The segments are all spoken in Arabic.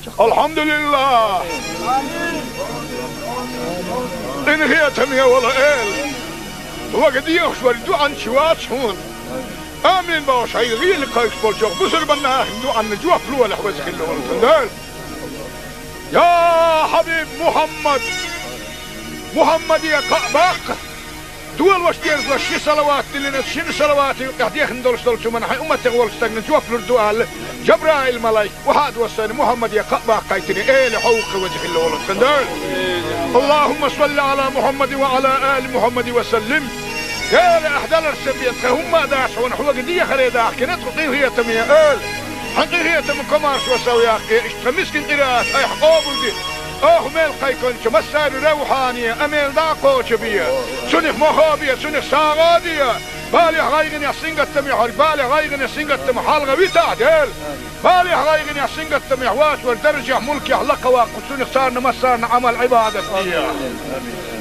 الحمد لله إن هي تمية ولا إل وقد يخشوا عن شوات هون آمين باش هاي غير اللي قايس بالشوق بصر بنا هندو عن جوا فلو لحوز كله والتندال يا حبيب محمد يا قباق دول واش ديرز واش صلوات لنا شن صلوات قاعد يخندل شتول من حي امه تغول استغنى جوا فلو الدوال جبرائيل ملاك وهذا وسن محمد يا قباق قايتني ايه حوق وجه الله والتندال اللهم صل على محمد وعلى ال محمد وسلم يا أحدال السبيت هم داش ونحو قدية خليدا كنت قطيه هي تمية آل حقيه هي تم كمارش وسويا اشتمسكن قراءات اي حقوبل دي ميل قيكون كمسار روحانية اميل داقو شبية سنخ مخابية سنخ ساغادية بالي غايغن يحسنق التميح بالي غايغن يحسنق التميح حالغة ويتا ديل بالي غايغن يحسنق التميح واسور درجة ملكي حلقة واقو سنخ صارنا مسارنا عمل عبادة فيها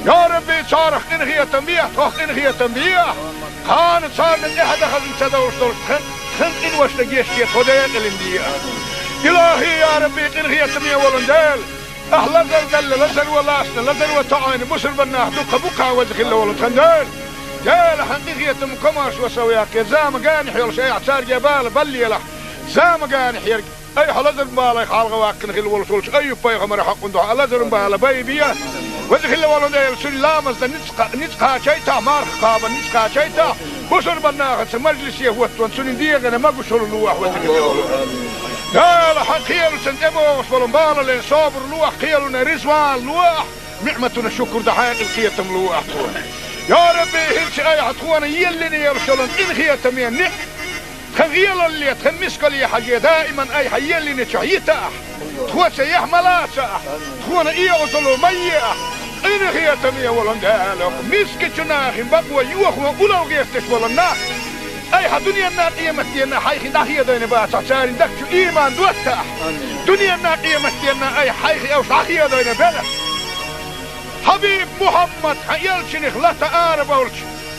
يا ربي صارخ إنهي تنبيه تخ إنهي تنبيه كان صار من أحد خزن تدور خن إن وش تجيش يتودين الإندية إلهي يا ربي إنهي تنبيه ولندال أهلا دل لزر ولاسنا لزر وتعين بسر بناه دوك بوكا وجه الله ولتندال جال حقيقية مكماش وسوياك زام قاني حيل شيء اعتار جبال بلي له زام قاني حيل أي حلزر بالا خالق واكن خيل ولسولش أي بايغ مرة حق ندوح حلزر بالا بايبيا وذي خلا والله ده السلامة نتقى شيء مارخ قابا نتقى شيء بصر بناخذ مجلس يهوت وانسون دي أنا ما بشر اللوح وذي خلا والله لا حق خيال سنتبه وصلوا بالا لين صابر لوح خيالنا رزوان لوح نعمتنا الشكر دحاق الخيتم لوح يا ربي هلش أي عطوانا يلني يرسلون إن خيتم ينك خغيل اللي تخمسك لي حاجة دائما أي حيلني تحييته تخوة سيحملا تخوة إيه وصلوا مية إن هي تمية ولندالك مسك جناخ بقوة يوخوا أولو غيفتش ولناك أي دنيا النار قيمت دينا حيخي داخية دينا باسع ساري دكتو إيمان دوتا دنيا النار قيمت دينا أي حيخي أو داخية دينا بلا حبيب محمد حيالشنخ لا تقارب أولش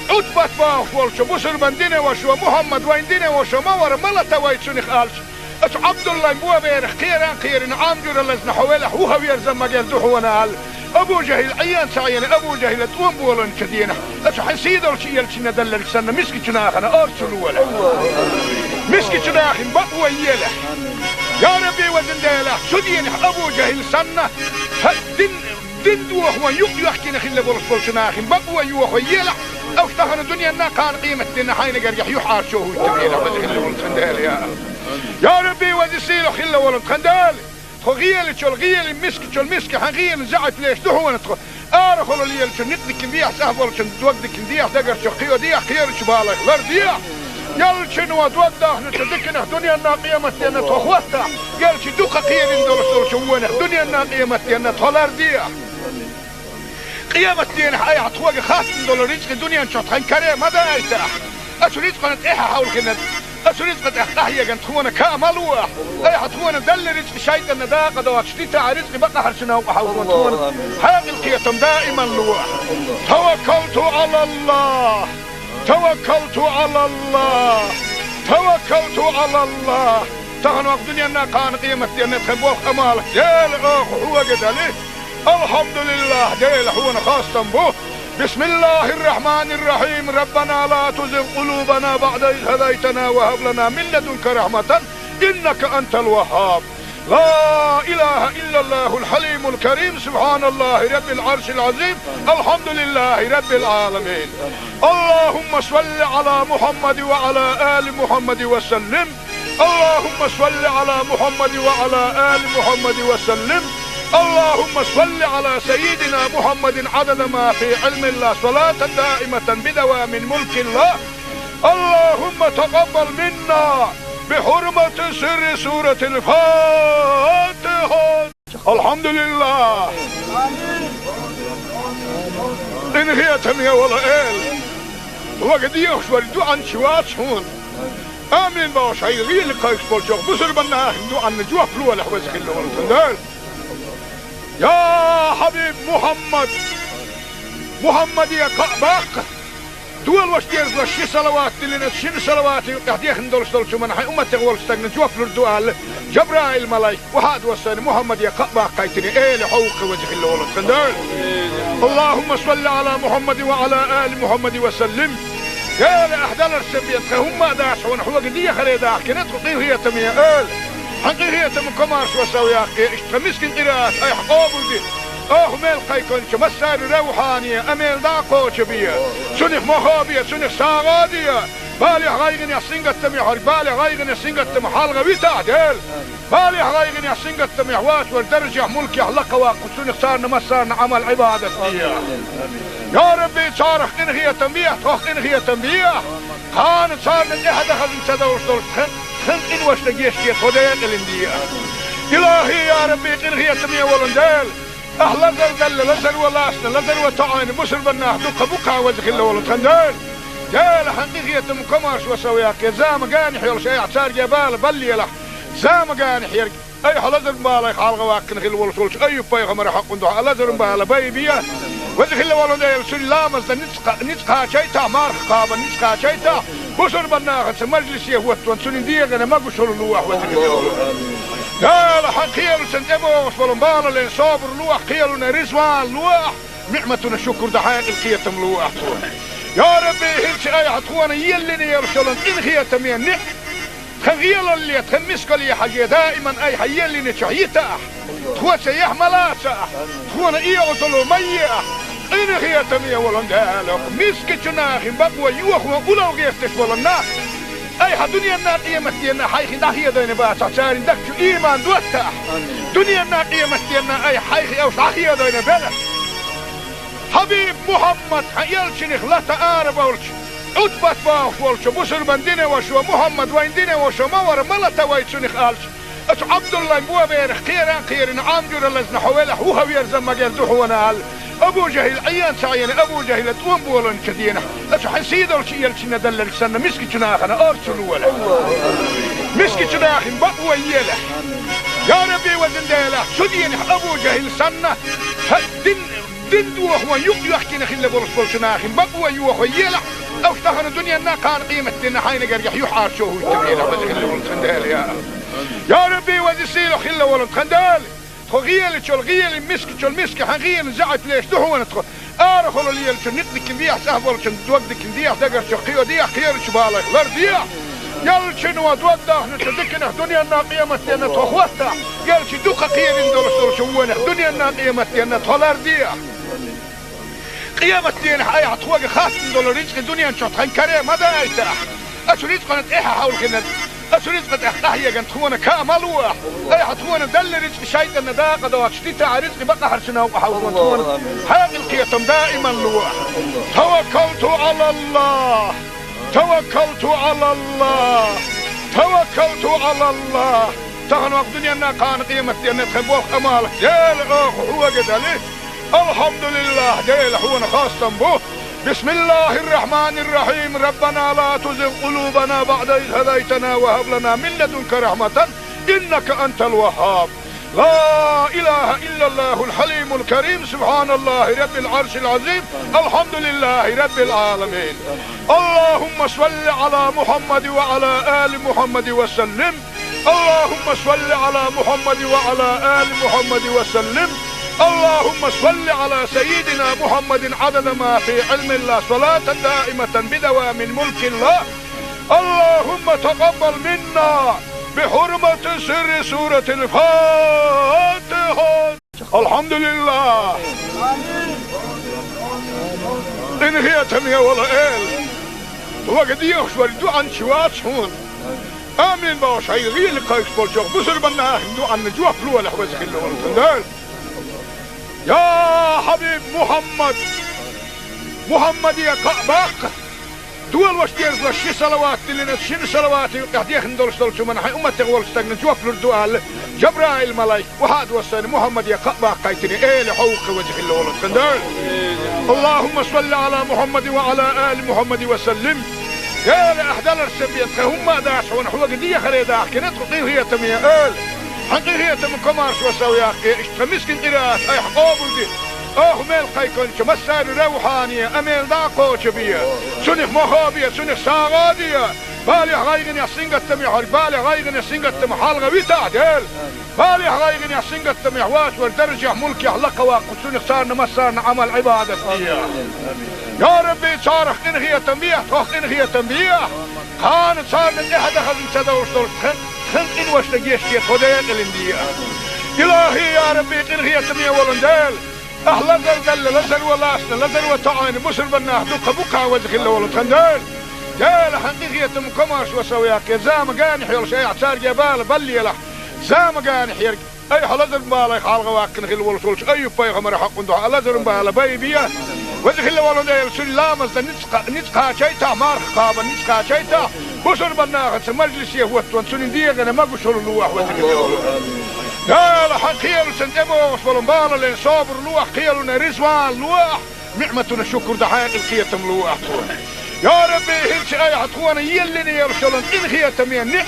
أتبت باوش ولش بسر من دينا وشو محمد وين دينا وشو مور ملتا ويتشنخ آلش أتو عبد الله مبوا بيرخ خيران عامجور اللزن حوالح وهو يرزم مجال دوحونا هال أبو جهل عيان سعيان أبو جهل تقوم بولن كدينا أتو حنسيد الشيء يلشنا دلل سنة مسكي جناخنا أرسلوا ولا مسكي جناخ بقوة يله يا ربي وزن ديله سدين أبو جهل سنة دين دوح ويحكينا خلا برسول جناخ بقوة يوح يله أو اشتغل الدنيا أنها كان قيمة دينا حين قريح يحار شوه التبيلة وزن ولن ديله يا ربي وذي سيلو خلا ولن خندال خغيل شو الغيل مسك شو المسك حغيل زعت ليش دهو ندخل ارخل اللي شو نقدك نديح سهبل شو دوقدك نديح دقر شو خيو ديح خير شو بالك غير ديح يل شنو دوقده نتدكنا دنيا الناقيه متينا تخوتا قال شي دوقه خير ندول شو وين دنيا الناقيه متينا تولار ديح قيامة دين حياة تواجه خاص ندول رزق الدنيا نشوط خن كريم هذا ايتاح اشو رزق نتيحه حول كنا أسرزقة أحيا جنت خونا كاملوه أي حتخونا دل رزق شيء النداقة دوات شتيتا رزق بقى حرشنا وحاول خونا هذه القيتم دائما لوح توكلت على الله توكلت على الله توكلت على الله تغنوا الدنيا أنها كان قيمة أن تخبوك أمالك ديل أخ هو قدالي الحمد لله ديل خونا خاصة به بسم الله الرحمن الرحيم ربنا لا تزغ قلوبنا بعد إذ هديتنا وهب لنا من لدنك رحمة إنك أنت الوهاب لا إله إلا الله الحليم الكريم سبحان الله رب العرش العظيم الحمد لله رب العالمين اللهم صل على محمد وعلى آل محمد وسلم اللهم صل على محمد وعلى آل محمد وسلم اللهم صل على سيدنا محمد عدد ما في علم الله صلاة دائمة بدوام ملك الله اللهم تقبل منا بحرمة سر سورة الفاتحة الحمد لله إن هي تمية ولا إل وقد يخشوا ردو عن شوات هون آمين باش هاي غير لقايش بالجوغ بسر بنا هندو عن نجوة فلوة لحوز خلو والتندال يا حبيب محمد يا قباق دول واشتيرز لشي صلوات اللي شن صلواتي قاعدين دولش من حي أمتي ولستغن جوف للدوال جبرائيل ملاك وهاد وصاني محمد يقبع قايتني إيه حوق وجه الله ولد خندال. اللهم صل على محمد وعلى آل محمد وسلم. قال أحدال السبيت هم داش ونحو قدية خليدا كنت قطيه هي تمية آل حقيه هي تم كمارش وسوياك اشتمسكن قراءات أي حقوبل دي ميل قيكون مسار روحانية أميل داقو شبية سنخ مخابية سنخ ساغادية بالي غايغن يسنقت تميحر بالي غايغن يسنقت تمحالغة بيتعدل بالي غايغن يسنقت تميحوات والدرجة ملك يحلق واقو سنخ صارنا مسارنا عمل عبادة يا ربي صارخ إنغية تنبيه توخ إنغية تنبيه خان صارنا إحدى خزن تدوش دول خن إنوش نجيش كيت هدين الاندية إلهي يا ربي إنغية تنبيه ولندال أهلا دل لزر ولاسنا لزر وتعاين مسر بناه دوك بوكا وزخ الله ولد خندال جال حقيقية مكمارش وسوياك زام قانح يلش أي اعتار جبال بلي له زام قانح يرق أي حلزر بالا يخالغ واكن خل ولسولش أي بايغمر حق ندوح لزر بالا بايبيا وزخ الله ولد يلسل لامز نتقا شيتا مارخ قابا نتقا شيتا مسر بناه مجلس يهوت وانسون ديغنا ما قشر اللوح وزخ الله ولد قال حقيل سنتبوش ولنبالا لين صابر لوح قيلنا رزوان لوح نعمتنا الشكر دحايق القيتم لوح يا ربي هلش اي عطوانا يلني يرشلن إن خيتم ينح خغيل اللي تخمسك لي حاجة دائما اي حيلني شعيتا تخوى سيح ملاسا تخوانا ايه غطلو ميا إن خيتم يولن دالك مسك جناخي بقوى يوخوا أولو غيفتش ولنا أي دنيا الناقية مستينا حيخي داخية دين باسا ساري دكتو إيمان دوتا دنيا الناقية مستينا أي حيخي أو شاخية دين بلا حبيب محمد يلشنخ لا تقارب ولش عطبت باوش ولش بسر بندين وشو محمد وين دين وشو مور ملتا ويتشنخ آلش أش عبد الله مبوا بيرخ خيران عامجور اللزن حوالح هو ويرزم مجال دحونا آل أبو جهل عيان سعيان أبو جهل توم بولن كدينا أش حسيد ولش يلشنا دلل سنة مسكي جناخنا أرسل ولا مسكي جناخن بقوى يله يا ربي وزن ديله شدين أبو جهل سنة دين دوخ يحكي نخيل بولش بولشناخن بقوى يوخ يله أو اشتغل الدنيا نا كان قيمة لنا حين قريح يحار شوه التبيين وزن خيل بولش خندال يا ربي وزن سيلو خيل بولش خندال غيل تشول غيل مسك تشول مسك حغيل زعت ليش دحونا تخ ارخل اللي نقدك نديح سهبل تودك نديح دقر شقيو ديح خير شبالك لرديح يلشن ودوده نتدكن دنيا الناقيه متينا تخوتا يلش دوقه قير ندور شوونه دنيا الناقيه متينا تولرديح قيامة دين حي عطوق خاص ندور رزق الدنيا نشطحن كريم هذا ايتاح اشريت قنت ايها حول كنا أسريت قد أحتاهي جن تخونا كاملوا أي حتخونا دل رزق شيء النداقة دوات شتيتا رزق بقى حرشنا وحاولوا تخونا هذه القيتم دائما لوح توكلت على الله توكلت على الله توكلت على الله تغنوا الدنيا أنها كان قيمة أن تخبوه أمالك ديل هو قدلي الحمد لله ديل هو خاصة به بسم الله الرحمن الرحيم ربنا لا تزغ قلوبنا بعد إذ هديتنا وهب لنا من لدنك رحمة إنك أنت الوهاب لا إله إلا الله الحليم الكريم سبحان الله رب العرش العظيم الحمد لله رب العالمين اللهم صل على محمد وعلى آل محمد وسلم اللهم صل على محمد وعلى آل محمد وسلم اللهم صل على سيدنا محمد عدد ما في علم الله صلاة دائمة بدوام ملك الله اللهم تقبل منا بحرمة سر سورة الفاتحة الحمد لله إن هي تمية ولا إل وقد يخشوا عن شوات شون آمين باوش هاي غير لقايش بولشوك بسر بناه دو عن نجوح لوه لحوزك اللي ورسل يا حبيب محمد يا قعباق دول واشتيرز لشي صلوات اللي نتشين صلواتي قاعدين دولش من حي أمتي ولستغن جوف للدوال جبرائيل ملاك وهاد وصاني محمد يا قعباق قايتني إيه لحوق وجه الله ولد خندال. اللهم صل على محمد وعلى آل محمد وسلم. قال أحدال السبيت هم داش ونحو قدية خليدا كنت قطيه هي تمية حقيقية من كمارش وسوياك اشتمسكن قراءات اي حقوبل دي ميل قيكونش مسار روحانية أميل داقوش بيا سنخ مخابية سنخ ساغادية بالي غايغن يسنغت تميحر بالي غايغن يسنغت تمحالغ ويتعدل بالي غايغن يسنغت تميحواش والدرجة ملكي حلقة واقف سنخ سارنا مسارنا عمل عبادة بيا يا ربي صارخ إنغية تنبيح توخ إنغية تنبيح خان صارنا إحدى خزن سدوش دول خن إنوش لجيشتية خديق الاندية إلهي يا ربي إنغية تنبيح ولندال أهلا زلزل لزل ولاسنا لزل وطعين بسر بناه دوقة بقى وزخ الله ولتخندال جال حقيقية مكماش وسوياك زام قانح يول شيء اعتار جبال بلي له زام قانح يرق أي حلزر بالي خالغ واكن خل ولتولش أي بايغمر حق ندوح لزر بالي بايبيا وزخ الله ولندال سلامز نتقى شيتا مارخ قابا نتقى شيتا بسر بناه مجلس يهوت سنين ديغنا ما قشر اللوح وزخ الله ولندال قال حقيل سنتبوش ولنبال لين صابر لوح قيلنا رزوان لوح نعمتنا شكر دحين القيتم لوح يا ربي هلش اي حتخوانا يلني يرشلن ان خيتم ينح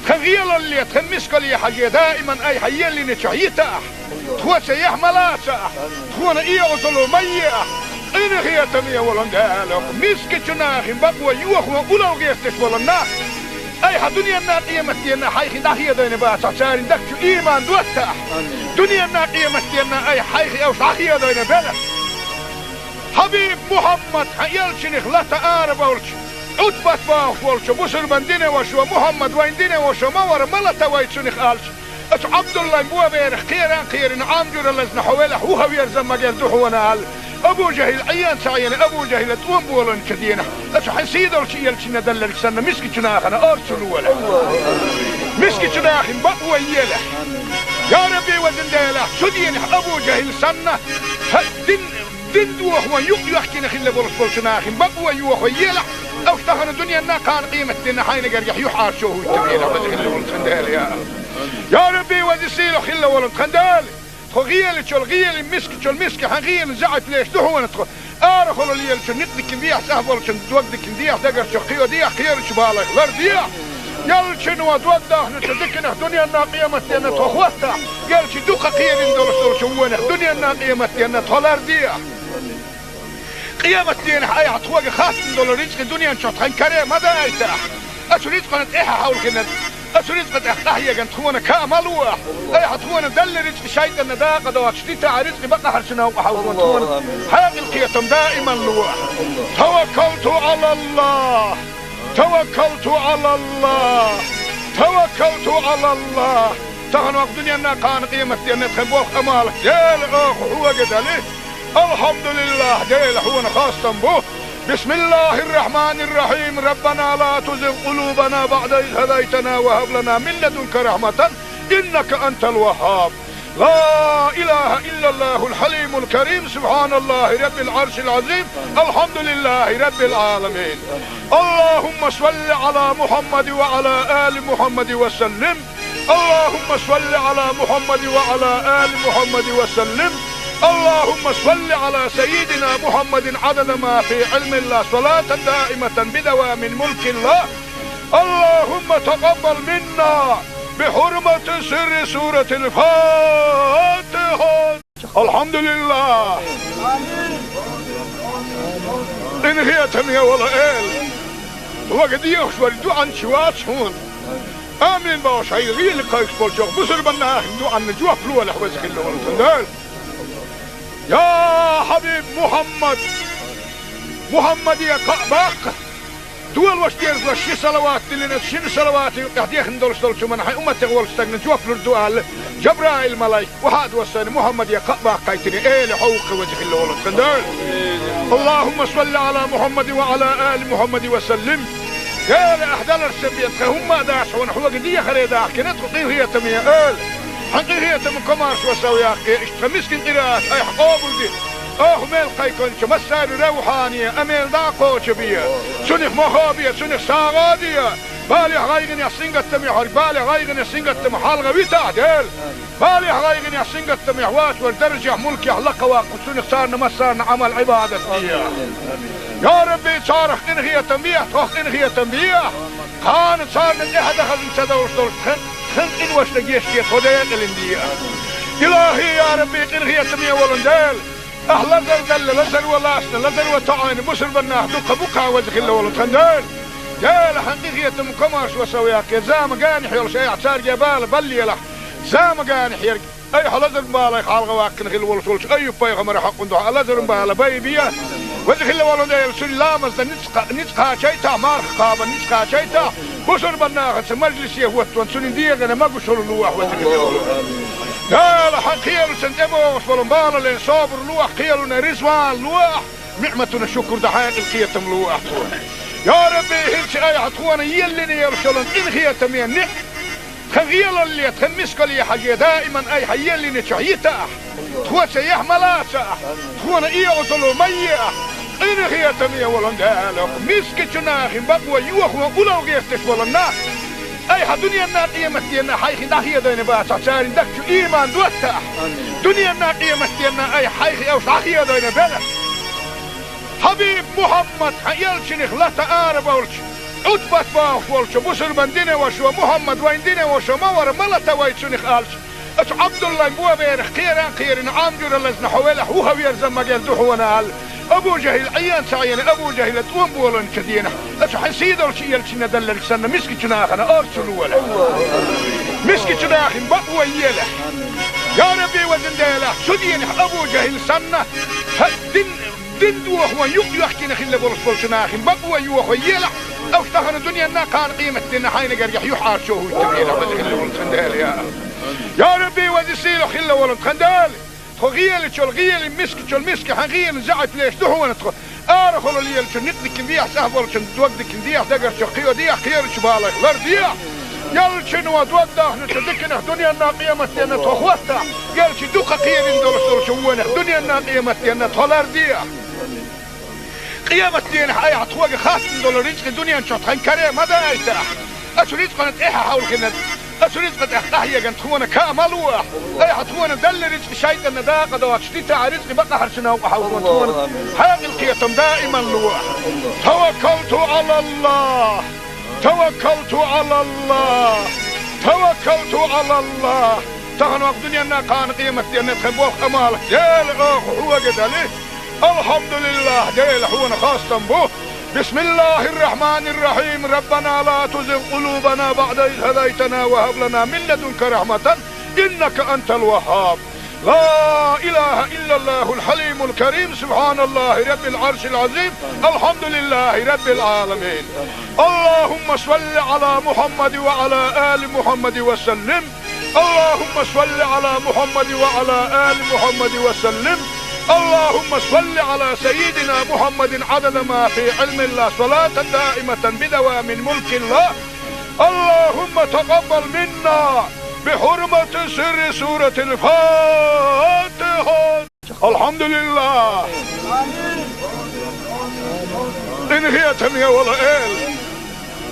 خغيل اللي تخمسك لي حاجة دائما اي حيلني شعيتا تخوى سيح ملاسا تخوانا اي غزلو ميح ان خيتم يولن دالك مسك جناخ بقوى يوخوا اولو غيستش ولنا اي دنيا الناقية متينا حيخي داخية دينا باسا سارين دكتو ايمان دوتا دنيا الناقية متينا اي حيخي اوش داخية دينا بلا حبيب محمد يلشنخ لا تقارب ولش عتبت باوش ولش بسر من دينا وشو محمد وين دينا وشو مور ملتا ويتشنخ قالش اش عبد الله مبوا بيرخ خيران عامجر اللزن حوالح وهو يرزم مجال دوحونا قال ابو جهل عيان سعيان ابو جهل توم بولن كدينا اش حسيد ولش يلشنا دلل سنة مسكي جناخنا ارسلوا ولا مسكي جناخن بقوى يله يا ربي وزن ديله سدين ابو جهل سنة دين دوخ يحكي نخل بولش بولشناخن بقوى يوخ يله او اشتغل الدنيا نا كان قيمة دينا حين قريح يحار شوه التبينة وزن خل ولن خندال يا ربي وزن سيلو خل ولن خندال غيال شو الغيال مسك حغيال زعت ليش دهون تخو ارخل اللي شو نقدك بيح سهبل شو توقدك بيح دقر شو قيو ديح خير شو بالك لرديح يال شنو توضح نتذكر دنيا الناقيه متينا تخوتها قال شي دوقه خير ندور شو دنيا الناقيه متينا تولرديح قيامتين اي عطوق خاص ندور رزق الدنيا نشوط خنكره ما دايته اش رزق نتاحها حول كنا أسريت قد أحيا جنت خونا كاملوح أي حتخونا دل رزق شيء النداء قد واشتيت رزق بقى حرشنا وحاولنا خونا هذه القيتم دائما لوح توكلت على الله توكلت على الله توكلت على الله تغن وقت دنيا كان قيمتي أن تخبوخ أمالك ديل أخ هو قد عليه الحمد لله ديل هو خاصة به بسم الله الرحمن الرحيم ربنا لا تزغ قلوبنا بعد إذ هديتنا وهب لنا من لدنك رحمة إنك أنت الوهاب لا إله إلا الله الحليم الكريم سبحان الله رب العرش العظيم الحمد لله رب العالمين اللهم صل على محمد وعلى آل محمد وسلم اللهم صل على محمد وعلى آل محمد وسلم اللهم صل على سيدنا محمد عدد ما في علم الله صلاة دائمة بدوام ملك الله اللهم تقبل منا بحرمة سر سورة الفاتحة الحمد لله إن هي تمية ولا إل وقد يخشوا الدعاء شوات هون آمين باش هاي غير لقايك بولشوك بسر بناه دعاء نجوح فلوة لحوزك اللي ونتندال يا حبيب محمد يا قعباق دول واش ديرز وشي صلوات اللي نتشين صلوات يحديخ ندولش دولش من حي أمتي غولش تاقنا جوف لردوال جبرائيل ملاي وحاد وساني محمد يا قعباق قايتني ايه لحوق وجه اللي ولد خندال اللهم صل على محمد وعلى آل محمد وسلم قال احدال السبيت هم داش ونحوق دي خريداح كنت قطير هي تمية قال حقيقية مكمارش وسوياقي اشتمسكن قراءات اي حقوبل دي ميل قيكونش مسار روحانية اميل داقوش بيا سنخ مخابية سنخ ساغادية بالي غايغن يسنغت تميحر بالي غايغن يسنغت تمحالغ ويتعدل بالي غايغن يسنغت تميحواش والدرجة ملكي حلقة واقف سنخ سارنا مسارنا عمل عبادة بيا يا ربي صارخ انغية تنبيح توخ انغية تنبيح خان صارنا احدى خزن سدوش دول خن إنوش لجيشتية خديق الاندية إلهي يا ربي إنغية تمية ولندال لزر دل لزر ولاسنا لزر وتعين بسر بناه دق بقع وزخ الله ولا تخندل جال حقيقة مكماش وسوياك زام قاني حيل شيء اعتار جبال بلي له زام قاني حيل اي حلزر بالا خالق واكن خل ولا سولش اي بايغمر حق ندو لزر بالا بايبيا وزخ الله ولا ديل سلامز نتقا شيتا مار خابا نتقا شيتا بسر بناه مجلس يهوت وانسون ديغنا ما قشر لوح وزخ الله قال حقيل سنتبوش ولنبالا لين صابر لوح قيلنا رزوان لوح نعمتنا الشكر دحاق القيتم لوح يا ربي هلش اي عطوانا يلني يرسلن ان خيتم ينك خغيل اللي تخمسك لي حاجة دائما اي حيلني تحييتا تخوة يحملا تخونا اي عطلو ميا ان خيتم يولن دالك مسك جناخ بقوة يوخوا ولو غيفتش ولناك اي دنيا الناقية مستينا حيخي داخية دين باسع ساري دكتو ايمان دوتا دنيا الناقية مستينا اي حيخي اوش داخية دين بلا حبيب محمد حيالشنخ لا تقارب اولش عدبت باوش ولش بسر من دينه وشو محمد وين دينه وشو مور ملتا ويتشنخ آلش اتش عبد الله مبوا بيرخ خيران عامجور اللزن حوالح وهو يرزم مجال دوحونا هال ابو جهل عيان سعيان ابو جهل تقوم بولن كدينه اتش حسيد اولش يلشنا دلل سنة مسكي جناخنا ارسلوا ولا مسكي جناخن بقوى يله يا ربي وزن ديله شدين ابو جهل سنة دين دوخ يحكينا خلا برسول شناخن بقوى يوخ يله او اشتغل الدنيا انها كان قيمة دينا حين قريح يحار شوه التبينة وزن خلا ولد خندال يا ربي وزن سيلو خلا ولد خندال غيل شو الغيل مسك حغيل زعت ليش دحو ندخل ارخل اللي شو نقدك نديح سهبل شو توقدك نديح دقر شو قيو ديح خير شبالك لرديح يل شنو توضح نتدكنا دنيا الناقيه متينا تخوتا يل شي دوقه قيم ندول شوونه دنيا الناقيه متينا تولرديح قيامة دين حياة تخوغ خاص ندول رزق دنيا نشوط خن كريم هذا ايتاح اشو رزق نتيحها حول كنا أسرزق أحيا جن تخونا كاملوه أي حتخونا دل رزق شيء النداقة دوات شتيت رزق بقى حرشنا وحاول تخونا حاجة القيتم دائما لوح توكلت على الله توكلت على الله توكلت على الله تغنوا الدنيا أنها كان قيمة دينا تخبوخ أمالك ديل أخ هو قدالي الحمد لله ديل هو خاصة به بسم الله الرحمن الرحيم ربنا لا تزغ قلوبنا بعد إذ هديتنا وهب لنا من لدنك رحمة إنك أنت الوهاب لا إله إلا الله الحليم الكريم سبحان الله رب العرش العظيم الحمد لله رب العالمين اللهم صل على محمد وعلى آل محمد وسلم اللهم صل على محمد وعلى آل محمد وسلم اللهم صل على سيدنا محمد عدد ما في علم الله صلاة دائمة بدوام ملك الله اللهم تقبل منا بحرمة سر سورة الفاتحة الحمد لله إن هي تمية ولا إل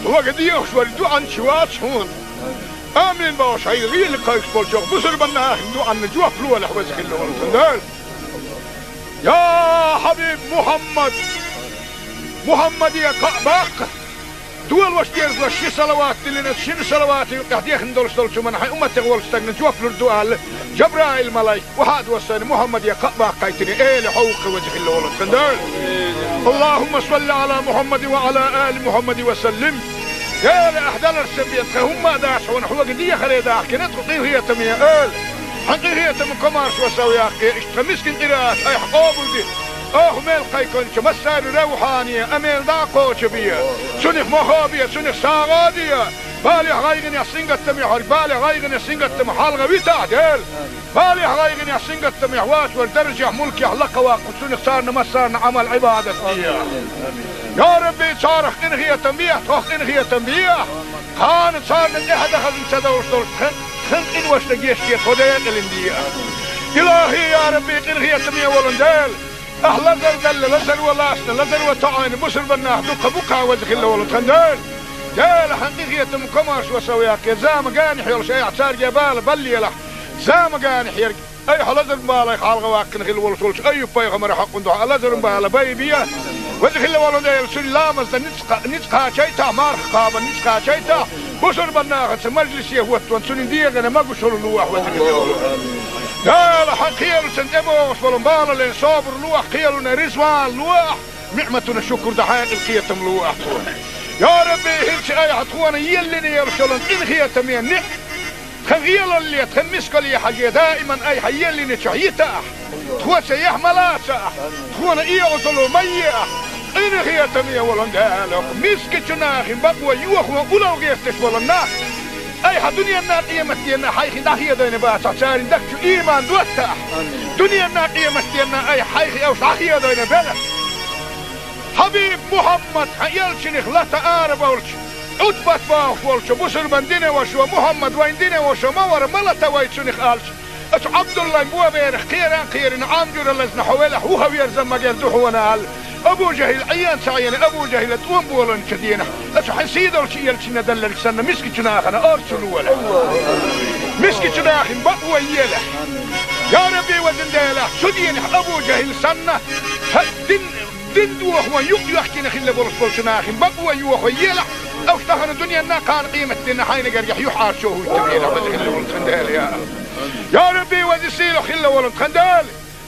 وقد يخشوا الدعاء شوات هون آمين باش هاي غير لقايش بولشوخ بسر بنا دعاء نجوه فلوة لحوزك الله يا حبيب محمد يا قباق دول وشتيرز وشي صلوات اللي نتشين صلوات يقديخ ندولش دولشو من حي أمتك ولستغن جوف لردوال جبرائيل ملايك وهاد وصاني محمد يا قباق قايتني ايه لحوق وجه الله ولد خندال اللهم صل على محمد وعلى آل محمد وسلم يا لأحدال السبيت هم داش ونحوق دي خلي داح كنت قطيه هي تمية آل حقيقية من كمارش وسوياك اشتمسكن قراءات اي حقوبل دي ميل قيكون مسار روحانية اميل داقو شبية سنخ مخابية سنخ ساغادية بالي غايغن يسنقت تميحر بالي غايغن يسنقت تمحالغة بيتعدل بالي غايغن يسنقت تميحوات والدرجة ملك يحلق واقو سنخ سارنا مسارنا عمل عبادة فيها يا ربي صارخ انغية تنبيه توخ انغية تنبيه خان صارنا احد اخذ انسدوش دول خن إن وشتجيش كي خدين الاندية إلهي يا ربي إنغية تمية ولندال لزر دل لزر ولاسنا لزر وتعين بسر بناه دقة بقع وزخ الله ولد خندال جال حقيقية مكماش وسوياك زام قاني حيال شيء اعتار جبال بلي له زام قاني حيال اي حلزر مبالا خالق واكن خل ولسولش اي بايغمر حق ندوح لزر مبالا بايبيا وزخ الله ولد سلامز نتقا شيتا مار خابا نتقا شيتا بسر بناغت مجلس يهوت وانسون ديغنا ما قشر لوح وزخ الله قال حقيل سنتبوش ولنبالا لين صابر لوح قيلنا رزوان لوح نعمتنا شكر دحين القيتم لوح يا ربي هلش اي عطوانا يلني يرشلن ان خيتم ينح خغيل اللي تخمسك لي حاجة دائما اي حيلني شعيتا تخوى سيح ملاسا تخوانا ايه وصلوا مياه ان خيتم يولن دالك مسك جناخ بقوى يوخ وقلو غيفتش ولنا اي حدنيا النار قيمتنا حيخي داخية دين باسا ساري دكتو ايمان دوتا دنيا النار قيمتنا اي حيخي اوش داخية دين بلا حبيب محمد يلشنخ لا تعارب ولش عتبت باوش ولش بسر بندين وشو محمد وين دين وشو مور ملتا ويتشنخ آلش اش عبد الله مبوا بيرخ خيران عامجور اللزن حوالح هو ويرزم مجال دحونا آل ابو جهل عيان سعيان ابو جهل توم بولن كدينا اش حسيد ولش يلشن دلل سنة مسكي جناخنا ارسلوا ولا مسكي جناخن بقوى يلح يا ربي وزن ديلا شدين ابو جهل سنة دين دوخ ويحكي نخيل بولش بولشناخن بقوى يوخ ويلح او اشتهن الدنيا نا كان قيمة دينا حين قريح يحار شوه التبيل وزن خيل بولش خندال يا ربي وزن سيلو خيل بولش خندال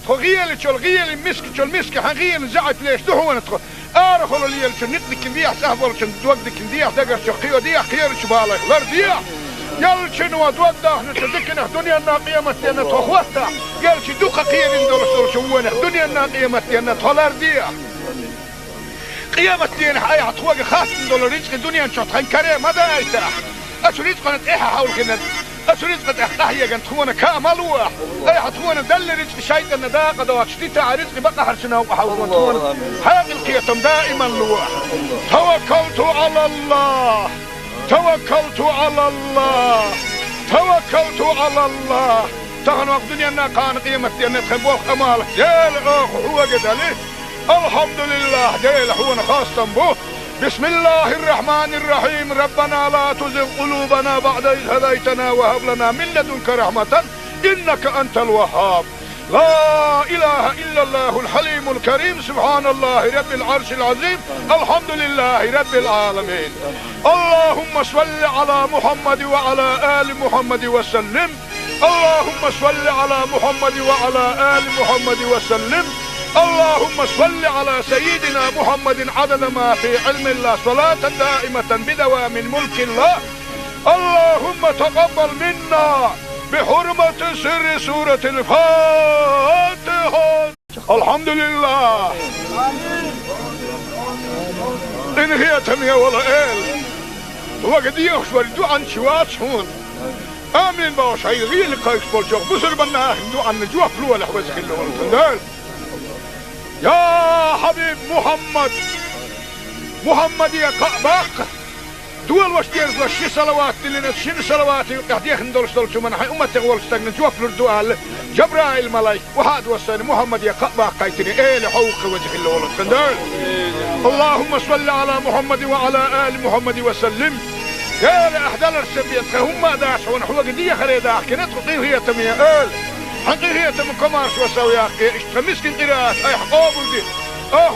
غيل تشول غيل مسك تشول مسك حغيل زعت ليش دهو ندخل ارخل اللي يلش نقدك نديح سهبل شن دوقدك نديح دقر شقيو ديح خير شبالك لر ديح يلش نو دوقده نتذكر دنيا نا قيمة دينا تخوتا يلش دوقه قير ندور شوونه دنيا نا قيمة دينا تولر ديح قيمة دينا اي حتوق خاص ندور رزق دنيا نشطحن كريم هذا ايتاح اش رزق نتاحها حول كنا أسريت قد أحتاهي قد تخونا كاملوا أي حتخونا دل رزق شايد النداقة دوات شتيتا رزق بقى حرشنا وحاولون حاق القيتم دائما لوح توكلت على الله توكلت على الله توكلت على الله تغنوا الدنيا أنها كان قيمة أن تخبوك أمالك ديل هو قد عليه الحمد لله ديل هو خاصة به بسم الله الرحمن الرحيم ربنا لا تزغ قلوبنا بعد إذ هديتنا وهب لنا من لدنك رحمة إنك أنت الوهاب لا إله إلا الله الحليم الكريم سبحان الله رب العرش العظيم الحمد لله رب العالمين اللهم صل على محمد وعلى آل محمد وسلم اللهم صل على محمد وعلى آل محمد وسلم اللهم صل على سيدنا محمد عدد ما في علم الله صلاة دائمة بدوام ملك الله اللهم تقبل منا بحرمة سر سورة الفاتحة الحمد لله إن هي تمية ولا إل وقد يخشور دوعا شوات شون آمين باوش هاي غير لقايش بولشوك بسر بناه دوعا نجوح فلوة لحوزك اللي والتندال يا حبيب محمد يا قعباق دول واشتير وشي صلوات اللي نتشين صلوات يحديخ ندولش دولش من حي أمتك والستاق نجوف لردوال جبرائيل ملايك وحاد وصاني محمد يا قعباق قايتني ايه لحوق وجه اللي ولد كندال اللهم صل على محمد وعلى آل محمد وسلم يا لأحدال السبيت هم داش ونحوق دي خريداك نتقي هي تمية آل حقيقية من كمارش وسوياك اشتمسكن قراءات اي حقوبل دي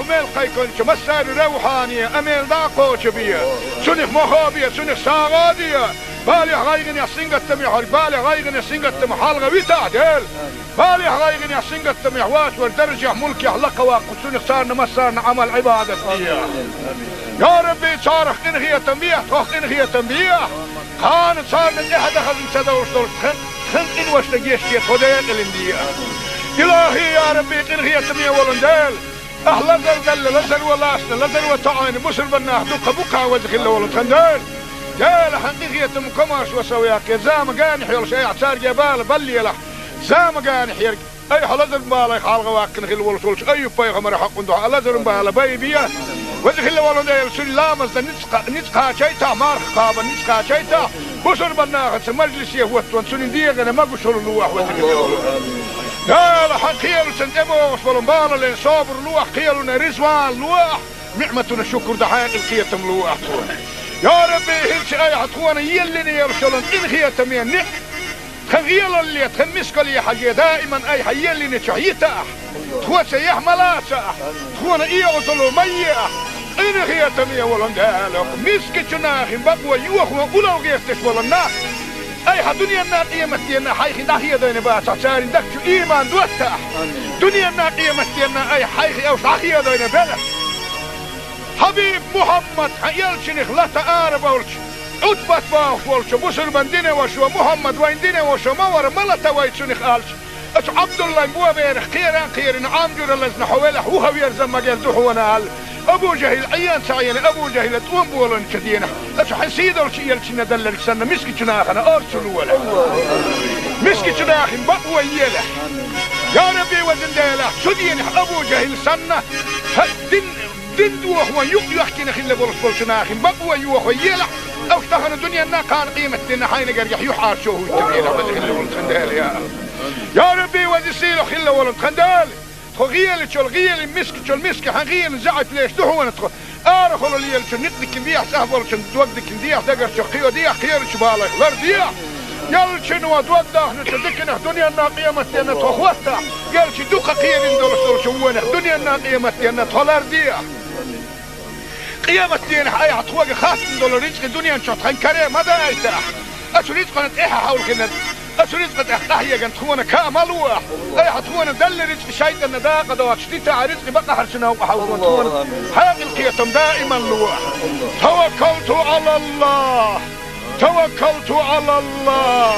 ميل قيكونش مسار روحانية اميل داقوش بيا سنخ مخابية سنخ ساغادية بالي غايغن يحسنغت تميح بالي غايغن يحسنغت تميح حالغا ويتا ديل بالي غايغن يحسنغت تميح واش والدرجة ملكي حلقة واقو سنخ سارنا مسارنا عمل عبادة ديا يا ربي صارخ انخية تنبيح توخ انخية تنبيح كانت صارنا احد اخذ انسدوش دول خن إن واشتجيش كي توديك الاندية إلهي يا ربي إنغي تمية ولندال أهلا زلزل لزل ولاسنا لزل وطعين بسر بناه دوقة بقى وزخ الله ولندال جال حقيقية مكماش وسوياك زام قانح يلش اي اعتار جبال بلي لح زام قانح يرق اي حلزر بالي خالغ واكن خل ولش اي بايغمر حق ندو لزر بالي بايبيا وزخ الله ولندال سلامز نتقا شيتا مارخ قابا نتقا شيتا بسر بناغت مجلس يهوت وانسونين ديغنا ما قشور اللوح وذكر لا حقيل سنتبوش ولنبالا لين صابر لوح قيلنا رزوان لوح نعمتنا شكر دحين القيتم لوح يا ربي هلش اي حتخوانا يلني يرشلن ان خيتم ينح خغيل اللي تخمسك لي حاجة دائما اي حيلني شعيتا تخوى سيح ملاسا تخوانا ايه وصلوا مياه إن هي تمية ولندالك مسك جناخ بقوى يوخ وقلو غيفتش ولنا أي دنيا قيمة دينا حيخي داخية دينا باسع سارين دكتو إيمان دوتا دنيا قيمة دينا أي حيخي أو داخية دينا بلا حبيب محمد يلشنخ لا تقارب ولش عتبت باخ ولش بسر من دينا وشو محمد وين دينا وشو مور ملتا ويتشنخ آلش أش عبد الله بوا بيرخ خيران عامجر اللزن حوالح وهو يرزم مجال دحونا أبو جهل عيان سعيان أبو جهل توم بولن شدينا أش حسيد ولش يلشنا دلل سنة مسكي شناخنا أرسلوا ولا مسكي شناخن بقوا يلا يا ربي وزن ديلا شدين أبو جهل سنة دين دوخ يحكي نخل بولش بولشناخن بقوا يوخ يلا أو اشتغل الدنيا نا كان قيمة دينا حين قريح يحار شوه التبينا وزخل ولن ديلا يا ربي وزسيلو خلا ولن خندال غيال تشول غيال مسك حغيال زعت ليش دحونا تخ ارخلوا لي نقدك بيح سهبل تودك ديح دقر شقيو ديح خير شبالك لر ديح يلشن ودودا نتدكنا دنيا نا قيمة دينا تخوتا يلش دوقه خير ندول شوونه دنيا نا قيمة دينا تولر ديح قيمة دينا اي عطوق خاص ندول رزق دنيا نشوت خنكري ماذا ايتاح اش رزق نتيحه حول كنا أسرزقت أحيا جنت خونا كاملوه أي حتخونا دل رزق شيء النداقة دوات شتيتا رزق بقى حرشنا وحاولون خونا هذه القيتم دائما لوح توكلت على الله توكلت على الله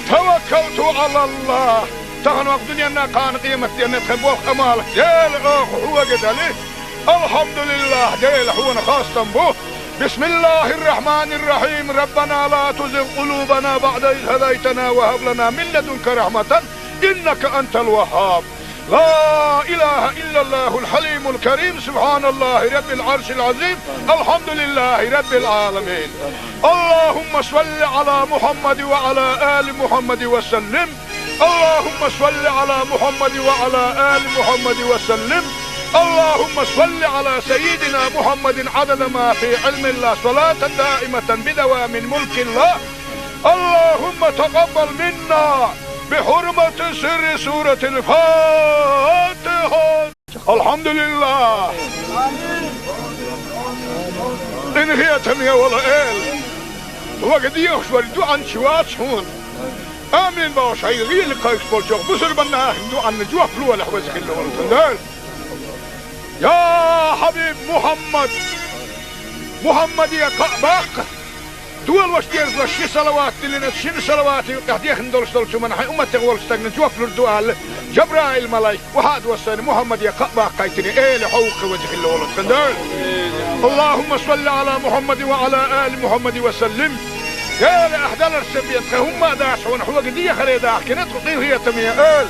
توكلت على الله تغن وقت دنيا كان قيمة دينا تخبوه أمالك ديل هو قدالي الحمد لله ديل خونا خاصة بوه بسم الله الرحمن الرحيم ربنا لا تزغ قلوبنا بعد إذ هديتنا وهب لنا من لدنك رحمة إنك أنت الوهاب لا إله إلا الله الحليم الكريم سبحان الله رب العرش العظيم الحمد لله رب العالمين اللهم صل على محمد وعلى آل محمد وسلم اللهم صل على محمد وعلى آل محمد وسلم اللهم صل على سيدنا محمد عدد ما في علم الله صلاة دائمة بدوام ملك الله اللهم تقبل منا بحرمة سر سورة الفاتحة الحمد لله إن هي تمية ولا إل وقد يخشوا الدعاء شوات هون آمين باش هاي غير لقايك بولشوك بسر بنا دعاء نجوح فلوة لحوزك اللي ولتندال يا حبيب محمد يا قعباق دول واش ديرز وشي صلوات اللي نتشين صلوات قاعد يخندل شو من حي امتي غول استغنى جوف الدوال جبرائيل ملاك وحاد وسن محمد يا قعباق قايتني ايه لحوق وجه اللي ولد خندال اللهم صل على محمد وعلى ال محمد وسلم يا لاحدال السبيت هم داش ونحو قديه خليدا كنت قيل هي تميه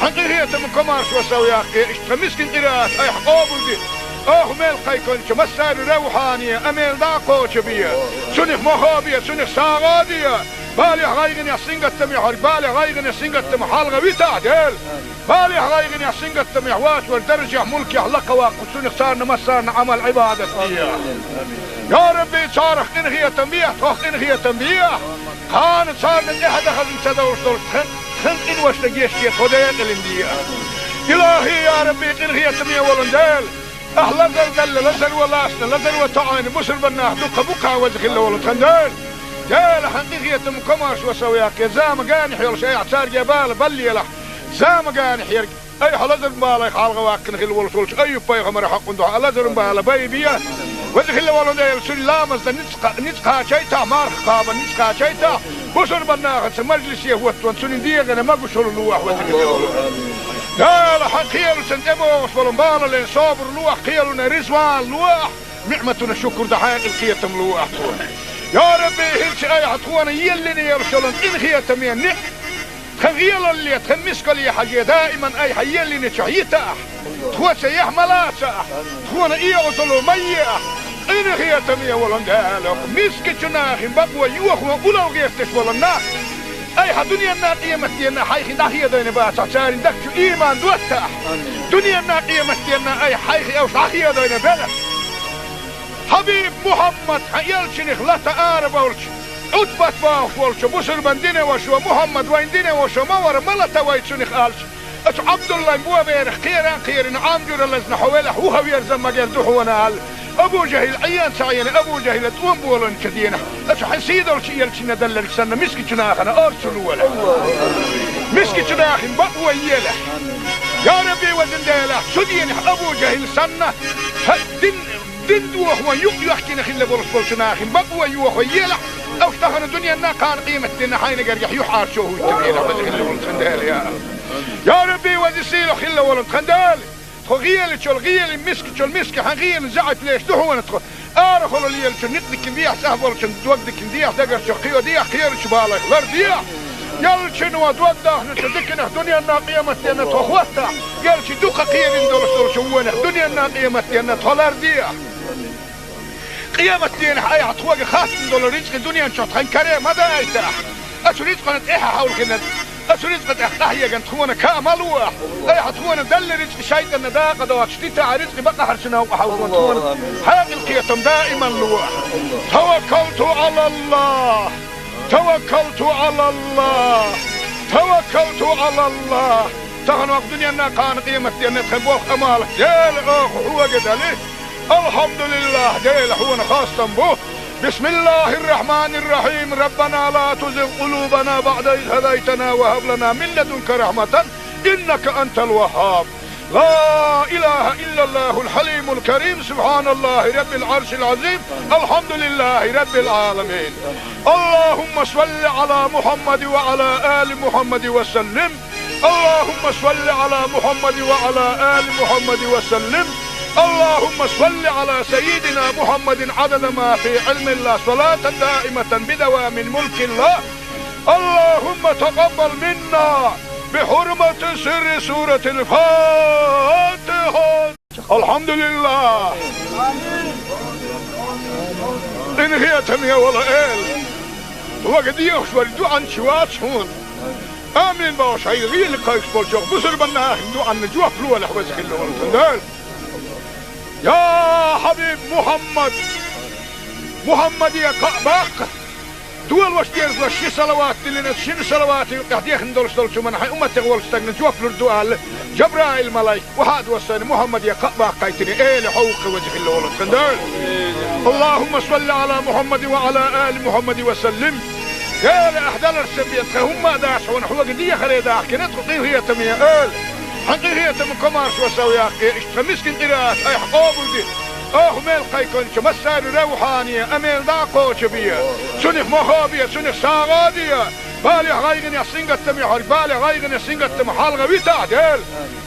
حقيقة من كمارش وسوي أخي اشتمسكن قراءات أي حقوبل دي ميل قيكونش مسار روحانية أميل داقوش بيا سنخ مخابية سنخ ساغادية بالي غايغن يحسنق التميح بالي غايغن يحسنق التميح حالغة بيتعدل بالي غايغن يحسنق التميح واش والدرجة ملكي حلقة واقف سنخ صارنا مسارنا عمل عبادة بيا يا ربي صارخ إنغية تنبيح تخ إنغية تنبيح كانت صارنا إحدى خزن سدوش دول خلق إن واش نجيش كي خدين الاندية إلهي يا ربي إنغية تنبيح ولندال أهلا دل لزل ولاسنا لزل وطعين بسر بناه دقا بقا وزخ الله ولتخندال جال حقيقية مكماش وسوياك يا زام قانح يول شيء اعتار جبال بلي له زام قانح يرق أي حلزر مبالا يخالغ واقن خل ولسولش أي بايغ مرحق ندوح حلزر مبالا بايبيا وزخ الله ولندال سلامز نتقا شيتا مارخ قابا نتقا شيتا بسر بناه مجلس يهوتون سنديغنا ما قشر الواح وزخ الله لا حقيقة سنتمو وصلوا بالا لين صابر لوح قيلنا رزوان لوح نعمتنا الشكر دحاق القيتم لوح يا ربي هلش اي عطوانا يلني يرسلن ان خيتم ينك خغيل اللي تخمسك لي حاجة دائما اي حيلني شعيتا تخوى سيح ملاسا تخوانا اي عطلو ميا ان خيتم يولن دالك مسك جناخ بقوى يوخ وقلو غيفتش ولناك أي دنيا قيمة دينا حيخي داخية دينا باسع سارين دكتو إيمان دوتا دنيا قيمة دينا أي حيخي أو داخية دينا بلا حبيب محمد يلشنخ لا تقارب ولش عتبت باخ ولش بسر من دينا وشو محمد وين دينا وشو مور ملتا ويتشنخ آلش أش عبد الله بوا بيرخ خيران عامجر اللزن حوالح وهو يرزم مجال دحونا أبو جهل عيان سعينا أبو جهل تقوم بولن كدينا أتحن سيدول شيء يلشنا دلل سنة مسكي جناخنا أرسلوا ولا مسكي جناخن بقوى يلا يا ربي وزن ديلا سدين أبو جهل سنة دين دوخ يحكينا خلا برسول جناخن بقوى يوخ يلا أو اشتغل الدنيا أنها كان قيمة دينا حين قريح يحار شوه التبينا خلا ولن خندال يا ربي وزن سيلو خلا ولن خندال غيال شو الغيال مسك حغيال زعت ليش هو ندخل ارخل اللي شو نقدك نديح سهبل شو دوقدك نديح دقر شو خيو ديح خير شو بالك غير ديح يال شنو دوقده نتدكنا الدنيا الناقيمة تينا تخوتها يال شي دوقه قيل ندور شو الدنيا الناقيمة تينا تولر ديح قيامة تينا اي عطوق خاص ندور رزق الدنيا نشوط خن كريم هذا ايتاح اشو رزق نتيحها حول كنا أسرزق تحتاحية كانت تخونا كاملوح أي حتخونا دل رزق شيطان داقة دوات شتيتا رزق بقى حرشنا وحاولون تخونا حاق القيتم دائما لوح توكلت على الله توكلت على الله توكلت على الله تغنوا الدنيا أنها كان قيمة أن تخبوخ أمالك ديل أخ هو قدالي الحمد لله ديل هو خاصة بوه بسم الله الرحمن الرحيم ربنا لا تزغ قلوبنا بعد إذ هديتنا وهب لنا من لدنك رحمة إنك أنت الوهاب لا إله إلا الله الحليم الكريم سبحان الله رب العرش العظيم الحمد لله رب العالمين اللهم صل على محمد وعلى آل محمد وسلم اللهم صل على محمد وعلى آل محمد وسلم اللهم صل على سيدنا محمد عدد ما في علم الله صلاة دائمة بدوام ملك الله اللهم تقبل منا بحرمة سر سورة الفاتحة الحمد لله إن هي تمية ولا إل وقد يخشوا الدعاء شوات هون آمين باشا يغير لقايش بولشوخ بسر بنا دعاء نجوح فلوة لحوزك اللون يا حبيب محمد يا قباق دول وشتيرز وشي صلوات اللي نتشين صلوات قاعدين ندولش دولشو من حي أمة تغول استغنى جوف للدعاء جبرائيل ملايك وهاد وصاني محمد يا قباق قايتني ايه لحوق وجه اللولد خندال اللهم صل على محمد وعلى آل محمد وسلم يا لأحدال السبيت هم داش ونحوق دي خريداح كنت قطيه هي تمية آل حقيقية من كمارش وسوي أخي اشتمسكن قراءة أي حقوبل دي ميل قيكون مسار روحانية أميل داقو شبية سنخ مخابية سنخ ساغادية بالي غايغن يسنقت تميحور بالي غايغن يسنقت تمحالغة بيتعدل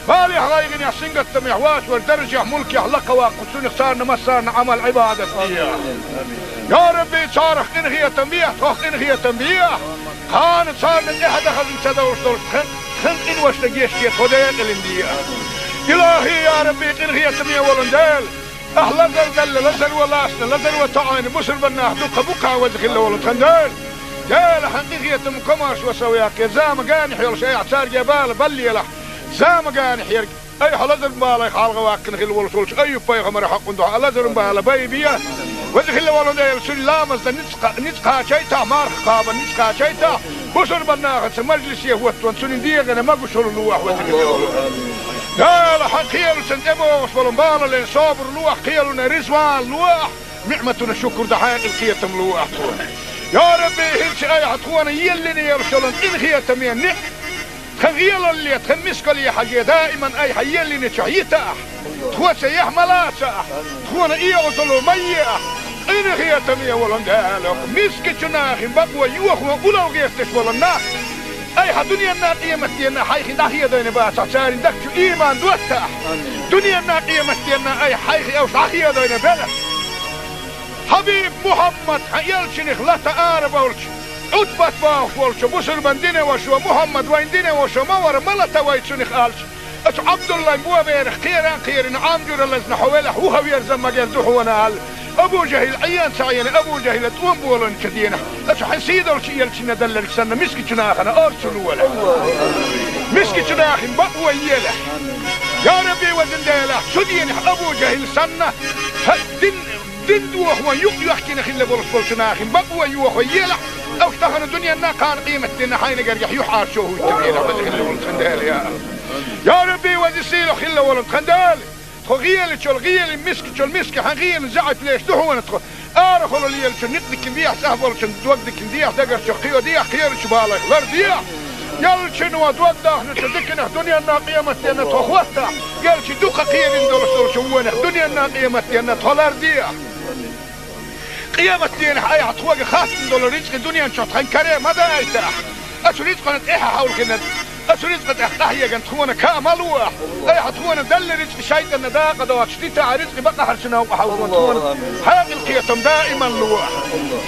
بالي غايغن يسنقت تميحواش والدرجة ملك يحلق واقو سنخ صارنا مسارنا عمل عبادة فيها يا ربي صارخ إنهي تنبيه توخ إنهي تنبيه كانت صارنا إحدى خزن سدوش دولش خن إن وش لقيشتي خدين الاندية إلهي يا ربي إنهي تمية ولندال أهلا زل لزل ولاسنا لزل وطعين بسر بناه دوك بكا وزخ الله ولد خندال دال حقيقية مكماش وسوياك زام قانح يلش أي اعتار جبال بلي له زام قانح يرق أي حلزر بالا يخالغ واقن خل ولسولش أي بايغمر حق دعا لزر بالا بايبيا وزخ الله ولد سن لامز نتقا شيتا مارخ قابا نتقا شيتا بسر بناه مجلس يهوت وانسون ديغنا ما قشر اللوح وزخ الله ولد دال حقيقية سنتبو وصفلن بالا لين صابر لوح قيلنا رزوان لوح نعمتنا شكر دحايق القيتم لوح يا ربي هلش اي عطوانا يلني يرشلن إن هي تمين خغيل اللي تخمسك لي حاجة دائما اي حيلني شعيتا تخوى سيح ملاسا تخوانا ايه وصلوا مياه إن هي تمين ولن دالك مسك جناخ بقوى يوخوا ولو غيستش ولنا اي حدنيا الناقية مستينا حيخي داخية دين باسا ساري دكتو ايمان دوتا دنيا الناقية مستينا اي حيخي او شاخية دين بلا حبيب محمد يلشنخ لا تقارب ولش عتبت باخ ولش بسر بندين وشو محمد وين دين وشو مور ملتا ويتشنخ قالش اش عبد الله مو بيرخ خيران عامجر لزن حوالح هو يرزم مجال دحونا قال ابو جهل عيان سعيان ابو جهل تقوم بولن كدينا اش حسيد ولش يلشنا دلل سنة مسكي جناخنا ارسلوا ولا مسكي جناخن بقوى يلا يا ربي وزن ديلا سدين ابو جهل سنة دين دوخ يحكينا خلا برسول ناخن بقوى يوخ يلا او اشتغل الدنيا انها كان قيمة دينا حين قريح يحار شوه التبينا وزي خلا ولد خندال يا ربي وزي سيلو خلا ولد خندال غيل شل غيل مسك حغيل زعت ليش دهون تخ أرخل اللي شل نقدك ديح سهل شل دوقدك ديح دقر شقيو ديح خير شبالك لر ديح يل شنو دوقده نتذكر دنيا الناقية متينا تخوتها يل شدوق خير دول شوونه دنيا الناقية متينا تلر ديح قيامة دين حياة حطوق خاص دول رزق دنيا نشطحن كريم ماذا أيتح أشو رزق قنت إيها حاول كنا أشو رزق تحتاهي قنت خونا كاملوه أي حطونا دل رزق شايد النداقة دوات شديتا رزق بقى حرشنا وحاولون حاق القيتم دائما لوح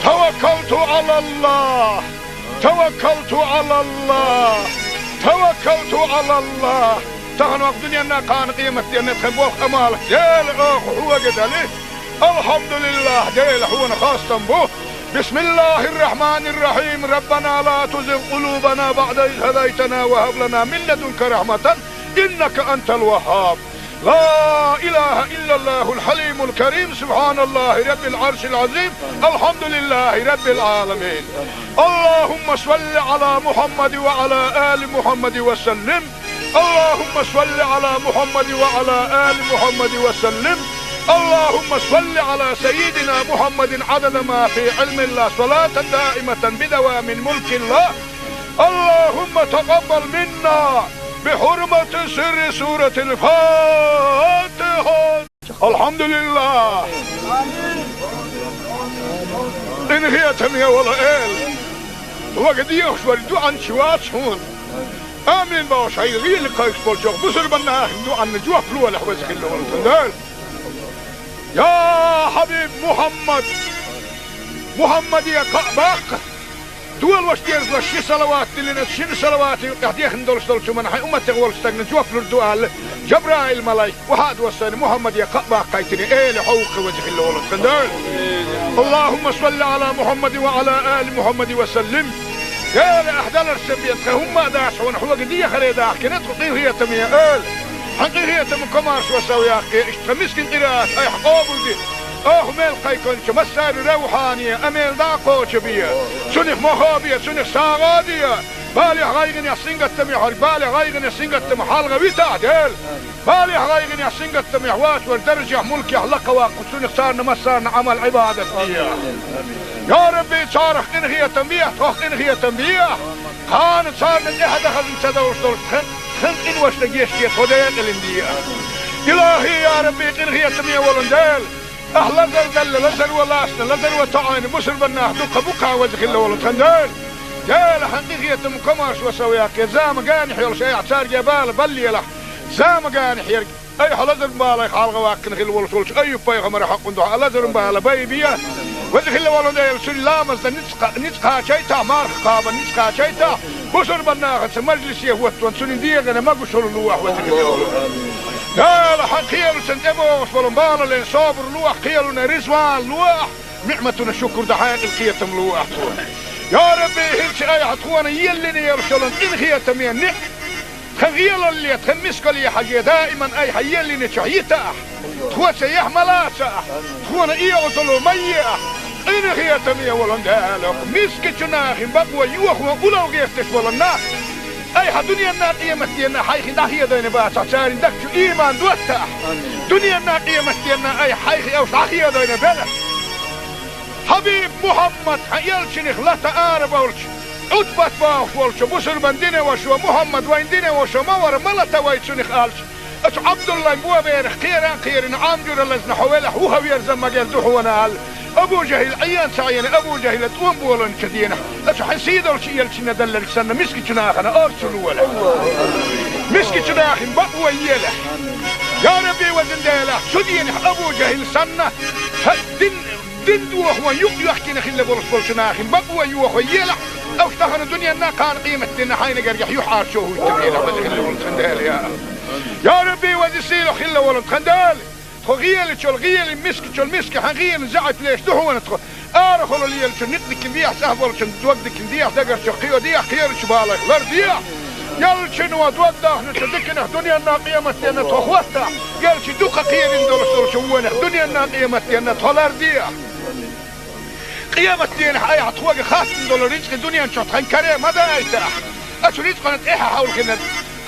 توكلت على الله توكلت على الله توكلت على الله تغنوا الدنيا كان قيمة دين تخبوه أمالك جيل هو قدالي الحمد لله جيل هو خاصة به بسم الله الرحمن الرحيم ربنا لا تزغ قلوبنا بعد إذ هديتنا وهب لنا من لدنك رحمة إنك أنت الوهاب لا إله إلا الله الحليم الكريم سبحان الله رب العرش العظيم الحمد لله رب العالمين اللهم صل على محمد وعلى آل محمد وسلم اللهم صل على محمد وعلى آل محمد وسلم اللهم صل على سيدنا محمد عدد ما في علم الله صلاة دائمة بدوام ملك الله اللهم تقبل منا بحرمة سر سورة الفاتحة الحمد لله إن هي تمية ولا إل وقد يخشور دوعا شوات شون آمين باوش هاي غير لقايش بولشوك بسر بنا دوعا نجوح فلوة لحوزك اللي ورسل يا حبيب محمد يا قعباق دول واشتيرز وشي صلوات اللي نتشين صلوات قاعد يخندول شو من حي أمة تغول استغنى جوف للدوال جبرائيل ملايك وهاد وصاني محمد يا قعباق قايتني إيه لحوق وجه اللي ولد خندول اللهم صل على محمد وعلى آل محمد وسلم يا لأحدال السبيت هم داش ونحوق دي خريدا كنت قيهية تمية آل حقيقية مكمارش وسوياقي اشتمسكن قراءات اي حقوبل دي ميل قيكون مسار روحانية اميل داقو شبية سنخ مخابية سنخ ساغادية بالي غايغن يحسنغت تميح بالي غايغن يحسنغت تميح حالغة ويتا ديل بالي غايغن يحسنغت تميح واش والدرجة ملكي حلقة واقو سنخ سارنا مسارنا عمل عبادة يا ربي صارخ انخية تنبيح توخ انخية تنبيح كانت صارنا احد اخذ انتدوش دول خن إن واشتجيش كي توديك الاندية إلهي يا ربي إنهي تمية ولندال أهلا زل لزل ولاسنا لزل وطعين بسر بناه دوك بوكا وجه الله ولندال جال حقيقية مكماش وسوياك زام قانح يلش أي اعتار جبال بلي له زام قانح يرق أي حلزر بالك حالغ واكن خل ولش أي بيغمر حق ندوح لزر بالا بيبيا وجه الله ولندال سلامز نتقى شيتا مارخ قابا نتقى شيتا بسر بناخت مجلس يهوت وانسون ديغنا ما بشر لوح وتكلم لا لا حقيل سنتبو فلمبال لين صابر لوح قيلنا رزوان لوح نعمتنا شكر دحين القيتم لوح يا ربي هلش اي حطوانا يلي يرشلن ان خيتم ينك خغيل اللي تخمسك لي حاجه دائما اي حيلي نشعيته تخوت يحملاسه تخونا ايه وصلوا ميه إن هي تمية ولندالك مسك جناخ بقوى يوخ وقولوا غيرتش ولنا أي دنيا الناقية متينا حيخي داخية دين باسع سارين دكتو إيمان دوتاح دنيا الناقية متينا أي حيخي أو داخية دين بلا حبيب محمد يلشنخ لا تقارب ولش عدبت باوش ولش بسر من دينه وشو محمد وين دينه وشو مور ملتا ويتشنخ آلش أش عبد الله مبوا بيرخ خيران عامجور اللزن حوالح وهو يرزم مجال دوحونا أبو جهل عيان سعيان أبو جهل تقوم بولن كدينا أش حسيد الشيء يلشنا دلل سنة مسك جناخنا أرسلوا ولا مسك جناخ بقوى يله يا ربي وزن ديله سدين أبو جهل سنة دين دوخ يحكي نخل بولش بولشناخ بقوى يوخ يله أو اشتغل الدنيا نا كان قيمة دينا حين قريح يحار شوه التبينة وزن خل يا ربي وزن سيلو خل ولن خندال غيل شل غيل مسك حغيل زعت ليش دهون تخ أرخل اللي يلش نقدك ديح سهل شن دوقدك ديح دقر شقيو ديح خير شبالك لر ديح يلش نو دوقده نتذكر دنيا الناقية متينا تخوتها يلش دوق خير دول شوونه دنيا الناقية متينا تلر ديح قيامة دين حي حطوق خاص دول رزق دنيا نشطحن كريم ماذا أيتح أشو رزق نتإيحا حاول كنا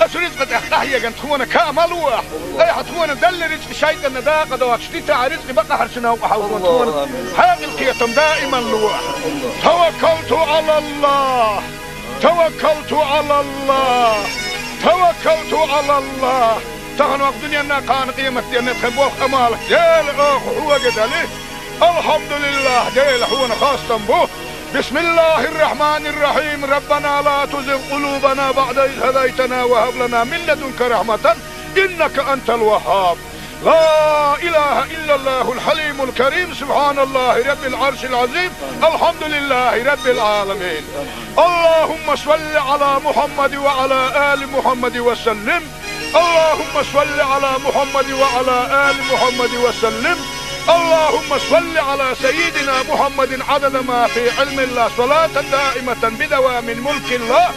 أسرزقت أحيا جن تخونا كاملوه أي حتخونا دل رزق شيطان داقة دوات شتيتا رزق بقى حرشنا وحاولون تخونا هذه القيتم دائما لوه توكلت على الله توكلت على الله توكلت على الله تغن وقت دنيانا كان قيمتي أن تخبوه أمالك ديل هو قدالي الحمد لله ديل هو خاصة به بسم الله الرحمن الرحيم ربنا لا تزغ قلوبنا بعد إذ هديتنا وهب لنا من لدنك رحمة إنك أنت الوهاب لا إله إلا الله الحليم الكريم سبحان الله رب العرش العظيم الحمد لله رب العالمين اللهم صل على محمد وعلى آل محمد وسلم اللهم صل على محمد وعلى آل محمد وسلم اللهم صل على سيدنا محمد عدد ما في علم الله صلاة دائمة بدوام ملك الله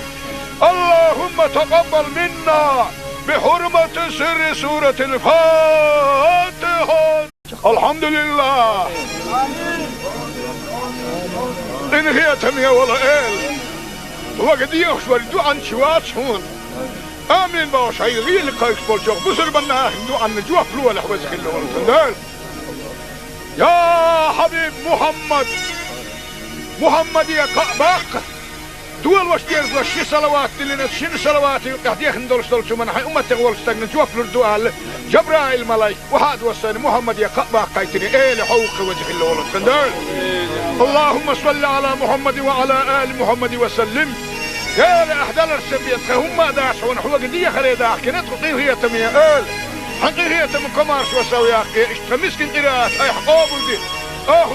اللهم تقبل منا بحرمة سر سورة الفاتحة الحمد لله إن هي تمية ولا إل وقد يخشوا الدعاء شوات هون آمين باش هاي غير اللي قايس بولشوك بصر بنا دعاء نجوا فلوه لحوزك اللي ورسندال يا حبيب محمد يا قعباق دول واش ديرز وشي صلوات اللي نتشين صلوات قاعد يخندل شو من حي امتك ولستغن جوف الدعاء جبرائيل ملاك وهذا وصل محمد يا قعباق قايتني ايه لحوق وجه اللي ورسندال اللهم صل على محمد وعلى آل محمد وسلم يا أحدال السبيت هم داشون حوق دي خليدا كنت قيل هي تمية آل حقي هي تم كمارش وسويا اشتمسكن قراءات اي حقوبل دي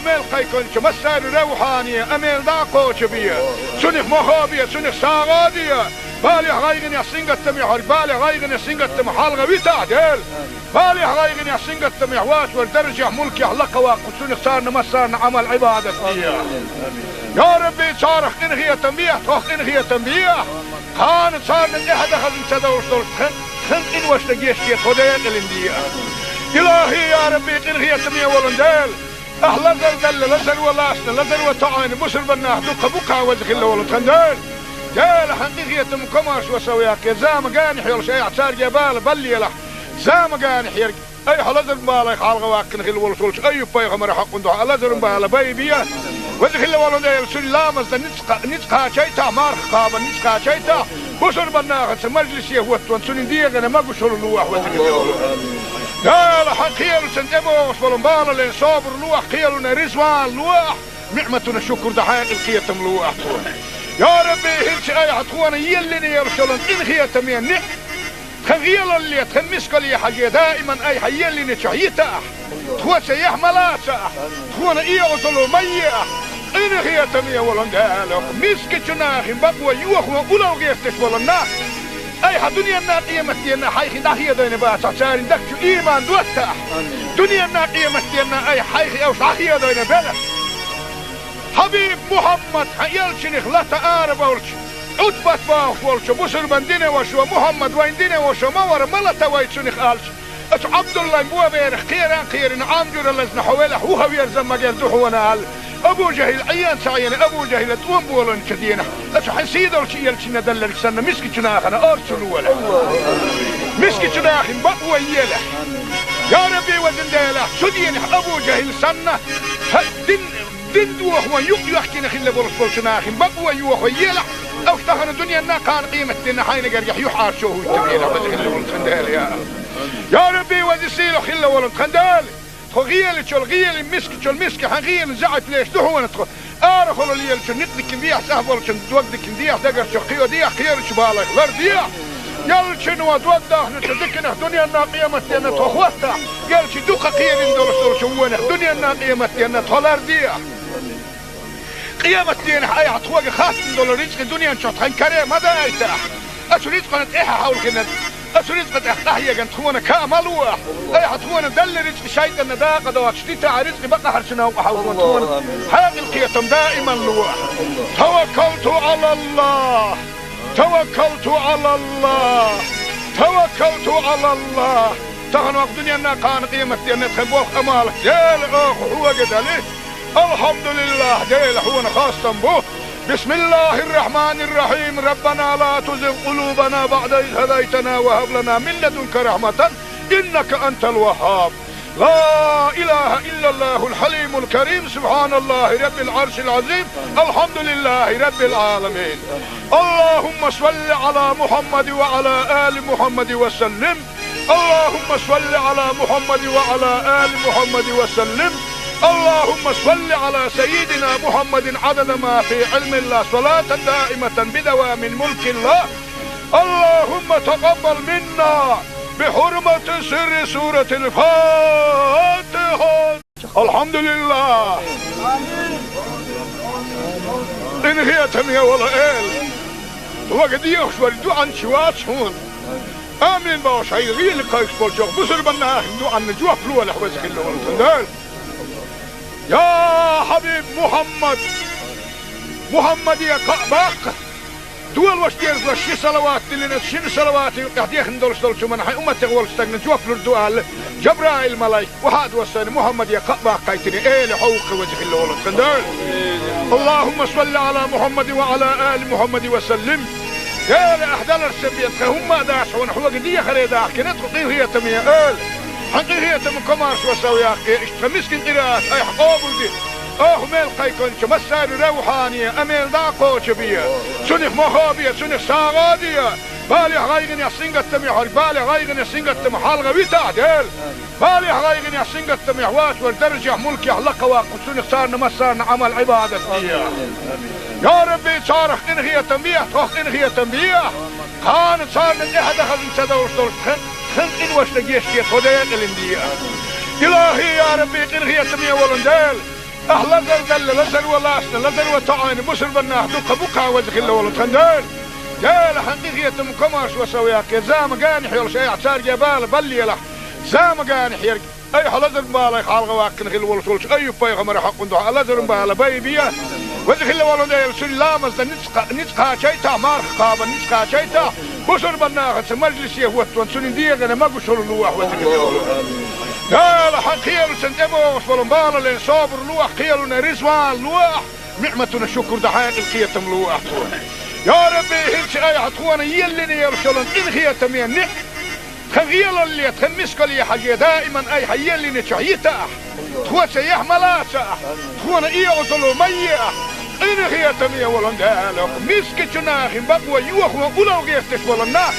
ميل قيكونش مسار روحانية اميل داقوش بيا سنخ مخابية سنخ ساغادية بالي غايغن يسنغت تميح بالي غايغن يسنغت تميح حالغا بيتعدل بالي غايغن يسنغت تميح واسور درجة ملكي حلقة واقو سنخ سارنا مسارنا عمل عبادة فيها يا ربي صارخ انغية تنبيح تخ انغية تنبيح كانت صارنا احد خزن تدور خن إن واشتقيش كي خدين الاندية إلهي يا ربي إنغية تمية ولندال أهلا زلزل لزل ولاسنا لزل وطعين بسر بناه دوك بوكا وزخ الله ولتخندال جال حقيقية مكماش وسوياك يا زام قانح يول شيء اعتار جبال بلي يلح زام قانح يرق أي حلزل مبالا يخالغ واقن خل ولسولش أي بايغ مرحق ندوح لزل مبالا بايبيا وزخ الله ولندال سلامز نتقا شيتا مارخ قابا نتقا شيتا بسر بناغت مجلس يهوتون سنين ديغنا ما قشر اللوح وزكي لا حقيل سنتبوش ولنبالا لين صابر لوح قيلنا رزوان لوح نعمتنا شكر دحاق القيتم لوح يا ربي هلش اي حتخوانا يلني يرسلن إن خيتم ينع خغيل اللي تخمسك لي حاجة دائما اي حيلني تحييتا تخوان سيح ملاسا تخوانا ايه غطلو مياه إن هي تمية ولندالك مسك جناخ بقوى يوخ وقلو قيفتش ولناخ أي دنيا الناقية مستينا حيخي داخية دين باسع ساري دكتو إيمان دوتا دنيا الناقية مستينا أي حيخي أو صحية دين بلا حبيب محمد حيالشنخ لا تقارب أولش عدبت باخ ولش بسر بندين وشو محمد وين دين وشو مور ملتا ويتشنخ آلش أتو عبد الله مبوا بيرخ خيران عامجور اللزن حوالح وهو يرزم مجال دوحونا هل أبو جهل عيان سعيان أبو جهل تقوم بولن كدينه أتو حنسيد أولشي يلشنا دللك سنة مسكي جناخنا أرسلوا ولا مسكي جناخ بقوى يلح يا ربي وزن ديله سدينه أبو جهل سنة دين دوح ويحكينا خلا برسول جناخ بقوى يوح ويلح أو اختخنا دنيا نا كان قيمة دينا حين قريح يحار شوه التبينه وزن خلا يا ربي وزسيله خلا ولن خندال خغيل شو الغيل مسك حغيل زعت ليش دهو نتخ ارخل اللي شو نقدك بيح سهبل شو دوقدك بيح دقر شو قيو ديح خير شو بالك غير ديح يل شنو دوقده نتذكر دنيا الناقيه متينا تخوتا يل شي دوق قيل ندور شو وين دنيا الناقيه متينا تولر ديح قيامة دين حياة تخوق خاتم دولار رزق دنيا شو تخنكري ما دايته اشو رزق نتيحه حول كنا أسرزقت أحيا جن تخونا كاملوه أي حتخونا دل رزق شيطان داقة دوات شتيتا رزق بقى حرشنا وحاولون تخونا هذه القيتم دائما لوه توكلت على الله توكلت على الله توكلت على الله تغن وقت دنيا كان قيمة دينا تخبوخ أمالك ديل هو قدالي الحمد لله ديل هو خاصة به بسم الله الرحمن الرحيم ربنا لا تزغ قلوبنا بعد إذ هديتنا وهب لنا من لدنك رحمة إنك أنت الوهاب. لا إله إلا الله الحليم الكريم سبحان الله رب العرش العظيم الحمد لله رب العالمين. اللهم صل على محمد وعلى آل محمد وسلم. اللهم صل على محمد وعلى آل محمد وسلم. اللهم صل على سيدنا محمد عدد ما في علم الله صلاة دائمة بدوام ملك الله. اللهم تقبل منا بحرمة سر سورة الفاتحة. الحمد لله. إن هي تمية ولا إل وقد يخشوا الدعاء شوات هون آمين باش هاي غير لقايش بولشوخ بسر بنا دعاء نجوح فلوة لحوزك اللون. يا حبيب محمد يا قباق دول واشتيرز لشي صلوات اللي نتشين صلوات يقعديخ ندولش دولشو من حي أمت تغول استغنى جوف لردوال جبرائيل ملايك وهاد وصاني محمد يا قباق قايتني ايه لحوق وجه اللولد خندال. اللهم صل على محمد وعلى آل محمد وسلم. يا لأحدال السبيت هم داش ونحوق دي خريداح كنت قطيه هي تمية ايه حقيقية من كمارس وسوياك اشتمسكن قراءات اي حقوبل دي ميل قيكونش مسار روحانية اميل داقوش بيا سنخ مخابية سنخ ساغادية بالي غايغن يحسنقت تميحر بالي غايغن يحسنقت تمحالغة بيتعدل بالي غايغن يحسنقت تميحوات والدرجة ملك يحلق واقو سنخ صارنا مسارنا عمل عبادة بيا. يا ربي صارخ انغية تنبيح توخ انغية تنبيح كانت صارنا احد اخذ انسدوش دولش خن إن وش لقيشتي خديت الاندية. إلهي يا ربي إنغية تمية ولندال أهلا زلزل لزل ولاسنا لزل وطعين بسر بناه دوك بوكا وزخ الله ولد خندال جال حقيقية مكمارس وسوياك زام قانح يلش اي اعتار جبال بلي له زام قانح يرق اي حلزل بالا يخالغ واكن خل ولش اي بايغمر حق ندوح لزل بالا بايبيا وزخ الله ولندال سن لامز نتقا شيتا مارخ قابا نتقا شيتا بسر بناه مجلس يهوت سن ديغنا ما قشر اللوح وزخ الله لا حق خيال سنتبو وصفلن بالا لين صابر لوح خيالنا رزوان لوح نعمتنا شكر دحايق الخيتم لوح. يا ربي هلش اي حطوانا يلني يرشلن إذ خيتم ينح خغيال اللي تخمسك لي حاجة دائما اي حيلني شعيتا تخوى سيح ملاسا تخوانا ايه وصلوا مياه إذ خيتم يولن دالك مسك جناخ بقوى يوخ وقلو غيفتش ولناخ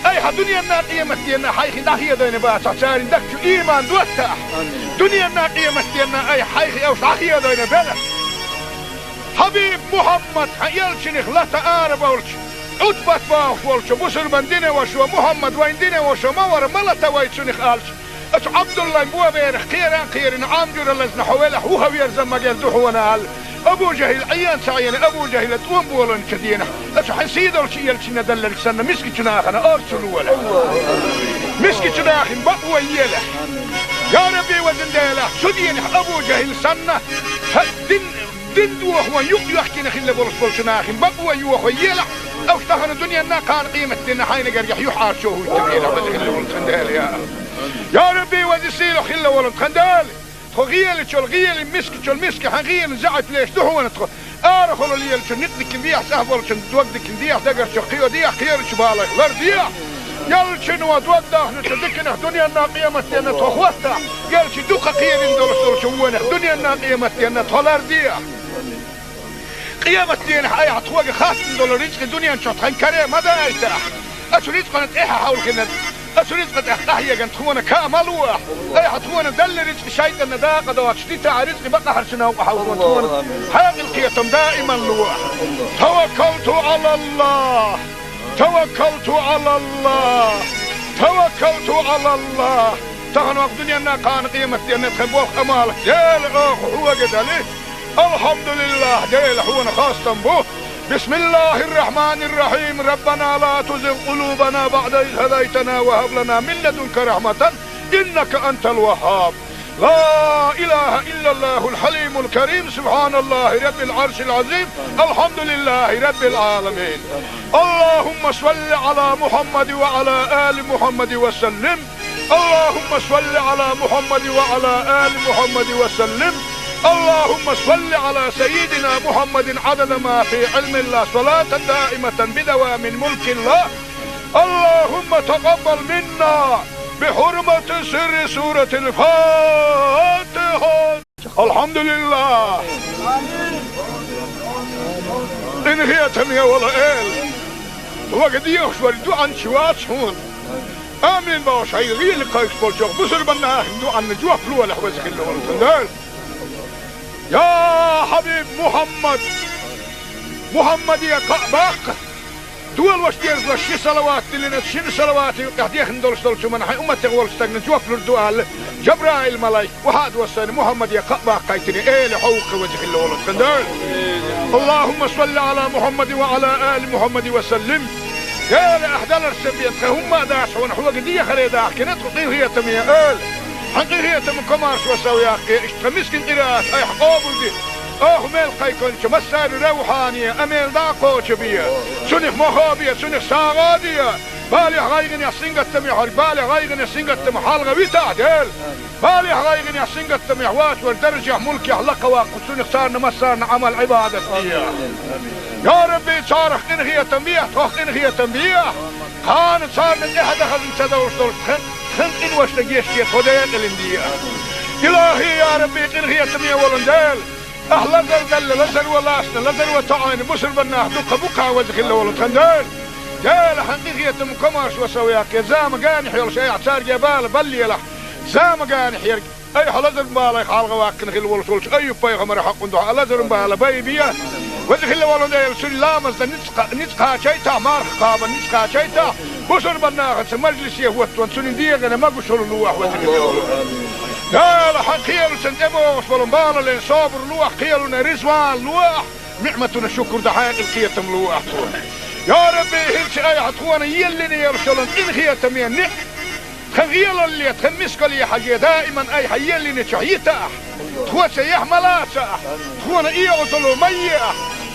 اي دنيا الناقية مستينا حيخي داخية دين باسا ساري دكتو ايمان دوتا دنيا الناقية مستينا اي حيخي او شاخية دين بلا حبيب محمد يلشنخ لا تقارب ولش عطبت باخ ولش بسر بندين وشو محمد وين دين وشو مور ملتا ويتشنخ قالش اش عبد الله مبوا بيرخ خيران عامجر اللزن حوالح وهو يرزم مجال دحونا هال ابو جهل عيان سعيان ابو جهل تقوم بولن كدينا اش حسيد الشي يلشنا دلل سنه مسكي جناخنا ارسل ولا مسكي جناخن بقوى يله يا ربي وزن ديله شدين ابو جهل سنه دين دوخ ويق يحكي خل بولش جناخن بقوى يوخ يله او اشتهن الدنيا نا كان قيمه دين حين قريح يحار شو التبيله وزن يا ربي وزسيل خل ولد خندال خغيل تشول غيل مسك حغيل زعت ليش دحو ندخل ارخل اللي يلش ندك بيح سهبل شن تودك ديح دقر شقيو ديح خير شبالك لر ديح يلش نو تودخ نتدكن دنيا الناقيه متينا تخوستا يلش دوق خير ندول شوونه دنيا الناقيه متينا تولر ديح قيامة دين حي حتوق خاص ندول رزق دنيا نشط خنكره ما دايته اشريت قنت ايه حاول كنا أسريت قد أحيا كان تخونا كاملوا أي حتخونا دل رزق شيء النداقة دوات شتيتا رزق بقى حرشنا وحاولوا تخونا حاق القيتم دائما لوح توكلت على الله توكلت على الله توكلت على الله تغنوا الدنيا أنها كان قيمة أن تخبوه أمالك ديل أخ هو قد عليه الحمد لله ديل هو خاصة به. بسم الله الرحمن الرحيم ربنا لا تزغ قلوبنا بعد إذ هديتنا وهب لنا من لدنك رحمة إنك أنت الوهاب. لا إله إلا الله الحليم الكريم سبحان الله رب العرش العظيم الحمد لله رب العالمين. اللهم صل على محمد وعلى آل محمد وسلم. اللهم صل على محمد وعلى آل محمد وسلم. اللهم صل على سيدنا محمد عدد ما في علم الله صلاة دائمة بدوام ملك الله. اللهم تقبل منا بحرمة سر سورة الفاتحة. الحمد لله. إن هي تمية ولا إل وقد يخشوا عن شوات شون آمين باش هاي غير قايس بولشوق بسر بنا هندو عن جوا فلو ولا حوزك اللي ورسندال. يا حبيب محمد يا قباق دول واشتيرز وشي صلوات لنا شن صلوات قاعد يخندول شو من هاي أمة تقول استغنى جوا فلو الدوال جبرائيل ملاك وهذا وصل محمد يا قباق قايتني إيه حوق وجه اللي ورسندال. اللهم صل على محمد وعلى آل محمد وسلم. يا لأحدال السبيت هم داشون هو قدية خريدة كنت قيهية تمية آل حقيقية من كمارش وسويا اشتمسكن قراءات اي حقوبل دي ميل قيكون مسار روحانية اميل داقو شبية سنخ مخابية سنخ ساغادية بالي غايغن يسنغت تمية بالي غايغن يسنغت تمية حالغة ويتا ديل بالي غايغن يسنغت تمية واش والدرجة ملكي حلقة واقف سنخ صارنا مسارنا عمل عبادة يا ربي صارخ انغية تنبيه توخ انغية تنبيه خان صار من احد اخذ انتدور صدور خن ان واشتقيش كي خدين الاندية الهي يا ربي انغية تنبيه ولندال احلى زلزل لزل ولاسنا لزل وطعين بسر بناه دقة بقى وزخ الله ولندال جال حقيقية مكماش وسوياك يا زام قانح يلو شيء اعتار جبال بلي له زام قانح يرق اي حلزر بالي خالغ واكن خل ولسولش اي بايغمر حق ندو حلزر بالي بايبيا وذك اللي والله ده يرسل لامز ده نسقى شيء مارخ قابا نسقى شيء بصر بناخذ مجلس يهوت وانسون دي انا ما بشر لوح وذك اللي والله لا لا حقيقة سنتبو وصلوا بالا لين صابر لوح قيلنا رزوان لوح نعمتنا شكر دحين القيتم لوح يا ربي هلش اي حطوانا يلي يرسلون ان خيتم يعني خغيل اللي تخمسك لي حاجة دائما اي حي اللي نشعيته تخوة سيحملا تخوة ايه وصلوا مية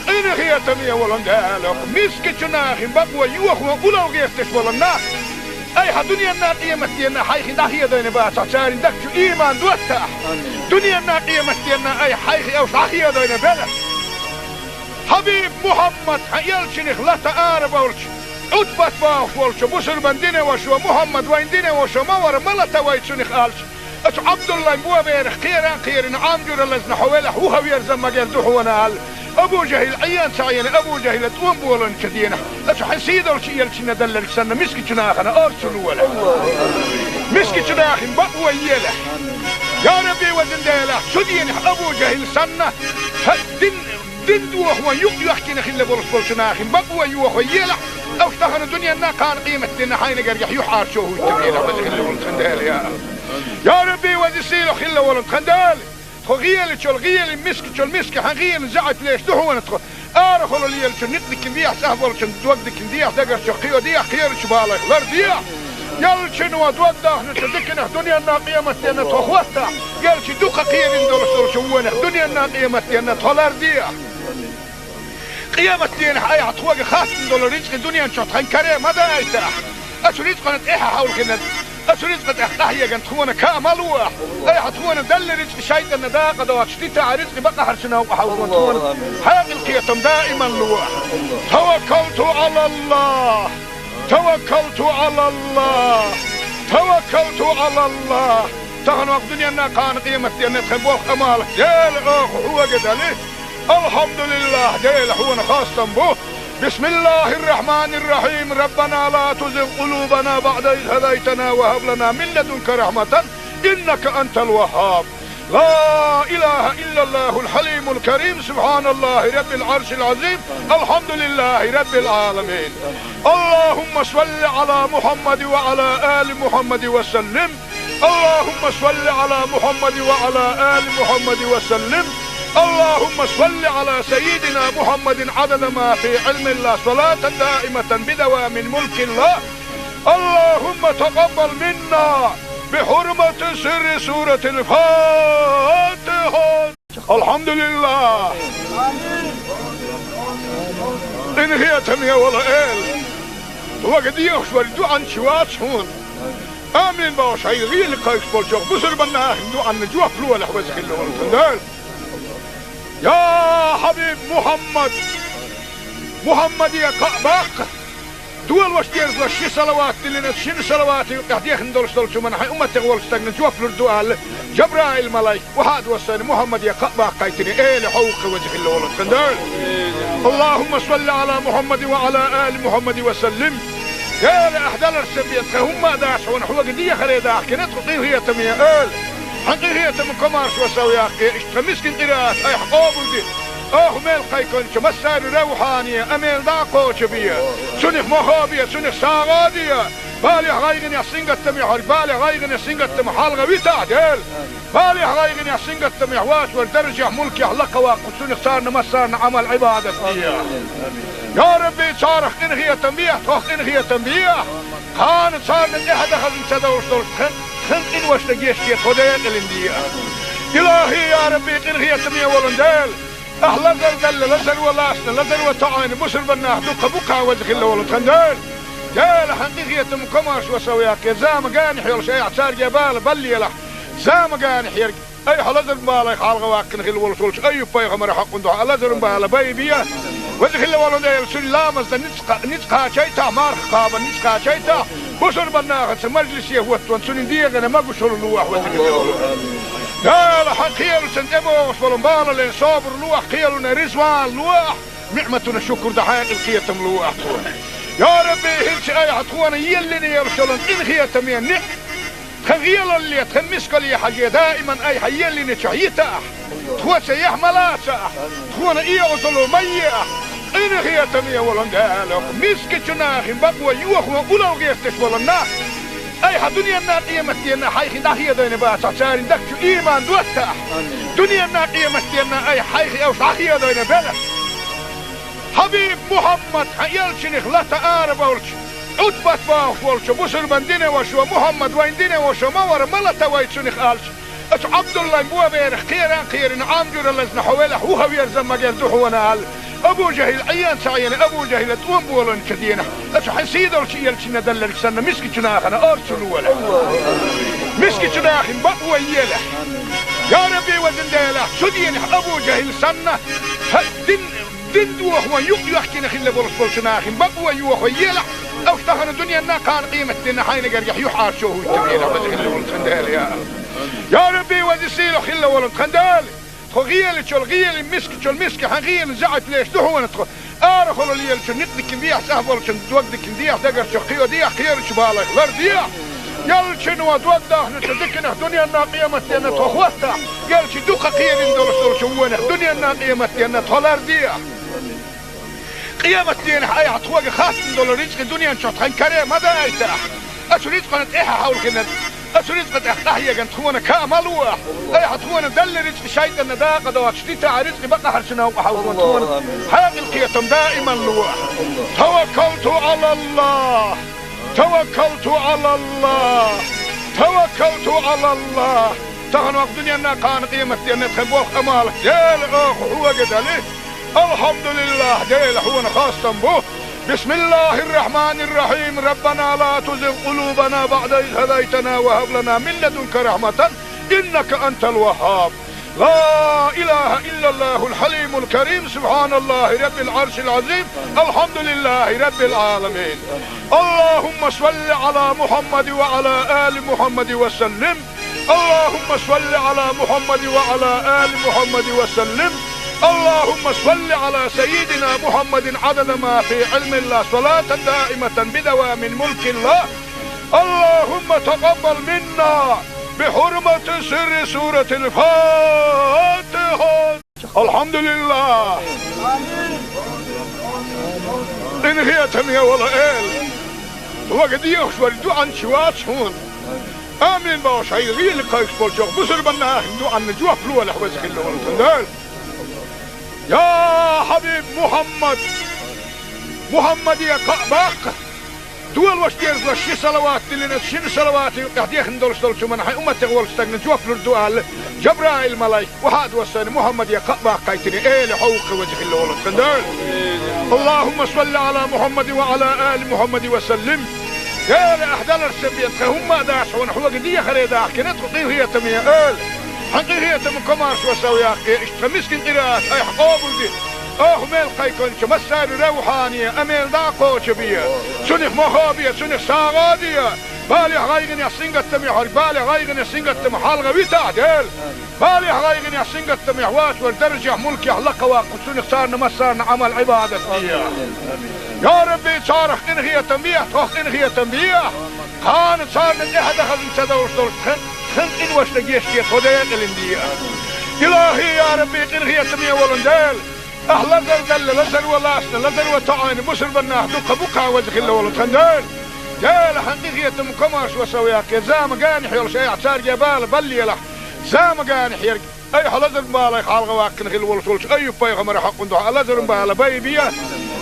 إن هي تمية ولندالك مسك جناخ بقوة يوخوا أولو غيرتش ولنا أي دنيا الناقية مستينا حيخي داخية دين باسا سارين دكتو إيمان دوتا دنيا الناقية مستينا أي حيخي أو داخية دين بلا حبيب محمد يلشنخ لا تقارب ولش عدبت باخ ولش بسر بندين وشو محمد وين دين وشو مور ملتا ويتشنخ آلش أتو عبد الله مبوا بيرخ خيران عامجور اللزن حوالح هو بيرزم مجال دوحونا أبو جهل عيان سعيان أبو جهل توم بولن كدينا أتو حسيد ولشي يلشنا دلل سنة مسكي جناخنا أرسلوا ولا مسكي جناخن بقوة يلا يا ربي وزن ديلا سدين أبو جهل سنة دين دوخ ويحكي نخل بولس بولشناخن بقوة يوخ يلا أو اشتغل الدنيا نا كان قيمة دينا حين قريح يحار شوه التبليل وزن خل ولن خندال يا ربي وزن سيلو خل ولن خندال غيل شو الغيل مسك حغيل زعت ليش دحونا تخو ارخلوا لي شو نقدك نديح سهبل شو توقدك نديح دقر شو قيو ديح خير شو بالك لر ديح يل شنو توضح نتدكنا دنيا الناقيه متنا تخوتا يل شي دوقه خير ندور شو ونا دنيا الناقيه متنا تولر ديح قيامة دين حي عطوق خاص ندور رزق الدنيا نشوط خن كريم ماذا يتاح اشريت قناه ايه حاول كنا أسرزق تحتاحية كانت تخونا كاملوح أي حتخونا دل رزق شايطة نداقة دوات شتيتا رزق بقى حرشنا وحاولون تخونا حاق القيتم دائما لوح توكلت على الله توكلت على الله توكلت على الله تغن وقت دنيا كان قيمة دينا تخبوخ أمالك ديل أخ هو قدالي الحمد لله ديل حونا خاصة بوه بسم الله الرحمن الرحيم ربنا لا تزغ قلوبنا بعد إذ هديتنا وهب لنا من لدنك رحمة إنك أنت الوهاب لا إله إلا الله الحليم الكريم سبحان الله رب العرش العظيم الحمد لله رب العالمين اللهم صل على محمد وعلى آل محمد وسلم اللهم صل على محمد وعلى آل محمد وسلم اللهم صل على سيدنا محمد عدد ما في علم الله صلاة دائمة بدوام ملك الله. اللهم تقبل منا بحرمة سر سورة الفاتحة. الحمد لله. إن هي تمية ولا إل وقد يخشوا الدعاء شوات شون آمين باش هاي غير قايس بولشوق بسر بناه ندعاء نجوا فلو لحوزك اللي ولتندال يا حبيب محمد يا باق دول واش دير شي صلوات اللي شن صلوات قاعد ندول شتول من حي امتي غول استغنى جوف الدوال جبرائيل ملاك وهاد وصل محمد يا باق قايتني ايه حوق وجه الله كندال اللهم صل على محمد وعلى ال محمد وسلم يا احدال السبيت هم داش ونحو قديه خريدا كنت قضيه هي تميه ال حقيقيه تم كمارش وسوي اخي مسكين قراءات اي حقوبدي ميل قيكونش مسار روحانية اميل داقوش بيا سنخ مخابية سنخ ساغادية بالي غايغن يا سنغتم يحر بالي غايغن يا سنغتم حالغا ويتعدل بالي غايغن يا سنغتم يحواس والدرجة ملك يحلق واقو سنخ صارنا مسارنا عمل عبادة فيها يا ربي صارخ انغية تنبيه تخ انغية تنبيه كانت صارنا احد خزن سدور خن انوش نجيشتي خدين الاندية الهي يا ربي انغية تنبيه ولندال أهلا زل لزل ولاسنا لزل وطعين بسر بناه دوك بقى وجه الله ولا تخندل جال حقيقية مكماش وسوياك زام قاني حيل شيء اعتار جبال بلي له زام قاني حيل اي حلزل بالا خالق واكن خل ولا سولش اي باي غمر حق ندو لزل بالا بيبيا وجه الله ولا ديل سلامز نتقا شيتا مار خابا نتقا شيتا بسر بناه مجلس يهوت وانسون ديغنا ما قشر الواح وجه الله لا حق خيال سنتبو وصلوا بالا لين صابر لوح خيالنا رزوان لوح نعمتنا شكر دحاق الخيتم لوح يا ربي هلش اي حتخوانا يلني يرسلن ان خيتم ينع خغيال اللي تخمسك لي حاجة دائما اي حيلني تحييتا تخوى سيح ملاسا تخوانا اي وصلوا ميا ان خيتم يولن دالك مسك جناخ بقوى يوخ وقلو غيفتش ولناخ اي دنيا الناقية مستينا حيخي داخية ديني باسا ساري دكتو ايمان دوتا دنيا الناقية مستينا اي حيخي او داخية ديني بلا حبيب محمد حيالشنخ لا تقارب اولش عدبت باوش ولش بسر بنديني وشو محمد وين ديني وشو مور ملتا ويتشنخ آلش اتو عبد الله نبوه بيرخ خيران عامجور اللزن حوالح وهو يرزم مجال دوحو ونال ابو جهل عيان سعيان ابو جهل تقوم بولن كدينه اتو حنسيد ولش يلشنا دلل سنة مسكي جناخنا ارسلوا ولا مسكي جناخ بقوى يله يا ربي وزن ديله سدين ابو جهل سنة دين دوح ويق يحكينا خلا بولش جناخ بقوى يوح ويله او اشتغل الدنيا النا كان قيمة دينا حين قريح يحار شوه التبينه وزن ولد خندال يا ربي وزن سيلو خلا ولد خندال غيال شو الغيال مسك حغيال زعت ليش ده هو ندخل ارخل لي شو نقدك نديح سهبل شو دوقدك نديح دقر شو خيو ديح خير شو بالك غير ديح يال شنو دوقده نتذكر الدنيا الناقيه متينا تخوستا يال شي دوقه خير ندور شو وين الدنيا الناقيه متينا تولر ديح قيامة دين حي عطوق خاص ندور رزق الدنيا نشوط خن كريم ماذا ايتاح اشريت قناه ايه حاول كنا أسريت قد أحتاحيا قد تخونا كاملوح أي حتخونا دل رزق شايد النداقة دوات شديتا رزق بقى حرشنا وحاولنا تخونا حاق القيتم دائما لوح توكلت على الله توكلت على الله توكلت على الله تغنوا الدنيا أنها كان قيمة دينا تخبوخ أمالك ديل أخ هو قد عليه الحمد لله ديل حونا خاصة بوه بسم الله الرحمن الرحيم ربنا لا تزغ قلوبنا بعد إذ هديتنا وهب لنا من لدنك رحمة إنك أنت الوهاب لا إله إلا الله الحليم الكريم سبحان الله رب العرش العظيم الحمد لله رب العالمين اللهم صل على محمد وعلى آل محمد وسلم اللهم صل على محمد وعلى آل محمد وسلم اللهم صل على سيدنا محمد عدد ما في علم الله صلاة دائمة بدوام ملك الله اللهم تقبل منا بحرمة سر سورة الفاتحة الحمد لله إن هي تمية ولا إل وقد يخشوا الدعاء شوات هون آمين باش هاي غير لقايش بولشوخ بسر بنا دعاء نجوه فلوة لحوزك اللي يا حبيب محمد يا باق دول واش دير شي صلوات اللي شن صلوات قاعد ندول شتول من حي امتي غول استغنى جوف الدوال جبرائيل ملاك وهاد وصل محمد يا باق قايتني ايه لحوق وجه الله ولا تخندل اللهم صل على محمد وعلى ال محمد وسلم يا احدال السبيت هم داش ونحو قديه خريدا كنت قضيه هي تميه حقيقية من كمارش وسوياك اشتمسكن قراءات اي حقوبل دي ميل قيكون مسار روحانية اميل داقو شبية سنخ مخابية سنخ ساغادية بالي غايغن يا سنغت ميحر بالي غايغن يا سنغت محالغة بيتا ديل بالي غايغن يا سنغت ميحوات والدرجة ملك يحلق وقصوني صارنا مسارنا عمل عبادة يا ربي صارخ انغية تنبيه توخ انغية تنبيه كان صارنا احد اخذ انتدوش دول خن انوش لقيشتي خديق الاندية الهي يا ربي انغية تنبيه ولنديل لزل لزل ولاسنا لزل وطعين مسر بناه دوكا بوكا وزخ الله ولنديل جال حقيقية مكماش وسوياك زام قانح يول شيء اعتار جبال بلي له زام قانح يرق اي حلزر بالا خالغ واكن خل ولسولش اي بايغمر حق ندو لزر بالا بايبيا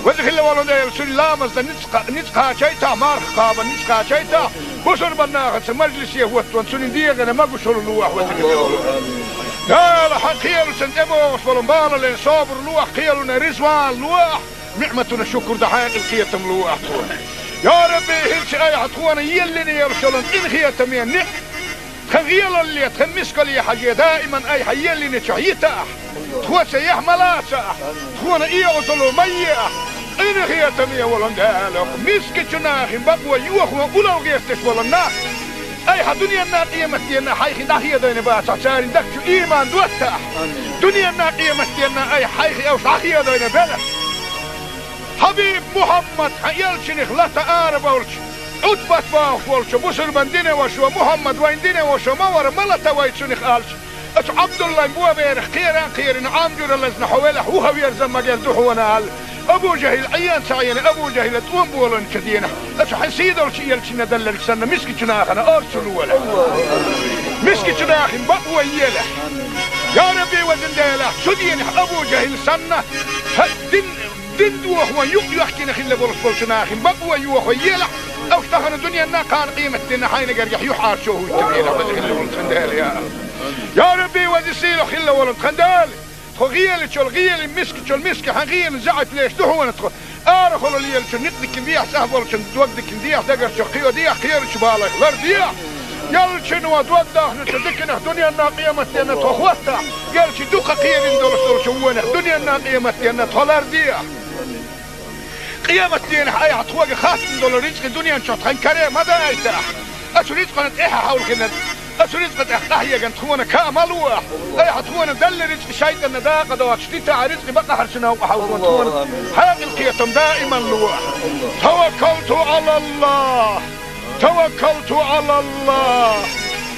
وذخ الله ولنديل سن لامز نتقا شيتا مارخ قابا نتقا شيتا بسر بناه مجلس يهوت سن ديغنا ما قشر لوح وذخ الله قال حقيقة سنتبو وصفلن بالا لين صابر لوح قيلنا رزوان لوح نعمتنا شكر دحين القيتم لوح يا ربي هلش اي عطوانا يلني يرسلن انخي تمين خغيل اللي تخمسك لي حاجة دائما اي حيلني شعيتا تخوى سيح ملاسا تخوانا اي اصلو ميا انخي تمين ولن دالك مسك جناخي بقوى يوخوا اولو غيفتش ولن اي حدنيا الناقية مستينا حيخي ناحية دين باسا ساري دكتو ايمان دوتا دنيا الناقية مستينا اي حيخي او شاخية دين بلا حبيب محمد يلشنخ لا تقارب ولش عتبت باخ ولش بسر بندينه وشو محمد وين دينه وشو مور ملتا ويتشنخ قالش اش عبد الله بوا بيرخ خيران عامجر لزن حوله هو يرزم مجال دحونا قال ابو جهل عيان سعين ابو جهل تقوم بولن كدينه اش حسيد ولش يلشنا دلل سنه مسكي جناخنا ارسل ولا مسكي جناخ بقوى يله يا ربي وزن ديله شدينه ابو جهل سنه دندو هو يحكي نخيل بولش ناخي بقوى يوخو يلا او اشتغل الدنيا نا كان قيمة دنا حين قريح يحار شو هو التبيل خيل ولد خندال يا ربي ودي سيلو خيل ولد خندال خغيل تشول غيل مسك تشول مسك حغيل زعت ليش دحو ندخل ارخل لي تشول نقدك نديح سهل ولش دوقدك نديح دقر شقيو ديح خير شبالك لر ديح يلشن ودوده نتدكنه دنيا نا قيمة دنا تخوستا يلش دوقا قيل ندول شوونه دنيا نا قيمة دنا تولر ديح قيامة دين حي عطوق خاصن دول رزق الدنيا نشوط هنكريه ماذا ايتاح اسو رزق نتاحا حول كنا اسو رزق تحتاحيا كان تخونا كاملوح اي عطونا دل رزق شايد النداقة دوات شتيتا رزق بقى حرشنا وحاول تخونا حاق القيتم دائما لوح توكلت على الله توكلت على الله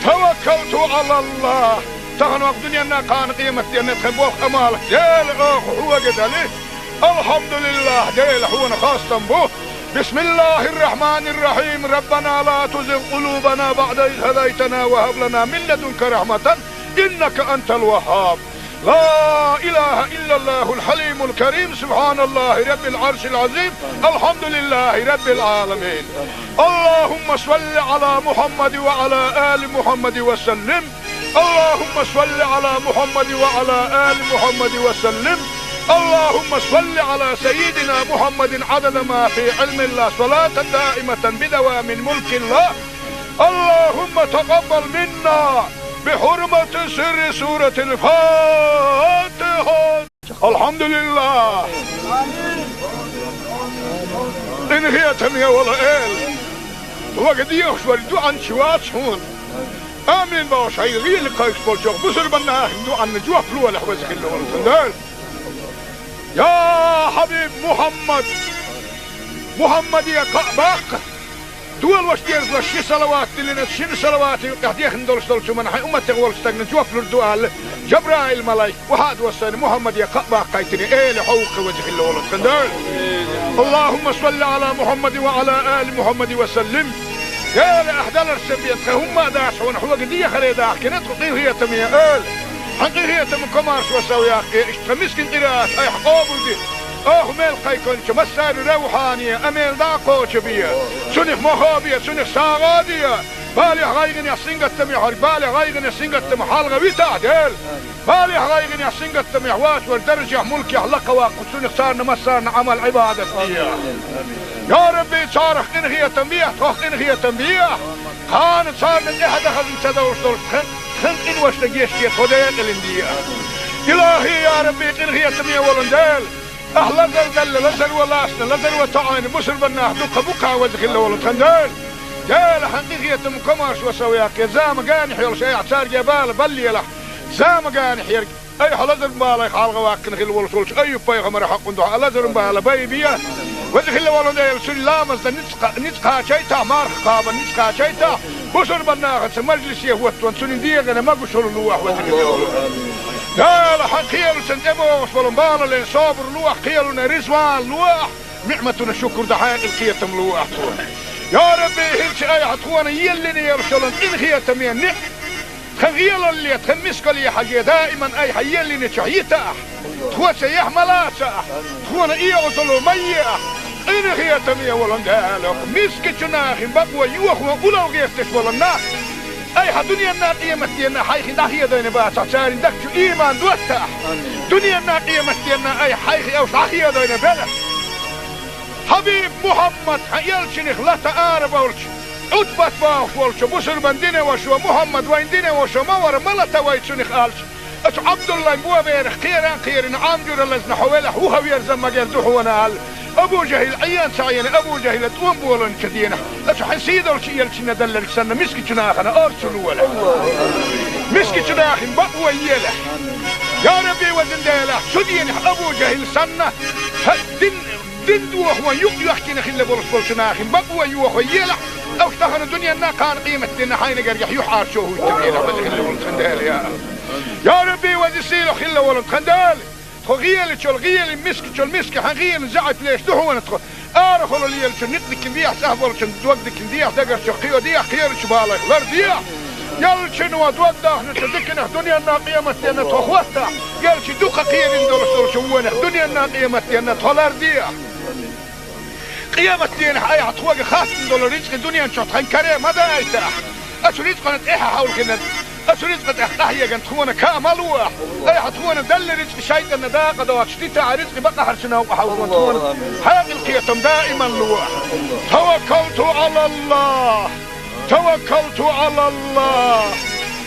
توكلت على الله تغنوا الدنيا نا كان قيمة دين نتخبوخ امالك ديل اخ هو قدالي الحمد لله ديل حونا خاصة به بسم الله الرحمن الرحيم ربنا لا تزغ قلوبنا بعد إذ هديتنا وهب لنا من لدنك رحمة إنك أنت الوهاب لا إله إلا الله الحليم الكريم سبحان الله رب العرش العظيم الحمد لله رب العالمين اللهم صل على محمد وعلى آل محمد وسلم اللهم صل على محمد وعلى آل محمد وسلم اللهم صل على سيدنا محمد عدد ما في علم الله صلاة دائمة بدوام ملك الله اللهم تقبل منا بحرمة سر سورة الفاتحة الحمد لله إن هي تنيا ولا إل وقد يخشوا عن شوات شون آمين باش هاي غير قايش بالشوق بسر بناه عن جوف لو ولا حوزك اللي ولا يا حبيب محمد يا قباق دول واشتير وشي صلوات اللي نتشين صلوات يقعديخ ندولش دولش من حي أمة تغولش تغن جوف لردوال جبرائيل ملايك وحاد وصاني محمد يا قباق قايتني ايه لحوق وجه اللي ولد خندال اللهم صل على محمد وعلى آل محمد وسلم يا لأحدال السبيت هم داش ونحوق دي خريداح كنت قيل هي تمية حقيقية من كمارش وسوياك اشتمسكن قراءات اي حقوبل دي ميل قيكون مسار روحانية اميل داقو شبية سنخ مخابية سنخ ساغادية بالي غايغن يا سنغت ميحر بالي غايغن يا سنغت محالغة بيتا ديل بالي غايغن يا سنغت ميحوات والدرجة ملك يحلق واقو سنخ صارنا مسارنا عمل عبادة يا ربي صارخ انغية تنبيه توخ انغية تنبيه كان صارنا احد اخذ انتدوش دولش خنق واشتجيش خديك الاندية إلهي يا ربي قنغية تمية ولندال أهلا زل لزل ولاسنا لزل وطعين بسر بناه دقة بقى وزخل ولد خندال جال حقيقية مكماش وسوياك يا زام قاني حيول شيء اعتار جبال بلي له زام قاني حيرك أي حلزر بالك حالغ واكن خل ولسولش أي بيغمر حق ندو حلزر بالا بيبيا وزخل ولد سلامز نتقى شيتا مارخ قابا نتقى شيتا بسر بناه مجلس يهوت وانسون ديغنا ما بشر لوح وزخل ولد قال حقيل سنتبوش ولنبال لين صابر لوح قيلنا رزوان لوح نعمتنا شكر دحين القيتم لوح يا ربي هلش اي حطوانا يلني يرشلن ان خيتم يعني خغيل اللي تخمسك لي حاجة دائما اي حيلني شعيتا تخوة يحملا تخوانا ايه وصلوا مية ان خيتم يا ولن قالك مسك جناخي بقوة يوخوا ولو غيرتش ولنا اي دنيا الناقية متينا حيخي داخية دين باسا سارين دكتو ايمان دوتا دنيا الناقية متينا اي حيخي اوش داخية دين بلا حبيب محمد يلشنخ لا تعارف ولش عتبت باوش ولش بسر بندينه وشو محمد ويندينه وشو مور ملتا ويتشنخ آلش اتو عبد الله مبوا بيرخ خيران عامجور اللزن حويله هو يرزم مجال دوحونا ابو جهل عيان سعيان ابو جهل توم بولن كدينا اتو حسيد ولش يلشنا دلل سنة مسكي جناخنا ارسلوا ولا مسكي جناخن بقوى يله يا ربي وزنداله سدين ابو جهل سنة دندو هو يحكي نخل بولس بولشناخن بقوى يوخو يله او اشتغل الدنيا نا كان قيمة دينا حين قريح يحار شوه التبينة وزخل ولد خندال يا ربي وزسيله خل ولد خندال غيل شو الغيل مسك حغيل زعت ليش دحو نتخ ارخل ليل شو نقدك نديح سهبل شو دوقدك نديح دقر شو قيو ديح خير شو بالك لرديح يل شنو دوده نتذكنا دنيا نا قيمة دينا تخوتها يل شو دوقة قيل ندور شوونه دنيا نا قيمة دينا تولرديح قيامة دين حي عطوق خاص دولار رزق الدنيا نشوط خن كريم ماذا يتاح أسريت قناة إيها حول كنا أسريت قناة إحتاحية قناة تخونا كاملوح أي حتخونا دل رزق شايد النداقة دوات شتيتا رزق بقى حرشنا وحاول تخونا حاق القيتم دائما لوح توكلت على الله توكلت على الله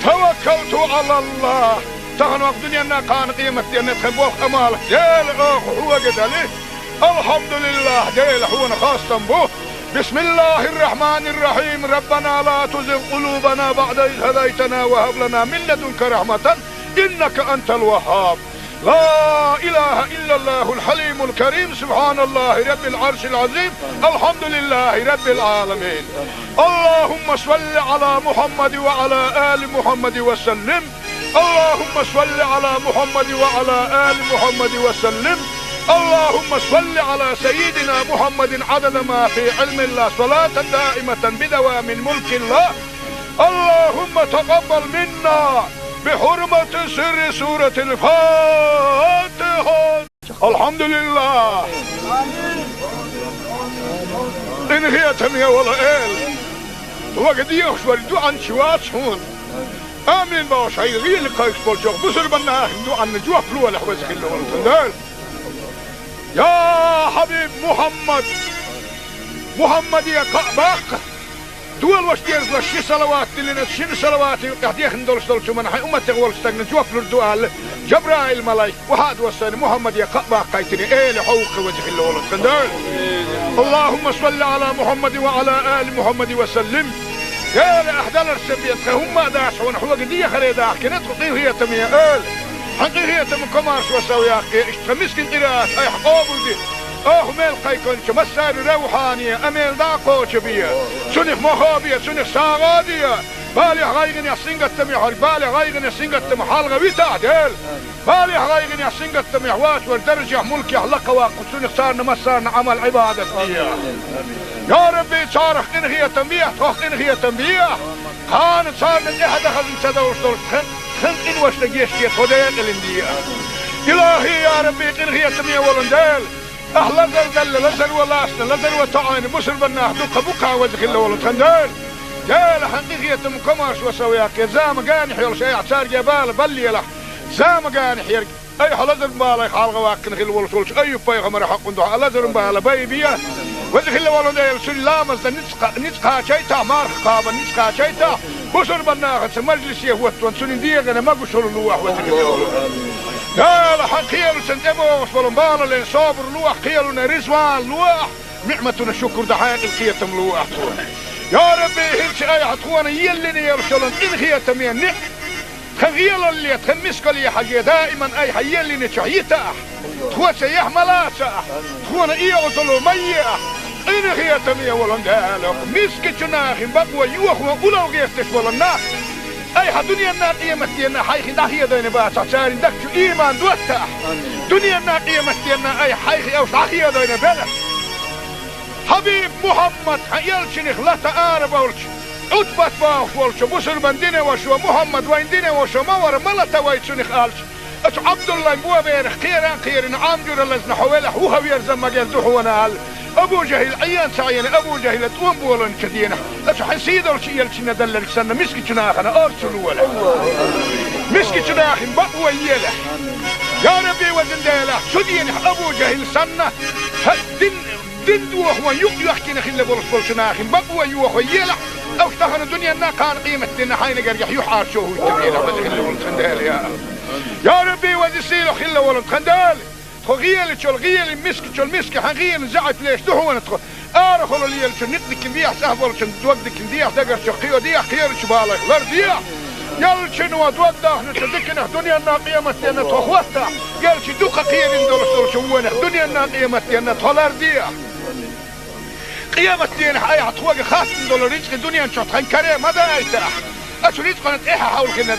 توكلت على الله تغن وقت دنيا كان قيمة دين تخبوخ أمالك يا الأخ هو قدالي الحمد لله ديل حونا خاصة به بسم الله الرحمن الرحيم ربنا لا تزغ قلوبنا بعد إذ هديتنا وهب لنا من لدنك رحمة إنك أنت الوهاب لا إله إلا الله الحليم الكريم سبحان الله رب العرش العظيم الحمد لله رب العالمين اللهم صل على محمد وعلى آل محمد وسلم اللهم صل على محمد وعلى آل محمد وسلم اللهم صل على سيدنا محمد عدد ما في علم الله صلاة دائمة بدوام ملك الله اللهم تقبل منا بحرمة سر سورة الفاتحة الحمد لله إن هي تمية ولا إل وقد يخشوا الدعاء شوات هون آمين باش هاي غير قايس بالشوق بسر بناه دعاء نجوح فلوة لحوزك اللي والتندال يا حبيب محمد يا قعباق دول واش ديرز لشي صلوات اللي نتشين صلوات قاعد ندولش دولش من حي امتي غول استغنى جوف الدوال جبرائيل ملاي وهاد وصل محمد يا قعباق قايتني ايه لحوق وجه اللول القندال اللهم صل على محمد وعلى ال محمد وسلم يا لاحدال السبيت هم داش ونحو قديه خريدا كنت قضيه هي تميه ال حقيقية مكمارش وسوياقي اشتمسكن قراءات اي حقوبل دي ميل قيكونش مسار روحانية اميل داقوش بيا سنخ مخابية سنخ ساغادية بالي غايغن يحسين قتمي حال بالي غايغن يحسين قتمي حال غوي تعدل بالي غايغن يحسين قتمي حواس والدرجة ملكي حلقة واقو سنخ صارنا مسارنا عمل عبادة بيا يا ربي صارخ انغية تنبيه تخ انغية تنبيه كانت صارنا احدى خزن سدوش دولش خنق واشتجيش خديك الاندية إلهي يا ربي قنغية تمية ولندال أهلا زل لزل ولاسنا لزل وطعين بسر بناه دقة بقى وزخل ولد خندال جال حقيقية مكماش وسوياك يا زام قاني حيول شيء اعتار جبال بلي له زام قاني حيرك اي حلزر بالي خالغ واكن خل ولسولش اي بيغمر حق ندوح لزر بالا بيبيا وزخل ولد سلامز نتقى شيتا مارخ قابا نتقى شيتا بصر بناخت مجلس يهوتون سنين ديغنا ما قشر اللوح وزخل لا حق خيالو سندمو وصبلن بالا لين صابر لوح خيالنا رزوان لوح نعمتنا شكر دحاق الخيتم لوح يا ربي هلش اي عطوانا يلني يرسلن ان خيتم ينع خغيل اللي تخمسك لي حاجة دائما اي حيلني تحييتا تخوة سيحملا تخوانا اي عطلو ميا ان خيتم يولن دالك مسك جناخ بقوى يوخ وقلو غيفتش ولنا اي دنيا قيمتنا حيخي داخيه دين باتا ساري دكتو ايمان دوتا دنيا قيمتنا اي حيخي او داخيه دين بلا حبيب محمد يلشنخ لا تعارب ولش عتبت باخ ولش بسر بندنا وشو محمد وين دنا وشو مور ملتا ويتشنخ الش اتو عبد الله بو بير خيران عامجر لزنا حوله هو يرزم مجال دحونا ابو جهل عيان سعيان ابو جهل تقوم بولن كدينا اتو حسيد ولش يلشنا دلل سنه مسكي جناخنا ارسل ولا مسكي جناخ بقوى يله يا ربي وزندله شدين ابو جهل سنه دين دوخ يحكي نخيل بولش ناخن بقوى يوخ يلا او اشتهر الدنيا نا كان قيمة دينا حين قريح يحار شوه التبيلة وزخل ولد خندال يا ربي وزسيلو خل ولد خندال خغيل شو الغيل مسك حغيل زعت ليش دهو نتخو ارخل اللي شو نقدك نديح سهبل شو دوقدك نديح دقر شو خيو ديح خير شو بالك غير ديح يل شنو دوقده نتذكر الدنيا نا قيمة دينا تخوتها يل شو دوقة خير ندول شو الدنيا نا قيمة دينا تولار ديح قيامة دين حياة عطوة خاصة دول رزق الدنيا نشوط خن كريم ماذا ايتاح اشو رزق نتاحة حول كنت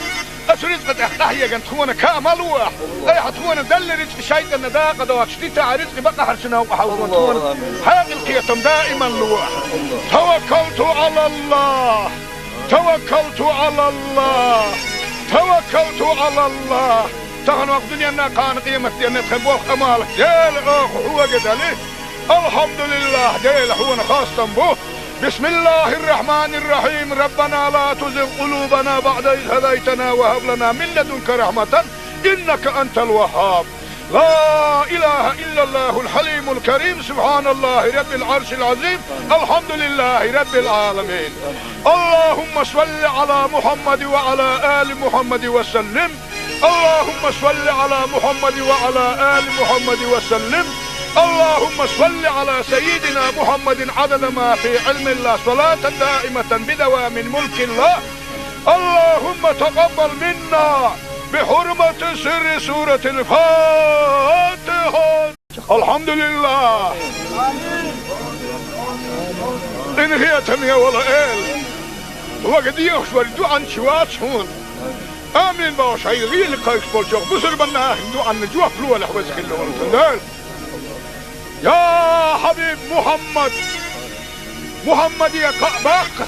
اشو رزق نتاحية كنت خونا كامل واح اي حطونا دل رزق شايد النداقة دوات شديتا رزق بقى حرشنا وحاولون حاق القيتم دائما لواح توكلت على الله توكلت على الله توكلت على الله تغنوا الدنيا نا كان قيمة دين تخبوخ امالك ديل اخ هو قدالي الحمد لله ديل حونا خاصة به بسم الله الرحمن الرحيم ربنا لا تزغ قلوبنا بعد إذ هديتنا وهب لنا من لدنك رحمة إنك أنت الوهاب لا إله إلا الله الحليم الكريم سبحان الله رب العرش العظيم الحمد لله رب العالمين اللهم صل على محمد وعلى آل محمد وسلم اللهم صل على محمد وعلى آل محمد وسلم اللهم صل على سيدنا محمد عدد ما في علم الله صلاة دائمة بدوام ملك الله اللهم تقبل منا بحرمة سر سورة الفاتحة الحمد لله إن هي تمية ولا إل وقد يخشوا الدعاء شوات هون آمين باش هاي غير لقايك بولشوخ بسر بنا دعاء نجوه فلوة لحوزك اللي يا حبيب محمد يا باق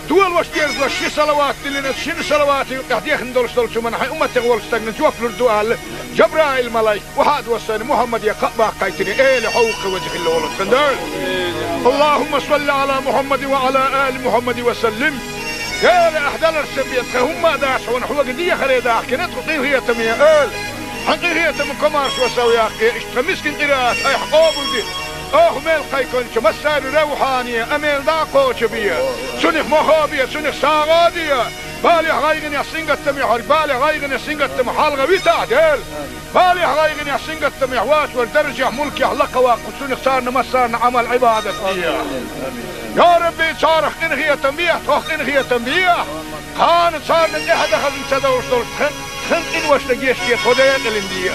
دول وشتيرز وشي صلوات اللي شن صلوات قاعد ندول شو من حي امتي غول استغن جوف الدعاء جبرائيل ملاك وهاد وسن محمد يا باق قايتني ايه لحوق وجه اللي ولد خندال اللهم صل على محمد وعلى ال محمد وسلم يا لاحدال السبيت هم داش ونحو قديه خريده كنت قيل هي تميه ال حقيقية من كمارش وسوي أخي اشتمسكن قراءة أي حقوبل دي ميل قيكون مسار روحانية أميل داقو شبية سنخ مخابية سنخ ساغادية بالي غايغن يحسنق التميح بالي غايغن يحسنق التميح حالغة بيتا ديل بالي غايغن يحسنق التميح واش والدرجة ملك يحلق واقو سنخ صارنا مسارنا عمل عبادة يا ربي صارخ إنهي تنبيه توخ إنهي تنبيه كانت صارنا إحدى خلن سدوش دول خن إن وش لقيش كيت هدايات الاندية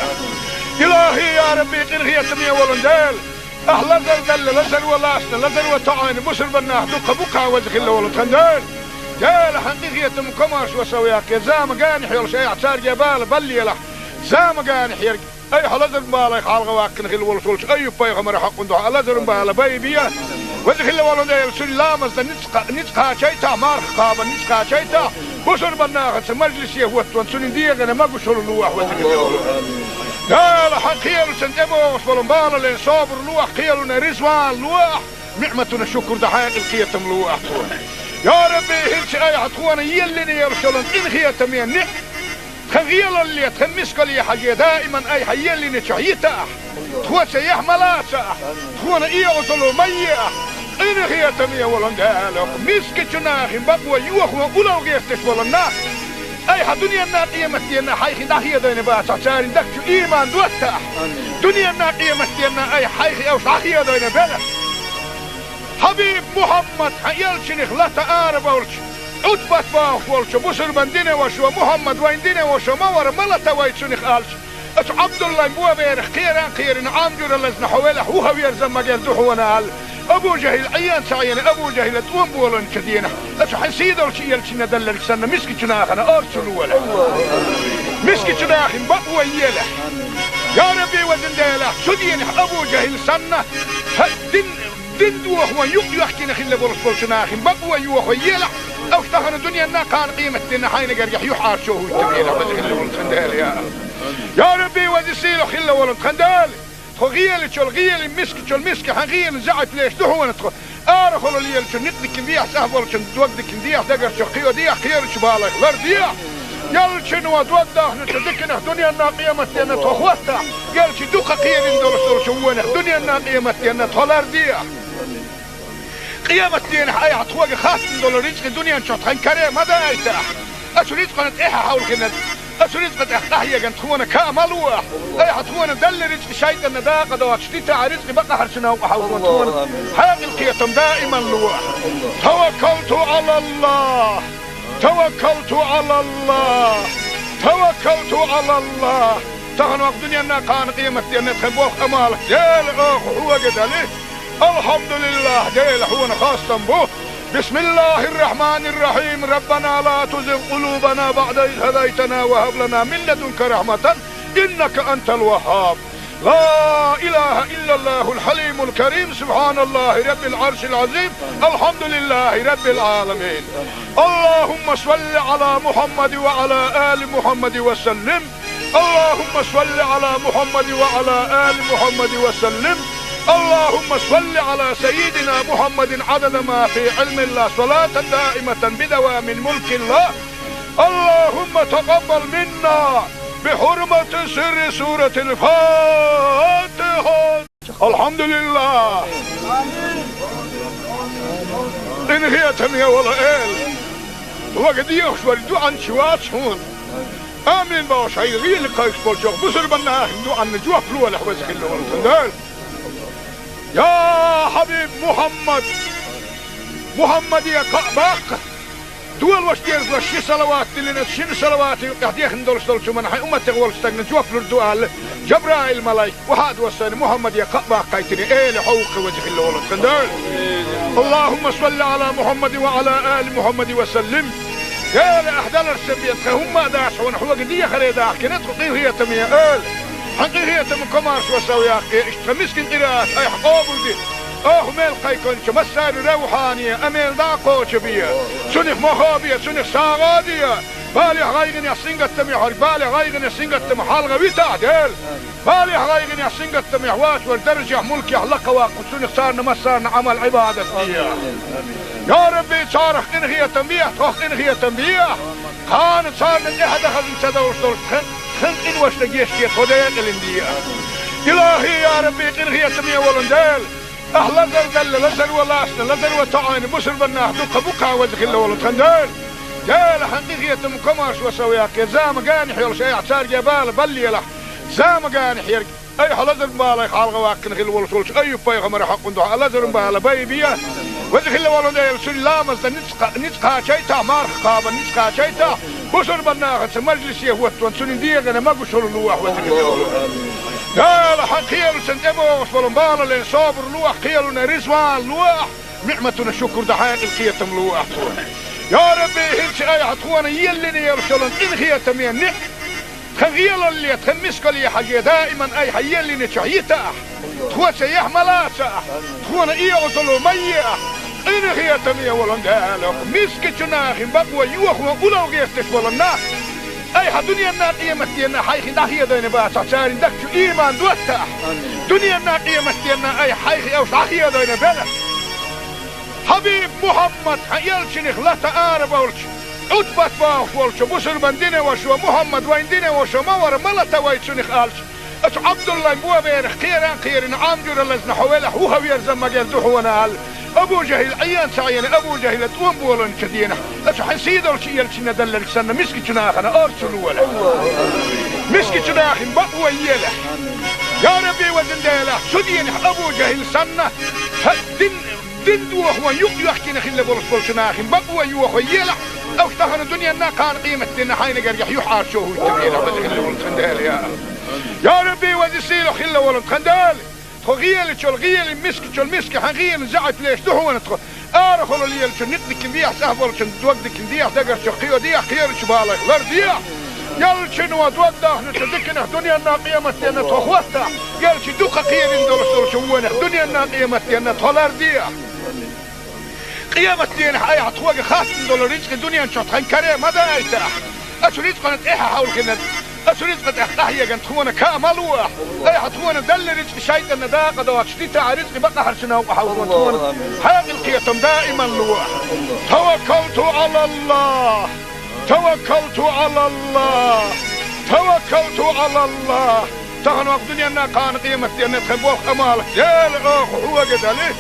إلهي يا ربي إنهي تنبيه ولندال أهلا زل لزل ولاسنا لزل وتعاين بسر بناه دوك بكا وزخ الله ولد خندال جال حقيقية مكمارش وسوياك زام قانح يلش أي اعتار جبال بلي له زام قانح يرق أي حلزر مبالا يخالغ واكن خل ولش أي بايغمر حق ندوح لزر مبالا بيبيا وزخ الله ولد يلسل لامز نتقا شيتا مارخ قابا نتقا شيتا بسر بناه مجلس يهوت سنين ديغنا ما قشر اللوح وزخ الله ولد لا حق خيال سنتبو وصبلن بالا لين صابر لوح خيالنا رزوان لوح نعمتنا شكر دحاق القيتم لوح يا ربي هلش اي عطوانا يلني يرسلن ان خيتم ينع خغيل اللي تخمسك لي حاجة دائما اي حيلني تحييتا تخوة سيحملا تخونا اي عطلو ميا إن خيتم يا ولن دالك مسك جناخ بقوى يوخ ولو غيرتش ولنا أي حدنيا الناقية متينا حيخ داخية دين باس عشان دكتو إيمان دوتاح دنيا الناقية متينا أي حيخ أو داخية دين بلا حبيب محمد حيالشنخ لا تعارف أولش أتبت باخ ولش بسر بندينه وشو محمد وين دينه وشو مور ملتا ويتشنخ آلش أش عبد الله بوا بيرخ خيران عامجور اللزن حوالح هو يرزم مجال دحونا آل أبو جهل عيان سعيان أبو جهل توم بولن كدينا أش حسيد أولش يلشنا دلل سنة مسك جناخنا أرسلوا ولا مسك جناخن بقوى يلح يا ربي وزن ديلح شدين أبو جهل سنة دين دوخ ويوك يحكينا خلا بولش بولشناخن بقوى يوخ يلح أو اشتغل الدنيا نا كان قيمة دينا حين قريح يحار شوه التبينا بدي خلا ولد خندال يا ربي وزي سيلو خلا ولد خندال غيال تشول غيال مسك حغيال زعت ليش دحونا تخو ارخلوا لي نقدك نديح سهبل دوقدك نديح دقر شقيو ديح خير شبالك لر ديح يلشن ودودا نتدكنا دنيا نا قيمة دينا تخوستا يلش دوقا قيل ندول شوونه دنيا نا قيمة دينا تولر ديح قيامة دين حي عطوق خاص دول رزق الدنيا نشوط هنكريم هذا ايتاح اسو رزق نتاحا حول كنا اسو رزق تحتاحيا كانت تخونا كاملوح اي حتخونا دل رزق شايد النداقة دوات شتيتا رزق بقى حرشنا وحاول تخونا حاق القيتم دائما لوح توكلت على الله توكلت على الله توكلت على الله تغنوا الدنيا نا كان قيمة دين نتخبوخ امالك ديل اخ هو قدالي الحمد لله ديل حونا خاصة به بسم الله الرحمن الرحيم ربنا لا تزغ قلوبنا بعد إذ هديتنا وهب لنا من لدنك رحمة إنك أنت الوهاب لا إله إلا الله الحليم الكريم سبحان الله رب العرش العظيم الحمد لله رب العالمين اللهم صل على محمد وعلى آل محمد وسلم اللهم صل على محمد وعلى آل محمد وسلم اللهم صل على سيدنا محمد عدد ما في علم الله صلاة دائمة بدوام ملك الله اللهم تقبل منا بحرمة سر سورة الفاتحة الحمد لله إن هي تنيا ولا إل وقد يخشوا عن شوات هون آمين باش هاي غير قايش بالشوق بصر بنا دو عن جوا فلو ولا حوزك اللي ورد يا حبيب محمد يا قباق دول وشتيرز وشي صلوات اللي شن صلوات قاعد يخندول شو من حي امه تغول استغن جوف الدوال جبرائيل ملايك وهاد وسن محمد يا قباق قايتني ايه لحوق وجه اللي ولد خندال اللهم صل على محمد وعلى ال محمد وسلم يا لاحدال السبيت هم داش ونحو قديه خريدا كنت هي تميه حقيقية من كمارش وسوياك اشتمسكن قراءات اي حقوبل دي ميل قيكونش مسار روحانية اميل داقوش بيا سنخ مخابية سنخ ساغادية بالي غايغن يحسنق التميح بالي غايغن يحسنق التميح حالغا ويتا ديل بالي غايغن يحسنق التميح واش والدرجة ملكي حلقة واقف سنخ سارنا مسارنا عمل عبادة فيها يا ربي صارخ انغية تنبيح توخ انغية تنبيح كانت صارنا احد خزن سدوش دول خن إن وش لقيش كي خديق الاندية إلهي يا ربي إنغي يتمية ولندال أهلا زل لزل ولاسنا لزل وطعين بسر بناه دوقة بقى وزخ الله ولد خندال جال حقيقي يتم كماش وسوياك يا زام قانح يلش أي عتار جبال بلي لح زام قانح يرق أي حلزر بالي خالغ واقن خل ولش أي بايغمر حق ندوح لزر بالي بايبيا وزخ الله ولد يلسل لامز نتقى شيتا مارخ قابا نتقى شيتا بسر بناخت مجلس يهوت وانسون ديغنا ما بشر لوح وذكر قال حقيل سنتبو فلمبال لين صابر لوح قيلنا رزوان لوح نعمتنا شكر دحين القيتم لوح يا ربي هلش اي حطوانا يلني يرسلن ان خيتم ينك خغيل اللي تخمسك لي حاجه دائما اي حيلني تشيتا تخوس يحملاسا تخونا اي وصلوا ميه إن هي تمية ولندالك مسك جناخ بقوى يوخ ولو غيرتش ولنا أي دنيا نا قيمة دينا حيخ داخية دين باس عشان دكتو إيمان دوتاح دنيا نا قيمة دينا أي حيخ أو داخية دين بلا حبيب محمد يلشنخ لا تعارف أولش أتبت باخ ولش بسر بندينه وشو محمد وين دينه وشو مور ملتا ويتشنخ آلش أش عبد الله بوا بيرخ خيران عامجور اللزن حوالح هو يرزم مجال دحونا أبو جهل عيان سعيان أبو جهل توم بولن كدينا أشو حنسيد أول شيء يلشنا دلك سنة مسكي جناخنا أرسلوا ولا مسكي جناخن بقوى يلا يا ربي وزنديلا سدين أبو جهل سنة دين دوه يحكينا خلا بولس جناخن بقوى يوه يلا أو اختخنا الدنيا نا كان قيمة دينا حين قريح يحار شوه التبيلا وزخلا ولد خندال يا ربي وزسيلو خلا ولد خندال غيال شو الغيال مسك حغيال زعت ليش دهون تخو ارخل ليال شو نقدك نديح سهبل شو دوقدك نديح دقر شو خيو ديح خير شو بالك لر ديح يال شنو دوقده نتذكنا دنيا نا قيمتنا تخوتا يال شي دوقه خير ندور شو ونه دنيا نا قيمتنا تولر ديح قيمتنا هاي عطوق خاص ندور رزق الدنيا شو تخن كريم ماذا ايتا اشو رزق نتيحه حول كنا أسريت قد أحيا جن تخونا كاملوا أي حتخونا دل رزق شيء النداء قد واشتيت على رزق بقى حرشنا وحاولنا تخونا هذه القيتم دائما لوا توكلت على الله توكلت على الله توكلت على الله تغنى وقدني أنها كان قيمتي أن تخبوه أمالك ديل أخ هو قدالي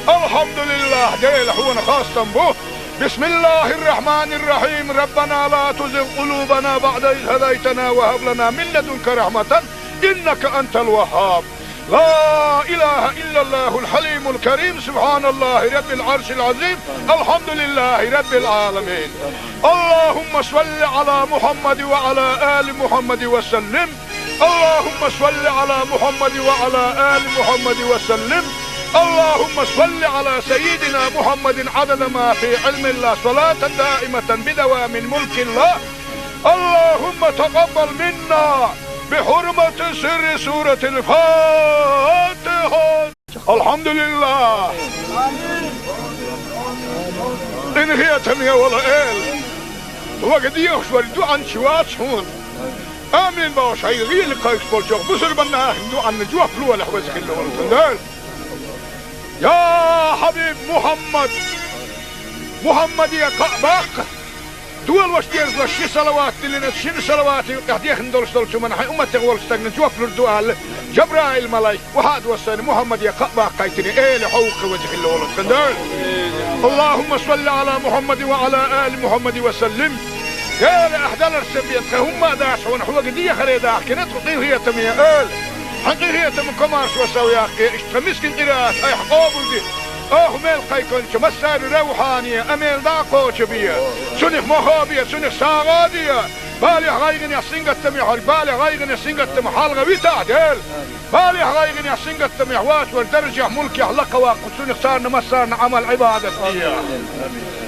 الحمد لله ديل هو خاصة به بسم الله الرحمن الرحيم ربنا لا تزغ قلوبنا بعد إذ هديتنا وهب لنا من لدنك رحمة إنك أنت الوهاب لا إله إلا الله الحليم الكريم سبحان الله رب العرش العظيم الحمد لله رب العالمين اللهم صل على محمد وعلى آل محمد وسلم اللهم صل على محمد وعلى آل محمد وسلم اللهم صل على سيدنا محمد عدد ما في علم الله صلاة دائمة بدوام ملك الله اللهم تقبل منا بحرمة سر سورة الفاتحة الحمد لله إن هي تمية ولا إل وقد يخشوا الدعاء شوات هون آمين باش هاي غير لقايك بولشوك بسر بنا دعاء نجوه فلوة لحوزك اللي والتندال يا حبيب محمد يا قعباق دول واشتيرز لشي صلوات اللي نتشين صلوات يحديخ ندولش دولش من حي أمتك والستقن جوف لردوال جبرائيل ملاي وحاد وصاني محمد يا قعباق قايتني ايه لحوق وجه اللي ولد خندال اللهم صل على محمد وعلى آل محمد وسلم قال أحدال السبيت هم داش ونحوق دي خريداح كنت قطيه هي تمية قال حقيقية من كمارش وسوياك اشتمسكن قراءات اي حقوبل دي ميل قيكونش مسار روحانية اميل داقو شبية سنخ مخابية سنخ ساغادية بالي غايغن يحسنق التميح بالي غايغن يحسنق التميح حالغا ويتا ديل بالي غايغن يحسنق التميح واش ودرجة ملك يحلق واقو سنخ صارنا مسارنا عمل عبادة فيها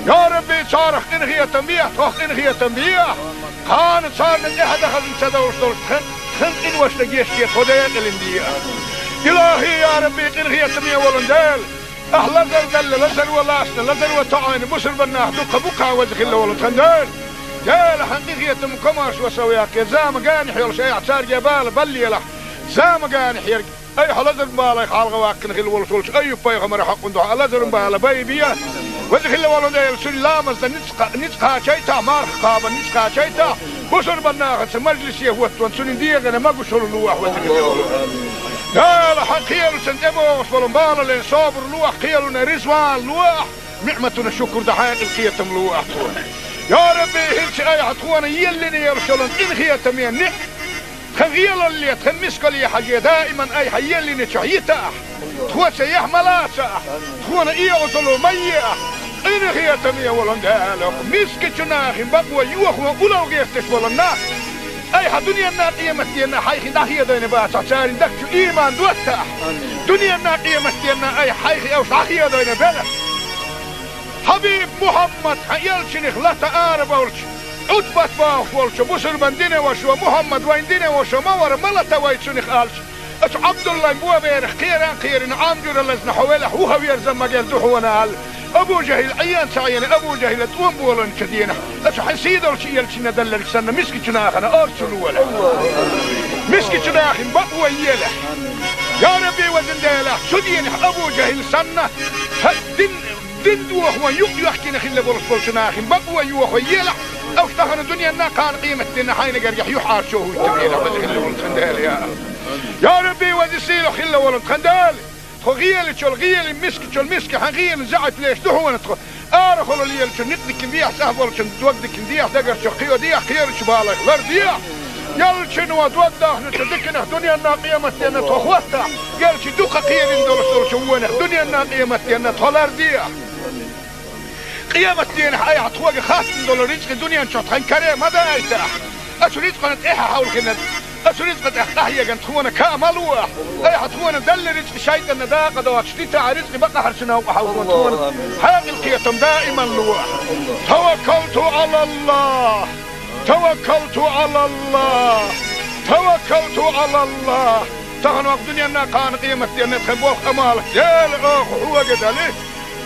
يا ربي صارخ انغية تنبيح تخ انغية تنبيح كانت صارنا احد اخذ انسدورش دولش خلق إن واشتقيش كي خديق الاندية إلهي يا ربي إن هي تمية ولندال أهلا دل لزر ولاسنا لزر وطعين بسر بناه دوك بوكا وزخ الله ولتخندال قال حقيقية مكماش وسوياك زام قاني حيول شيء اعتار جبال بلي له زام قاني حيرك أي حلزر بالي خالق واكن خل ولسولش أي بايغ مرا حق ندوح لزر بالي بايبيا وزخ الله ولندال سلامز نتقا شيتا مارخ قابا نتقا شيتا بسر بناغت مجلسيه وطوان سنين ديغنا ما قشل اللوح وزقل قال حق خيالو سنتبو وصفلن بالا لين صابر اللوح خيالونا رزوان لوح نعمتنا الشكر دحاق الخياتم لوح يا ربي هلش اي حطوانا يلني يرسلن ان خياتم ينك خغيال اللي تخمسك لي حاجة دائما اي حيالني شعيتا تخوى سيح ملاسا تخوانا ايه غسلو مياه إن هي تمية ولندالك مسك جناخ بقوى يوخ وقلو قيفتش ولناك أي دنيا الناقية مستينا حيخي داخية دين باسا ساري دكتو إيمان دوتا دنيا الناقية مستينا أي حيخي أو ساخية دين بلا حبيب محمد حيالشنخ لا تقارب أولش عدبت باخ ولش بسر بندين وشو محمد وين دين وشو مور ملتا ويتشنخ آلش أش عبد الله بوا بيرخ خيران عامجور اللزن حوالح وهو يرزم مجال دحونا هال أبو جهل عيان سعيان أبو جهل توم بولن كدينا أش حسيد الشيء يلشنا دلك سنة مسك جناخنا أرسلوا ولا مسك جناخ بقوى يلا يا ربي وزنديلا سدين أبو جهل سنة دين دوه يحكينا خلا بولس جناخ بقوى يوخ يلا أو اختخنا الدنيا أنها كان قيمة دينا حين قريح يحار شوه التبيلا وزخلا ولد خندال يا ربي وزسيلو خلا ولد خندال غيل شل غيل مسك حغيل زعت ليش دهون تخ أرخل اللي شل نقدك نديح سهل شل دوقدك نديح دقر شل خيو ديح خير شبالك غير ديح يل شنو دوقده نتدكنا دنيا ناقيمة أن تخوستا يل شي دوقة قيل ندول شوونه دنيا ناقيمة أن تولر ديح قيامة دين أي عطوة خاص ندول رزق دنيا نشوط خن كريم هذا أيتها أشو رزق نت إيها حول كنت أشو رزق أحتاهي جن تخونا كاملوا أي حتخونا دل رزق شيء النداقة دوات شتيتا رزق بقى حرشنا وحاولون تخونا هذه القيتم دائما لوا توكلت على الله توكلت على الله توكلت على الله تغنوا الدنيا ناقان قيمة دين تخبوخ أمالك ديل أخ هو قدالي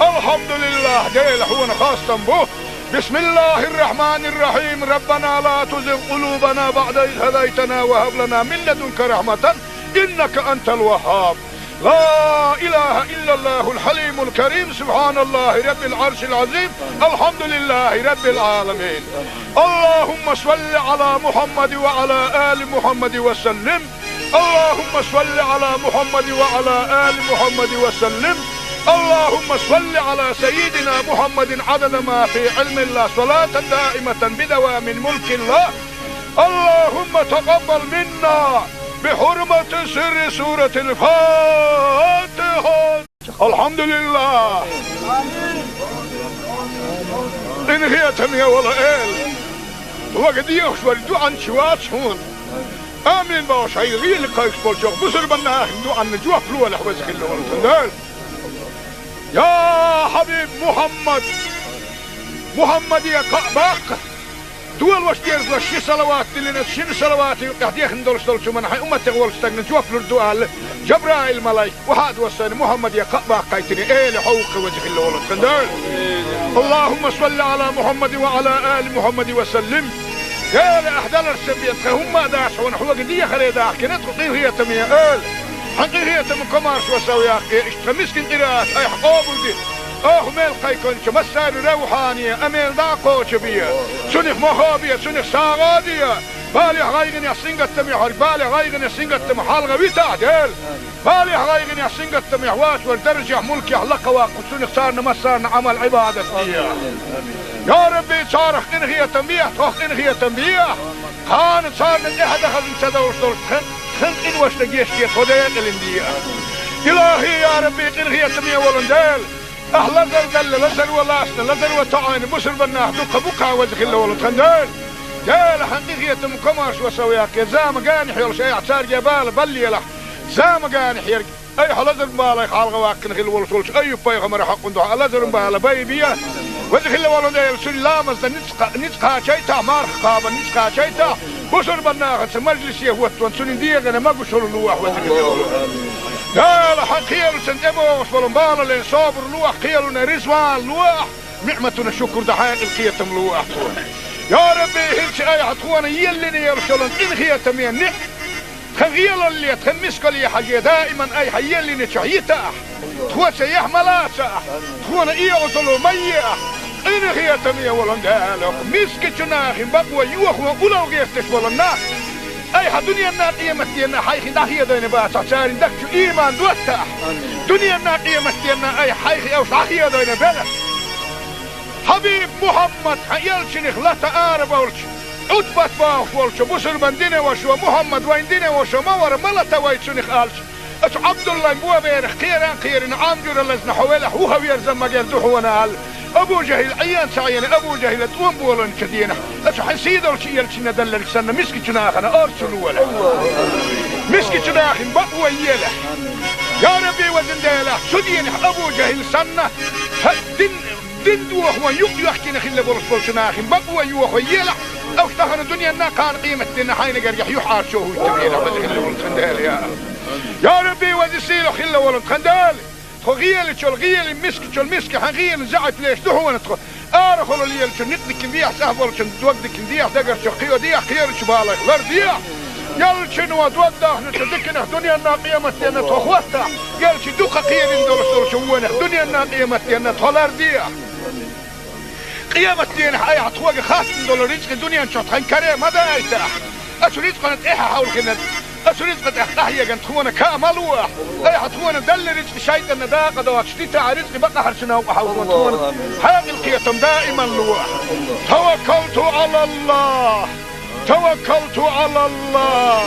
الحمد لله ديل هو خاصة به بسم الله الرحمن الرحيم ربنا لا تزغ قلوبنا بعد إذ هديتنا وهب لنا من لدنك رحمة إنك أنت الوهاب لا إله إلا الله الحليم الكريم سبحان الله رب العرش العظيم الحمد لله رب العالمين اللهم صل على محمد وعلى آل محمد وسلم اللهم صل على محمد وعلى آل محمد وسلم اللهم صل على سيدنا محمد عدد ما في علم الله صلاة دائمة بدوام ملك الله اللهم تقبل منا بحرمة سر سورة الفاتحة الحمد لله إن هي تمية ولا إل وقد يخشوا عن شوات هون آمين باش هاي غير لقايش بولشوخ بسر بنا هندو عن نجوح فلوة لحوزك اللي يا حبيب محمد يا قباق دول واش دير شي صلوات اللي شنو صلوات قاعد يخندل شو من حي امتي غول استغن جوف الدوال جبرائيل الملايك وهاد وسن محمد يا قباق قايتني ايه لحوق وجه اللي خندل اللهم صل على محمد وعلى ال محمد وسلم يا احدال السبيت هم داش ونحو قديه خلي داخ كنت قيل هي تميه ال حقيقة من كمارش وسوي أخي اشتمسكن قراءات أي حقوبل دي ميل قيكون مسار روحانية أميل داقو شبية سنخ مخابية سنخ ساغادية بالي غايغن يحسنق التميح بالي غايغن يحسنق التميح حالغا بيتا ديل بالي غايغن يحسنق التميح واش والدرجة ملك يحلق واقو سنخ صارنا مسارنا عمل عبادة يا ربي صارخ إنهي تنبيه توخ إنهي تنبيه خان صارنا إحدى خزن سدوش دول خن إن واش تجيش كيف خديك الاندية إلهي يا ربي إنهي تنبيه ولندال أهلا زل لزل ولاسنا لزل وتعاين بسر بناه دوك بوكا وزخ الله ولد خندال دال حقيقية مكماش وسوياك زام قانح يول شيء اعتار جبال بلي له زام قانح يرق أي حلزر بالي خالغ واكن خل ولد أي بيغمر حق ندوح لزر بالي بيبيا وزخ الله ولد سن لامز نتقا شيتا مارخ قابا نتقا شيتا بسر بناه مجلس يهوت وانسون ديغنا ما قشر اللوح وزخ الله ولد لا لا حقيقة سنتبه وصبرنبالا لين صابر لوح قيلنا رزوان لوح نعمتنا شكر دحين القيتم لوح يا ربي هلش اي عطوانا يلني يرسلن إن خيتم ينح خغيل اللي تخمسك لي حاجة دائما اي حيلني شعيتا تخوى سيح ملاسا تخوانا ايه وصلوا ميح إن خيتم يولن دالك مسك جناخ بقوى يوخوا أولو غيفتش ولنا أي دنيا ناقية متينا حيخي داخية دين باسا سارين دكتو إيمان دوتا دنيا ناقية متينا أي حيخي أو شاخية دين بلا حبيب محمد يلشنخ لا تآرب ولش عدبت باخ ولش بسر بندين وشو محمد وين دين وشو مور ملتا ويتشنخ آلش أش عبد الله مبوا بيرخ خيران عامجر اللزن حوالح هو يرزم مجال دحونا آل أبو جهل عيان سعيان أبو جهل توم بولن كدينا أش حسيد ولش يلشنا دللك سنة مسك جناخنا أرسلوا ولا مسك جناخن بقوى يلح يا ربي وزن ديلا سدين أبو جهل سنة دين دوخ ويق يحكي خل برس ناخن بقوى يوخ يلح أو اشتهن الدنيا نا كان قيمة دينا حين قريح يحار شوه التبينا وزن خل ولد خندال يا ربي وزن سيلو خل ولد خندال غيل شل غيل مسك حغيل زعت ليش دحونا تخ أرخل اللي يلش نقدك نديح سهل شن دوقدك نديح دقر شقيو ديح خير شبالك غير ديح يلشن ودوده نتدكنه دنيا ناقية متينا تخوستا يلش دوقة قيل ندول شوونه دنيا ناقية متينا تولر ديح قيامة دينا أي عطوة خاص ندول رزق دنيا نشوط خن كريم هذا أيتها أشو رزق نت إيها حول كنت رزق تحتاج جن تخونا كاملوا أي حتخونا دل رزق شيء النداقة دوت شتيتا رزق بقى حرشنا وحونا حاق القيتم دائما لوح توكلت على الله توكلت على الله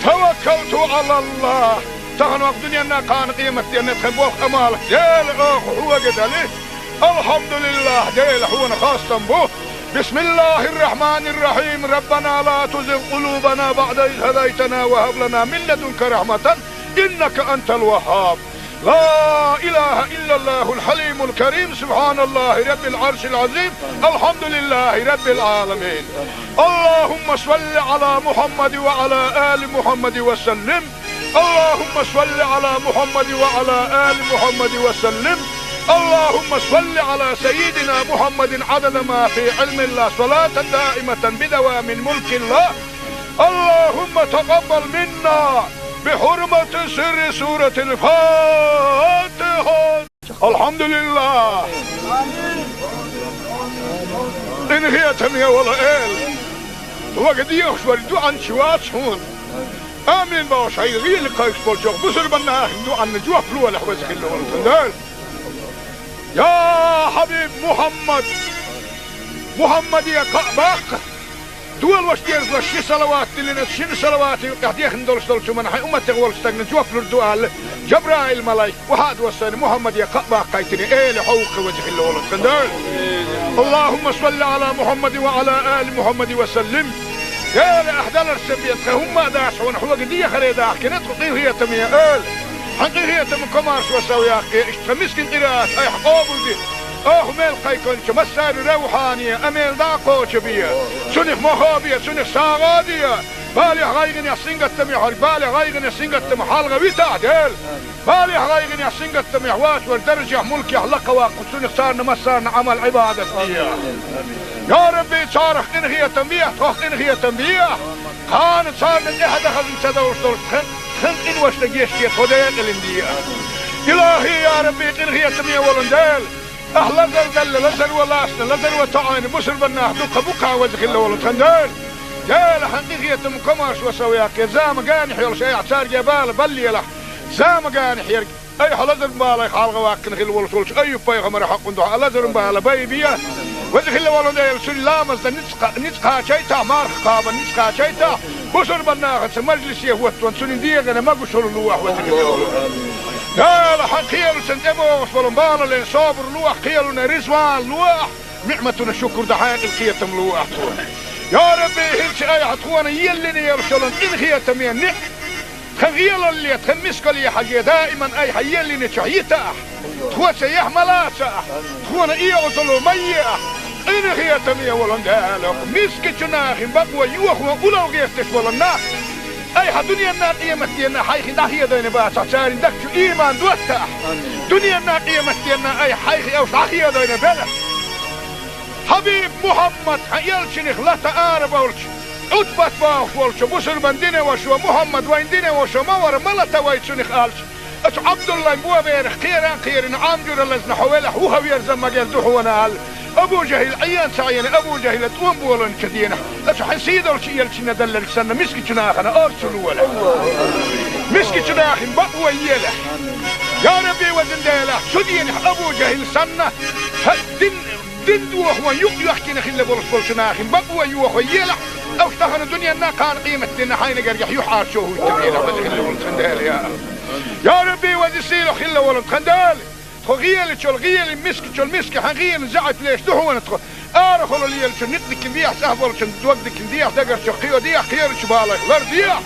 توكلت على الله تغن وقت دنيانا كان قيمتي أن تخبوه أمالك ديل هو قدالي الحمد لله ديل هو خاصة به بسم الله الرحمن الرحيم ربنا لا تزغ قلوبنا بعد إذ هديتنا وهب لنا من لدنك رحمة إنك أنت الوهاب لا إله إلا الله الحليم الكريم سبحان الله رب العرش العظيم الحمد لله رب العالمين اللهم صل على محمد وعلى آل محمد وسلم اللهم صل على محمد وعلى آل محمد وسلم اللهم صل على سيدنا محمد عدد ما في علم الله صلاة دائمة بدوام ملك الله اللهم تقبل منا بحرمة سر سورة الفاتحة الحمد لله إن هي تنيا ولا إل وقد يخشور عن شوات هون آمين باش هاي غير القايش بالجوق بسر بنا دو عن جوا فلو ولا حوزك اللي ورد يا حبيب محمد يا كعبك دول وشتيرز وشي صلوات اللي شن صلوات قاعد يخندل شو من هاي أمة تقول استغنى جوا فلو الدوال جبرائيل ملاك وهذا وصل محمد يا كعبك قايتني إيه لحوق وجه اللي ورد اللهم صل على محمد وعلى آل محمد وسلم يا لأحدال السبيت هم داشون حوق دي خريدا كنت قضيه تمية حقيقية من كمارش وسوياك اشتمسكن قراءات اي حقوبل دي ميل قيكونش مسار روحانية اميل داقوش بيا سنخ مخابية سنخ ساغادية بالي غايغن يحسنق التميح بالي غايغن يحسنق التميح حالغا ويتا ديل بالي غايغن يحسنق التميح واش والدرجة ملكي حلقة واقف سنخ سارنا مسارنا عمل عبادة فيها يا ربي صارخ انغية تنبيه توخ انغية تنبيه كانت صارنا احد خزن سدوش دول خنق إن واشتقيش كي توديق الاندية إلهي يا ربي إنغي يتمية ولندال أهلا دل لزر ولاسنا لزر وطعين بسر بناه دوك بوكا وزخ الله ولندال جال حقيقي يتم كماش وسوياك زام قاني حيول شيء اعتار جبال بلي له زام قاني حيرك أي حلزر مبالي خالغ واكن خيل ولسولش أي بايغمر حق ندوح لزر مبالي بايبيا وزخ الله ولندال سلامز نتقى شيتا مارخ قابا نتقى شيتا بسر بناخت مجلس يهوت وانسونين ديغنا ما بشر اللوح يا لحقيل سنتبوغ فلنبالا لين صابر لوح قيلنا رزوان لوح نعمتنا شكر دحاق القيتم لوح يا ربي هلش اي حتخوانا يلني يرسلن ان خيتم ينك خغيل اللي تخمسك لي حاجة دائما اي حيلني شعيتا تخوة يحملاسا تخوانا اي اصلو ميا إن هي تمية ولندالك مسك جناخ بقوى يوخ وقلو غيرتش ولناخ أي دنيا الناقية متينا حيخي داخية دين باسا سارين دكتو إيمان دوتاح دنيا الناقية متينا أي حيخي أو شاخية دين بلا حبيب محمد يلشنخ لا تآرب ولش أتبت باخ ولش بسر من دين وشو محمد وين دين وشو مور ملتا ويتشنخ آلش أتو عبد الله مبوا بيرخ خيران عامجور اللزن حوالح وهو يرزم مجال دوحونا أبو جهل عيان سعيان أبو جهل توم بولن كدينا أتو حنسيد ولشي يلشنا دللك سنة مسكي جناخنا أرسلوا ولا مسكي جناخن بقوى يلا يا ربي وزندالة سدين أبو جهل سنة دين دوح ويحكي نخيل بولش بولشناخن بقوى يوح ويلا أو اشتغل الدنيا نا كان قيمة دينا حين قرقح يحار شوه التبيلة وزخيل ولن يا ربي وزسيلو خيل ولن خندال خغيل شو الغيل مسك شو المسك حغيل زعت ليش دهون تخ ارخل لي شو نقدك بيح سهبل شو دوقدك بيح دقر شو خيو ديح خير شو بالك لرديح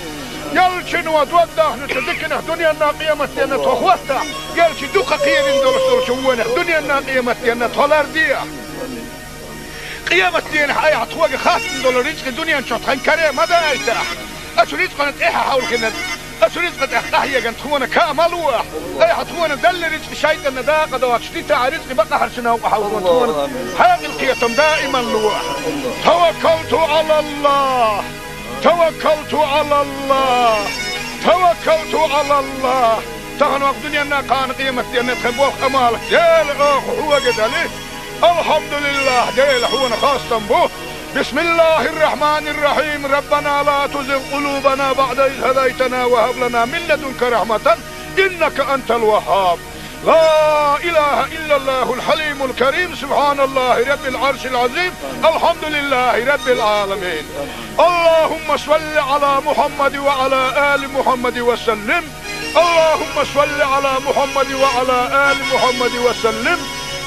يل شنو دوده نتدكنا دنيا الناقيه متنا تخوتا قال شي دوقه خير ندور شو ونه دنيا الناقيه متنا تولرديح قيامة دين حي عطوق خاص ندور رزق الدنيا شو تخن كريم ماذا ايتاح اشريت قنت ايها حول كنا أسرزقت أحتاحية كانت تخونا كاملوا أي حتخونا دل رزق شيء النداقة دوات شتيتا رزق بقى حرشنا وحاولون تخونا حاق القيتم دائما لوح توكلت على الله توكلت على الله توكلت على الله تغن وقت دنيا كان قيمة دينا تخبوخ أمالك ديل هو قدالي الحمد لله ديل هو خاصة به بسم الله الرحمن الرحيم ربنا لا تزغ قلوبنا بعد إذ هديتنا وهب لنا من لدنك رحمة إنك أنت الوهاب. لا إله إلا الله الحليم الكريم سبحان الله رب العرش العظيم الحمد لله رب العالمين. اللهم صل على محمد وعلى آل محمد وسلم. اللهم صل على محمد وعلى آل محمد وسلم.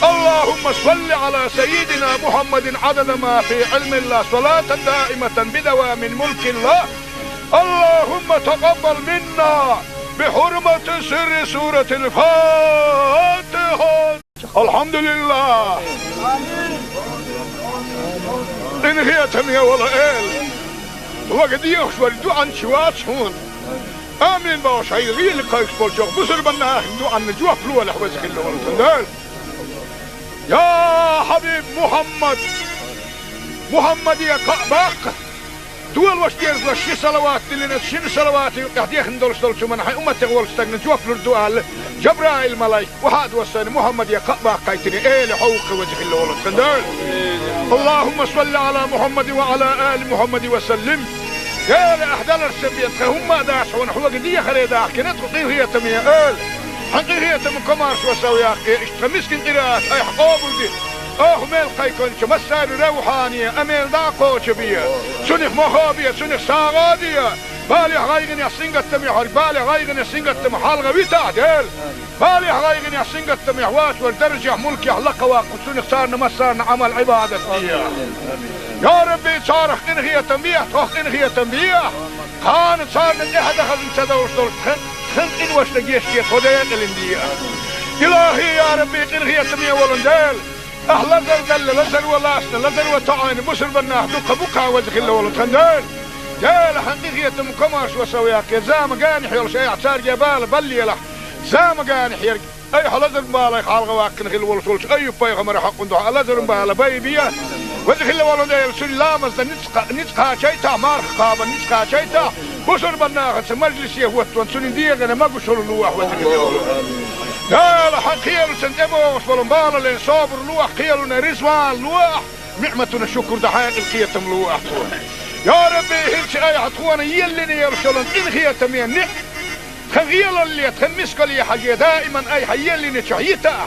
اللهم صل على سيدنا محمد عدد ما في علم الله صلاة دائمة بدوام ملك الله. اللهم تقبل منا بحرمة سر سورة الفاتحة. الحمد لله. إن هي تمية ولا إل وقد يخشوا الدعاء شوات هون آمين باش هاي غير لقايك بولشوك بسر بنا دعاء نجوح فلوة لحوزك اللي والتندال. يا حبيب محمد يا قعباق دول واش ديرز لشي صلوات اللي نتشين صلوات يقضيخ ندولش دولش من حي أمتك والستاقنا جوف لردوال جبرائيل ملايك وحاد وصاني محمد يا قعباق قايتني ايه لحوق وجه اللي والتندال. اللهم صل على محمد وعلى آل محمد وسلم. يا أحدال السبيت هم داش ونحو قدية خريداح كنت قطيه هي تمية آل حقي هي تم كمارش وسوي أخي اشتمسكن قراءات أي حقوبل دي ميل قيكونش مسار روحانية أميل داقوش بيا سنخ مخابية سنخ ساغادية بالي غايغن يحسنق التميح بالي غايغن يحسنق التميح حالغا ويتعدل بالي غايغن يحسنق التميح واش والدرجة ملكي حلقة واقف سنخ صارنا مسارنا عمل عبادة بيا. يا ربي صارخ إن هي تنبيح توخ إن هي تنبيح كانت صارنا إحدى خزن تدورش دول خن إن واش نجيش كي خدين الاندية. إلهي يا ربي إن هي تنبيح ولندال أهلا دل لزر ولاسنا لزر وطعين بسر بناه دوك بوكا وجه الله ولتندال. جال حقيقية مكماش وسوياك يا زام قاني حيال شيء اعتار جبال بلي له زام قاني حيال أي حلزر بالي خالق واكن خل ولسولش أي بيغمر حق ندوح لزر بالي بيبيا وجه الله ولندال سلامز نتقا شيتا مارخ قابا نتقا شيتا بسر بناه مجلس يهوت سنين ديغنا ما بشر الواح وجه الله. لا حق خيالو سنتبو فلنبالا لين صابر لوح خيالنا رزوان لوح نعمتنا الشكر دحاق القيتم لوح. يا ربي هلش اي عطوانا يلني يرسلن ان خيتم ينع خغيال اللي تخمسك لي حاجة دائما اي حيلني شعيتا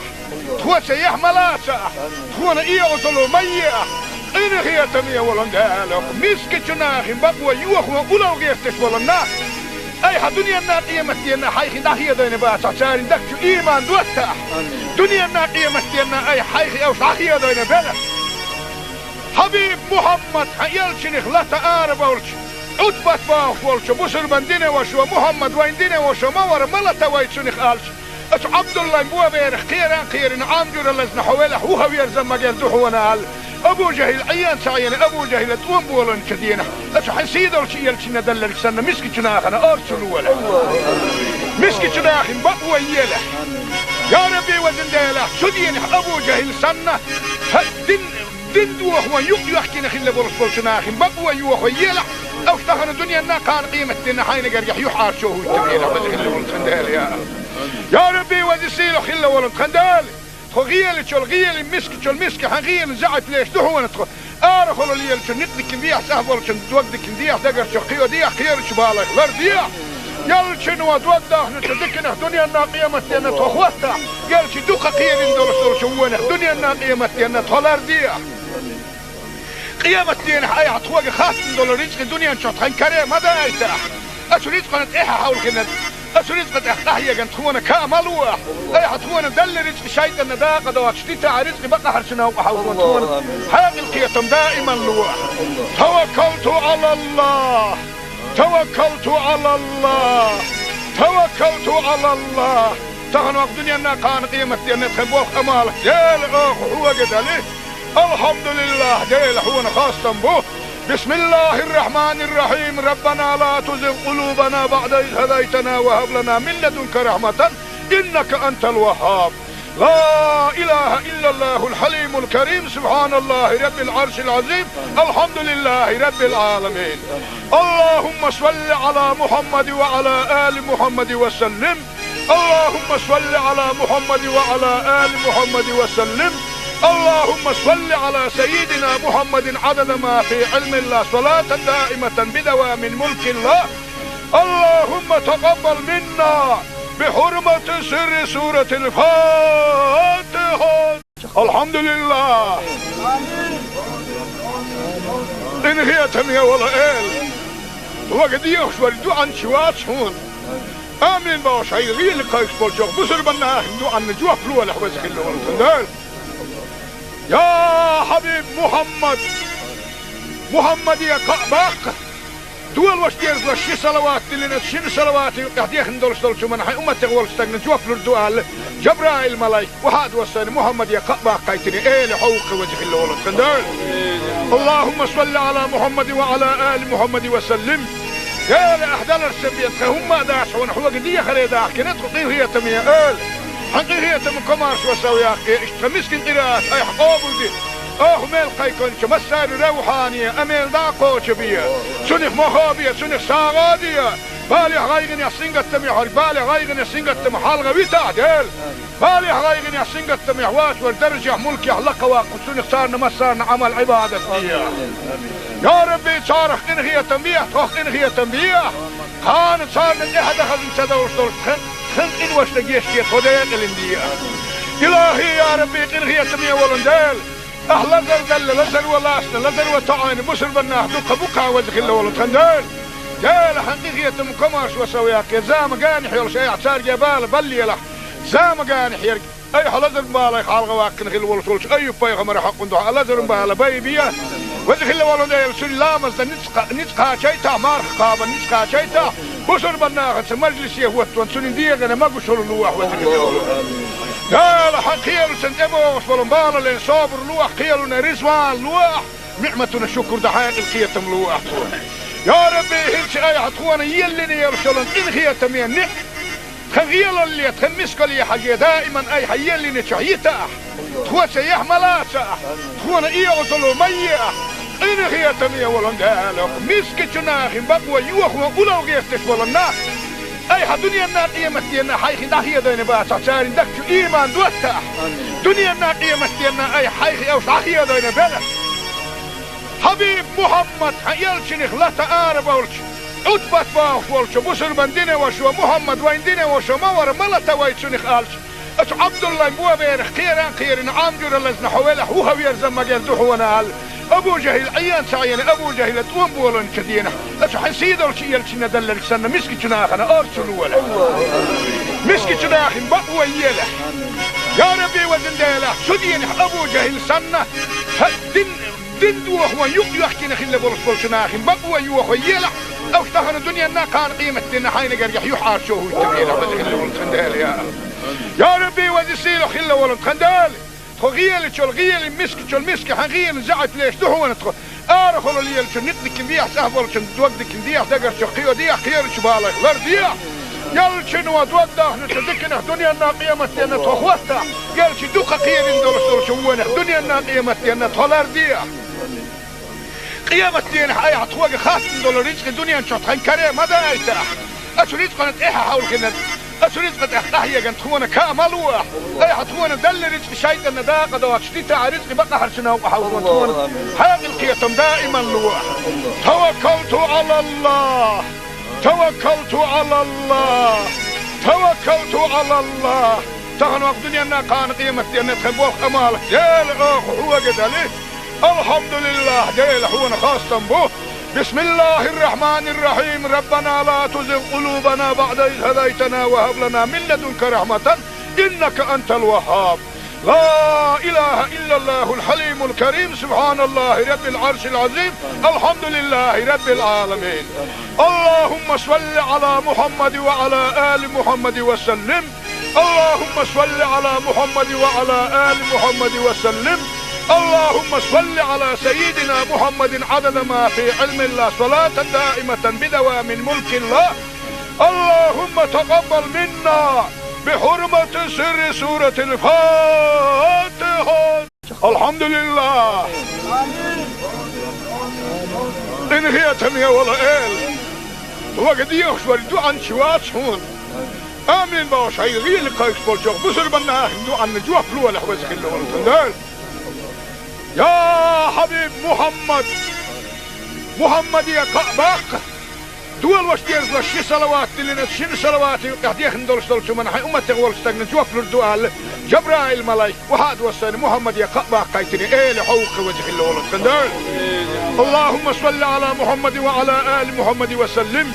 تخوى سيح ملاسا تخوانا ايه غسلو ميا ان خيتم يولن دالك مسك جناخ بقوى يوخ وقلو غيفتش ولنا أي دنيا الناقية مستينا حيخي داخية دين باسا ساري دكتو إيمان دوتا دنيا الناقية مستينا أي حيخي أو صاخية دين بلا حبيب محمد حيالشنخ لا تقارب أولش عدبت باخ ولش بسر بندين وشو محمد وين دين وشو مور ملتا ويتشنخ آلش أتو عبد الله مبوا بيرخ خيران عامجور اللزن حوالح وهو يرزم مجال دوحونا آل أبو جهل عيان سعيان أبو جهل تقوم بولن كدينا أتو حسيدة الشيء يلشنا دلل سنة مسكي جناخنا أرسلوا ولا مسكي جناخن بقوى يلا يا ربي وزن ديلا شدين أبو جهل سنة دين دوح ويحكي نخل برسول جناخن بقوى يوح يلا أو اشتغل الدنيا أنها كان قيمة دينا حين قريح يحار شوه التبيلة وزن خندال يا ربي وزن سيلو خلا ولن خندال غيال شو الغيال مسك حغيال زعت ليش ده هو ندخل أرخل اللي شو نقدك نديح سهل شو دوقدك نديح دقر شو قيو ديح خير شو بالك غير ديح يال شنو دوقده نتذكر الدنيا الناقية متينا تخوستا يال شو دوق قيل ندور شو وين الدنيا الناقية متينا تخلر ديح قيامة دينا أي عطوة خاص ندور رزق الدنيا نشوط خن كريم هذا أيتها أشو رزق نتإيها حول كنا أسرزق تحتاحية كانت تخونا كامل واح أي حتخونا دل رزق شايد النداقة دوات شتيتا رزق بقى حرشنا وحاولنا تخونا حاق القيتم دائما لواح توكلت على الله توكلت على الله توكلت على الله تغنوا الدنيا أنها كان قيمة دينا تخبوخ أمالك ديل أخ هو قدالي الحمد لله ديل هو خاصة بوه. بسم الله الرحمن الرحيم ربنا لا تزغ قلوبنا بعد إذ هديتنا وهب لنا من لدنك رحمة إنك أنت الوهاب. لا إله إلا الله الحليم الكريم سبحان الله رب العرش العظيم الحمد لله رب العالمين. اللهم صل على محمد وعلى آل محمد وسلم. اللهم صل على محمد وعلى آل محمد وسلم. اللهم صل على سيدنا محمد عدد ما في علم الله صلاة دائمة بدوام ملك الله. اللهم تقبل منا بحرمة سر سورة الفاتحة. الحمد لله. إن هي تمية ولا إل وقد يخشوا عن شوات هون آمين باش هاي غير لقايش بولشوك بسر بنا هندو عن نجوه فلوه لحوزك اللي يا حبيب محمد يا قباق دول واش دير شي صلوات اللي شنو صلواتي قاعد يخندل شو من حي امتي ولش تغن جوف الدوال جبرائيل ملايك وحاد وصاني محمد يا قباق قايتني ايه لحوق وجه اللي ولد خندل. اللهم صل على محمد وعلى ال محمد وسلم. يا لاحدال السبيت هم داش ونحو قديه خلي داح كنت قطير هي تميه ال حقي هي تم كمارش وسوي اخي اشتمسكن قراءات اي حقوبل دي ميل قايكون مسار روحانيه اميل داقوش بيه سنخ مخابيه سنخ ساغاديه بالي غايغن يا سنغت تمي بالي غايغن يا سنغت تمي حلقه بيتا ديل بالي غايغن يا سنغت تمي واش والدرجه ملك يحلق واقف سنخ صارنا مسارنا عمل عباده يا ربي صارخ ان هي تنبيه توخ ان هي تنبيه كان صارنا احد اخذ تدور خن ان واش تجيشتي خديت الانديه الهي يا ربي ان هي تمي ولندال اهلا زل لزل ولاسنا لزل وتعين بسر بنا دوك بوكا وجه الله ولد خندال قال حقيقية مكماش وسوياك زام قانح يول شيء اعتار جبال بلي له زام قانح يرق اي حلزر بالا خالغ واكن خل ولد اي بيغمر حق ندو لزر بالا بيبيه وجه الله ولد يلسل لامز نتقا شيتا مار خابا نتقا شيتا بسر بنا مجلس يهوت وانسون ديغنا ما قشر لوح وجه الله ولد قال حقيقة سنتبو وصلن بالا لين صابر لوح قيلنا رزوان لوح نعمتنا شكر دحين القيتم لوح يا ربي هيك اي حطونا يلني يرسلن ان هي تمين خغيل اللي تخمسك لي حاجه دائما اي حيلني شهيته تخوت يحملاته تخونا اي وصلوا ميه ان هي تمين ولن قالك مسكتنا اخي بقوا يوخوا ولو غيرتش ولنا اي الدنيا النار قيمتنا حي خداهيه دين باس صار دك ايمان دوته دنيا النار قيمتنا اي حي او صحيه دين بلا حبيب محمد يلشن خلات آرب ولش أتبت باخ ولش بسر بندينه وشو محمد ويندينه وشو مور ملتا ويتشن خالش أش عبد الله بوا بيرخ خيران عامجر لزنا حوله هو يرزم مجال دحونا هال أبو جهل عيان سعيان أبو جهل توم بولن كدينه أش حسيد ولش يلشن دلك سنة مسكتنا أخنا أرسل ولا مسكتنا أخن بقوى يله يا ربي وزن ديله سدين أبو جهل سنة دندو هو يحكي نخل بولش ناخن بقوى يوخو يلا او اشتهن الدنيا نا كان قيمتنا حين قريح يحار شو هو التبيين خل ولد خندال يا ربي وزسيل خل ولد خندال خغيل تشول غيل مسك تشول مسك حغيل زعت ليش دحو ندخل ارخل اللي يلش نتك بيح سهبل شن دوقدك بيح دقر شقيو دي خير شبالك لرديا يلشن ودوده نتذكر دنيا نا قيمتنا تخوتها يلش دوقه قير ندور شوونه دنيا نا قيمتنا تولرديا قيامة دين حياة حطوة خاصة دول رزق الدنيا نشوط هنكريه ماذا ايتاح اسو رزق نتاحة حول كنا اسو رزق تحتاحية كانت تخونا كاملوح اي حطونا دل رزق شايد النداقة دوات شتيتا رزق بقى حرشنا وحاول تخونا حياة القيتم دائما لوح توكلت على الله توكلت على الله توكلت على الله تغنوا الدنيا نا كان قيمة دين تخبوه امالك جيل اخ هو قد عليه الحمد لله ديل حونا خاصة به بسم الله الرحمن الرحيم ربنا لا تزغ قلوبنا بعد إذ هديتنا وهب لنا من لدنك رحمة إنك أنت الوهاب لا إله إلا الله الحليم الكريم سبحان الله رب العرش العظيم الحمد لله رب العالمين. اللهم صل على محمد وعلى آل محمد وسلم. اللهم صل على محمد وعلى آل محمد وسلم. اللهم صل على سيدنا محمد عدد ما في علم الله صلاة دائمة بدوام ملك الله. اللهم تقبل منا بحرمة سر سورة الفاتحة. الحمد لله. إن هي تمية ولا إل وقد يخشوا عن شوات هون آمين باش هاي غير لقايش بولشوك بسر بنا هندو عن نجوه فلوه لحوزك اللي ولد يا حبيب محمد يا كعبك دول واش دير شي صلوات اللي شنو صلوات قاعد يخندل شو من حي امتي ولستغن جوف الدوال جبرائيل ملاك وهذا وسن محمد يا كعبك قايتني ايه حقوق وجه الله خندل اللهم صل على محمد وعلى ال محمد وسلم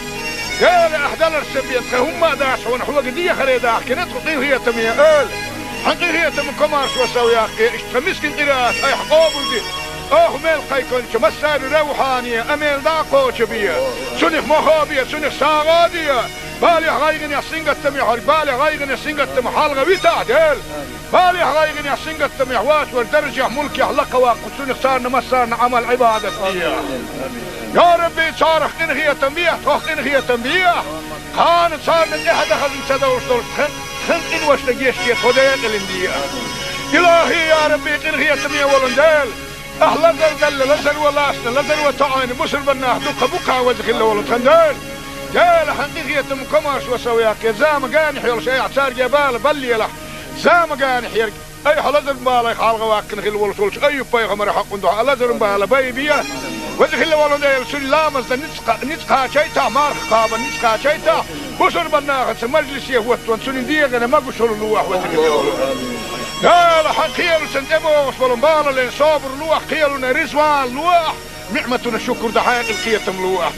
قال احدل السبيت هم داش ونحو قديه خريدا كنت هي تميه حقيقة من كمارش وسويا اشتمسكن قراءات اي حقوبل دي ميل قيكون مسار روحانية اميل داقو شبية سنخ مخابية سنخ ساغادية بالي غايغن يسنغ التميح بالي غايغن يسنغ التميح حالغا ويتا ديل بالي غايغن يسنغ التميح واس والدرجة ملكي حلقة واقف سنخ صارنا مسارنا عمل عبادة يا ربي صارخ انغية تنبيه توخ انغية تنبيه كان صارنا احد خزن سدوش دول خن إن وش لقيش كي توديق الاندية إلهي يا ربي إنغي يتمية ولندال أهلا دل لزر ولاسنا لزر وطعين بسر بناه دوك بوكا وزخ الله ولد خندال جال حقيقي يتم كماش وسوياك يا زام قانح يلش أي عصار جبال بلي له زام قانح يرق أي حلزر بالي خالغ واكن خل ولش أي بيغمر حق ندوح لزر بالي بيبيا وزخ الله ولد سلامز نتقا شيتا مارخ قابا نتقا شيتا بسر بناخت مجلس يهوت وانسون ديغ انا ما بشر لوح قال حقيل سنتبو وصلوا بالا لين صابر لوح قيلنا رزوان لوح نعمتنا الشكر دحاق القيتم لوح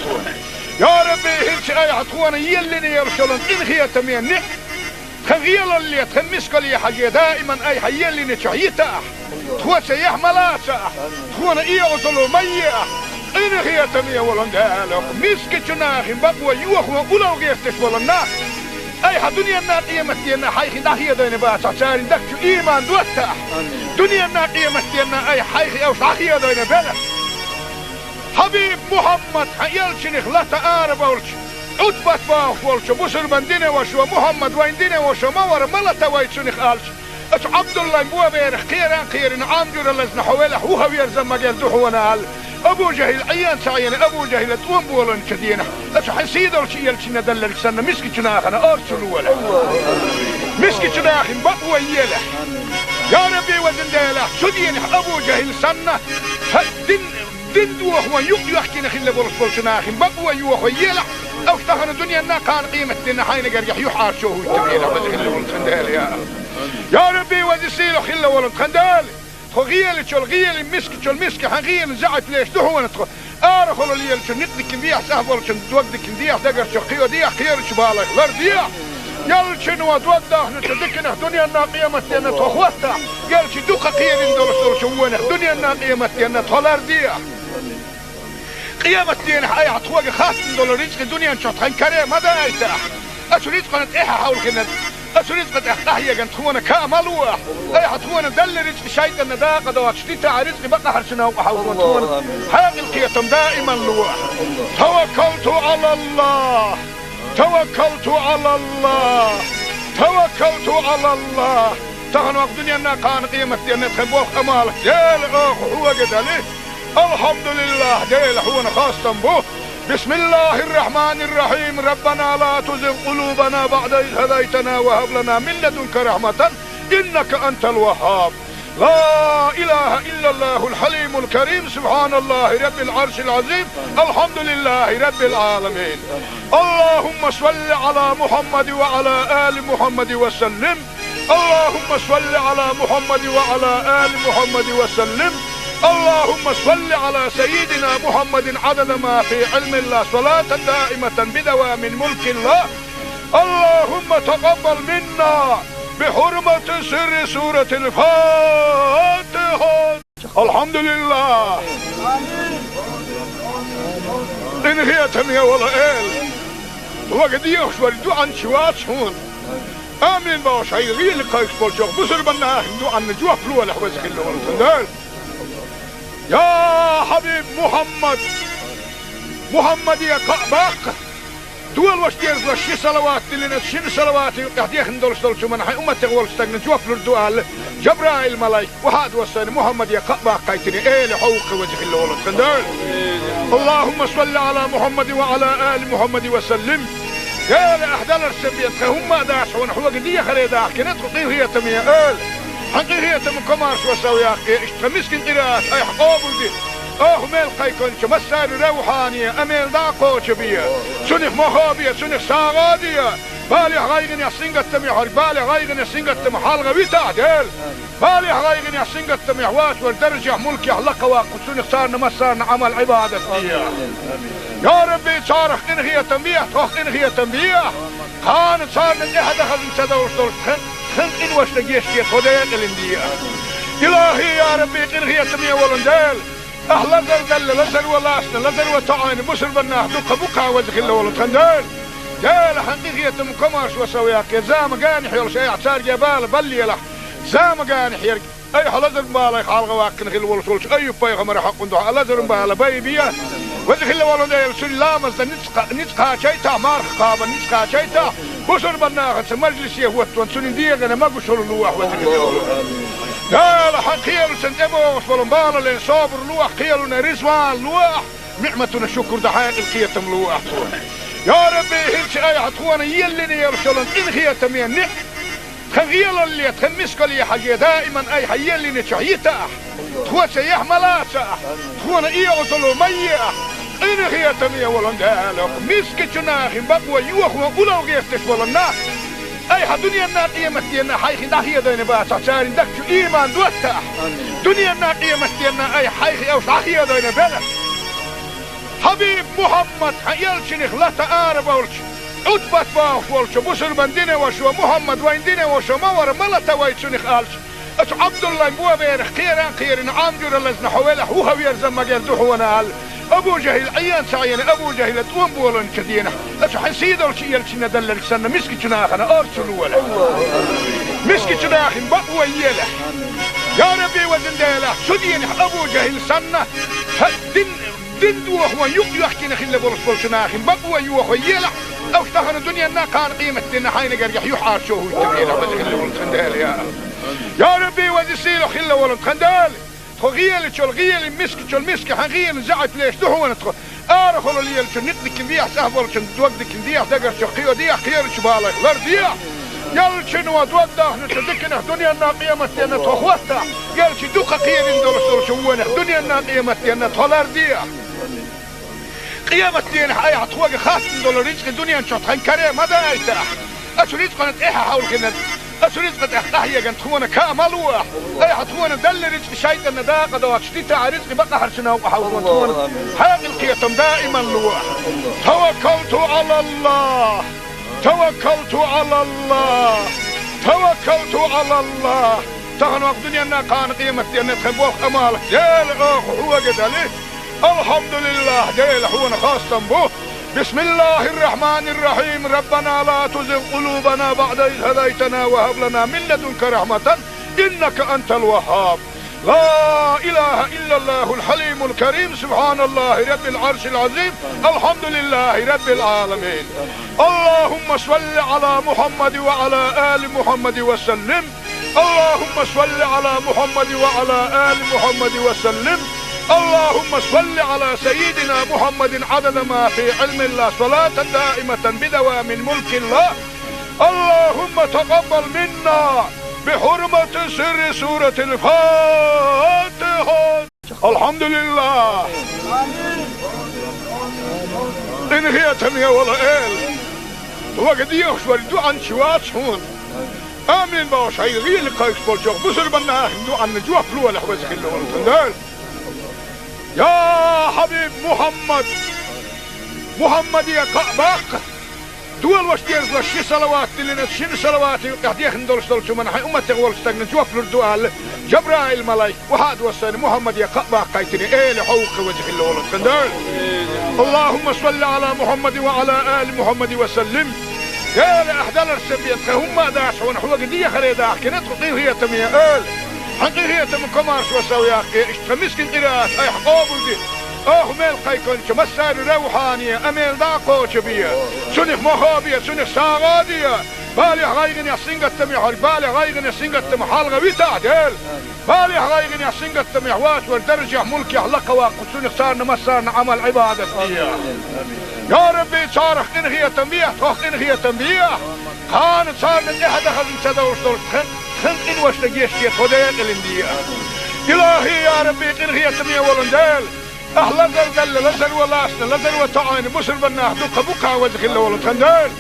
يا ربي هلش اي عطوانا يلني يرشلون ان خيتم ينك خغيل اللي تخمسك لي حاجة دائما اي حيلني شعيتا تخوة يحملاسا تخونا ايه وصلوا مياه إن هي تمية ولندالك مسك جناخ بقوة يوخوا ولو غيرتش ولنا أي دنيا النار قيمتنا حيخي داخية دين باس عسارين دكتو إيمان دوتا دنيا النار قيمتنا أي حيخي أو شاخية دين بلد حبيب محمد يلشنخ لا تقارب ولش أتبت باخ ولش بسر بندين وشو محمد وين دين وشو مور ملتا ويتشنخ آلش أتو عبد الله مبوا بيرخ خيران عامجور اللزن حوالح وهو يرزم مجال دوحونا أبو جهل عيان سعيان أبو جهل توم بولن كدينا أتو حسيد الشيء يلشنا دلل سنة مسكي جناخنا أرسلوا ولا مسكي جناخن بقوة يلا يا ربي وزنداله سدين أبو جهل سنة دين دوح ويحكي نخل بولس جناخن بقوة يوح يلا أو اشتغل الدنيا نا كان قيمة دينا حين قريح يحار شوه يتبينا وزخل ولد خندال يا ربي وزسيله خل ولد خندال خغيل شو الغيل مسك حغيل زعت ليش دهون تخ ارخل لي شو ندك بيح سهبل شو تودك بيح دقر شو قيو دي خير شو بالك لرديا يل شنو تودخ نتدكنا دنيا الناقيه متنا تخوتا قال شي دوق خير ندور شو ونه دنيا الناقيه متنا تلرديا قيامة دين حي عطوق خاص دولار رزق الدنيا نشوط خن كريم ماذا يتاح اشريت قناه ايه حاول كنا أسريت قد أحيا جن تخونا كامل واح أي حتخونا دل رزق شيء إن ده قد واشتيت عرزق بقى حرشنا وحاول تخونا هذه القيتم دائما لواح توكلت على الله تهن وقت دنيا كان قيمة دينا تخبوخ أمالك ديل أخ هو قد عليه الحمد لله ديل هو خاصة به بسم الله الرحمن الرحيم ربنا لا تزغ قلوبنا بعد إذ هديتنا وهب لنا من لدنك رحمة إنك أنت الوهاب لا إله إلا الله الحليم الكريم سبحان الله رب العرش العظيم الحمد لله رب العالمين اللهم صل على محمد وعلى آل محمد وسلم اللهم صل على محمد وعلى آل محمد وسلم اللهم صل على سيدنا محمد عدد ما في علم الله صلاة دائمة بدوام ملك الله اللهم تقبل منا بحرمة سر سورة الفاتحة الحمد لله إن هي تمية ولا إل وقد يخشوا الدعاء شوات هون آمين باش هاي غير لقايش بولشوخ بسر بناه دعاء نجوح فلوة لحوزك اللي والتندال يا حبيب محمد يا كعبك دول واش دير شي صلوات اللي شنو صلوات قاعد يخندل شو من حي امتي ولستغن جوف الدوال جبرائيل ملاك وهذا وسن محمد يا كعبك قايتني ايه حقوق وجه الله ولد خندال اللهم صل على محمد وعلى ال محمد وسلم قال احدل السبيت هم داش ونحو قديه خريدا كنت هي تميه حقيقة من كمارش وسوياق اشتمسكن قراءات اي حقوبل دي ميل قيكونش مسار روحانية اميل داقوش بيا سنخ مخابية سنخ ساغادية بالي غايغن يسنغت تميح بالي غايغن يسنغت تميح حالغا ويتا ديل بالي غايغن يسنغت تميح واش والدرجة ملكي حلقا واقو سنخ صارنا مسارنا عمل عبادة بيا يا ربي صارخ انغية تنبيح توخ انغية تنبيح خان صارنا احد خزن سدوش دول خن انوش نجيش كي خديق الاندية الهي يا ربي انغية تنبيح ولنديل لزر دل لزر ولاسنا لزر وطعين بسر بناه دوكا بوكا وزخ الله ولد خنديل ديل حقيقية مكمارش وسوياك يا زام قاني حيول شيء اعتار جبال بلي لح زام قاني حيرك اي حلزر مبالا يخالغ واكن خيل ولسولش اي بايغ حق ندوح لزر مبالا بيبيا وزخ الله ولد ديل سل لامز نتقا شيتا مارخ قابا نتقا شيتا بسر بناه مجلس يهوت سنين ديغنا ما قشل اللوح وزخ الله ولد ديل حقيقية سنتبوش ولنبالا لين صابر لوح قيلنا رزوان لوح نعمتنا الشكر دحايق القيتم لوح يا ربي هلش اي عطوانا يلني يرسلن ان هي تمين نعم خغيل اللي تخمسك لي حاجة دائما اي حيلني شعيتا تخوة سيح ملاسا تخوانا ايه غسلو مية ان هي تمين ولن دالك مسك جناخ بقوة يوخ وقلو غيفتش ولن ناخ اي دنيا الناقية مستينا حيخي داخية دين باسا ساري دكتو ايمان دوتا دنيا الناقية مستينا اي حيخي او داخية دين بلا حبيب محمد حيالشنخ لا تعارف ولش عدبت باخ ولش بسر بندين وشو محمد وين دين وشو مور ملتا ويتشنخ آلش اتو عبد الله مبوا بيرخ خيران عامجور اللزن حويله هو يرزم مجال دحونا آل ابو جهل عيان سعيان ابو جهل تقوم بولن كدينه اتو حسيد ولش يلشنا دلل سنة مسكي جناخنا ارسلوا ولا مسكي جناخن بقوى يله يا ربي وزن ديله شدين ابو جهل سنة دين دوخ ويحكي نخيل لبرس بولشناخي بقوة يوخ ويلا او اشتغل الدنيا انا كان قيمة دينا حين قريح يحار شوه التبيلة وزي ولد خندال يا ربي وزي سيلو خيل ولد خندال غيال شو الغيال مسك شو المسك حغيال زعت ليش دهو ندخل ارخل اللي شو نقدك نديح سهبل شو دوقدك نديح دقر شو قيو ديح خير شو بالك غير ديح يال شنو دوقده نتذكر الدنيا انا قيمة دينا تخوتها يال شي دوقة قيل ندور شو الدنيا انا قيمة دينا تولار ديح قيامة دين حياة عطوة خاصة دول رزق الدنيا نشوط خين كريم هذا ايتاح اسو رزق نت ايها حاول كنت اسو رزق احتاحية كنت خونا كامل واح اي حطونا دل رزق شايد النداقة دوات شتيتا رزق بقى حرشنا وحاولون تونا حاق القيتم دائما لواح توكلت على الله توكلت على الله توكلت على الله تغنوا الدنيا انا كان قيمة دين نتخبوخ امالك يا الاخ هو قدالي الحمد لله ديل حونا خاصة به بسم الله الرحمن الرحيم ربنا لا تزغ قلوبنا بعد إذ هديتنا وهب لنا من لدنك رحمة إنك أنت الوهاب لا إله إلا الله الحليم الكريم سبحان الله رب العرش العظيم الحمد لله رب العالمين اللهم صل على محمد وعلى آل محمد وسلم اللهم صل على محمد وعلى آل محمد وسلم اللهم صل على سيدنا محمد عدد ما في علم الله صلاة دائمة بدوام ملك الله اللهم تقبل منا بحرمة سر سورة الفاتحة الحمد لله إن هي تمية ولا إل وقد يخشوا الدعاء عن شوات هون آمين باوش هاي غير لقايش بولشوخ بسر بناه دعاء عن نجوة فلوة لحوزك اللي ولتندال يا حبيب محمد يا كعباق دول وشتيرز لشي صلوات اللي نتشين صلواتي قاعديخ ندولش دولشو من حي امتي غولش تاقن جوف لردوال جبرائيل ملايك وحاد وساني محمد يا كعباق قايتني ايه لحوق وجه اللي ولد خندال اللهم صل على محمد وعلى آل محمد وسلم يا لأحدال السبيت هم داش ونحوق دي خريداح كنت قيل هي تمية آل حقيقية من كمارش وسوياق اشتمسكن قراءات اي حقوبل دي ميل قيكونش مسار روحانية اميل داقوش بيا سنخ مخابية سنخ ساغادية بالي غايغن يسنغت تميح بالي غايغن يسنغت تميح حالغا ويتا ديل بالي غايغن يسنغت تميح واش والدرجة ملكي حلقا واقو سنخ صارنا مسارنا عمل عبادة فيها يا ربي صارخ انغية تنبيح توخ انغية تنبيح كانت صارنا احد خزن سدوش دول خنق وش تجيشتي خديك الاندية إلهي يا ربي قنغية تمية ولندال أهلا زل لزل ولاسنا لزل وطعين بسر بناه دوك بوكا وزخ الله ولد خندال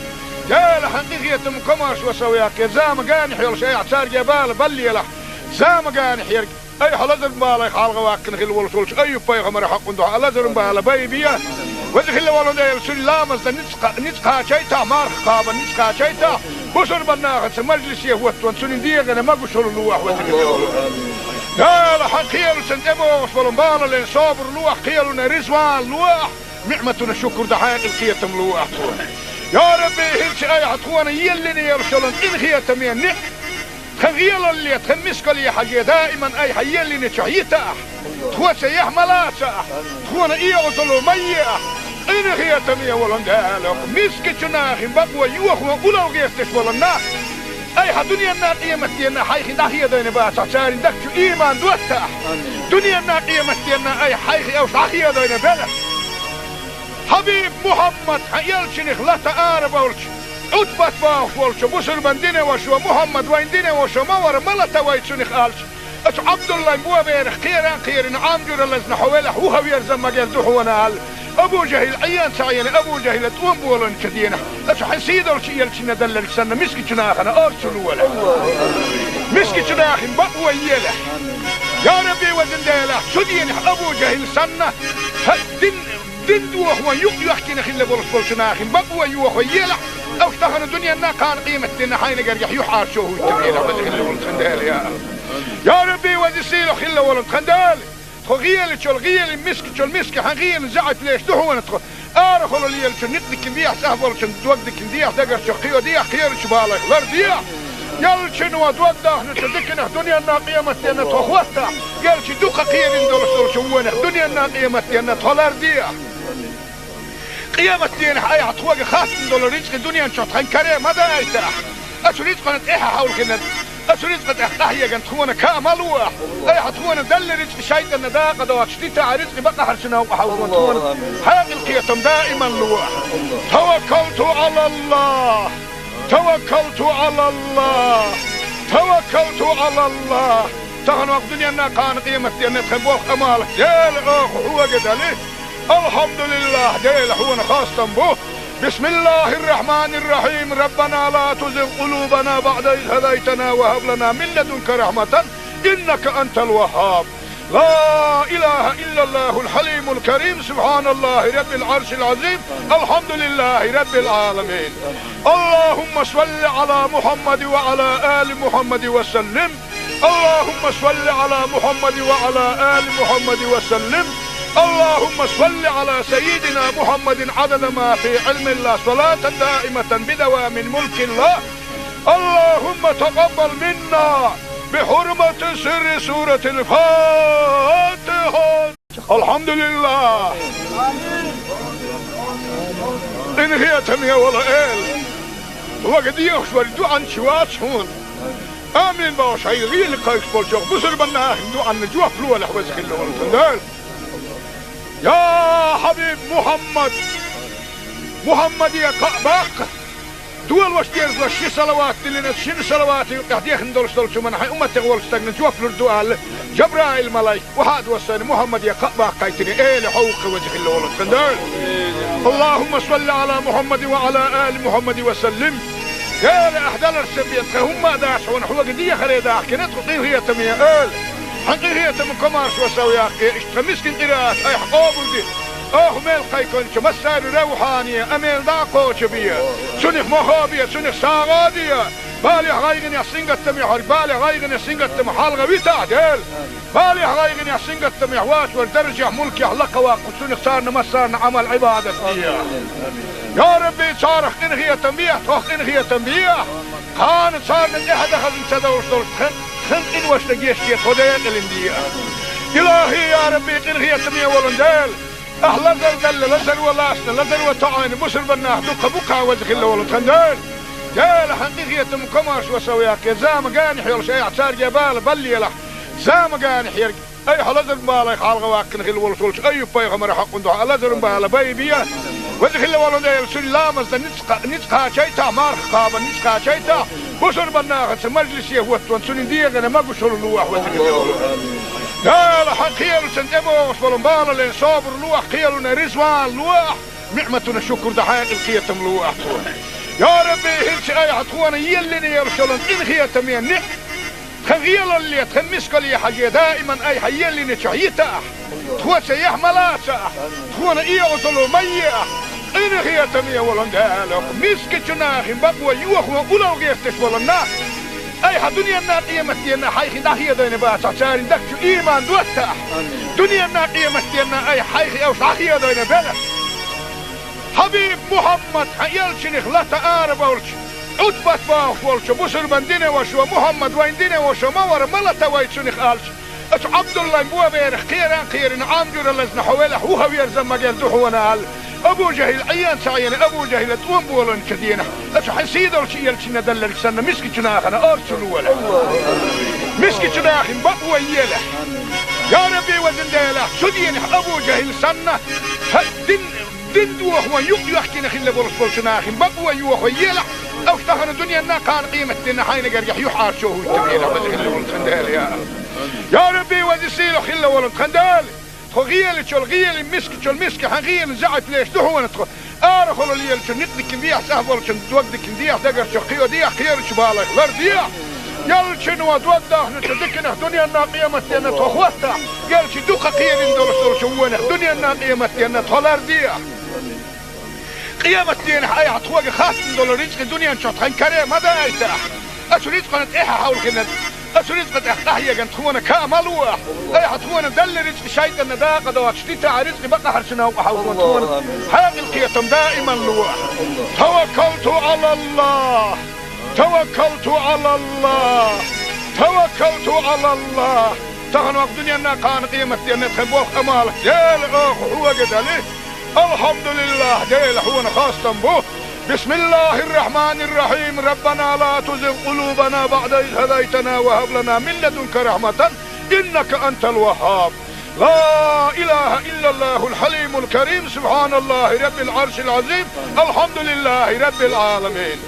جال حقيقية مكماش وسوياك زام قانح يول شيء اعتار جبال بلي له زام قانح يرق أي حلزر بالي خالق واكن خل ولد أي بيغمر حق ندوح لزر بالي بيبيا وزخ الله ولد سن لامز نتقا شيتا مارخ قابا نتقا شيتا بسر بناه مجلس يهوت وانسون ديغنا ما قشر اللوح وزخ الله ولد قال حقيل سنتبو وصبرن لين صابر لوح قيلنا رزوان لوح نعمتنا شكر دحين القيتم لوح يا ربي هلش اي حطوانا يلني يرسلن القيتم يعني خغيل اللي تخمسك لي حاجه دائما اي حيلني شعيته تخوس يحملاته تخونا يوصلوا ميه ان خيتم يا ولن قالك مسكتنا اخي بقوا يوخوا ولو غيرتش ولنا أي الدنيا الناقية متينا حيخ دحية دين بات عشان دكتو إيمان دوتها دنيا الناقية متينا أي حيخ أو دحية دين بلا حبيب محمد حيالشني خلطة آرب أولش أتبت باخ ولش بسر بندين وشو محمد وين دين وشو مور ملتا ويتشني خالش أش عبد الله مبوا بيرخ خيران عامجر اللزن حوالح هو يرزم مجال دحونا هال أبو جهل عيان سعيان أبو جهل توم بولن كدينا أش حسيد الشيء يلشنا دلل سنة مسكتنا أخنا أرسلوا ولا مسكتنا أخن بقوا يله يا ربي وزن ديله سدين أبو جهل سنة دين دوه ويحكي نخل بولشنا أخن بقوا يوه يله أو اشتهن الدنيا نا كان قيمة دينا حين قريح يحار شوه التبيله وزن خندال يا ربي وزن سيلو خل ولد خندال خغيل تشول غيل مسك تشول مسك حغيل زعت ليش دهو ندخل ارخلوا لي نتك نديح سهبل تودك نديح دقر شقيو ديح خير شبالك لرديح يلشن ودوده نتدكنا دنيا الناقيه متينا تخوتها يلش دوقه خير ندول شوونه دنيا الناقيه متينا تلرديح قيامة دين حي عطوق خاص ندول رزق الدنيا نشوط خنكري ماذا ايتاح اشريت قنت ايها حول كنا أسريت قد أحيا كان تخونا كاملوح أي حتخونا دل رزق شيء النداقة دوات شتيتا رزق بقى حرشنا وحاول تخونا حاجة القيتم دائما لوح توكلت على الله توكلت على الله توكلت على الله تغنوا الدنيا أنها كان قيمة أن تخبوه أمالك ديل هو قد عليه الحمد لله ديل هو خاصة به بسم الله الرحمن الرحيم ربنا لا تزغ قلوبنا بعد إذ هديتنا وهب لنا من لدنك رحمة إنك أنت الوهاب لا إله إلا الله الحليم الكريم سبحان الله رب العرش العظيم الحمد لله رب العالمين اللهم صل على محمد وعلى آل محمد وسلم اللهم صل على محمد وعلى آل محمد وسلم اللهم صل على سيدنا محمد عدد ما في علم الله صلاة دائمة بدوام ملك الله اللهم تقبل منا بحرمة سر سورة الفاتحة الحمد لله إن هي تمية ولا إل وقد يخشور دوعا شوات شون آمين باوش هاي غير لقايش بولشوق بسر بنا دوعا نجوح فلوة لحوزك اللي ولتندال يا حبيب محمد يا قعباق دول واش ديرز واش صلوات لنا شن صلوات قاعد ندول شو من حي امه تغول استغن جوف الدوال جبرائيل ملاك وهاد وسن محمد يا قعباق قايتني ايه لحوق وجه الله ولد خندال اللهم صل على محمد وعلى ال محمد وسلم يا احدال السبيت هم داشون حوق دي خريدا كنت هي تميه حقيقية من كمارش وسوياك اشتمسكن قراءات اي حقوبل دي ميل قيكونش مسار روحانية اميل داقوش بيا سنخ مخابية سنخ ساغادية بالي غايغن يحسين قتم يحر بالي غايغن يحسين قتم حالغة بيتا ديل بالي غايغن يحسين قتم يحواس والدرجة ملك يحلق واقف سنخ صارنا مسارنا عمل عبادة فيها يا ربي صارخ انغية تنبيه توخ انغية تنبيه كان صارنا احد اخذ انتدورش دورش خنق وش تجيشتي خديك الاندية إلهي يا ربي قنغية تمية ولندال أهلا زل لزل ولاسنا لزل وطعين بسر بناه دوك بوكا وزخ الله ولد خندال جال حقيقية مكماش وسوياك زام قانح يول شيء اعتار جبال بلي له زام قانح يرق أي حلزر بالي خالق واكن خل ولش أي بيغمر حق ندوح لزر بالي بيبيا وزخ الله ولد سن لامز نتقا شيتا مارخ قابا نتقا شيتا بصر بناخت مجلس يهوت سنين ديغنا ما قشر لوح وذكر لا لا خيال سنتبوس بالمبال لين صابر لوح خيالنا رزوان لوح نعمتنا شكر دحين القيتم لوح يا ربي هلش اي عطوانا يلني يرسلون ان خيتم يعني خغيل اللي تخمسك لي حاجة دائما اي حيلني شعيتا تخوة يحملا تخوة ايوصلوا مياه إن هي تمية ولندالك مسك جناخ بقوة يوخوا ولو غيرتش ولنا أي دنيا الناقية متينا حيخي ناحية دين باسع سارين دكتو إيمان دوتا دنيا الناقية متينا أي حيخي أو صحية دين بلد حبيب محمد حيالشنخ لا تقارب أولش أتبت باوش ولش بسر بندين وشو محمد وين دين وشو مور ملتا ويتشنخ آلش أتو عبد الله مبوا بيرخ خيران عامجور اللزن حوالح وهو يرزم مجال دوحونا أبو جهل عيان سعيان أبو جهل تقوم بولن كدينا أتو حسيد الشيء يلشنا دلل سنة مسك جناخنا أرسلوا ولا مسك جناخ بقوة يلا يا ربي وزنداله سدين أبو جهل سنة دين دوح ويحكينا خلا برس جناخ بقوة يوح يلا أو اشتغل الدنيا نا كان قيمة دينا حين قريح يحار شوه يتبينا خلا ولد خندال يا ربي وزسيله خلا ولد خندال غيل شو الغيل مسك حغيل زعت ليش دهون تخو ارخل اللي شو نقدك بيح سهبل شو توقدك بيح دقر شو قيو ديح خير شو بالك لر ديح يل شنو توضح نتدكنا دنيا الناقيه متينا تخوتا قال شي دوقه خير ندور شو دنيا الناقيه متينا تولر ديح قيامة دين حي عطوق خاص دولار رزق الدنيا نشوط خن كريم ماذا يتاح اشريت قناه ايه حاول كنا أسريت قد أحيا جن تخونا كامل واح أي حتخونا دل رزق شيء إن ده قد واشتيت رزق بقى حرسنا وحاول تخونا هذه القيتم دائما لواح توكلت على الله توكلت على الله توكلت على الله تغنوا الدنيا إنها كان قيمة إن تخبوه أمالك ديل أخ هو قد عليه الحمد لله ديل هو خاصة به بسم الله الرحمن الرحيم ربنا لا تزغ قلوبنا بعد إذ هديتنا وهب لنا من لدنك رحمة إنك أنت الوهاب لا إله إلا الله الحليم الكريم سبحان الله رب العرش العظيم الحمد لله رب العالمين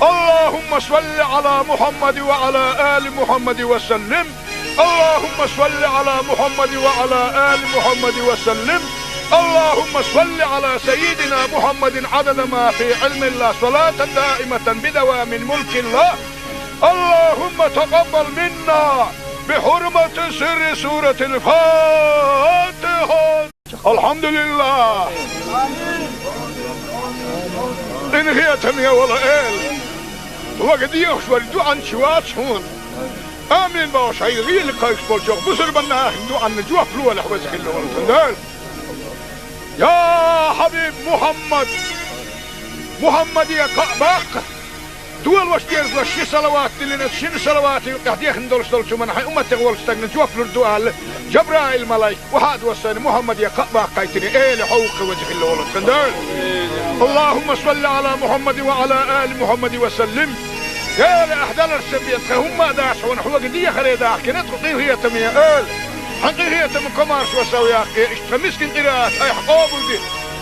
اللهم صل على محمد وعلى آل محمد وسلم اللهم صل على محمد وعلى آل محمد وسلم اللهم صل على سيدنا محمد عدد ما في علم الله صلاة دائمة بدوام ملك الله اللهم تقبل منا بحرمة سر سورة الفاتحة الحمد لله إن هي تمية ولا إل وقد يخشوا الدعاء شوات هون آمين باش هاي غير لقايش بالجوغ بسر بنا دعاء نجوح فلوة لحوزك اللي والتندال يا حبيب محمد يا قعباق دول واش ديرز لشي صلوات اللي نتشين صلوات قاعد ندولش دولش من حي امتك ولستغن جوف الدوال جبرائيل ملاك وهاد وصل محمد يا قعباق قايتني ايه لحوق وجه اللي ولد كندال اللهم صل على محمد وعلى ال محمد وسلم يا لاحدال السبيت هم داش ونحو قديه خريداح كنت هي تميه ال حقيقة من كمارش وسوياك اشتمسكن قراءات اي حقوبل دي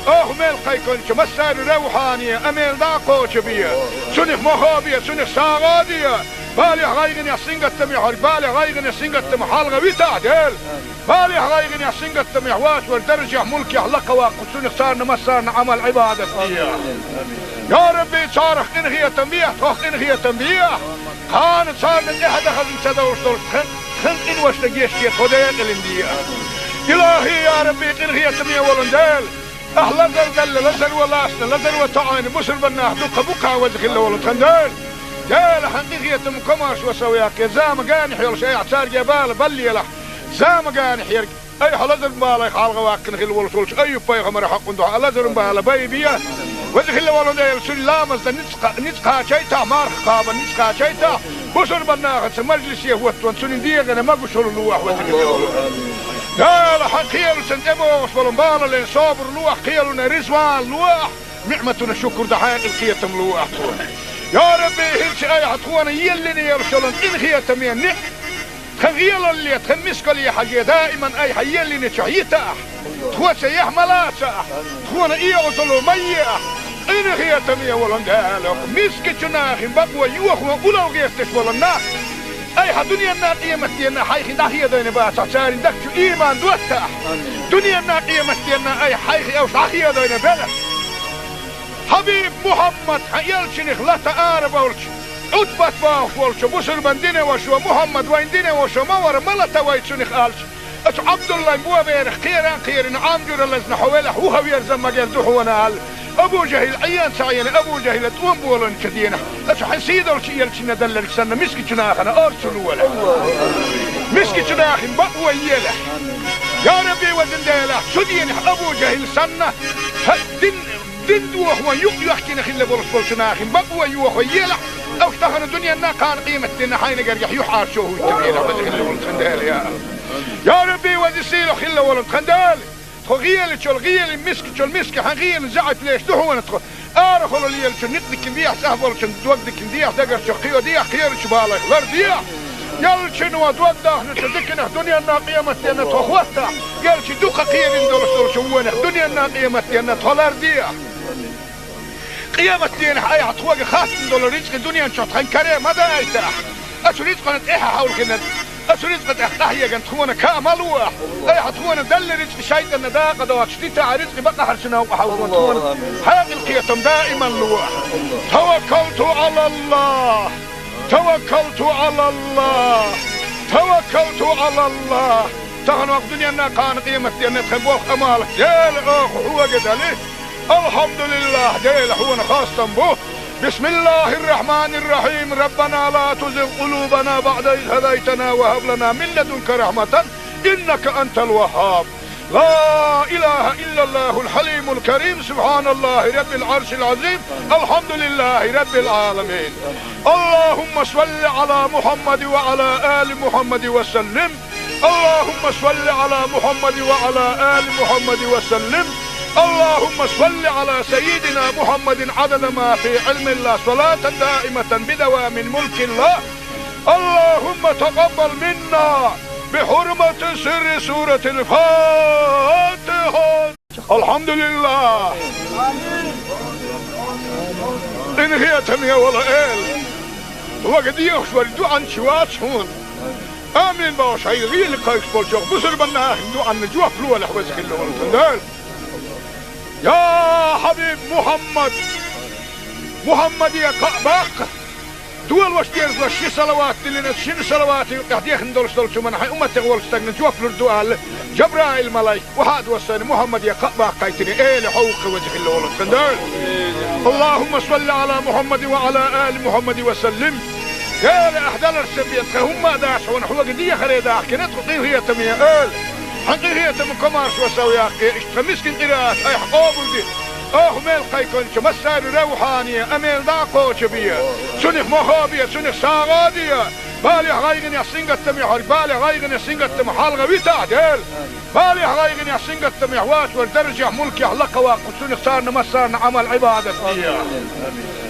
ميل قيكونش مسار روحانية اميل داقو شبية سنخ مخابية سنخ ساغادية بالي غايغن يحسين قتم يحر بالي غايغن يحسين قتم حالغة ويتعدل بالي غايغن يحسين قتم يحواش والدرجة ملك يحلق واقو سنخ سارنا مسارنا عمل عبادة فيها يا ربي صارخ انغية تنبيه توخ انغية تنبيه كانت صارنا احد خزن سدوش دولش خلق إن وش نجيش كي خديق الاندية إلهي يا ربي إن هي تمية ولندال أهلا دل لزر ولاسنا لزر وطعين بسر بناه دوك بوكا وزخ الله ولتخندال جال حقيقية مكماش وسوياك زام قانح يول شيء اعتار جبال بلي لح زام قانح يرق أي حلزر بالا يخالغ واقن خل ولسولش أي بيغمر حق دوح لزر بالا بيبيا وزخ الله ولندال سلامز نتقا شيتا مارخ قابا نتقا شيتا بسر بناخت مجلس يهوت سنين ديغنا ما قشر لوح وزخ الله لا لا خيال سنتبوس بالمبال لين صابر لوح خيالنا رزوان لوح نعمتنا شكر دحين القيتم لوح يا ربي هلش اي عطوانا يلني يرسلون ان خيتم يعني خغيل اللي تخمسك لي حاجة دائما اي حيلني شعيتا تخوة يحملا تخونا ايوصلوا مياه إن هي تمية ولندالك مسك جناخ بقوى يوخ وقلو جيستش ولنا أي دنيا قيمتنا حيخ داخية دين باسع ساري دكتو إيمان دوتا دنيا قيمتنا أي حيخ أو داخية دين بلا حبيب محمد يلشنخ لا تعارب ولش عتبت باخ ولش بسر بندين وشو محمد وين دين وشو مور ملتا ويتشنخ آلش أتو عبد الله بوا بيرخ خيران عامجور اللزن حوالح وهو يرزم مجال دحونا آل أبو جهل عيان سعيان أبو جهل تقوم بولن كدينا أتو حسيد ولشي يلشنا دلل سنة مسك جناخنا أرسلوا ولا مسك جناخ بقوى يلح يا ربي وزن ديلا شدين أبو جهل سنة دين دوخ ويحكي نخيل بولس بولشناخ بقوى يوخ ويلح أو اشتغل الدنيا أنها كان قيمة دينا حين قريح يحار شوه التبينة وزن ولد خندال يا ربي وزن سيلو خلا ولد خندال غيال شو الغيال المسك حغيال زعت ليش دهو نتخ ارخل اللي شو نقدك نديح سهبل شو دوقدك نديح دقر شو قيو ديح خير شو بالك لر ديح يال شنو دوقده نتذكر الدنيا الناقيمة دينا تخوتها يال شو دوق قيل ندور شو وين الدنيا الناقيمة دينا تولر ديح قيامة دينا اي عطوق خاص ندور رزق الدنيا نشوط خن كريم ماذا ايتاح اشو رزق نتايها حول كنا أسرزق تحتاحية كانت تخونا كاملوة أي حتخونا دل رزق شايد النداقة دوات شديتها رزق بقى حرشنا وحاولون تخونا حاق القيتم دائما لوح توكلت على الله توكلت على الله توكلت على الله تغنوا الدنيا أنها كان قيمة دينا تخبوخ أمالك ديل أخ هو قدالي الحمد لله ديل هو خاصة به بسم الله الرحمن الرحيم ربنا لا تزغ قلوبنا بعد إذ هديتنا وهب لنا من لدنك رحمة إنك أنت الوهاب لا إله إلا الله الحليم الكريم سبحان الله رب العرش العظيم الحمد لله رب العالمين اللهم صل على محمد وعلى آل محمد وسلم اللهم صل على محمد وعلى آل محمد وسلم اللهم صل على سيدنا محمد عدد ما في علم الله صلاة دائمة بدوام ملك الله اللهم تقبل منا بحرمة سر سورة الفاتحة الحمد لله إن هي تمية ولا إل وقد يخشور عن شوات هون آمين باش هاي غير لقايش بولشوخ بسر بنا هندو عن نجوه فلوة لحوزك اللي يا حبيب محمد يا كعباق دول وشتيرز لشي صلوات اللي نتشين صلواتي قاعدين ندولش شو من حي أمتي غول استغنى جوف للدوال جبرائيل ملاي وحاد وساني محمد يا كعباق قايتني ايه لحوق وجه اللي ولد خندال اللهم صل على محمد وعلى آل محمد وسلم يا لأحدال السبيت هم داش ونحوق دي خريداح كنت قيل هي تمية آل حقيقية من كمارش وسوياك اشتمسكن قراءات اي حقوبل دي ميل قيكون مسار روحانية اميل داقو شبية سنخ مخابية سنخ ساغادية بالي غايغن يحسنق التميح بالي غايغن يحسنق التميح حالغا بيتا ديل بالي غايغن يحسنق التميح واش والدرجة ملك يحلق واقو سنخ سارنا مسارنا عمل عبادة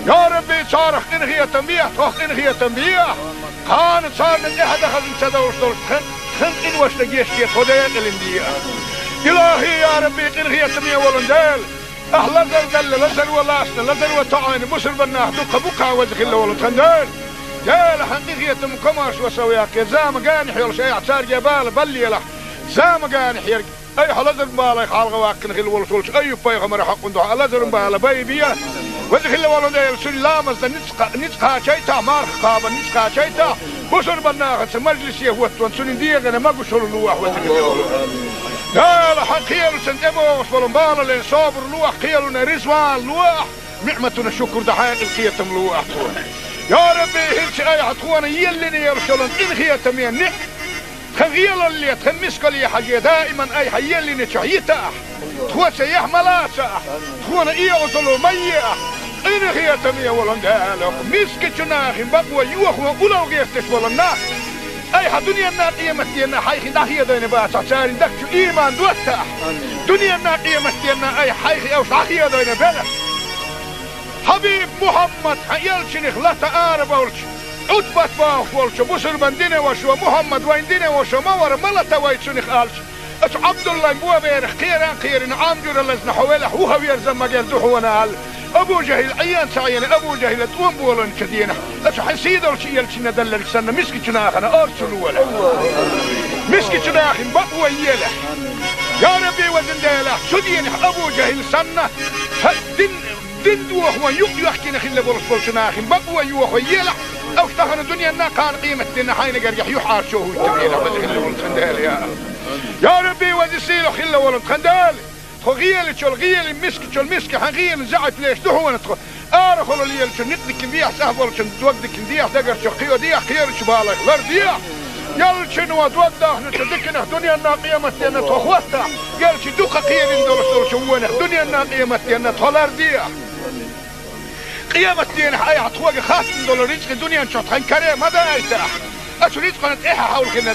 يا ربي صارخ انهي تنبيح توخ انهي تنبيح كانت صارنا احد اخذ انتدوش دول خن وش لقيشتي خديت الاندية إلهي يا ربي إنهي تمية ولندال أهلا زلزل لزل ولاسنا لزل وطعاني مسر بناه دوكا بوكا وزخ اللي ولد خندال جال حقيقية مكماش وسوياك زام قانح يلش اي اعتار جبال بلي له زام قانح يرق اي حلزل بالي حالغ واكن خل ولد ولش اي بايغمر حق ندوح لزل بالي بيبيا وزخ اللي ولندال سلامز نتقا شيتا مارخ قابا نتقا شيتا بسر بناه مجلس يهوت وانسون ديغنا ما قشر اللوح وزخ اللي ولد لا لا حقيقة سنتبو وصبرنبالا لين صابر لوح قيلنا رزوان لوح نعمتنا شكر دحين القيتم لوح يا ربي هلش اي حتخوانا يلني يرسلن انخي تمين خغيل اللي تخمسك لي حاجة دائما اي حيلني شعيتا تخوى سيح ملاسا تخوانا اي اصلو ميح انخي تمين ولندالك مسك جناخ بقوى يوخ وقلو غيفتش ولناخ اي دنيا قيمة دينا حيخ داخية دينا باسع ساري دكتو ايمان دوتا دنيا قيمة دينا اي حيخ او داخية دينا بلا حبيب محمد يلشنخ لا تعارب ولش عتبت باخ ولش بسر بندين وشو محمد وين دين وشو مور ملتا ويتشنخ آلش أتو عبد الله بوا بيرخ خيران عامجور اللزن حوالح وهو يرزم مجال دحونا أبو جهل عيان سعيان أبو جهل توم بولن كدينا أشو حسيد الشيء يلشنا دلك سنة مسكي جناخنا أرسل ولا مسكي جناخن بقوة يلا يا ربي وزن ديلا شدين أبو جهل سنة دين دوه ويحكي نخل بولس بولشناخن بقوة يوه يلا أو اشتهن الدنيا نا كان قيمة دينا حين قريح يحار شوه التبينا وزن ولد خندال يا ربي وزن سيلو خل ولد خندال خغيل تشول غيل مسك تشول مسك حغيل زعت ليش دهو ندخل ارخلوا لي نقدك نديح سهبل توقدك نديح دقر شقيو ديح خير شبالك لرديح يلشن ودوده نتدكنا دنيا نا قيمتنا تخوستا يلش دوخ خير ندول شوونه دنيا نا قيمتنا تلرديح قيمتنا اي حتوق خاص ندول رزق دنيا نشط خنكره ما دايته اشو رزق نت ايه حاول كنا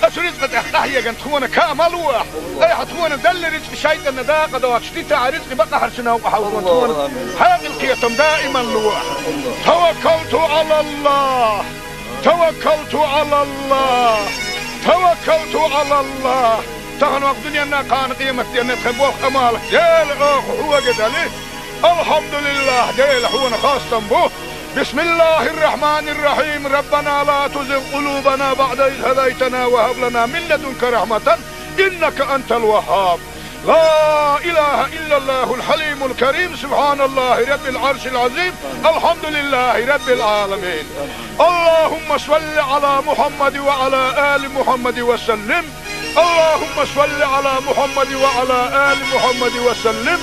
أسريت قد أحيا جنت خونا كاملوه أي حتونا دل رزق شيء النداء قد واشتيت رزق بقى حرشنا وحاول خونا حاجة القيتم دائما لوه توكلت على الله توكلت على الله توكلت على الله تغنوا الدنيا أنها كان قيمتي أن تخبوه أمالك ديل هو قد عليه الحمد لله ديل هو خاصة به بسم الله الرحمن الرحيم ربنا لا تزغ قلوبنا بعد إذ هديتنا وهب لنا من لدنك رحمة إنك أنت الوهاب لا إله إلا الله الحليم الكريم سبحان الله رب العرش العظيم الحمد لله رب العالمين اللهم صل على محمد وعلى آل محمد وسلم اللهم صل على محمد وعلى آل محمد وسلم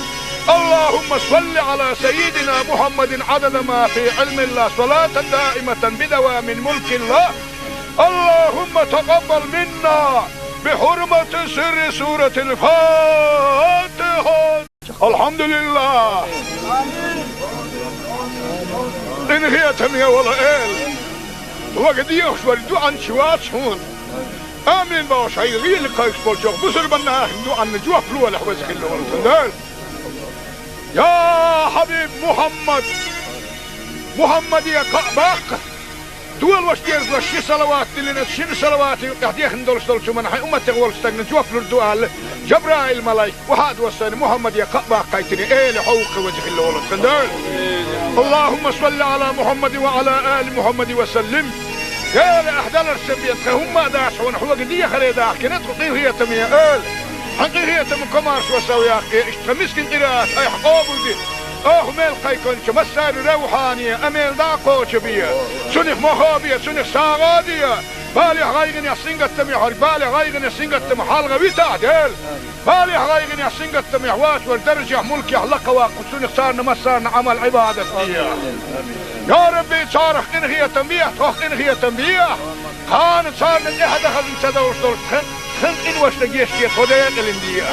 اللهم صل على سيدنا محمد عدد ما في علم الله صلاة دائمة بدوام ملك الله اللهم تقبل منا بحرمة سر سورة الفاتحة الحمد لله إن هي تمية ولا إل وقد يخشور عن شوات شون آمين باوش هاي غير لقايش بولشوك بسر بنا عن جوا فلوة لحوزك اللي ورسل يا حبيب محمد يا قعباق دول واشتير وشي صلوات لنا شن صلوات قاعد ندول شو من حي امه تغول استغن جوف الدوال جبرائيل ملاك وهذا وسن محمد يا قعباق قايتني ايه لحوق وجه الله ولد خندال اللهم صل على محمد وعلى ال محمد وسلم يا لاحدال السبيت هم داشون حوق دي خريدا كنت هي تميه حقيقية من كمارش وسوياك اشتمسكن قراءات اي حقوبل دي ميل قيكونش مسار روحانية اميل داقوش بيا سنخ مخابية سنخ ساغادية بالي غايغن يحسين قتم يحر بالي غايغن يحسين قتم حالغة بيتعدل بالي غايغن يحسين قتم يحواس والدرجة ملك يحلق واقو سنخ صارنا مسارنا عمل عبادة فيها يا ربي صارخ انغية تنبيه توخ انغية تنبيه كانت صارنا احد اخذ انسدوش دول خن إن واشتجيش كي خديق الاندية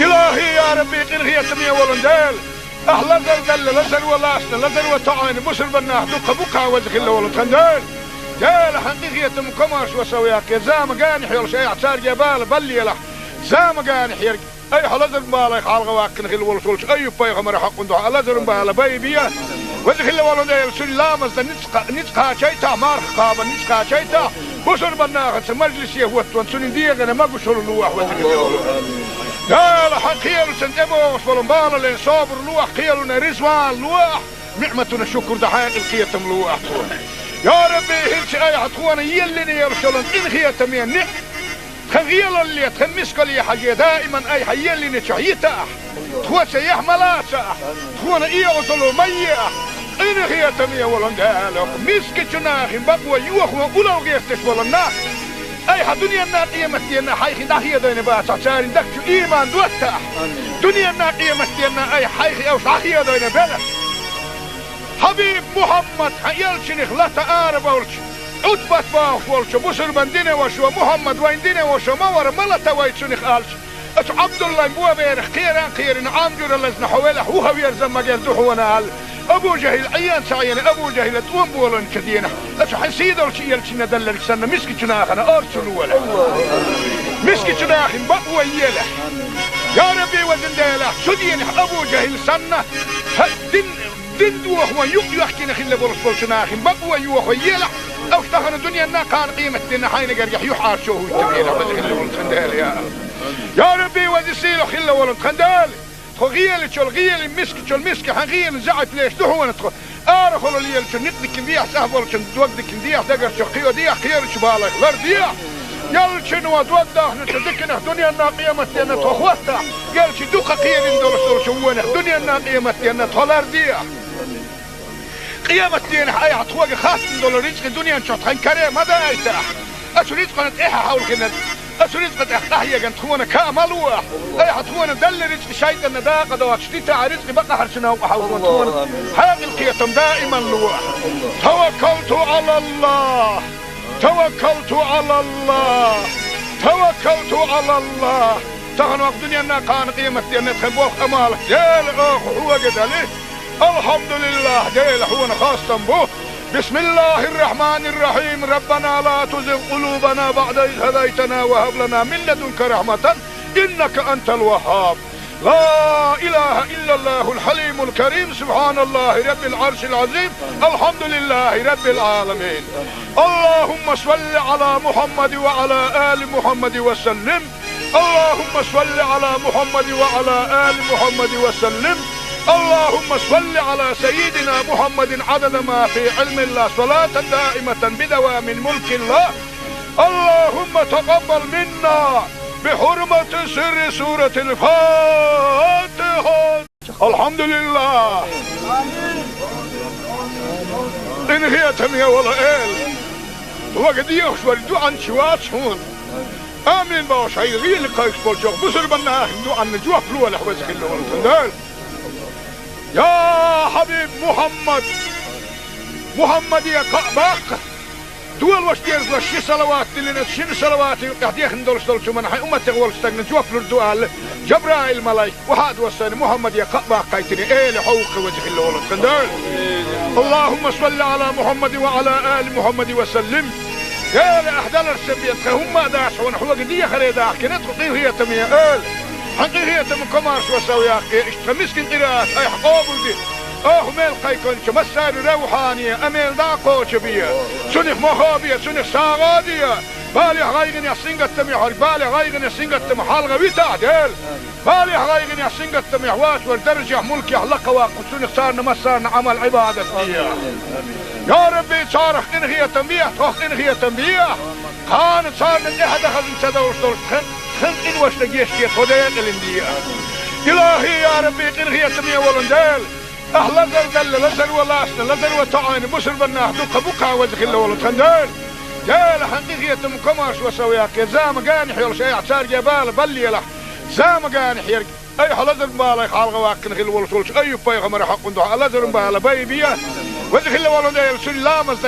إلهي يا ربي إنغي تمية ولندال أهلا دل لزل ولاسنا لزل وطعين بسر بناه دوك بوكا وزخ الله ولد خندال جال حقيقية مكماش وسوياك يا زام قانح يلا شيء اعتار جبال بلي له زام قانح يرق أي حلزل بالك حالغ واقن خل ولسولش أي بيغمر حق ندوح حلزل بالا بيبيا وزخ الله ولد سلامز نتقى شيتا مارخ قابا نتقى شيتا بسر بناخت مجلس يهوت وانسون ديغنا ما بشر لوح وذكر يا لحقيل سنتبوش والمبال اللي صابر لوح قيلنا رزوان لوح نعمتنا الشكر دحين القيتم لوح يا ربي هلش اي حتخوانا يلني يرسلن ان خيتم ينح خغيل اللي تخمسك لي حاجة دائما اي حيلني تشعيتا تخوى سيح ملاسا تخوانا ايه وصلوا مياه إن هي تمية ولندالك مسك جناخ بقوة يوخ وقلو غيرتش ولنا أي دنيا الناقية متينا حيخي داخية دين باسا سارين دكتو إيمان دوتا دنيا الناقية متينا أي حيخي أو صحية دين بلد حبيب محمد يلشنخ لا تآرب ولش عدبت باوش ولش بسر بندين وشو محمد وين دين وشو مور ملتا ويتشنخ آلش أتو عبد الله مبوا بيرخ خيران عامجور اللزن حويله هو ويرزم مجال دوحونا أبو جهل عيان سعيان أبو جهل توم بولن كدينا أشو حسيد الشيء يلشنا دلك سنة مسك جناخنا أرسل ولا مسك جناخ بقوة يلا يا ربي وزن ديلا شدين أبو جهل سنة دين دوه ويحكي نخل برس بولشناخ بقوة يوه يلا أو اشتغل الدنيا أنها كان قيمة دينا حين قريح يحار شوه التبينا وزن خل ولد خندال يا ربي وزن سيلو خل ولد خندال غيل شل غيل مسك حغيل زعت ليش دهون تخ خلو ليل شل نقدك ديح سهبل شل دوقدك ديح دقر شل قيو ديح خير شبالك لر ديح يل شنو دوقده نتدكنا دنيا الناقية متينا تخوستا يل شي دوقة قير اندول شوونه دنيا الناقية متينا تولر ديح قيامة دين حي عطوق خاص دول رزق الدنيا نشوط خن كريم ماذا يتاح أشو رزق نتإيها حول كنا أشو رزق نتأخيه جن تخونا كامل واح أي حتخونا دل رزق شيء النداقة دوات شتيتا رزق بقى حرشنا وحول تخونا هذه القيتم دائما لواح توكلت على الله توكلت على الله توكلت على الله تغنوا الدنيا ناقان قيمة دين تخبوخ أمالك يا هو قدالي الحمد لله ديل حونا خاصة به بسم الله الرحمن الرحيم ربنا لا تزغ قلوبنا بعد إذ هديتنا وهب لنا من لدنك رحمة إنك أنت الوهاب لا إله إلا الله الحليم الكريم سبحان الله رب العرش العظيم الحمد لله رب العالمين اللهم صل على محمد وعلى آل محمد وسلم اللهم صل على محمد وعلى آل محمد وسلم اللهم صل على سيدنا محمد عدد ما في علم الله صلاة دائمة بدوام ملك الله اللهم تقبل منا بحرمة سر سورة الفاتحة الحمد لله إن هي تمية ولا إل وقد يخشوا الدعاء شوات هون آمين باش هاي غير لقايش بولشوخ بسر بنا هندو عن نجوح فلوة لحوزك اللي والتندال يا حبيب محمد يا قعباق دول واش ديرز لشي صلوات اللي نتشين صلوات قاعد يخندول شدول من حي أمة تغول استغنى جوف لردوال جبرائيل ملايك وهاد وساني محمد يا قعباق قايتني لحوق وجه اللي والتندال اللهم صل على محمد وعلى آل محمد وسلم يا لأحدال السبيت هم داش ونحوق دي خريداح كنت قطيه هي تمية حقيقية من كمارس وسوياك اشتمسكن قراءات اي حقوبل دي ميل قيكونش مسار روحانية اميل داقوش بيا سنخ مخابية سنخ ساغادية بالي غايغن يحسنق التميح بالي غايغن يحسنق التميح حالغا ويتعدل بالي غايغن يحسنق التميح واسور درجة ملكي حلقة واقو سنخ صارنا مسارنا عمل عبادة فيها يا ربي صارخ انغية تنبيح توخ انغية تنبيح كانت صارنا احد خزن سدوش دول خلق إن وش لقيش كي خديق الاندية إلهي يا ربي إن هي تمية ولندال أهلا دل لزر ولاسنا لزر وطعين بسر بناه دوقة بقى وزخ الله ولتخندال جال حقيقية مكماش وسوياك زام قانح يول شيء اعتار جبال بلي له زام قانح يرق أي حلزر بالا يخالغ واقن خل ولسولش أي بيغمر حق دعا لزر بالا بيبيا وزخ الله ولندال سلامز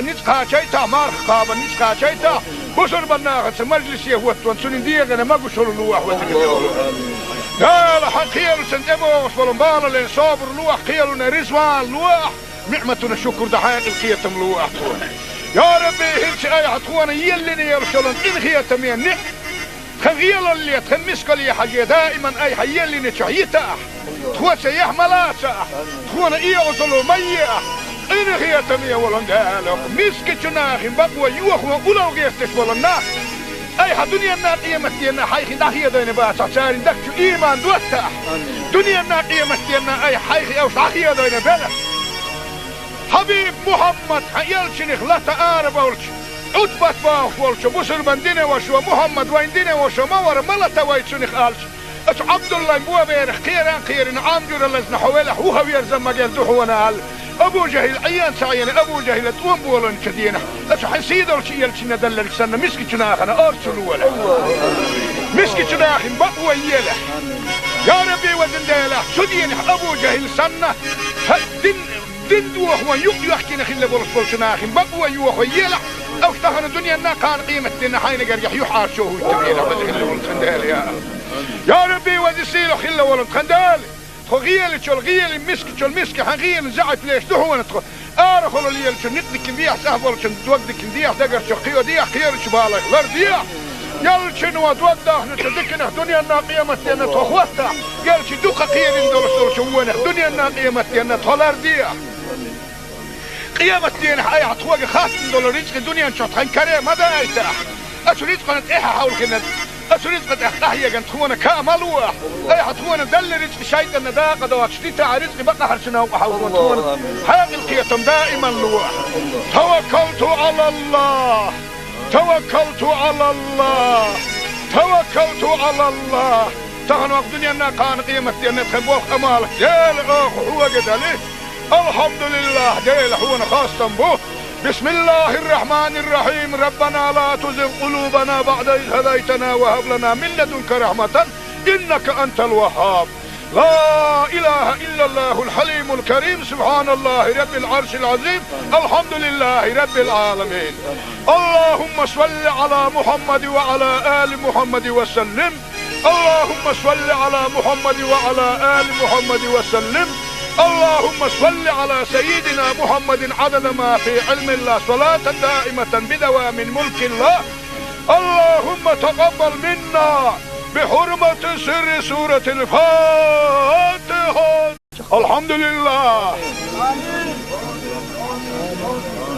نتقى شيطا مارخ قابا نتقى شيطا بسر بناغت مجلس يهوتون سنين ديغنا ما قشر اللوح وزكي قال حق خيالو سنتبو وصفلن بالا لين صابر لوح خيالنا رزوان لوح نعمتنا الشكر دحايق الخيتم لوح يا ربي هلش اي عطوانا يلني يرسلن إن خيتم ينك خغيال اللي تخمسك لي حاجة دائما اي حيلني تحييتا تخوة سيح ملاسا تخوانا ايه وصلو مياه إن هي تمية ولندالك مسك جناخ بقوى يوخ وقلو قيستش ولناخ أي دنيا الناقية مستينا حيخ داخية دين باسا ساري دكتو إيمان دوتا دنيا الناقية مستينا أي حيخ أو ساخية دين بلا حبيب محمد حيالشنخ لا تآرب ولش عدبت باخ ولش بسر بندين وشو محمد وين دين وشو مور ملتا ويتشنخ آلش أش عبد الله مبوا بيرخ خيران عامجور اللزن حوالح وهو يرزم مجال دحونا هال أبو جهل عيان سعيان أبو جهل تقوم بولن كدينا أش حسيدر شيء يلشنا دلل سنة مسك جناخنا أرسلوا ولا مسك جناخ بقوى يله يا ربي وزن ديله شدين أبو جهل سنة دين دوخ ويحكي نخيل بولس جناخ بقوى يوخ يله أو اشتهر الدنيا أنها كان قيمة دين حين قريح يحاشوه التبينة وزن ولن ديله يا ربي وزن سيلو خلا ولن خندال غيل شل غيل مسك حغيل زعت ليش دهون تخ خلو ليل شل نقدك ديح سهبل شل دوقدك ديح دقر شل قيو ديح خير شبالك لر ديح يل شنو دوقده نتدكنا دنيا الناقية متينا تخوستا يل شي دوقة خير اندول شوونه دنيا الناقية متينا تولر ديح قيامة دين حي عطوق خاص اندول رزق دنيا نشوط خن كريم ماذا يتاح أشو رزق نتإيها حول كنا أسرزق أحيا جن تخونا كامل واح أي حتخونا دل رزق شيء إن دا قدوات شتيتا رزق بقى حرشنا وحاولون تخونا حاقل دائما لواح توكلت على الله توكلت على الله توكلت على الله تغنوا الدنيا كان قيمة دينا تخبوخ أمالك ديل أخ هو قدالي الحمد لله ديل هو خاصة به بسم الله الرحمن الرحيم ربنا لا تزغ قلوبنا بعد إذ هديتنا وهب لنا من لدنك رحمة إنك أنت الوهاب لا إله إلا الله الحليم الكريم سبحان الله رب العرش العظيم الحمد لله رب العالمين اللهم صل على محمد وعلى آل محمد وسلم اللهم صل على محمد وعلى آل محمد وسلم اللهم صل على سيدنا محمد عدد ما في علم الله صلاة دائمة بدوام ملك الله اللهم تقبل منا بحرمة سر سورة الفاتحة الحمد لله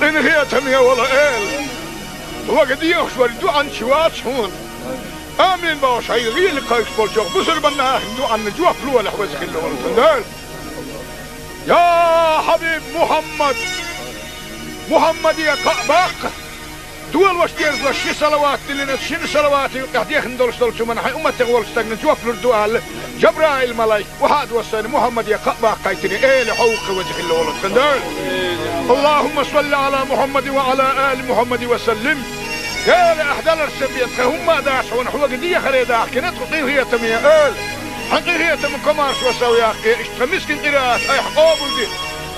إن هي تمية ولا إل وقد يخشور عن شوات هون آمين باش هاي غير لقايش بولجوغ بسر بنا هندو عن نجوه فلوة لحوزك اللي يا حبيب محمد يا كعباق دول وشتيرز لشي صلوات اللي شن صلواتي قاعد يخندلش دول شو من حي امتي غول استغن جوف الدوال جبرائيل ملاي وحاد وسن محمد يا كعباق قايتني ايه لحوق وجه اللي ولد خندل اللهم صل على محمد وعلى ال محمد وسلم يا لاحدال السبيت هم داش ونحو قديه خلي داخ كنت قيه هي تميه ال حقيقة من كمارش وسويا اشتمسكن قراءات اي حقوبل دي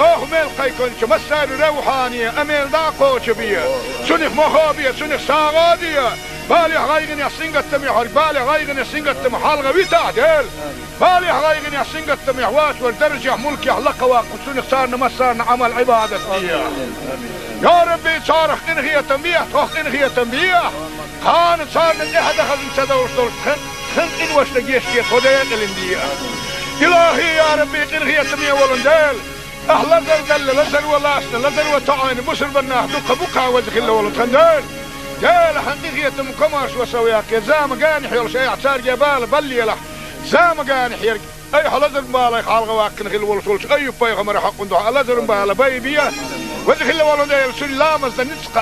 ميل قيكون مسار روحانية اميل داقو شبية سنخ مخابية سنخ ساغادية بالي غايغن يا تمي حرق بالي غايغن يا تمي حالغة بيتا ديل بالي غايغن يا تمي حواش والدرجة ملك يحلق واقو سنخ سارنا مسارنا عمل عبادة يا ربي صارخ انغية تنبيه توخ انغية تنبيه خان صارنا احد اخذ انتدوش دول خن وش لقيشتي خدين الاندية إلهي يا ربي إنغي تمية ولندال أهلا زل لزل ولاسنا لزل وطعين مسل بناه دقا بقا وزخ الله ولد خندال جال حقيقية مكماش وسوياك زام قانح يلش اي اعتار جبال بلي له زام قانح يرق اي حلزل بالي خالغ واكن خل ولش اي بيغمر حق ندو لزل بالي بيبيا وزخ الله ولندال سلامز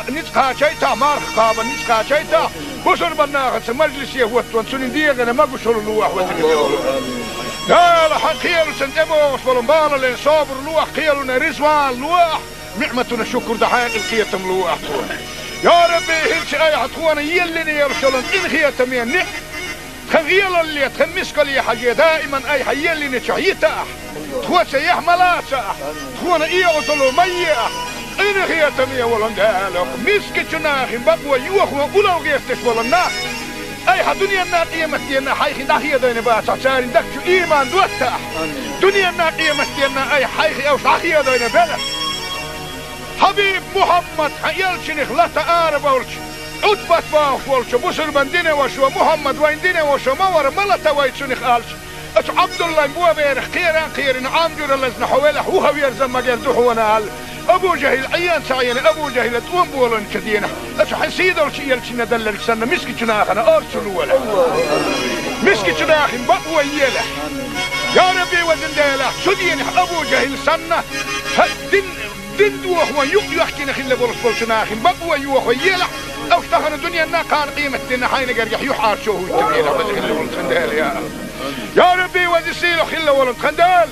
نتقا شيتا مارخ قابا نتقا شيتا بشر بناخت مجلس يهوت وانسون ديغنا ما بشر لوح وذكر لا لا حقيل سنتبوش ولنبال لين صابر لوح قيلنا رزوان لوح نعمتنا شكر دحين القيتم لوح يا ربي هلش اي حتخوانا يلني يرسلن ان خيتم يعني خغيل اللي تخمسك لي حاجه دائما اي حيلني شحيتا تخوى سيح ملاسا تخوانا ايه وصلوا ميه إن هي تمية ولندالك مسكتنا خن بقوى يوخوا أولو غيفتش ولنا أي حدنيا الناقية مستينا حيخي داخية دين باسا سارين دكتو إيمان دوتا دنيا الناقية مستينا أي حيخي أو شاخية دين بلا حبيب محمد حيالشنخ لا تآرب ولش أدبت باخ ولش بسر بندين وشو محمد وين دين وشو مور ملتا ويتشنخ آلش أش عبد الله مبوا بيرخ خيران عامجور اللزن حوالح وهو يرزم مجال دحونا هال أبو جهل عيان سعيان أبو جهل توم بولن كدينا أش حسيد الشيء يلشنا دلل سنة مسكتنا أخنا أرسلوا ولا مسكتنا أخن بقوى يله يا ربي وزن ديله سدين أبو جهل سنة دين دوه يحكي نخل برسلنا أخن بقوى يوه يله أو اشتهر الدنيا نا كان قيمة دينا حين قريح يحار شوه التبينة وزن الخندال يا ربي وزسيله خلا ولد خندال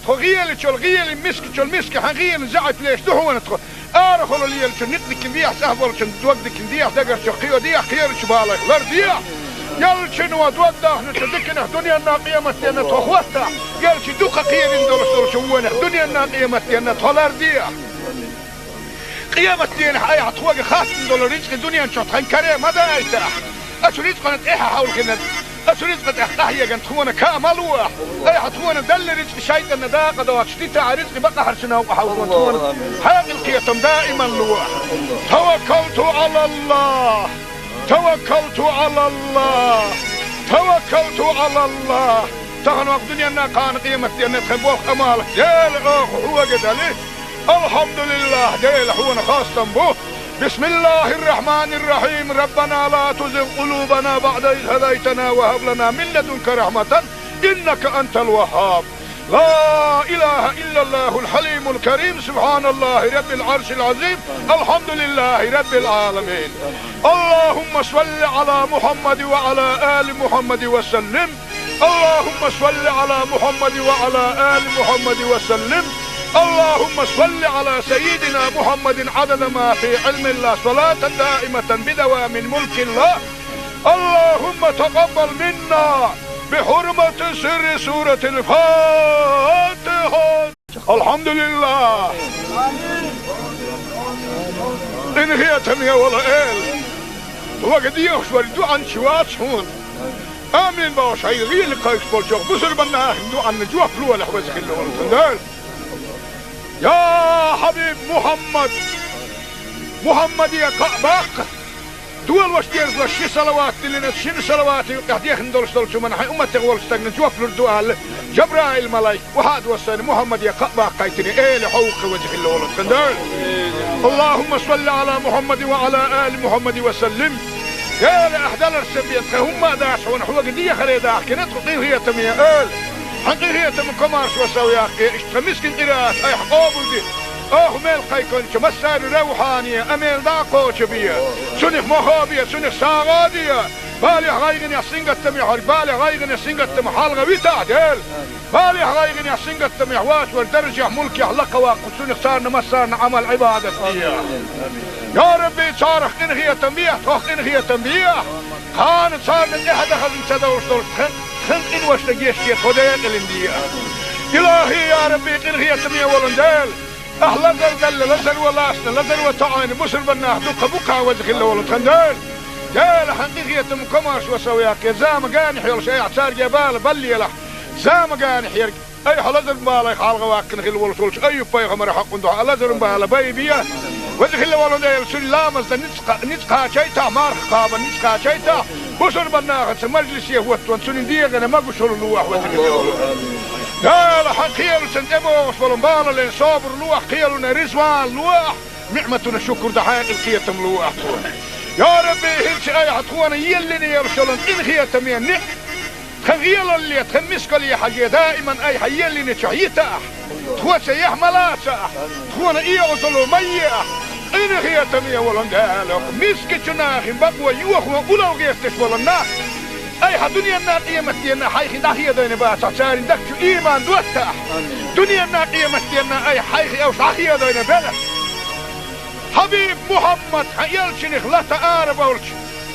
خغيل تشول غيل مسك تشول مسك حغيل زعت ليش دحونا تخ ارخلوا لي نقدك نديح سهبل توقدك نديح دقر شقيو ديح خير شبالك لرديح يلشن ودوده نتدكنا دنيا الناقيه متينا تخوتا يلش دوخ خير ندور شوونه دنيا الناقيه متينا تلرديح قيامة دين حي عطوق خاص دول رزق الدنيا نشوط خنكري ما دايته اشريت قنت ايها حول كنا أسريت قد أحيا جن تخونا كامل واح أي حتخونا دل رزق شيء إن دا قدوات شتيتا رزق بقى حرشنا وحاولون تخونا حاق القيتم دائما لواح توكلت على الله توكلت على الله توكلت على الله تغنوا الدنيا نا كان قيمة دينا تخبوخ أمالك ديل أخ هو قدالي الحمد لله ديل هو خاصة به بسم الله الرحمن الرحيم ربنا لا تزغ قلوبنا بعد إذ هديتنا وهب لنا من لدنك رحمة إنك أنت الوهاب. لا إله إلا الله الحليم الكريم سبحان الله رب العرش العظيم الحمد لله رب العالمين. اللهم صل على محمد وعلى آل محمد وسلم. اللهم صل على محمد وعلى آل محمد وسلم. اللهم صل على سيدنا محمد عدد ما في علم الله صلاة دائمة بدوام ملك الله. اللهم تقبل منا بحرمة سر سورة الفاتحة. الحمد لله انهيتم يا والله وقد يخشور عن شوات شون آمين باش هاي غير لقايش بولشوك بسر بنا دو عن جوه فلوه لحوزك اللي والله يا حبيب محمد يا قعباق دول واشتير وشي صلوات لنا شن صلوات قاعد يخندل شو من حي امه تغول استغن جوف الدوال جبرائيل ملاك وهاد وسن محمد يا قعباق قايتني له حوق وجه الله ولد خندل. اللهم صل على محمد وعلى ال محمد وسلم. يا لاحدال السبيت هم داشون حوق دي خريدا كنت هي تميه حقيقة من كمارش وسوياك اشتمسكن قراءات اي حقوبدي ميل قيكون مسار روحانية اميل داقو شبية سنخ مخابية سنخ ساغادية بالي غايغن يسنغ التميح بالي غايغن يسنغ التميح حالغا ويتعدل بالي غايغن يسنغ التميح واش والدرجة ملكي حلقة واقو سنخ صارنا مسارنا عمل عبادة فيها. يا ربي صارخ انغية تنبيح تخ انغية تنبيح كانت صارنا احد اخذ انتدوش دول خنق إن واشتقيش كي خدين الندية. إلهي يا ربي إنغي تمية ولندال أهلا دل لزل ولاسنا لزل وطعين بسر بناه دوك بوكا وزخ الله ولد خندال جال حقيقية مكماش وسوياك زام قاني حيول شيء اعتار جبال بلي لح زام قاني حيرك أي حلزر بالي خالغ واقن خل ولسولش أي بايغمر حق ندوح حلزر بالي بايبيا وزخ الله ولد سلامز نتقا شيتا مارخ قابا نتقا شيتا بسر بناخت مجلس يهوت وانسون ديغنا ما بشر لوح وذكر يا لحقيل سنتبوش ولنبال لين صابر لوح قيلنا رزوان لوح نعمتنا شكر دحين القيتم لوح يا ربي هلش اي حطوانا يلني يرشلون انخيتم يا خغيل اللي تخمسك لي حاجة دائما اي حيلني شعيتا تخوة يحملا تخونا ايغسلو ميا إن هي تمية ولندالك مسك جناخ بقوى يوخ وقلو غيستش ولنا أي دنيا النار قيمتنا حيخي داخية دين باسع سارين دكتو إيمان دوتاح دنيا النار قيمتنا أي حيخي أوش عخية دين بلا حبيب محمد حيالشنخ لا تقارب أولش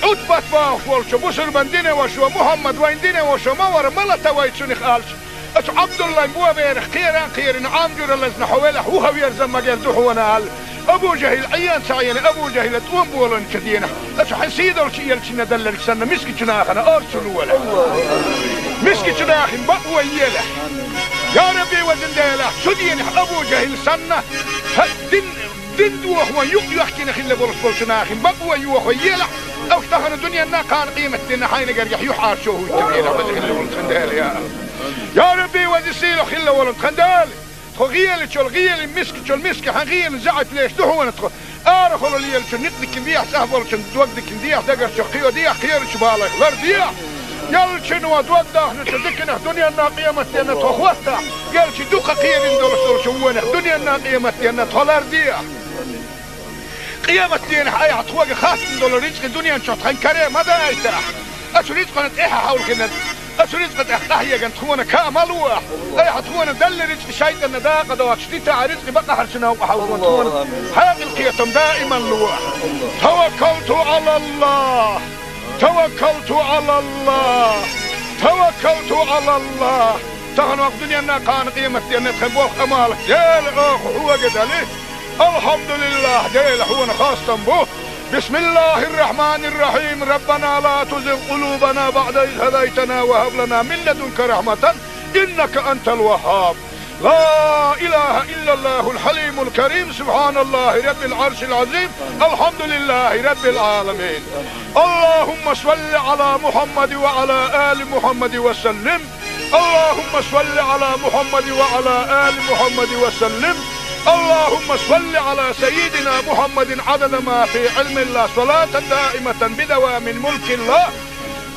عدبت باوش ولش بسر من دينه وشو محمد وين دينه وشو مور ملتا ويتشنخ آلش أش عبد الله مبوا بيرخ خيران عامجر اللزن حويله هو يرزم مجال دوحونا أبو جهل عيان سعيان أبو جهل توم بولن كدينا أش حسيد الشيء الشيء ندلل سنة مسك جناخنا أرسلوا ولا مسك جناخ بقوى يله يا ربي وزن ديله سدين أبو جهل سنة دين دوح ويحكينا خلي برس جناخ بقوى يوح يله أو اشتغل الدنيا نا كان قيمة دينا حين قريح يحار شوه يتبينا وزن خلي ولد خندال يا ربي وزن سيلو خلي ولد خندال غيل شو الغيل مسك حغيل زعت ليش دهو نتخ ارخل لي شو نقدك بيح سهبل شو توقدك بيح دقر شو خيو ديح خير شو بالك غير ديح يل شنو توقده نتذكر الدنيا الناقيه متنا تخوستا قال شي دوقه خير ندور شو وانا الدنيا الناقيه متنا تولر ديح قيامة دين حياة توقع خاص ندور رزق الدنيا نشوط خن كريم ماذا يتاح اشريت قناه ايه حاول كنا أسريت قد أحيا كان تخونا كامل واح أي حتخونا دل رزق شيء إن ده قد واشتيت رزق بقى حرشنا وحاول تخونا هذه القيتم دائما لواح توكلت على الله توكلت على الله توكلت على الله تهن وقت دنيا كان قيمة أن تخبوك أمالك ديل أخ هو قد عليه الحمد لله ديل هو خاصة به. بسم الله الرحمن الرحيم ربنا لا تزغ قلوبنا بعد إذ هديتنا وهب لنا من لدنك رحمة إنك أنت الوهاب. لا إله إلا الله الحليم الكريم سبحان الله رب العرش العظيم الحمد لله رب العالمين. اللهم صل على محمد وعلى آل محمد وسلم. اللهم صل على محمد وعلى آل محمد وسلم. اللهم صل على سيدنا محمد عدد ما في علم الله صلاة دائمة بدوام ملك الله.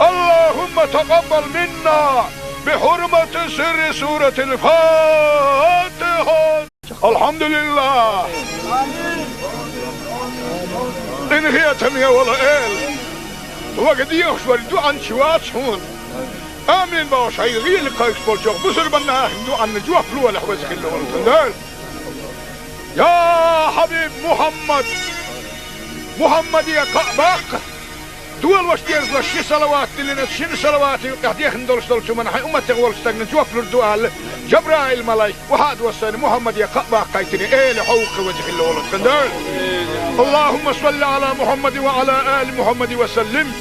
اللهم تقبل منا بحرمة سر سورة الفاتحة. الحمد لله. إن هي تمية ولا إل وقد يخشوا الدعاء شوات هون آمين باش هاي غير لقايش بولشوق بسر بنا دعاء نجوح فلوة لحوز خلو والتندال. يا حبيب محمد يا قعباق دول واش ديرز لشي صلوات اللي نتشين صلوات يقديخ ندولش دولش من حي أمة تغول استغنى جوف للدعاء جبرائيل ملايك وحاد وصاني محمد يا قعباق قايتني إيه حوق وجه الله والتندال. اللهم صل على محمد وعلى آل محمد وسلم.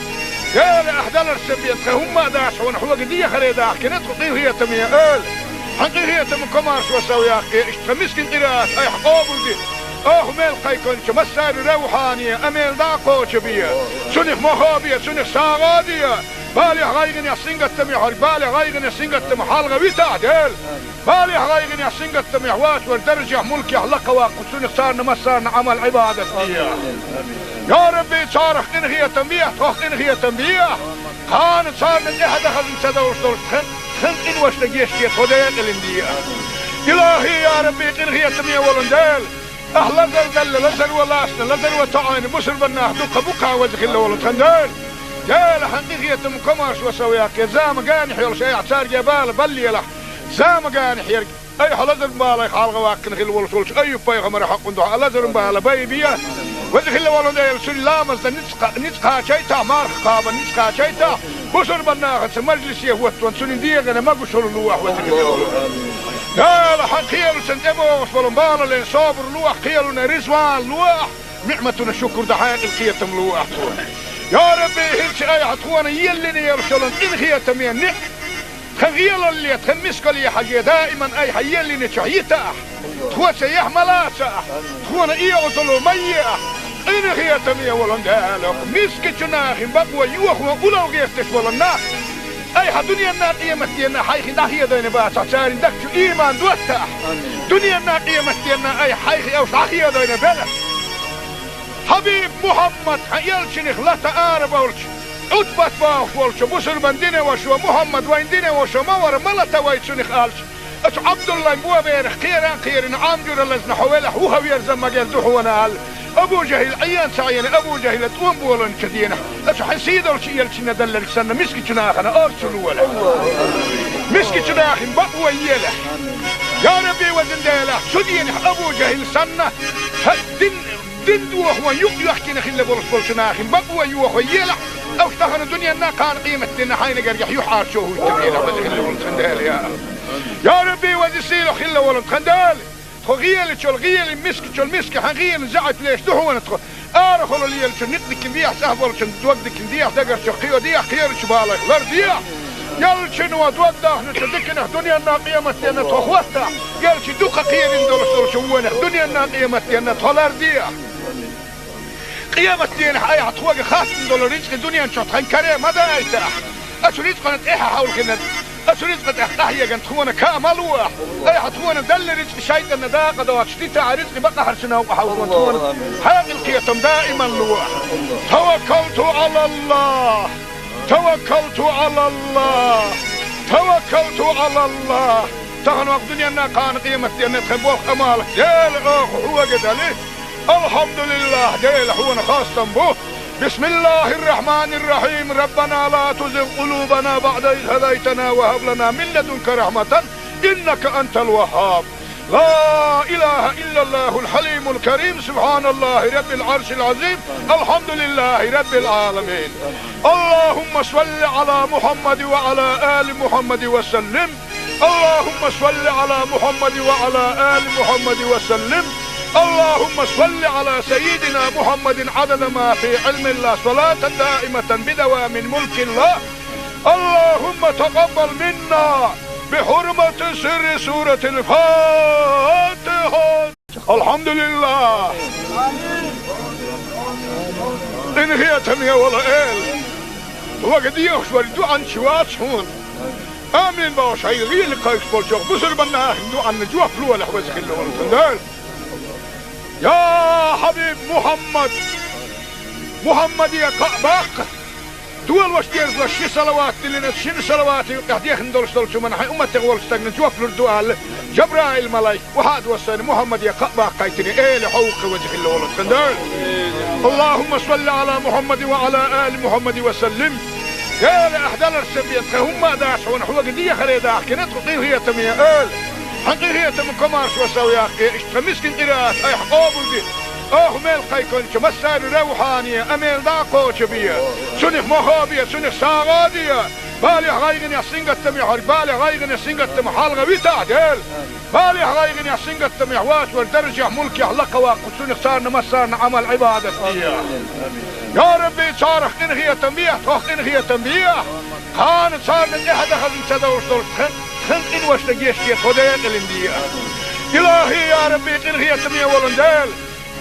يا لأحدال السبيت هم داش ونحو قدية خريداح كنت قطيه هي تمية آل حقي هي تم كمارش وسوياك اشتمسكن قراءات اي حقوبل دي ميل قيكونش مسار روحانية اميل داقوش بيا سنخ مخابية سنخ ساغادية بالي غايغن يحسنق التميح بالي غايغن يحسنق التميح حالغا ويتعدل بالي غايغن يحسنق التميح واش والدرجة ملكي حلقة واقف سنخ صارنا مسارنا عمل عبادة بيا. يا ربي صارخ انغية تنبيح توخ انغية تنبيح كانت صارنا احد خزن سدوش دولش خن إن وش لقيش كي خديق الاندية. إلهي يا ربي انغية تنبيح ولندال أهلا دل لزر ولاسنا لزر وتعاين بسر بناه دوك بوكا وجه الله ولتندال. جال حقيقية مكماش وسوياك يا زام قاني حيول شيء اعتار جبال بلي له زام قاني حيرك اي حلزر بالا يخالغ واكن خل ولسولش اي بايغمر حق ندوح لزر بالا بايبيا وجه الله ولندال سلامز نتقا شيتا مارخ قابا نتقا شيتا بسر بناه مجلس يهوت سنين ديغنا ما قشر اللوح وجه الله. قال حقيقة سنتبو وصفلن بالا لين صابر لوح قيلنا رزوان لوح نعمتنا الشكر دحاق القيتم لوح. يا ربي هلش اي عطوانا يلني يرسلن إن هي تمين نك خغيل اللي تخمسك لي حاجة دائما اي حيلني شعيتا تخوى سيح ملاسا تخوانا ايه غزلو ميا إن هي تمين ولن دالك مسك جناخي بقوى يوخ وقلو غيرتش ولن ناخ اي دنيا الناقية مستينا حيخي داخية دين باسا ساري دكتو ايمان دوتا دنيا الناقية مستينا اي حيخي او شاخية دين بلا حبيب محمد يلشنخ لا تقارب ولش عتبت باخ ولش بسر بندين وشو محمد وين دين وشو مور ملتا ويتشنخ قالش اش عبد الله مبوا بيرخ خيران عامجر اللزن حوالح وهو يرزم مجال دحونا قال ابو جهل عيان سعيان ابو جهل تقوم بولن كدينا اش حسيد ولش يلشن دلل سنة مسكي جناخنا ارسلوا ولا مسكي جناخ بقوى يله. يا ربي وزن ديله سدين ابو جهل سنة دين دوخ ويحكي نخيل بولش بولشناخي بقوى يوخ ويلح او اشتغل الدنيا انا كان قيمة دينا حين قريح يحار شوه التبيلة وزي ولن خندال يا ربي وزي سيلو خلا ولن خندال غيال تشول غيال مسك تشول مسك غيال زعت ليش دهو نتخ ارخل اللي يلش نقدك نديح سهبل شن دوقدك نديح دقر شقيو ديح خير شبالك لر ديح يلشن ودوقده نتدكنا دنيا الناقية متينا تخوتا يلش دوقة خير اندول شوونه دنيا الناقية متينا تولر ديح قيامة دين حياة عطوة خاصة دول رزق الدنيا نشوط خن كريم ماذا ايتاح اشو رزق نتاحة حول كنا اشو رزق تحتاحية كانت تخونا كاملوح اي حتخونا دل رزق شايدة نداقة دوات شتيتا رزق بقى حرشنا وحاول تخونا حاق القيتم دائما لوح. توكلت على الله توكلت على الله توكلت على الله تغنوا الدنيا كان قيمة دين تخبوخ امالك ديل اخ هو قدالي الحمد لله ديل هو خاصة به. بسم الله الرحمن الرحيم. ربنا لا تزغ قلوبنا بعد إذ هديتنا وهب لنا من لدنك رحمة إنك أنت الوهاب. لا إله إلا الله الحليم الكريم سبحان الله رب العرش العظيم الحمد لله رب العالمين. اللهم صل على محمد وعلى آل محمد وسلم. اللهم صل على محمد وعلى آل محمد وسلم. اللهم صل على سيدنا محمد عدد ما في علم الله صلاة دائمة بدوام ملك الله. اللهم تقبل منا بحرمة سر سورة الفاتحة. الحمد لله. إن هي تمية ولا إل وقد يخشوا الدعاء شوات هون آمين باش هاي غير لقايش بولشوق بسر بناه دعاء نجوح فلوة لحوز خلوة يا حبيب محمد يا قباق دول واشتيرز لشي صلوات لنا شن صلوات قاعدين دولش من حي أمة تقول استغنى جوف للدوال جبرائيل ملاك وحاد وصل محمد يا قباق قايتني لحوق وجه الله والقندال. اللهم صل على محمد وعلى آل محمد وسلم. يا أحدال السبيت هم داش ونحو قدية خليدا كنت قيهية تمية حقيقية من كمارش وسويا اشتمسكن قراءات اي حقوب دي ميل قيكون مسار روحانية اميل داقو شبية سنخ مخابية سنخ ساغادية بالي غايغن يا سنغت محر بالي غايغن يا سنغت محالغة ويتعدل بالي غايغن يا سنغت محوات والدرجة ملك يحلق واقو سنخ سارنا مسارنا عمل عبادة يا ربي صارخ انغية تنبيه توخ انغية تنبيه خان صارنا احد اخذ انتدوش دول خن إن وش لجيشتي خدين الاندية إلهي يا ربي إنغي تمية ولندال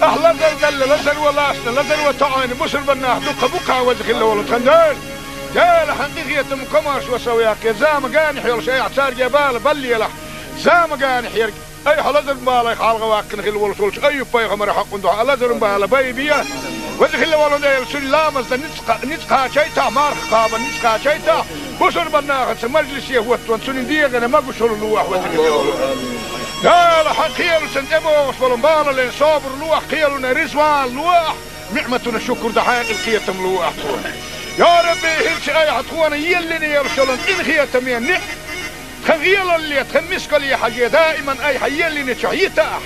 أهلا زلزل لزل ولاسنا لزل وطعين مسل بناه دقا بقا وزخ الله ولندال جال حقيقية مكماش وسوياك زام قانح يلش أي اعتار جبال بلي له زام قانح يرق أي حلزل بالي خالغ واكن خل ولسولش أي بيغمر حق ندوح لزل بالي بيبيا وزخ الله ولندال سلامز نتقا شيتا مارخ قابا نتقا شيتا بشر بناغت مجلس يهوت وانسون ديغنا ما بشر لوح وذكر لا لا حقيل سنتبوش ولنبال لين صابر لوح قيلنا رزوان لوح نعمتنا شكر دحاق القيتم لوح يا ربي هلش اي حطوانا يلني يرسلن ان خيتم يعني خغيل اللي تخمسك لي حاجه دائما اي حيلني شعيتا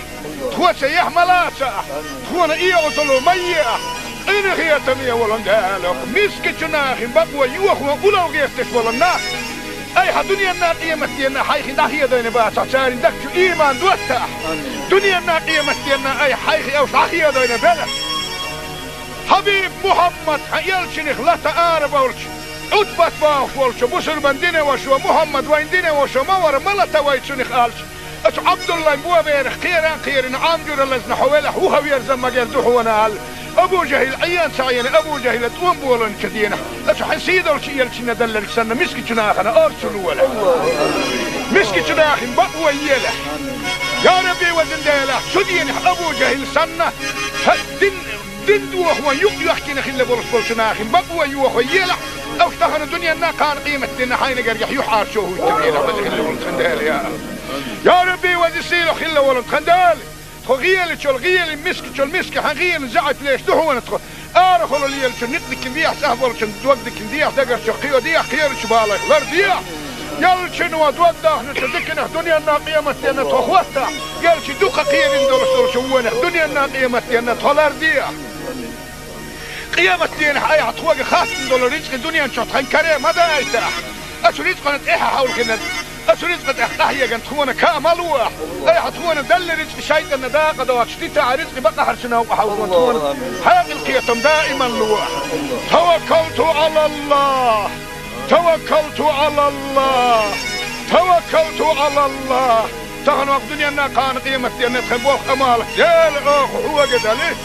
تخوى سيح ملاسا تخوانا ايه وصلوا ميه إن هي تمية ولندالك مسكتنا خن بقوى يوخوا أولو غيفتش ولنا أي دنيا الناقية مستينا حيخي داخية دين باسا سارين دكتو إيمان دوتا دنيا الناقية مستينا أي حيخي أو شاخية دين بلا حبيب محمد حيالشنخ لا تآرب أولش أدبت باوش ولش بسر بندين وشو محمد وين دين وشو مور ملتا ويتشنخ آلش أش عبد الله مبوا بيرخ خيران عامجور اللزن حوالح وهو يرزم مجال دوحونا هال أبو جهل عيان سعيان أبو جهل توم بولن كدينا أش حسيد الشيء يلشنا دلك سنة مسكتنا أخنا أرسلوا ولا مسكتنا أخن بقوى يله يا ربي وزن ديله شدين أبو جهل سنة دين دوخ ويحكي نخل برسلنا أخن بقوى يوخ يله أو اشتهن الدنيا نا كان قيمة دينا حين قريح يحار شوه التبينة وزن خل يا ربي وزسيله خل ولن خندال خغيل تشول غيل مسك تشول مسك حغيل زعت ليش دحونا تخ ارخلوا لي نتك نديح سهبل شن دوقدك نديح دقر شقيو ديح خير شبالك لرديح يلشن ودوده نتدكنا دنيا الناقيه متينا تخوتا يلش دوقه قير ندور شوونه دنيا الناقيه متينا تولرديح قيامة دين حي عطوق خاص دولار رزق الدنيا نشوط خنكري ما دايته اشريت قنت ايه حاول كنا أسريت قد أحتاهي جن تخونا كاملوه أي حتخونا دل رزق شيء النداقة دوات شتيتا رزق بقى حرشنا وحاول تخونا حاق القيتم دائما لوح توكلت على الله توكلت على الله توكلت على الله تغنوا الدنيا أنها كان قيمة أن تخبوه أمالك جيل هو قدالي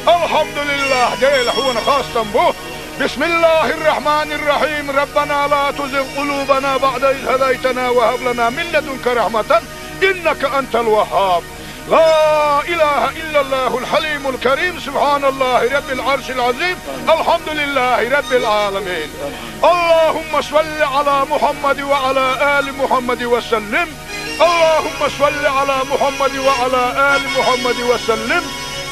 الحمد لله جيل هو خاصة به بسم الله الرحمن الرحيم ربنا لا تزغ قلوبنا بعد إذ هديتنا وهب لنا من لدنك رحمة إنك أنت الوهاب لا إله إلا الله الحليم الكريم سبحان الله رب العرش العظيم الحمد لله رب العالمين اللهم صل على محمد وعلى آل محمد وسلم اللهم صل على محمد وعلى آل محمد وسلم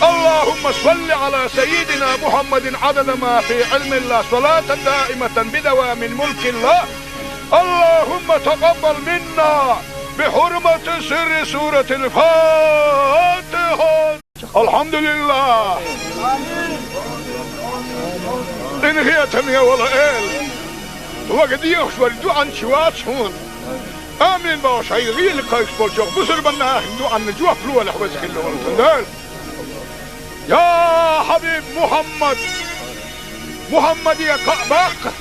اللهم صل على سيدنا محمد عدد ما في علم الله صلاة دائمة بدوام ملك الله اللهم تقبل منا بحرمة سر سورة الفاتحة الحمد لله إن هي تمية ولا إل وقد يخشور عن شوات هون آمين باوش هاي غير قايش بالجوخ بسر بنا عن جوخ لوه لحوزك اللي ولتندال يا حبيب محمد يا قباق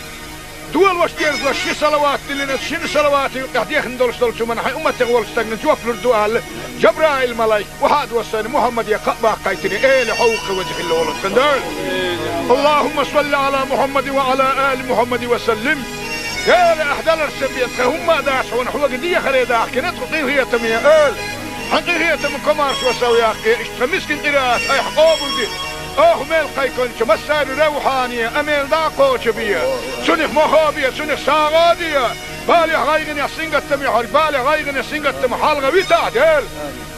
دول واشتيرز لشي صلوات لنا شن صلوات قاعدين دولش من حي أمة تقول استغنى جوف للدوال جبرائيل ملاك وحاد وصل محمد يا قباق قايتني لحوق وجه الله والقندال. اللهم صل على محمد وعلى آل محمد وسلم. يا أحدال السبيت هم داش ونحو قدية خليدا كنت قيهية تمية حقيقة من كمارش وسوياقي اشتمسكن قراءات اي حقوبل دي ميل قيكون مسار روحانية اميل داقو شبية سنخ مخابية سنخ ساغادية بالي غايغن يسنغ التميح بالي غايغن يسنغ التميح حالغا ويتا ديل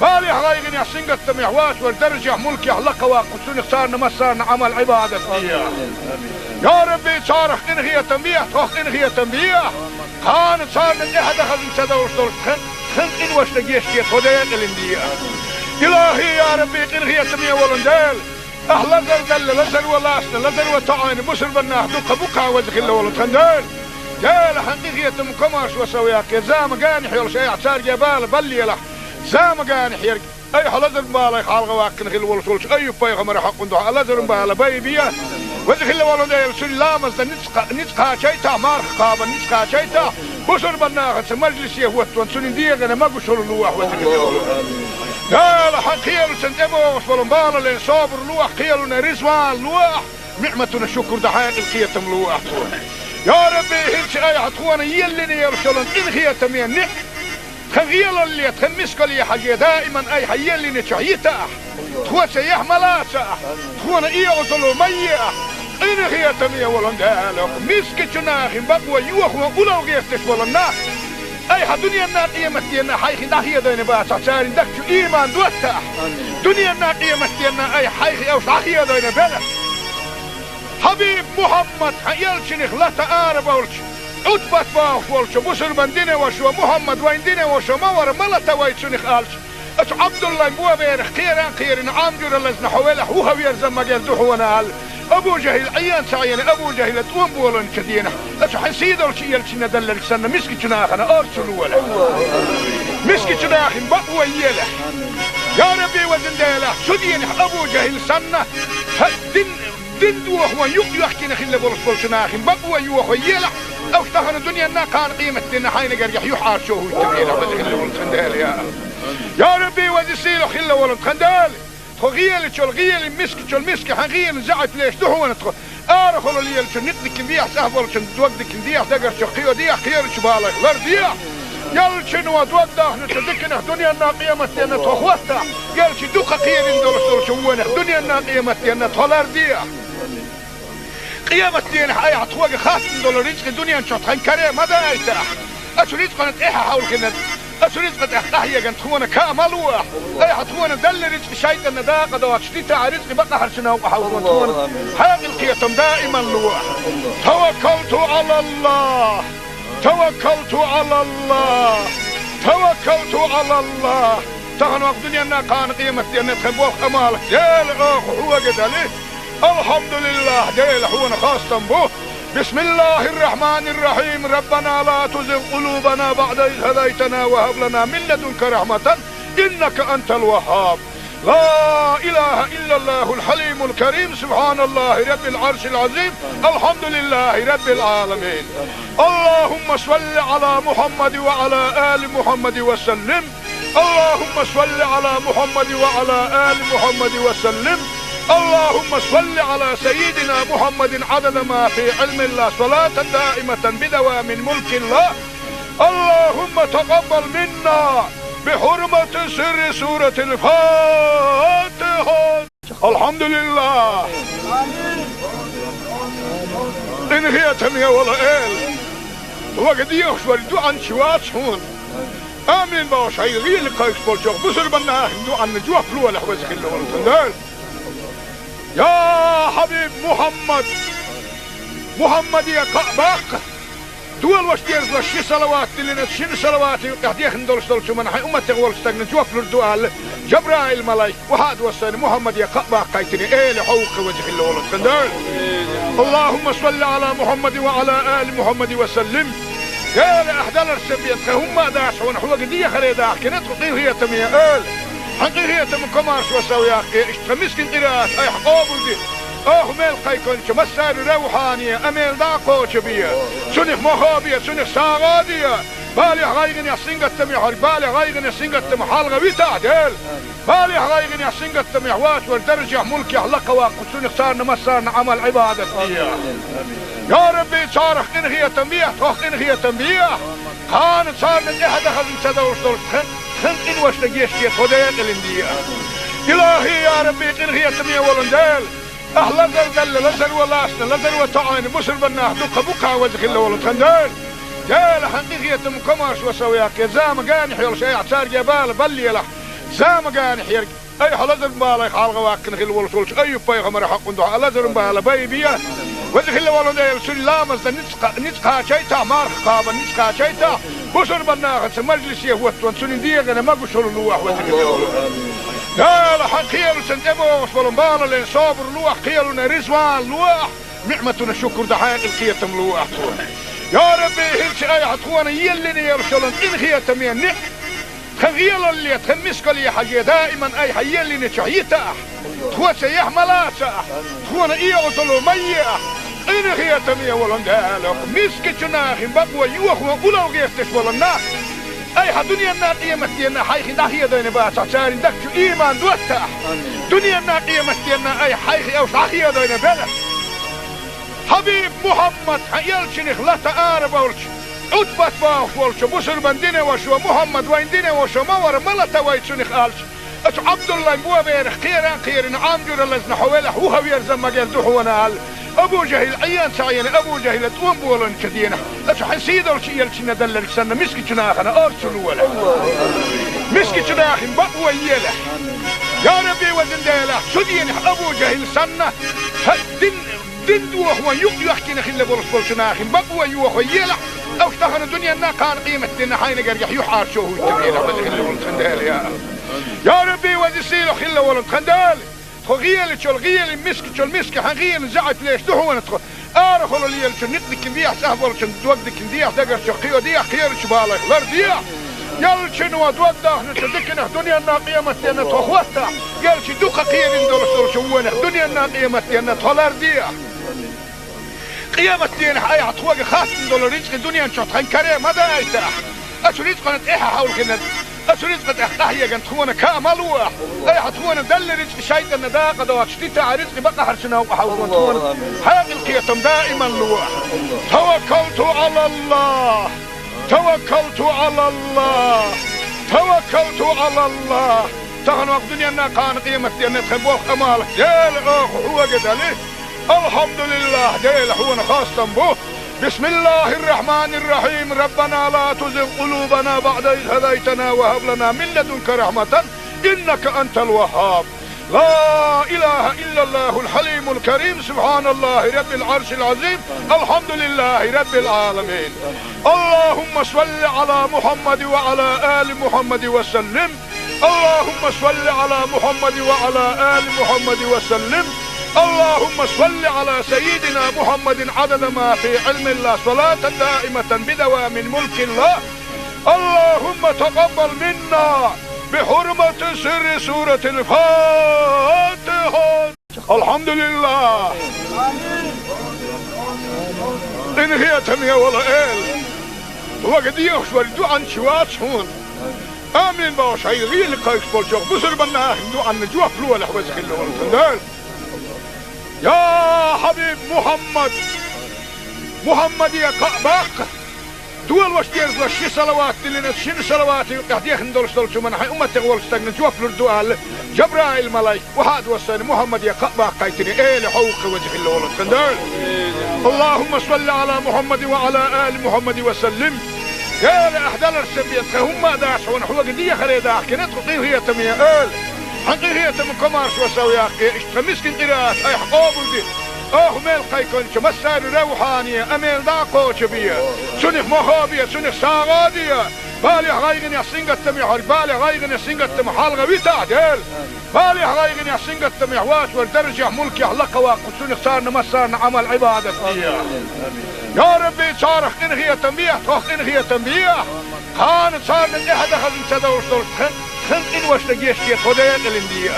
بالي غايغن يسنغ التميح واس والدرجة ملكي حلقة واقو سنخ صارنا مسارنا عمل عبادة فيها يا ربي صارخ انغية تنبيح تخ انغية تنبيح كان صارنا احد خزن سدوش دول خنق ان وشتقيش كي توديق الاندية إلهي يا ربي انغية تنبيح ولنديل لزر دل لزر ولاسنا لزر وطعين بسر بناه دوقة بقى وزخ الله ولتخنديل جال حقيقية مكماش وسوياك زام قاني حيول شيء عصار جبال بلي له زام قاني حيرك اي حلزر بالي خالغ واكن خل ولسولش اي بايغمر حق ندو لزر بالي بيبيا وزخ الله ولنديل سلامز نتقا شيتا مارخ قابا نتقا شيتا بسر بناه مجلس يهوت سنين ديغنا ما قشر اللوح وزخ الله قال حقيل سنتبوش ولنبال لين صابر لوح قيلنا رزوان لوح نعمتنا الشكر دحاق القيتم لوح يا ربي هلش اي حتخوانا يلني يرسلون ان خيتم ينح خغيل اللي تخمسك لي حاجة دائما اي حيلني تحييتا تخوى سيح ملاسا تخوانا اي اصلو ميا ان خيتم يولن دالك مسك جناخ بقوى يوخ وقلو غيفتش ولنا اي دنيا النار قيمتنا حيخي داخيه دين باسع سارين دكتو ايمان دوتا دنيا النار قيمتنا اي حيخي اوش داخيه دين بلا حبيب محمد حيالشنخ لا تقارب اولش اتبت باوش ولش بسر بندين وشو محمد وين دين وشو مور ملتا ويتشنخ الش اتو عبد الله مبوا بيرخ خيران عامجر اللزن حوالح وهو يرزم مجال دوحونا ابو جهل عيان سعيان ابو جهل تقوم بولن كدينا اتو حسيد ولش يلشنا دلل سنة مسكي جناخنا ارسلوا ولا مسكي جناخ بقوى يله يا ربي وزن ديله سدين ابو جهل سنة دين دوح ويحكينا خلا بولش جناخ بقوى يوخ يله او اشتغل الدنيا نا كان قيمة دينا حين قريح يحار شوه يتبينا وزن خلا بولش خندال يا ربي وزن سيلو خلا بولش خندال غيل مسك حغيل زعت ليش دحونا تخو ارخل لي نقدك بيح سهبل توقدك بيح دقر شقيو دي خير شبالك لرديا يلشن ودوده نتذكنا دنيا الناقيه متنا تخوتا قالش دوقه خير ندور شوونه دنيا الناقيه متنا تولرديا قيامه دين حياه تخوق خاص دولار رزق الدنيا نشط خنكره ما دايته اشريت قنت ايه حاول كنا أسريت قد أحيا قد تخونا كامل واح أي حتخونا دل رزق شيء أن دا قد واشتيت رزق بقى حرشنا وحاول تخونا هذه القيتم دائما لواح توكلت على الله توكلت على الله توكلت على الله تغن وقت دنيا كان قيمة أن تخبوك أمالك ديل أخ هو قد عليه الحمد لله ديل هو خاصة به بسم الله الرحمن الرحيم ربنا لا تزغ قلوبنا بعد إذ هديتنا وهب لنا من لدنك رحمة إنك أنت الوهاب لا إله إلا الله الحليم الكريم سبحان الله رب العرش العظيم الحمد لله رب العالمين اللهم صل على محمد وعلى آل محمد وسلم اللهم صل على محمد وعلى آل محمد وسلم اللهم صل على سيدنا محمد عدد ما في علم الله صلاة دائمة بدوام ملك الله اللهم تقبل منا بحرمة سر سورة الفاتحة الحمد لله إن هي تمية ولا إل وقد يخشوا الدعاء شوات هون آمين باش هاي غير لقايش بولشوك بسر بنا دعاء نجوح فلوة لحوزك الله والتندال يا حبيب محمد يا قعباق دول واش ديرز لشي صلوات اللي نتشين صلوات يقديخ ندولش دولش من حي أمتي غولش تقن جوف لردوال جبرائيل ملايك وحاد وصاني محمد يا قعباق قايتني ايه لحوق وجه الله والتندال اللهم صل على محمد وعلى آل محمد وسلم قال احدال السبيت هم داش ونحو قدية خريداح كنت قطيه هي تمية قال حقيقية من كمارش وسوياقي اشتمسكن قراءات اي حقوبل دي ميل قيكون مسار روحانية اميل داقو شبية سنخ مخابية سنخ ساغادية بالي غايغن يحسنق التميح بالي غايغن يحسنق التميح حالغا ويتا ديل بالي غايغن يحسنق التميح واس والدرجة ملكي حلقة واقو سنخ صارنا مسارنا عمل عبادة فيها يا ربي صارخ انغية تنبيح تخ انغية تنبيح كان صارنا احد خزن سدوش دولش خنقين وش نجيشتي خديت الاندية إلهي يا ربي قنغية تمية ولندال أهلا زل لزل ولاسنا لزل وطعين بسر بناه دوقة بقى وزخل ولد خندال جال حقيقية مكماش وسوياك يا زام قانح يا شيء اعتار جبال بلي له زام قانح يرق أي حلزر بالا يخالغ واكن خل ولسولش أي بيغمر حق دعاء لزر بالا بيبيا وزخل ولندال سلامز نتقا شيتا مارخ قابا نتقا شيتا بسر بناه مجلس يهوت سنين ديغنا ما قشر اللوح وزخل لا حقيقة سنتبو وصلوا بالا لين صابر لوح قيلنا رزوان لوح نعمتنا الشكر دحايق القيتم لوح يا ربي هلش اي عطوانا يلني يرسلن ان هي تمين نعم خغيل اللي تخمسك لي حاجة دائما اي حيلني تشعيتا تخوة سيح ملاسا تخوانا ايه وصلوا ميا ان هي تمين ولن دالك مسك جناخي بقوة يوخوا ولو غيفتش ولنا اي دنيا الناقية مستينا حيخي داخية دين باسا ساري دكتو ايمان دوتا دنيا الناقية مستينا اي حيخي او صاحية دين بلا حبيب محمد يلشنخ لا تعارب ولش عتبت باخ ولش بسر بندين وشو محمد وين دين وشو مور ملتا ويتشنخ آلش اتو عبد الله مبوا بيرخ خيران عامجور اللزن حويله هو يرزم مجال دحونا آل ابو جهل عيان سعيان ابو جهل توم بولن كدينه اتو حسيد ولش يلشن دلل سنة مسكي جناخنا ارسلوا ولا مسكي جناخن بقوى يله يا ربي وزن ديله سدين ابو جهل سنة دين دوخ ويحكي نخيل برس ناخن بقوى يوخ ويلا او اشتغل الدنيا نا كان قيمة دين حين قريح يحار شو هو التبيلة خل ولد خندال يا ربي وزسيله خل ولد خندال خغيل شو الغيل مسك حغيل زعت ليش دحو ندخل ارخل اللي شو نقدك نديح سهل شو دوقدك نديح دقر شو قيو ديح خير شبالك لر ديح يل شنو دوقده نتدكنا دنيا نا قيمة دين تخوتها يل شي دوقة قيل ندور شو دنيا نا قيمة دين تخلر ديح قيامة دين حياة عطوة خاصة دول رزق الدنيا نشوط خان كريم هذا ايتاح اشو رزق نتقيها حول كنا اشو رزق تحتاهية كانت تخونا كاملوح اي حتخونا دل رزق شايدة نداقة دوات شتيتا رزق بقى حرشنا وحاولون تخونا حياة القيتم دائما لوح توكلت على الله توكلت على الله توكلت على الله تغنوا الدنيا كان قيمة دين نتخبوخ امالك ديل اخ هو قدالي الحمد لله ديل حونا خاصة به بسم الله الرحمن الرحيم ربنا لا تزغ قلوبنا بعد إذ هديتنا وهب لنا من لدنك رحمة إنك أنت الوهاب لا إله إلا الله الحليم الكريم سبحان الله رب العرش العظيم الحمد لله رب العالمين اللهم صل على محمد وعلى آل محمد وسلم اللهم صل على محمد وعلى آل محمد وسلم اللهم صل على سيدنا محمد عدد ما في علم الله صلاة دائمة بدوام ملك الله اللهم تقبل منا بحرمة سر سورة الفاتحة الحمد لله إن هي تمية ولا إل وقد يخشور دوعا شوات شون آمين باش هاي غير لقايش بولشوخ بسر بناه دوعا نجوه فلوه لحوزك اللي ورسندال يا حبيب محمد يا قعباق دول واش دير شي صلوات اللي نشين صلوات قاعد يخندل شو من حي امتي غول استغن جوف الدوال جبرائيل ملاك وحد وصل محمد يا قعباق قايتني ايه لحوق وجه اللي ولد خندال اللهم صل على محمد وعلى ال محمد وسلم يا لاحدال السبيت هم داش ونحو قديه خريدا كنت قيه هي تميه حقيقية من كمارش وسوياك اشتمسكن قراءات اي حقوبل دي ميل قيكون مسار روحانية اميل داقو شبية سنخ مخابية سنخ ساغادية بالي غايغن يحسنق التميحور بالي غايغن يحسنق التميحال غويتا ديل بالي غايغن يحسنق التميحوات والدرجة ملك يحلق واقو سنخ سارنا مسارنا عمل عبادة يا ربي صارخ انهي تنبيه توخ انهي تنبيه خانت صارنا احد اخذ انتدور خنقين وش نجيشتي خديت الاندية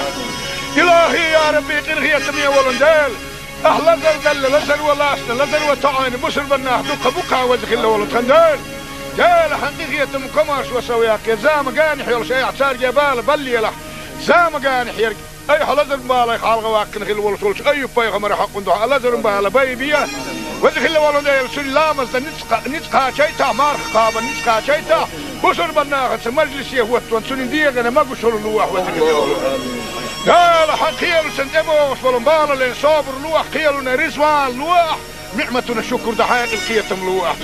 إلهي يا ربي قنغية تمية ولندال أهلا زل لزل ولاسنا لزل وطعين بسر بناه دوقة بقى وزخل ولد خندال جال حقيقية مكماش وسوياك يا زام قانح يلش اي اعتار جبال بلي له زام قانح يرق اي حلزر بالا يخالغ واكن خل ولسولش اي بيغمر حق دعاء لزر بالا بيبيا وزخل ولندال سلامز نتقا شيتا مارخ قابا نتقا شيتا بصر بناخت مجلس يهوت وانسون ديغنا ما قشر لوح وذكر لا لا حقيل سنتبوش والمبال اللي صابر لوح قيلنا رزوان لوح نعمتنا شكر دحين القيتم لوح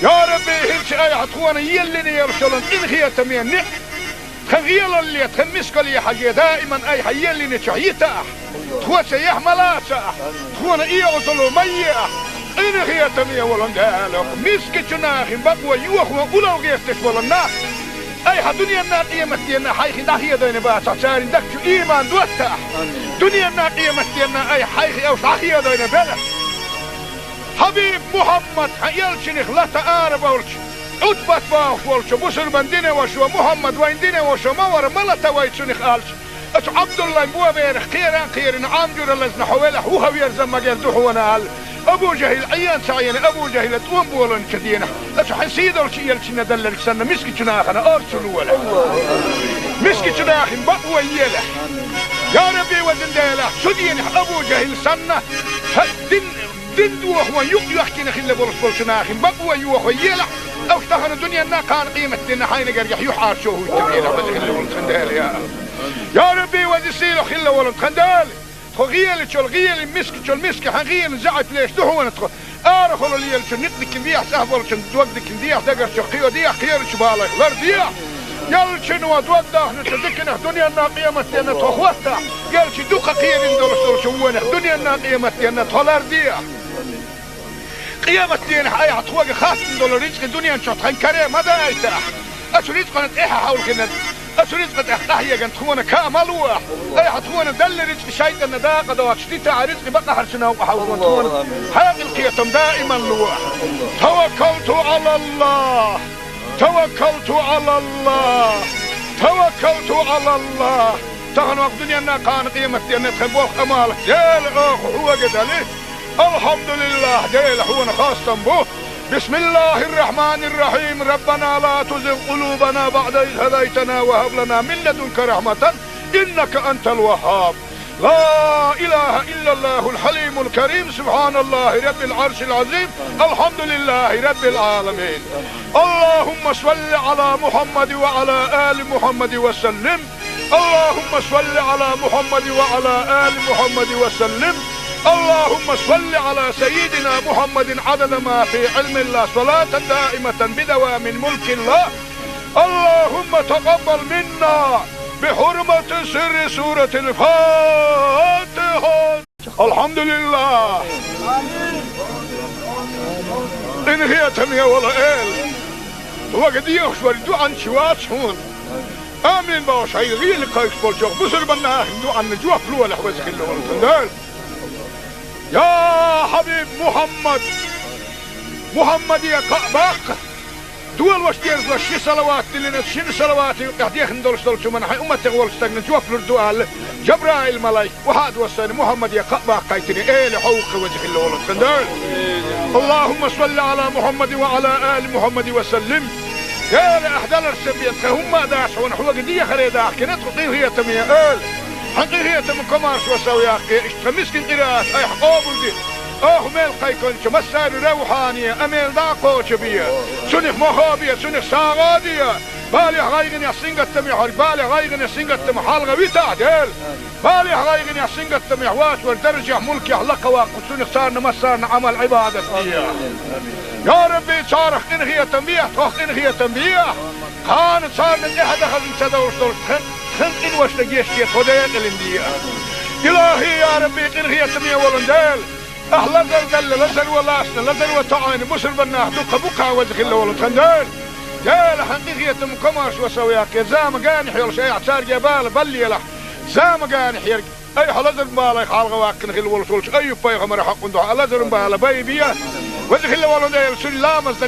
يا ربي هلش اي حطوانا يلني يرسلن ان خيتم يعني خغيل اللي تخمسك لي حاجه دائما اي حيلني شعيته تخوى سيح ملاسه تخونا ايه وصلوا ميه إن خيتم يا ولن دالك مسك جناخ بقوى يوخ وأولو غيرتش ولن أي دنيا النار قيمتنا حيخ داخية دين باسا سارين دكتو إيمان دوتا دنيا النار قيمتنا أي حيخ أو داخية دين بلا حبيب محمد حيالشنخ لا تآرب أولش عطبت باخ ولش بسر من دين وشو محمد وين دين وشو مور ملتا ويتشنخ آلش أش عبد الله مبوا بيرخ خيران عامجور اللزن حوالح وهو يرزم مجال دوحونا آل أبو جهل عيان سعيان أبو جهل توم بولن كدينا أش حسيد أولش يلشنا دللك سنة مسكي جناخنا أرسلوا ولا مسكي جناخن بقوى يلا يا ربي وزن ديلا سدين أبو جهل سنة دين دوخ ويحكي نخل بولش بولشناخن بقوى يوخ يلا أو اشتغل الدنيا نا كان قيمة دينا حين قريح يحار شوه التبينا وزن خل يا ربي وزسيلو خلا ولن خندال خغيل تشول غيل مسك تشول مسك حغيل زعت ليش دهون تخ ارخلو ليل تشول نتك ديح سهبل تشول دوقدك ديح دقر شقيو ديح خير شبالك لر ديح يل شنو دوقده نتذكنا دنيا نا قيمتنا تخوتا يل شي دوقه خير ندور شوونه دنيا نا قيمتنا تولر ديح قيمتنا هاي حتوق خاص ندور رزق الدنيا نشوت خنكره ما دايته اشريت قنت ايه حاول كنا أسريت قد أحتاحيا قد تخونا كاملوح أي حتخونا دل رزق شايد أن دا قد واشتيتا رزق بقى حرشنا وحاولون تخونا هذه القيتم دائما لوح توكلت على الله توكلت على الله توكلت على الله تغنوا الدنيا أنها كان قيمتي أن تخبوخ أمالك ديل أخ هو قد عليه الحمد لله ديل هو خاصة به بسم الله الرحمن الرحيم ربنا لا تزغ قلوبنا بعد إذ هديتنا وهب لنا من لدنك رحمة إنك أنت الوهاب لا إله إلا الله الحليم الكريم سبحان الله رب العرش العظيم الحمد لله رب العالمين اللهم صل على محمد وعلى آل محمد وسلم اللهم صل على محمد وعلى آل محمد وسلم اللهم صل على سيدنا محمد عدد ما في علم الله صلاة دائمة بدوام ملك الله اللهم تقبل منا بحرمة سر سورة الفاتحة الحمد لله إن هي تمية ولا إل وقد يخشور دوعا شوات هون آمين باوش هاي غير لقايش بولشوخ بسر بناخ دوعا نجوح فلوة لحوزك اللي ولتندال يا حبيب محمد يا قعباق دول واش ديرز واش صلوات لنا شن صلوات قاعد ندولش دولش من حي امه تغول استغن جوف الدوال جبرائيل ملاك وحاد وسن محمد يا قعباق قايتني ايه لحوق وجه اللول خندال اللهم صل على محمد وعلى ال محمد وسلم يا لاحدال السبيت هم داشون حوق دي خريدا كنت هي تميه حقيقية من كمارش وسوياك اشتمسكن قراءات اي حقوبل دي ميل قيكونش مسار روحانية اميل داقوش بيا سنخ مخابية سنخ ساغادية بالي غايغن يحسين قتمي حرق بالي غايغن يحسين قتمي حالغة ويتا ديل بالي غايغن يحسين قتمي حواس والدرجة ملكي حلقة واقو سنخ صارنا مسارنا عمل عبادة بيا يا ربي صارخ انغية تنبيه تخ انغية تنبيه كانت صارنا احد خلن سدوش دول خلق إن واشتقيش كي خديق الاندية إلهي يا ربي إنغية تمية ولندال أهلا دل لزل ولاسنا لزل وطعين بسر بناه دوقة بقى وزخ الله ولندال جال حقيقية مكماش وسوياك زام قاني حيول شيء عسار جبال بلي لح زام قاني حيرك أي حلزر مبالا خالغ واقن خل ولسولش أي بايغمر حق ندوح حلزر مبالا بايبيا وزخ الله ولندال سلامز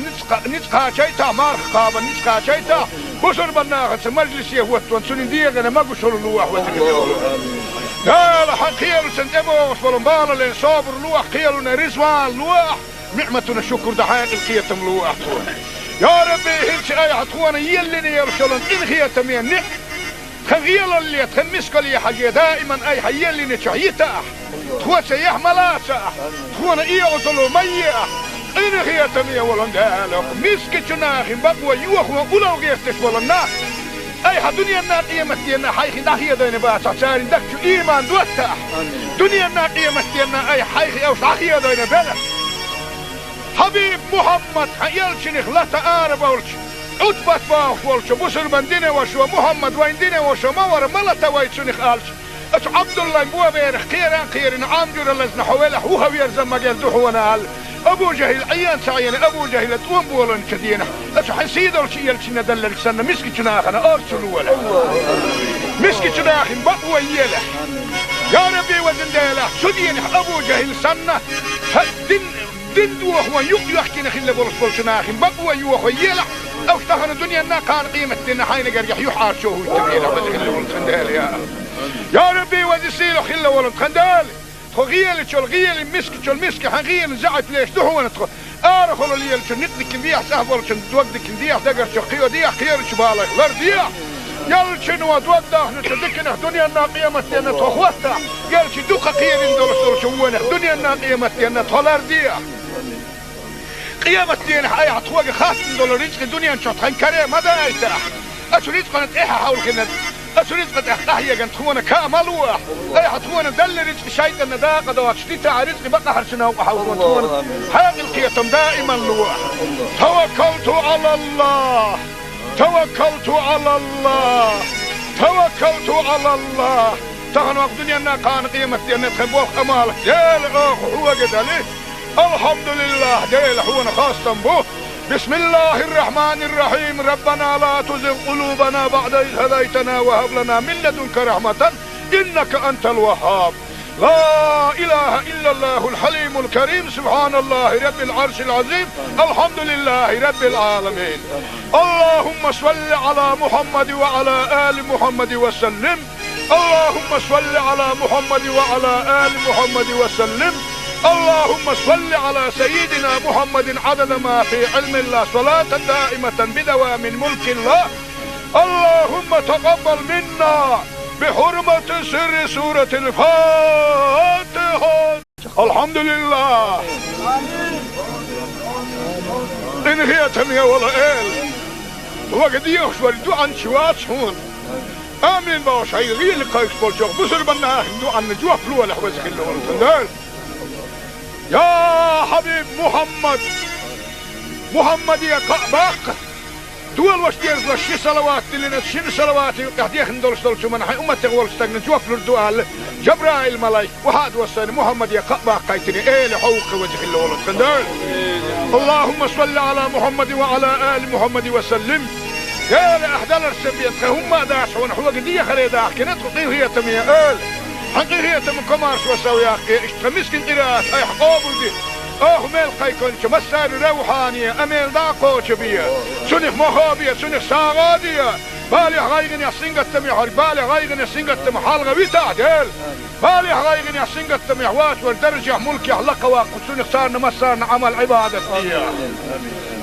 نتقى شيطا مارخ قابا نتقى شيطا بسر بناخت مجلس يهوت وانسون ديغنا ما قشر لوح وزخ الله لا لا حقيل سنتبوش والمبالا اللي صابر لوح قيلنا رزوان لوح نعمتنا شكر دحين القيتم لوح يا ربي هلش اي حتخوانا يلني يرسلن ان خيتم يعني خغيل اللي تخمسك لي حاجة دائما اي حيلني شعيته تخوى سيح ملاسه تخوانا ايه وصلوا ميه إن هي تمية ولندالك مسك جناخ بقوى يوخ ولو جيستش ولنا أي دنيا الناقية دينا حيخ ناهية دين باسع ساري دكتو إيمان دوتاح دنيا الناقية دينا أي حيخ أو صحية دين بلا حبيب محمد يلشنخ لا تقارب أولش أتبت باخ ولش بسر من دينه وشو محمد وين دينه وشو مور ملتا ويتشنخ ألش أش عبد الله بوا بيرخ خيران عامجر اللزن حوله هو يرزم مجال دحونا أبو جهل عيان سعيان أبو جهل تقوم بولن كدينا أش حسيد أولش يلشنا دلل سنة مسكي جناخنا أرسلوا ولا مسكي جناخ بقوى يله يا ربي وزن ديله سدين أبو جهل سنة دين دوه هو يحكي نخيل بولش جناخ بقوى يوه يله أو تخن الدنيا نا كان قيمة دينا حين قريح يحار شوه يتبيله وزخيل بولش خندال يا ربي وزسيله خيل ولد خندال خغيل شو الغيل مسك حغيل زعت ليش دحو نتخ ارخل لي نقدك نديح سهبل تودك نديح دقر شو خيو ديح خير شبالك غير ديح يلشن ودوده نتدكنا دنيا الناقيه متنا تخوتا قالش دوقه خير ندور شوونه دنيا الناقيه متنا تولر ديح قيامة دين حي عطوق خاص دولار رزق الدنيا نشوط خن كريم ماذا يتاح اشريت قناه ايه حاول كنا أسريت قد أحيا جن تخونا كامل واح أي حتخونا دل رزق شيء النداء قد واشتيت رزق بقى حرسنا وحاول تخونا هذه القيتم دائما لواح توكلت على الله توكلت على الله توكلت على الله تهن وقت دنيا كان قيمة دينا تخبوك أمالك ديل هو قد عليه الحمد لله ديل هو خاصة به بسم الله الرحمن الرحيم ربنا لا تزغ قلوبنا بعد إذ هديتنا وهب لنا من لدنك رحمة إنك أنت الوهاب لا إله إلا الله الحليم الكريم سبحان الله رب العرش العظيم الحمد لله رب العالمين اللهم صل على محمد وعلى آل محمد وسلم اللهم صل على محمد وعلى آل محمد وسلم اللهم صل على سيدنا محمد عدد ما في علم الله صلاة دائمة بدوام ملك الله اللهم تقبل منا بحرمة سر سورة الفاتحة الحمد لله إن هي تمية ولا إل وقد يخشوا الدعاء شوات هون آمين باش هاي غير لقايش بولشوخ بسر بنا دعاء نجوح فلوة لحوزك الله والتندال يا حبيب محمد يا قعباق دول واش ديرز لشي صلوات اللي نتشين صلوات يقديخ ندولش دولش من حي أمتك والستقن جوف لردوال جبرائيل ملايك وهاد وصاني محمد يا قعباق قايتني ايه لحوق وجه الله والتندال اللهم صل على محمد وعلى آل محمد وسلم يا لأحدال السبيت هم داش ونحوق دي خريداح كنت قطيه هي تمية آل حقي هي تم كمارش وسوياك اشتمسكن قراءات اي حقوبل دي ميل قيكون مسار روحانية اميل داقو شبية سنخ مخابية سنخ ساغادية بالي غايغن يحسنقت تميح بالي غايغن يحسنقت تميح حالغة ويتعدل بالي غايغن يحسنقت تميح واش والدرجة ملكي حلقة واقف سنخ صارنا مسارنا عمل عبادة فيها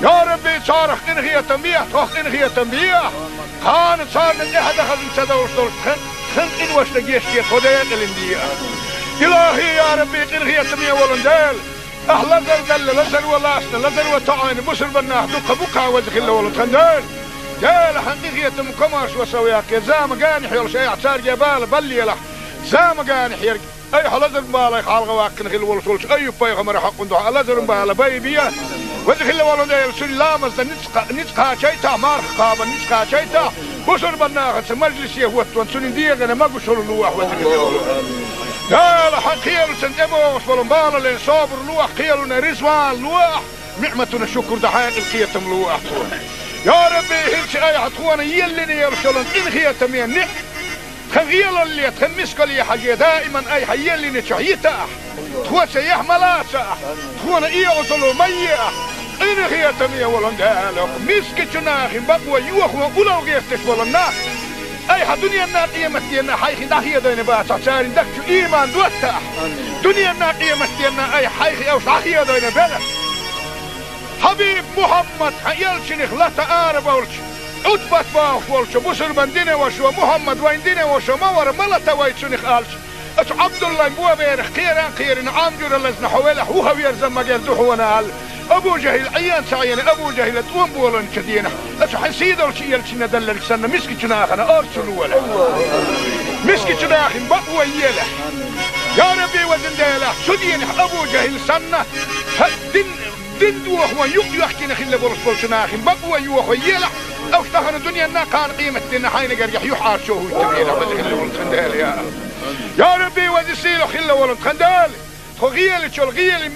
يا ربي صارخ إن هي تنبيه توخ إن هي تنبيه خان صارنا إحدى خزن سدوش دول خن إن واش نجيش كي خديت الاندية إلهي يا ربي إن هي تنبيه ولندال أهلا دل لزر ولاسنا لزر وتعاني بسر بناه دوقة بقى وزخ الله ولندال جال حقيقية مكمارش وسوياك يا زام قانح يا شيء اعتار جبال بلي له زام قانح يرق أي حلزر بالا يخالغ واكن خل ولسولش أي بيغمر حق ندوح لزر بالا بيبيا وزخ الله ولندال سلامز نتقى شيتا مارخ قابا نتقى شيتا بسر بناه مجلس يهوت سنين ديغنا ما قشر اللوح وزخ الله قال حقيل سنتبو وصفلن بالا لين صابر لوح قيلنا رزوان لوح نعمتنا الشكر دحاق القيتم لوح يا ربي هلش اي عطوانا يلني يرسلن ان خيتم نعم خغيل اللي تخمسك لي حاجة دائما اي حيلني شعيتا تخوى سيح ملاسا تخوانا ايه وصلوا ميا ان خيتم ولن دالك مسك جناخ بقوى يوخوا ولو غيفتش ولنا أي دنيا الناقية متينا حيخ ناقية دين باسع ساري دكتو إيمان دوتاح دنيا الناقية متينا أي حيخ أو صحية دين بلا حبيب محمد يلشنخ لا تقارب أولش أتبت باخ ولش بسر من دينه وشو محمد وين دينه وشو مور ملتا ويتشنخ ألش أش عبد الله بوا بيرخ خيران عامجر اللزن حوله هو يرزم مجال دحونا أبو جهل عيان سعينا أبو جهل توم بولن كدينا أشو حسيدو شيء يلشنا دلل سنة مسكي شناخنا أرسلوا ولا مسكي شناخن بقوى يلا يا ربي وزن ديلا شدين أبو جهل سنة دين دوخ ويق يحكينا خلا برسول شناخن بقوى يوخ يلا أو اشتهن الدنيا نا كان قيمة دينا حين قريح يحار شوه التبينا خلا ولن خندال يا ربي وزن سيلو خلا ولن خندال غيال شو الغيال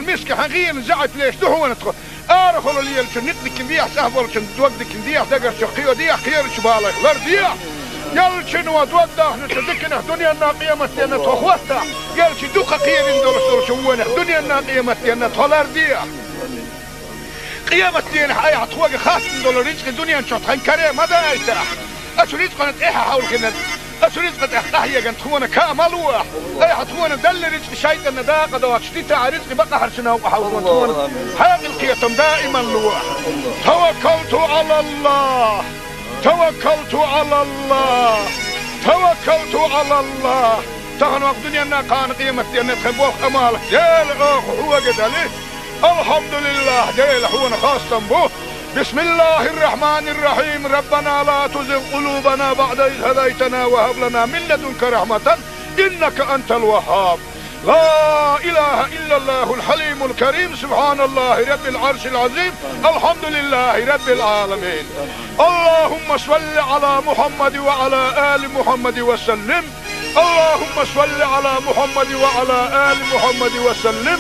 مسك حغيال زعت ليش دهو نتخ أرخل الليل شو نقدك نديح سهبل شو دوقدك نديح دقر شو قيو ديح خير شو بالك لر ديح يال شنو دوقده نتذكر دنيا الناقية متينا تخوتها يال شو دوقة قيل ندور شو وين دنيا الناقية متينا تخلر ديح قيامة دينا أي عطوة خاص ندور رزق الدنيا نشوط خن كريم هذا أيتها أشو رزق نتإيها حول كنا أشو رزق تحتاهي جن تخونا كاملوا أي حتخونا دل رزق شيء النداقة دوات شتيتا رزق بقى حرشنا وحاولون تخونا هذه القيتم دائما لوا توكلت على الله توكلت على الله توكلت على الله تغنوا الدنيا كان قيمة دينا تخبوخ أمالك ديل أخ هو قدالي الحمد لله ديل هو خاصة بوه بسم الله الرحمن الرحيم ربنا لا تزغ قلوبنا بعد إذ هديتنا وهب لنا من لدنك رحمة إنك أنت الوهاب لا إله إلا الله الحليم الكريم سبحان الله رب العرش العظيم الحمد لله رب العالمين اللهم صل على محمد وعلى آل محمد وسلم اللهم صل على محمد وعلى آل محمد وسلم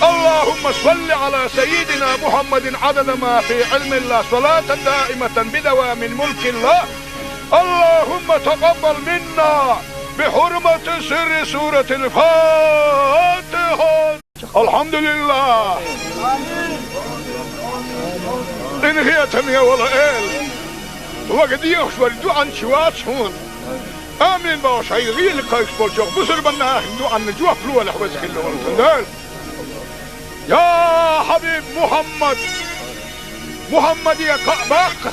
اللهم صل على سيدنا محمد عدد ما في علم الله صلاة دائمة بدوام ملك الله اللهم تقبل منا بحرمة سر سورة الفاتحة الحمد لله إن هي تمية ولا إل وقد يخشور دوعا شوات شون آمين باش هاي غير لقايش بولجوغ بسر بناه دوعا نجوه فلوه لحوزك اللي يا حبيب محمد يا قعباق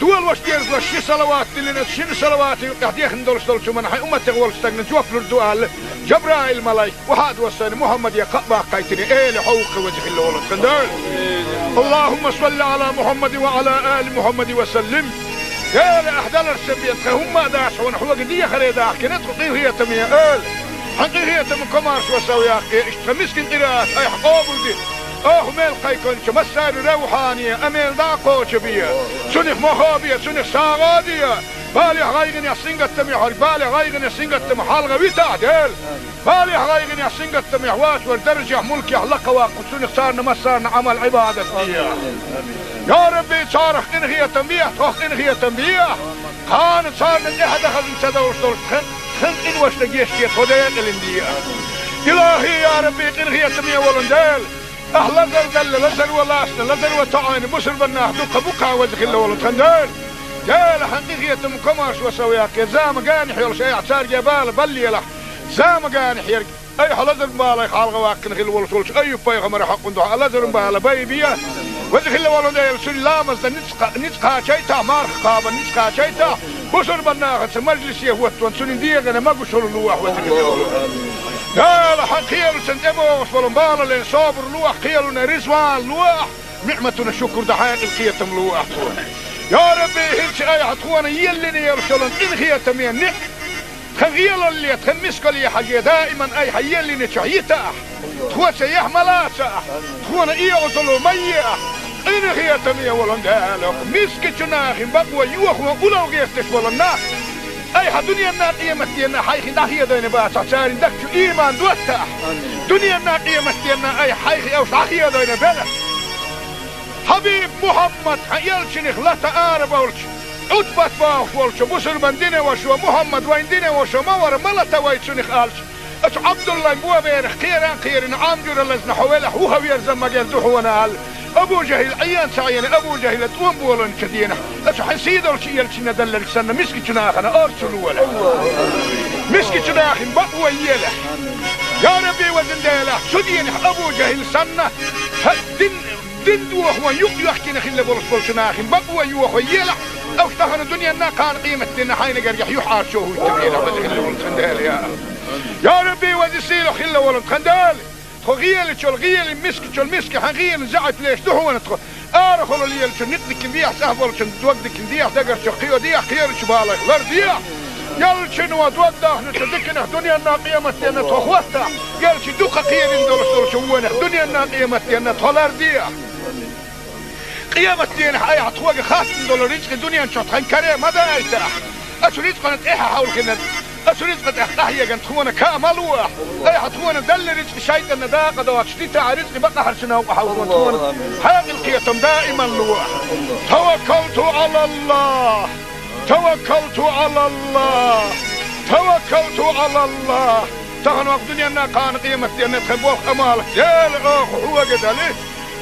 دول واش دير شي صلوات اللي نتشين صلوات قاعدين ندور شو من حي امتي غول استغن جوف الدوال جبرائيل ملاك وحد وصل محمد يا قعباق قايتني ايه لحوق وجه الله ولد خندال اللهم صل على محمد وعلى ال محمد وسلم يا لاحدال السبيت هم داش ونحو قديه خريدا كنت هي تميه حقيقية من كمارش وسويا اشتمسكن قراءات اي حقوبل دي ميل قيكون مسار روحانية اميل داقو شبية سنخ مخابية سنخ ساغادية بالي غايغن يسنغت تميحر بالي غايغن يسنغت تمحال غويتا ديل بالي غايغن يسنغت تميحوات والدرجة ملك يحلق واقو سنخ سارنا مسارنا عمل عبادة يا ربي صارخ انغية تنبيه توخ انغية تنبيه كانت صارنا احد اخذ انتدور خن إن وش لقيشتي خديت الاندية إلهي يا ربي إنغي تمية ولندال أهلا زلزل لزل ولاسنا لزل وطعاني بسر بناه دوقة بقى وزخ الله ولد خندال جال حقيقية مكماش وسوياك زام قانح يلش أي اعتار جبال بلي له زام قانح يرق أي حلزر مبالي خالغ واكن خل ولسولش أي بيغمر حق ندوح لزر مبالي بيبيا وزخ الله ولندال سلامز نتقا شيتا مارخ قابا نتقا شيتا بسر بناغت مجلس يهوت وانسون ديغنا ما قشر اللوح وتكلم لا لا حقيل سنتبو وصلنا لين صابر لوح قيلنا رزوان لوح نعمتنا شكر دحين القيتم لوح يا ربي هلش اي حتخوانا يلني يرسلن ان خيتم يعني خغيل اللي تخمسك لي حاجه دائما اي حيلني شعيته تخوى سيح ملاسه تخوانا ايه وصلوا ميه إن هي تمية ولندالك مسك جناخ بقوى يوخ وقولوا غيرتش ولنا أي دنيا الناقية متينا حيخ داخية دين باس عسارين دكتو إيمان دوتاح دنيا الناقية متينا أي حيخ أو داخية دين بلا حبيب محمد يلشنخ لا تقارب ولش عتبت باخ ولش بسر من دين وشو محمد وين دين وشو مور ملتا ويتشنخ آلش أش عبد الله مبوا بيرخ خيران عامجر اللزن حوالح وهو يرزم مجال دوحونا هال أبو جهل عيان سعينا أبو جهل توم بولن كدينا أش حسيدو شيء يلشنا دلل سنة مسكي جناخنا أرسلوا ولا مسكي جناخن بقوى يلا يا ربي وزن ديلا شدين أبو جهل سنة دين دوخ ويق يحكينا خلا برسول جناخن بقوى يوخ يلا أو اشتهن الدنيا كان قيمة دينا حين قريح يحار شوه التبينا وزن خلا ولد خندال يا ربي وزن سيلو خلا ولد خندال تغيل شل غيل مسك حغيل زعت ليش دهون تخ أرخل اللي يلش نتك ديح سهل شن دوقدك ديح دقر شقيو ديح خير شبالك لر ديح يلش نودوده نتدكنا دنيا الناقيمة أن تخوته يلش دوق خير دول شوونه دنيا الناقيمة أن تولر ديح قيامة دين حي عطوق خاص دول رزق دنيا شط خنكره ماذا يتح أشريت قنت إيها حول كنا أشريت قد أحتاهي جن تخونا كاملوه أي حتخونا دل رزق شيطان داق دوات شديت رزق بقى حرشنا وحاول تخونا هذه القيتم دائما لوح توكلت على الله توكلت على الله توكلت على الله تغنوا الدنيا كان قيمة دين تخبوه أمالك ديل هو قدالي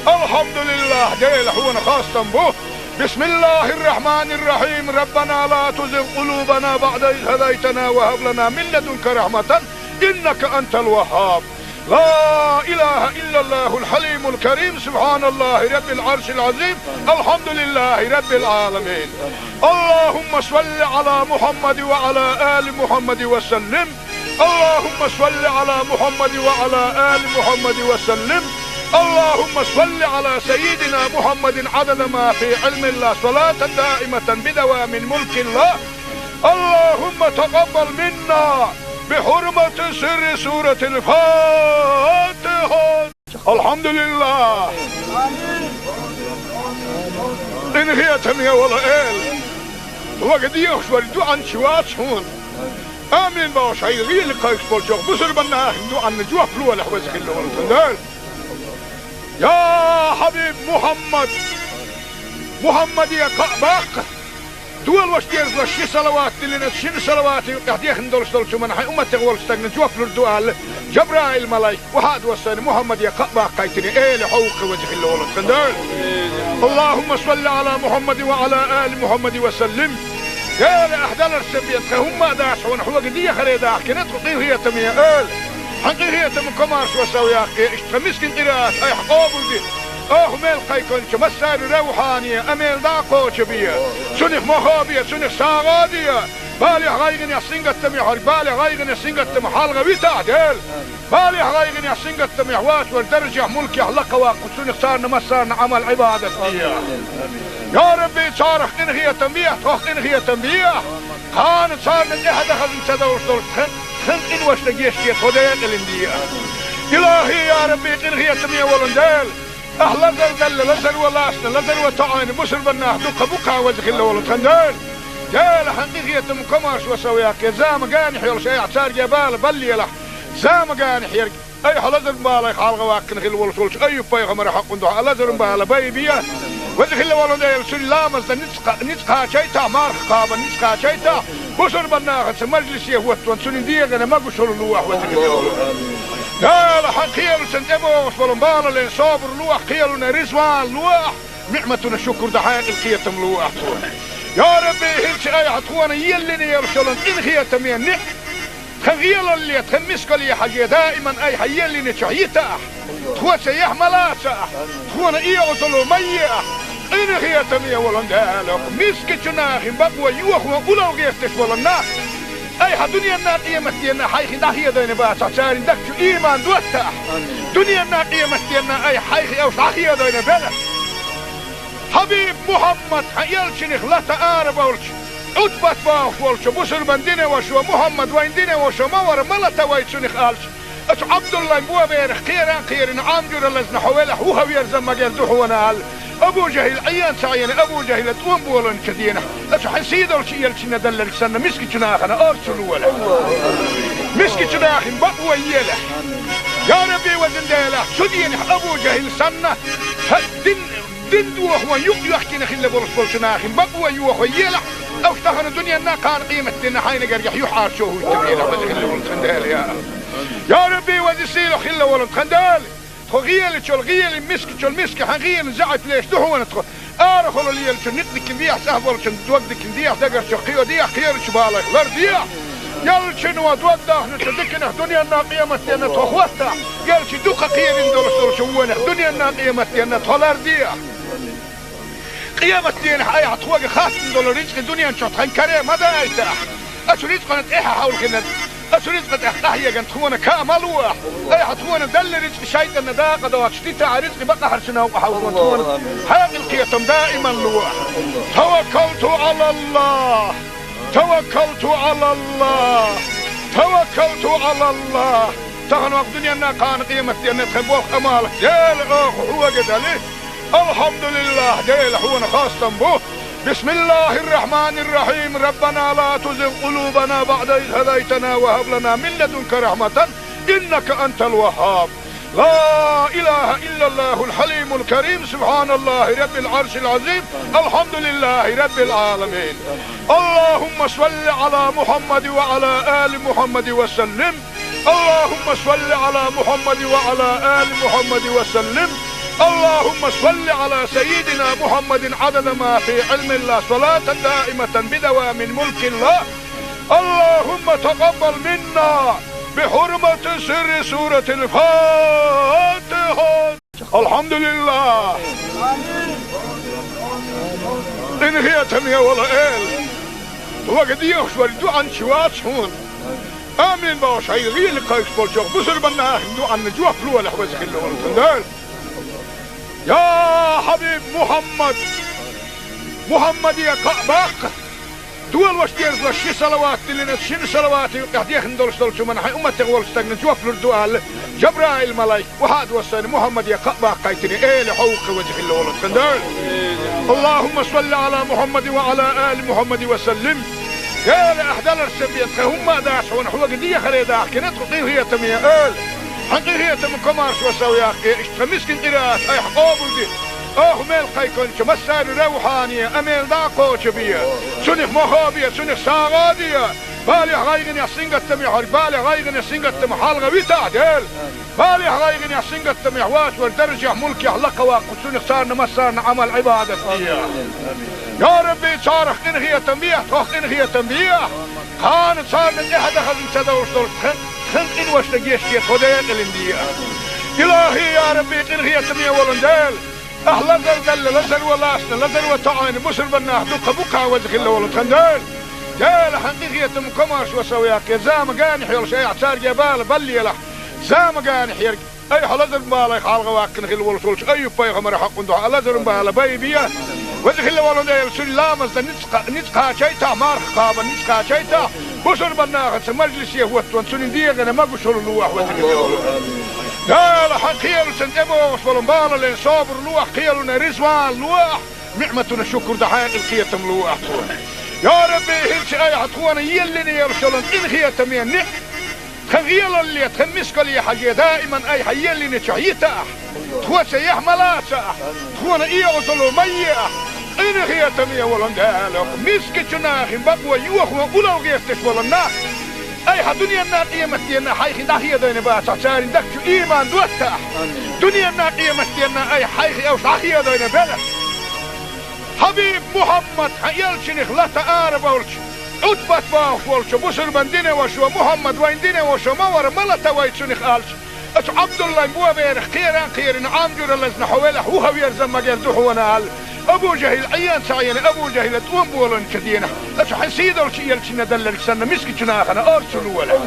الحمد لله ديل هو خاصة به بسم الله الرحمن الرحيم ربنا لا تزغ قلوبنا بعد إذ هديتنا وهب لنا من لدنك رحمة إنك أنت الوهاب لا إله إلا الله الحليم الكريم سبحان الله رب العرش العظيم الحمد لله رب العالمين اللهم صل على محمد وعلى آل محمد وسلم اللهم صل على محمد وعلى آل محمد وسلم اللهم صل على سيدنا محمد عدد ما في علم الله صلاة دائمة بدوام ملك الله اللهم تقبل منا بحرمة سر سورة الفاتحة الحمد لله إن هي تمية ولا إل وقد يخشور عن شوات هون آمين باوش هاي غير لقايك بولشوك بسر بنا عن جوا فلوة لحوزك اللي ولتندال يا حبيب محمد يا قعباق دول واش ديرز واش شي صلوات اللي شي صلوات قاعد ندول شو من حي امه تغول استغنى جوف الدوال جبرائيل ملاك وهاد وسن محمد يا قعباق قايتني ايه لحوق وجه اللي ولد تندال اللهم صل على محمد وعلى ال محمد وسلم يا لاحدال السبيت هم داشون حوق دي خريدا كنت هي تميه حقيقة من كمارش وسويا مسكين قراءات أي حقوبل دي ميل قيكون مسار روحانية أميل داقو شبية سنخ مخابية سنخ ساغادية بالي غايغن يسنغ التميح بالي غايغن يسنغ التميح حالغ بيتا ديل بالي غايغن يسنغ التميح واش وردرجة ملكي حلقة واقو سنخ صارنا مسارنا عمل عبادة فيها يا ربي صارخ إنغية تنبيح تخ إنغية تنبيح كانت صارنا إحدى خذن سدوش دول خلق إن واش تجيش كي خديت الاندية إلهي يا ربي إنغية تنبيح ولندال أهلا دل لزل ولاسنا لزل وطعين بسر بناه دوك بوكا وزخ اللي ولد خندال جال حقيقية مكماش وسوياك يا زام قانح يلا شيء اعتار جبال بلي يلا زام قانح يرق أي حلزر مبالا خالق واكن خل ولسولش أي بايغ مرة حق ندوح حلزر مبالا بايبيا وزخ اللي ولد يلا سل لامز نتقا شيتا مارخ قابا نتقا شيتا بسر بناه مجلس يهوت وانسون ديغنا ما قشر اللواح وزخ اللي ولد يا لحق خيال سنتبوش ولنبالا لين صابر لوح خيالنا رزوان لوح نعمتنا الشكر دحاق القيتم لوح يا ربي هلش اي حتخوانا يلني يرشلن ان خيتم ينح خغيال اللي تخمسك لي حاجة دائما اي حيلني شعيتا تخوى سيح ملاسا تخوانا اي عطلو ميا ان خيتم يولن دالك مسك جناخ بقوى يوخ وقلو غيفتش ولنا أي دنيا الناقية مستينا حيخي داخية دين باسا سارين دكتو إيمان دوتا دنيا الناقية مستينا أي حيخي أوش داخية دين بلا حبيب محمد حيالشنخ لا تآرب أولش عدبت باوش ولش بسر من دينه وشو محمد وين دينه وشو مور ملتا ويتشنخ آلش أش عبد الله مبوا بيرخ خيران عامجور اللزن حوالح هو ويرزم مجال دوحونا أبو جهل عيان سعيان أبو جهل تقوم بولن كدينه أش حسيد أولش يلشنا دلل سنة مسكي جناخنا أرسلوا ولا مسكي جناخن بقوى يله يا ربي وزن ديله شدين أبو جهل سنة دين دوح ويحكينا خلا برسول جناخن بقوى يوح يله أو اشتغل الدنيا أنها كان قيمة دينا حين قريح يحار شوه يتبعينا وزن خلا ولد خندال يا ربي وزن سيلو خلا ولد خندال غيل مسك حغيل زعت ليش دهون تخ أرخل اللي يلشن نقدك نديح سهل شن توقدك نديح دقر شقيو ديح خير شبالك لر ديح يلشن ودوده نتدكنا دنيا الناقية مستينا تخوته يلشن دوق خير ندول شوونه دنيا الناقية مستينا تولر ديح قيامة دين حي عطوق خاص ندول رزق دنيا نشط خنكره ماذا يتاح أشو رزق نتيحة حول كنا رزق أحيا كان تخونا كامل واح أي حتخونا دل رزق شيطان داقة دوات شتيتا رزق بقى حرشنا وحاول تخونا هذه القيتم دائما لواح توكلت على الله توكلت على الله توكلت على الله تغن وقت دنيا كان قيمة دينا تخبوك أمالك ديل هو قدالي الحمد لله ديل هو خاصة به بسم الله الرحمن الرحيم ربنا لا تزغ قلوبنا بعد إذ هديتنا وهب لنا من لدنك رحمة إنك أنت الوهاب لا إله إلا الله الحليم الكريم سبحان الله رب العرش العظيم الحمد لله رب العالمين اللهم صل على محمد وعلى آل محمد وسلم اللهم صل على محمد وعلى آل محمد وسلم اللهم صل على سيدنا محمد عدد ما في علم الله صلاة دائمة بدوام ملك الله اللهم تقبل منا بحرمة سر سورة الفاتحة الحمد لله إن هي تمية ولا إل وقد يخشوا الدعاء شوات هون آمين باش هاي غير لقايش بولشوخ بسر بنا دعاء نجوح فلوة لحوزك اللي والتندال يا حبيب محمد يا قعباق دول واش ديرز لشي صلوات اللي نتشين صلوات يقديخ ندولش دولشو من حي أمتك والستاقن جوف لردوال جبرائيل ملايك وحاد وصاني محمد يا قعباق قايتني ايه لحوق وجه اللي ولد خندال اللهم صل على محمد وعلى آل محمد وسلم يا لأحدال السبيت هم داش ونحو قدية خريداح كنت قطيه هي تمية ايه حقي هي تم كمارش وسوياك اشتمسكن قراءات اي حقوبل دي ميل قيكون مسار روحانية اميل داقو شبية سنخ مخابية سنخ ساغادية بالي غايغن يحسنغت تمي حرق بالي غايغن يحسنغت تمي حالغة ويتعدل بالي غايغن يحسنغت تمي حواس والدرجة ملك يحلق واقو سنخ سارنا مسارنا عمل عبادة فيها يا ربي صارخ انغية تنبيه توخ انغية تنبيه خان صارنا احد خزن سدوش دول خن إن وش نجيش كي خديت الاندية إلهي يا ربي إنغية تمية ولندال أهل دل لزر ولاسنا لزر وطعين بسر بناه دوقة بقى وزخ الله ولد خندال جال حقيقية مكماش وسوياك يا زام قانح يول شيء اعتار جبال بلي له زام قانح يرق أي حلزر بالا يخالغ واقن خل ولسولش أي بيغمر حق ندوح لزر بالا بيبيا وزخ الله ولندال سن لامز نتقى شيطا مارخ قابا نتقى شيطا بسر بناغت مجلس يهوتون سنين ديغنا ما قشر اللوح وزن قال حقيل سنتبو وصفلن بالا لين صابر لوح قيلنا رزوان لوح نعمتنا الشكر دحاق القيتم لوح يا ربي هلش اي حتخوانا يلني يرسلن إن خيتم ينع خغيل اللي تخمسك لي حاجة دائما اي حيلني تشعيتا تخوى سيح ملاسا تخوانا ايه وصلوا مياه إن خيتم يولن دالك مسك جناخ بقوى يوخوا أولو غيستش ولناك أي دنيا النار قيمتنا حيخي داخية دين باسا ساري دكتو إيمان دوتا دنيا النار قيمتنا أي حيخي أو صحية دين بلا حبيب محمد حيالشنخ لا تآرب أولش عدبت باوش ولش بسر بندين وشو محمد وين دين وشو مور ملتا ويتشنخ آلش أتو عبد الله مبوا بيرخ خيران عامجور اللزن حوالح وهو يرزم مجال دحونا آل أبو جهل عيان سعيان أبو جهل توم بولن كدينا أتو حسيدة الشيء يلشنا دلل سنة مسكي تناخنا أرسلوا ولا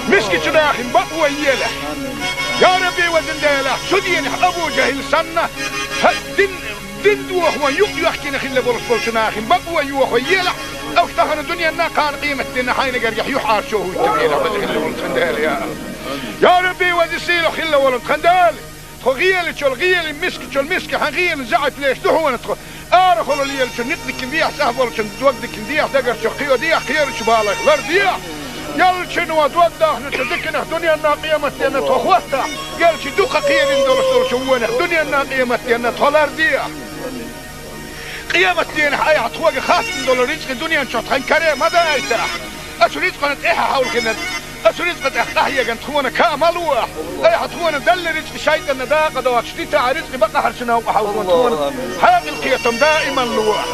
مسكي تناخن بقوى يلا يا ربي وزن ديلا سدين أبو جهل سنة دين دوخ ويحكي نخل بولس تناخن بقوى يوخ يلا أو تخن الدنيا نا كان قيمة دينا حين قريح يحار شوه التبيل وزن ولد خندال يا ربي وزن سيلو خل ولد خندال غيال تشول غيال مسك تشول مسك حغيال زعت ليش دهو ندخل ارخل اللي يلش نقدك نديح سهبل تودك نديح دقر شقيو ديح خير شبالك لر ديح يلش نو دوده نتذكر دنيا الناقيه متنا تخوتا يلش دوقه خير ندور شوونه دنيا الناقيه متنا تولر ديح قيامة دين حي عطوق خاص ندور رزق الدنيا نشوط خن كريم هذا ايتا اش رزق نتيحه حول كنا رزق أحيا كان تخونا كامل واح أي حتخونا دل رزق شيطان داقة دوات شتيتا رزق بقى حرشنا وحاول تخونا هذه القيتم دائما لواح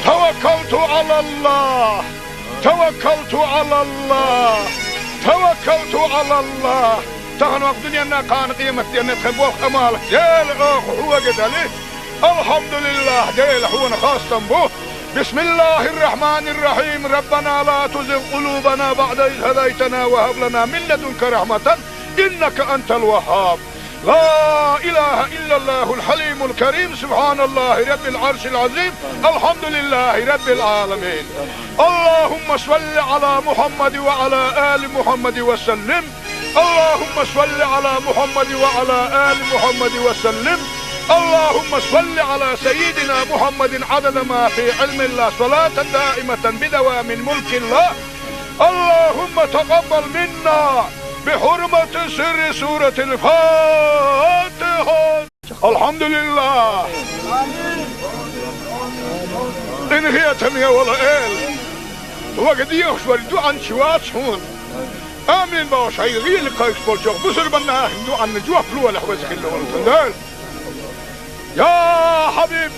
توكلت على الله توكلت على الله توكلت على الله تغن وقت دنيا كان قيمة دينا تخبوك أمالك ديل هو قدالي الحمد لله ديل هو خاصة به بسم الله الرحمن الرحيم. ربنا لا تزغ قلوبنا بعد إذ هديتنا وهب لنا من لدنك رحمة إنك أنت الوهاب. لا إله إلا الله الحليم الكريم. سبحان الله رب العرش العظيم. الحمد لله رب العالمين. اللهم صل على محمد وعلى آل محمد وسلم. اللهم صل على محمد وعلى آل محمد وسلم. اللهم صل على سيدنا محمد عدد ما في علم الله صلاة دائمة بدوام ملك الله. اللهم تقبل منا بحرمة سر سورة الفاتحة. الحمد لله. إن هي تمية ولا إل وقد يخشوا عن شوات شون آمين باش هاي غير لقايش بولشوق بسر بنا هندو عن نجوه فلوة لحوزك اللي ولتندال. يا حبيب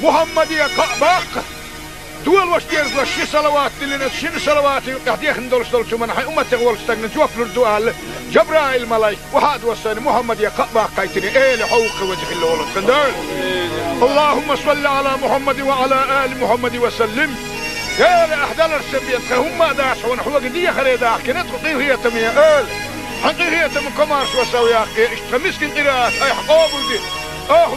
محمد يا قعباق دول واش دير شي صلوات اللي نتشين صلوات قاعد يخندل شو من حي امتي ولستغن جوه فلور دوال جبرائيل ملاي وحاد وصاني محمد يا قعباق قايتني ايه لحوق وجهك اللي ولتندال. اللهم صل على محمد وعلى آل محمد وسلم. يا لأحدال السبيت هم داش ونحوق دي خريدا كنت قطير هي تمية آل حقيقية من كمارش وسويا اشتمسكن قراءات اي حقوبل دي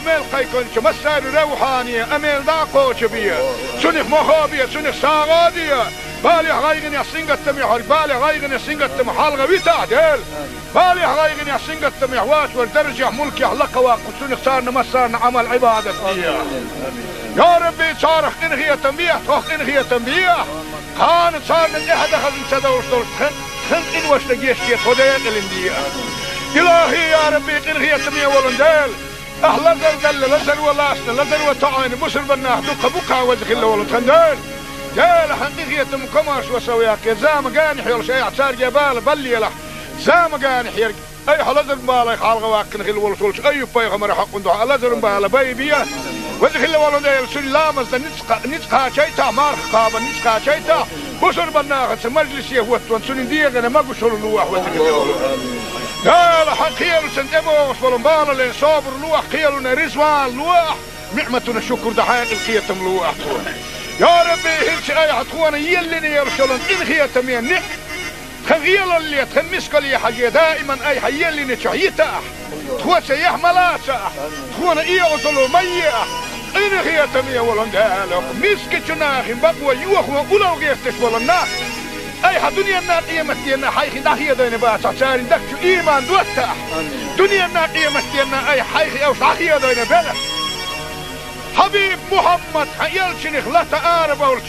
ميل قايكون مسار روحانية اميل داقو شبية سنخ مخابية سنخ ساغادية بالي غايغن يسنغت تميحر بالي غايغن يسنغت تمحال غويتا ديل بالي غايغن يسنغت تميحوات والدرجة ملك يحلق واقو سنخ سارنا مسارنا عمل عبادة يا ربي صارخ انغية تنبيه توخ انغية تنبيه كانت صارنا احد خزن تدورش دورش خن إن وش لقيشتي توديك الاندية. إلهي يا ربي إنغية تمية ولندال أهلا زلزل لزل ولاسنا لزل وطعين بسر بناه دوقة بقى وجه الله ولندال جال حقيقية مكماش وسوياك زام قانح يلش أي عصار جبال بلي له زام قانح يرق أي حلزل بالي خالغ واكن غير ولسولش أي بيغمر حق ندوح لزل بالي بيبيا وجه الله ولندال سلامز نتقى شيتا مارخ قابا نتقى شيتا بسر بناغت مجلس يهوت وانسونين ديغنا ما قشل اللوح وذكر لا لا حقيل سنتبو وصولن بالا لين صابر لوح قيلنا رزوان لوح نعمتنا شكر دحين القيتم لوح يا ربي هلش اي حتخوانا يلني يرشلن ان خيتم ينح خغيل اللي تخمسك لي حاجة دائما اي حيلني شعيتا تخوى سيح ملاسا تخوانا ايه وصلوا ميئة إن هي تمية ولندالك مسك جناخ بقوى يوخ وأولو غيرتش ولنا أي دنيا الناقية متينا حيخي داخية دين باسا سارين دكتو إيمان دوتا دنيا الناقية متينا أي حيخي أو داخية دين بلا حبيب محمد حيالشنخ لا تقارب ولش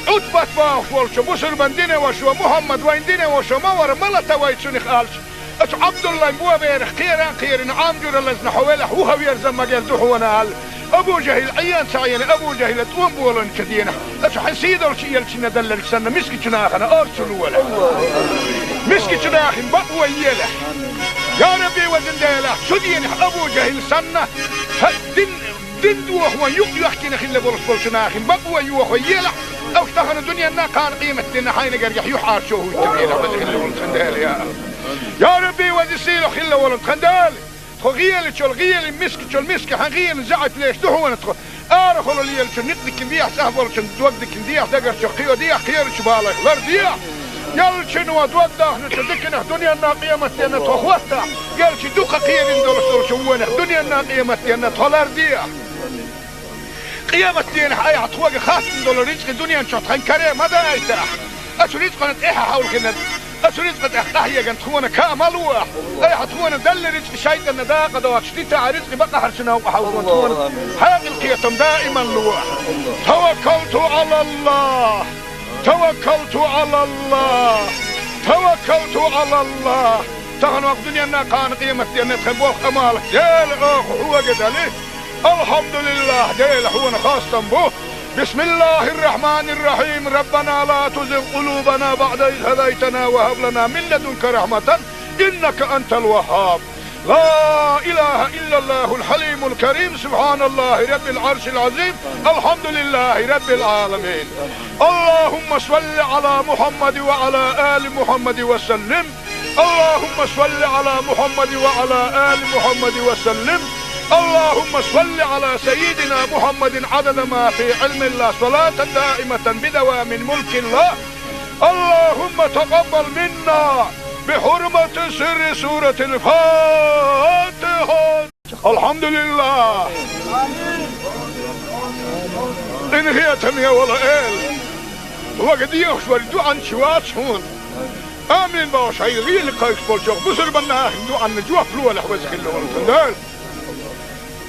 عطبت باخ ولش بسر من دين وشو محمد وين دين وشو مور ملتا ويتشنخ آلش أش عبد الله مبوا بيرخ خيران عامجور اللزن حوالح وهو يرزم مجال دوحونا هال أبو جهل عيان سعيان أبو جهل توم بولن كدينا أشو حسيد الشيء اللي دللك سنة مسكي جناخنا أرسلوا ولا مسكي جناخن بقوى يله يا ربي وزن ديله شدين أبو جهل سنة دين دوح ويحكي نخل بولس بولشناخن بقوى يوح ويله أو اشتغل الدنيا نا كان قيمة دينا حين قريح يحار شوه التبينة وزن خل يا ربي وزن سيلو خل ولن خندال غيال شو الغيال مسك حغيال زعت ليش دهون تخو ارخلوا لي شو ندك نديح سهبل شو تودك نديح دقر شو قيو ديح خير شو بالك لرديح يال شنو تودح نتدكنا دنيا الناقيه متينا تخوتا يال شو دوقه قيل ندور شو وين دنيا الناقيه متينا تولرديح قيامة دين حي عطوق خاص ندور رزق الدنيا شو تنكره ما دايته اشو رزق نتيحه حول كنا أسريت قد أحيا جنت هو كاملوه أي حتونا دل رزق شيء النداقة دوت شديت على رزق بقى حرشنا وحاول هو هذه القيتم دائما لوح توكلت على الله توكلت على الله توكلت على الله تغنوا الدنيا أنها كان قيمة أن تخبوه أمالك ديل هو قد عليه الحمد لله ديل هو خاص تنبوه. بسم الله الرحمن الرحيم. ربنا لا تزغ قلوبنا بعد إذ هديتنا وهب لنا من لدنك رحمة إنك أنت الوهاب. لا إله إلا الله الحليم الكريم. سبحان الله رب العرش العظيم. الحمد لله رب العالمين. اللهم صل على محمد وعلى آل محمد وسلم. اللهم صل على محمد وعلى آل محمد وسلم. اللهم صل على سيدنا محمد عدد ما في علم الله صلاة دائمة بدوام ملك الله. اللهم تقبل منا بحرمة سر سورة الفاتحة. الحمد لله. إن هي تمية ولا إل وقد يخشوا دعاء شوات هون آمين باش هاي غير اللي قايس بولشوك بصر بنا دعاء نجوا فلو ولا حوزك اللي ولتندال.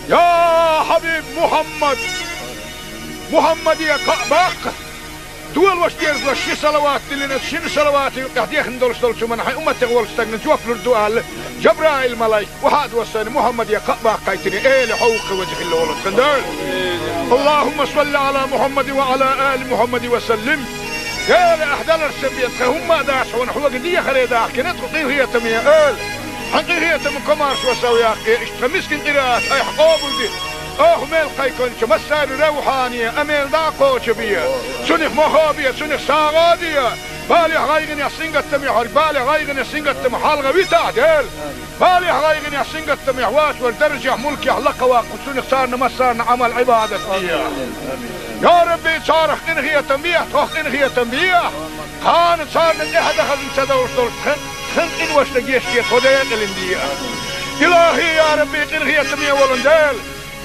يا حبيب محمد يا قابق دول واش ديرز واش شي صلوات اللي شنو صلوات قاعد يخندل شو من حي امه تغول استغنى جوا فلو الدعاء جبرائيل ملاك وهذا وسن محمد يا قابق قايتني ايه لحوق وجه اللي ولتندال. اللهم صل على محمد وعلى آل محمد وسلم. يا لأحدال السبيت هم داشون حوق دي خليدا كنت قيل هي تمية آل حقيقة هي تم كمارش وسويا اشتمسكن قراءات اي حقوبل دي ميل قيكون مسار روحانية اميل داقو شبية سنخ مخابية سنخ ساغادية بالي غايغن يسنغ التميح بالي غايغن يسنغ التميح حالغ ويتا ديل بالي غايغن يسنغ التميح واش والدرجة ملكي حلقة وقصوني صارنا مسارنا عمل عبادة يا ربي صارخ إنغية تنبيه توخ إنغية تنبيه خان صارنا إحدى خذن سدوش دول خن إن وش تجيشتي خدين الإندية إلهي يا ربي إنغية تنبيه ولندال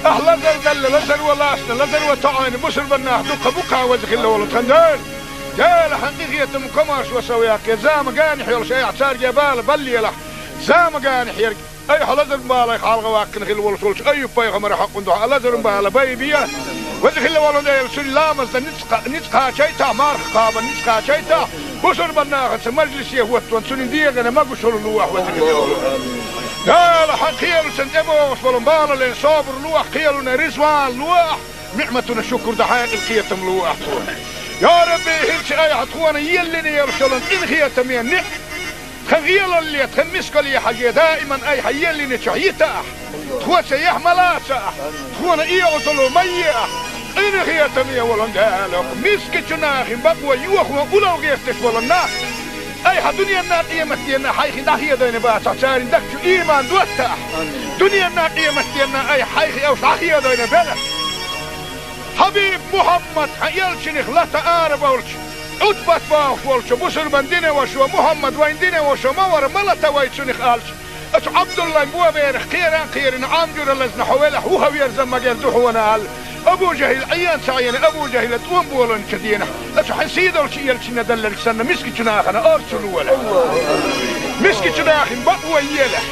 أهلا دل لزر ولاسنا لزر وطعين بسر بناه دوك بوكا وزخ الله ولتخندال جال حقيقية مكماش وسوياك يا زام قاني حيول شيء عصار جبال بلي لح زام قاني حيرك اي حلزر مبالا خالغ واكن خيل ولسولش اي بايغمر حق ندو حلزر مبالا بايبيا وزخل ولندال سلامز نتقا شيتا مارخ قابا نتقا شيتا بسر بناه مجلس يهوت سنين ديغنا ما بشر اللوح وزخل يا لحقيل سنتبوش ولنبالا لين صابر لوح قيلنا رزوان لوح نعمتنا الشكر دحاق القيتم لوح يا ربي هلش اي حطوانا يلني يرسلن ان خيتم ينع خغيل اللي تخمسك لي حاجة دائما اي حيلني شعيتا تخوى سيح ملاسا تخوانا اي عطلو ميا ان خيتم يولن دالك مسك جناخ بقوى يوخ وقلو غيفتش ولنا اي دنيا الناقية مستينا حيخي داخية دين باسا سارين دكتو ايمان دوتا دنيا الناقية مستينا اي حيخي اوش داخية دين بلا حبيب محمد حيالشنخ لا تقارب اولش عدبت باوش ولش بسر بندين وشو محمد ويندين وشو مور ملتا ويتشنخ آلش اتو عبد الله مبوا بيرخ خيران عامجور اللزن حوالح وهو يرزم مجال دوحوانا ابو جهل عيان سعيان ابو جهل تقوم بولن كدينه اتو حسيد اولش يلشنا دلل سنة مسكي جناخنا ارسلوا ولا مسكي جناخن بقوى يلح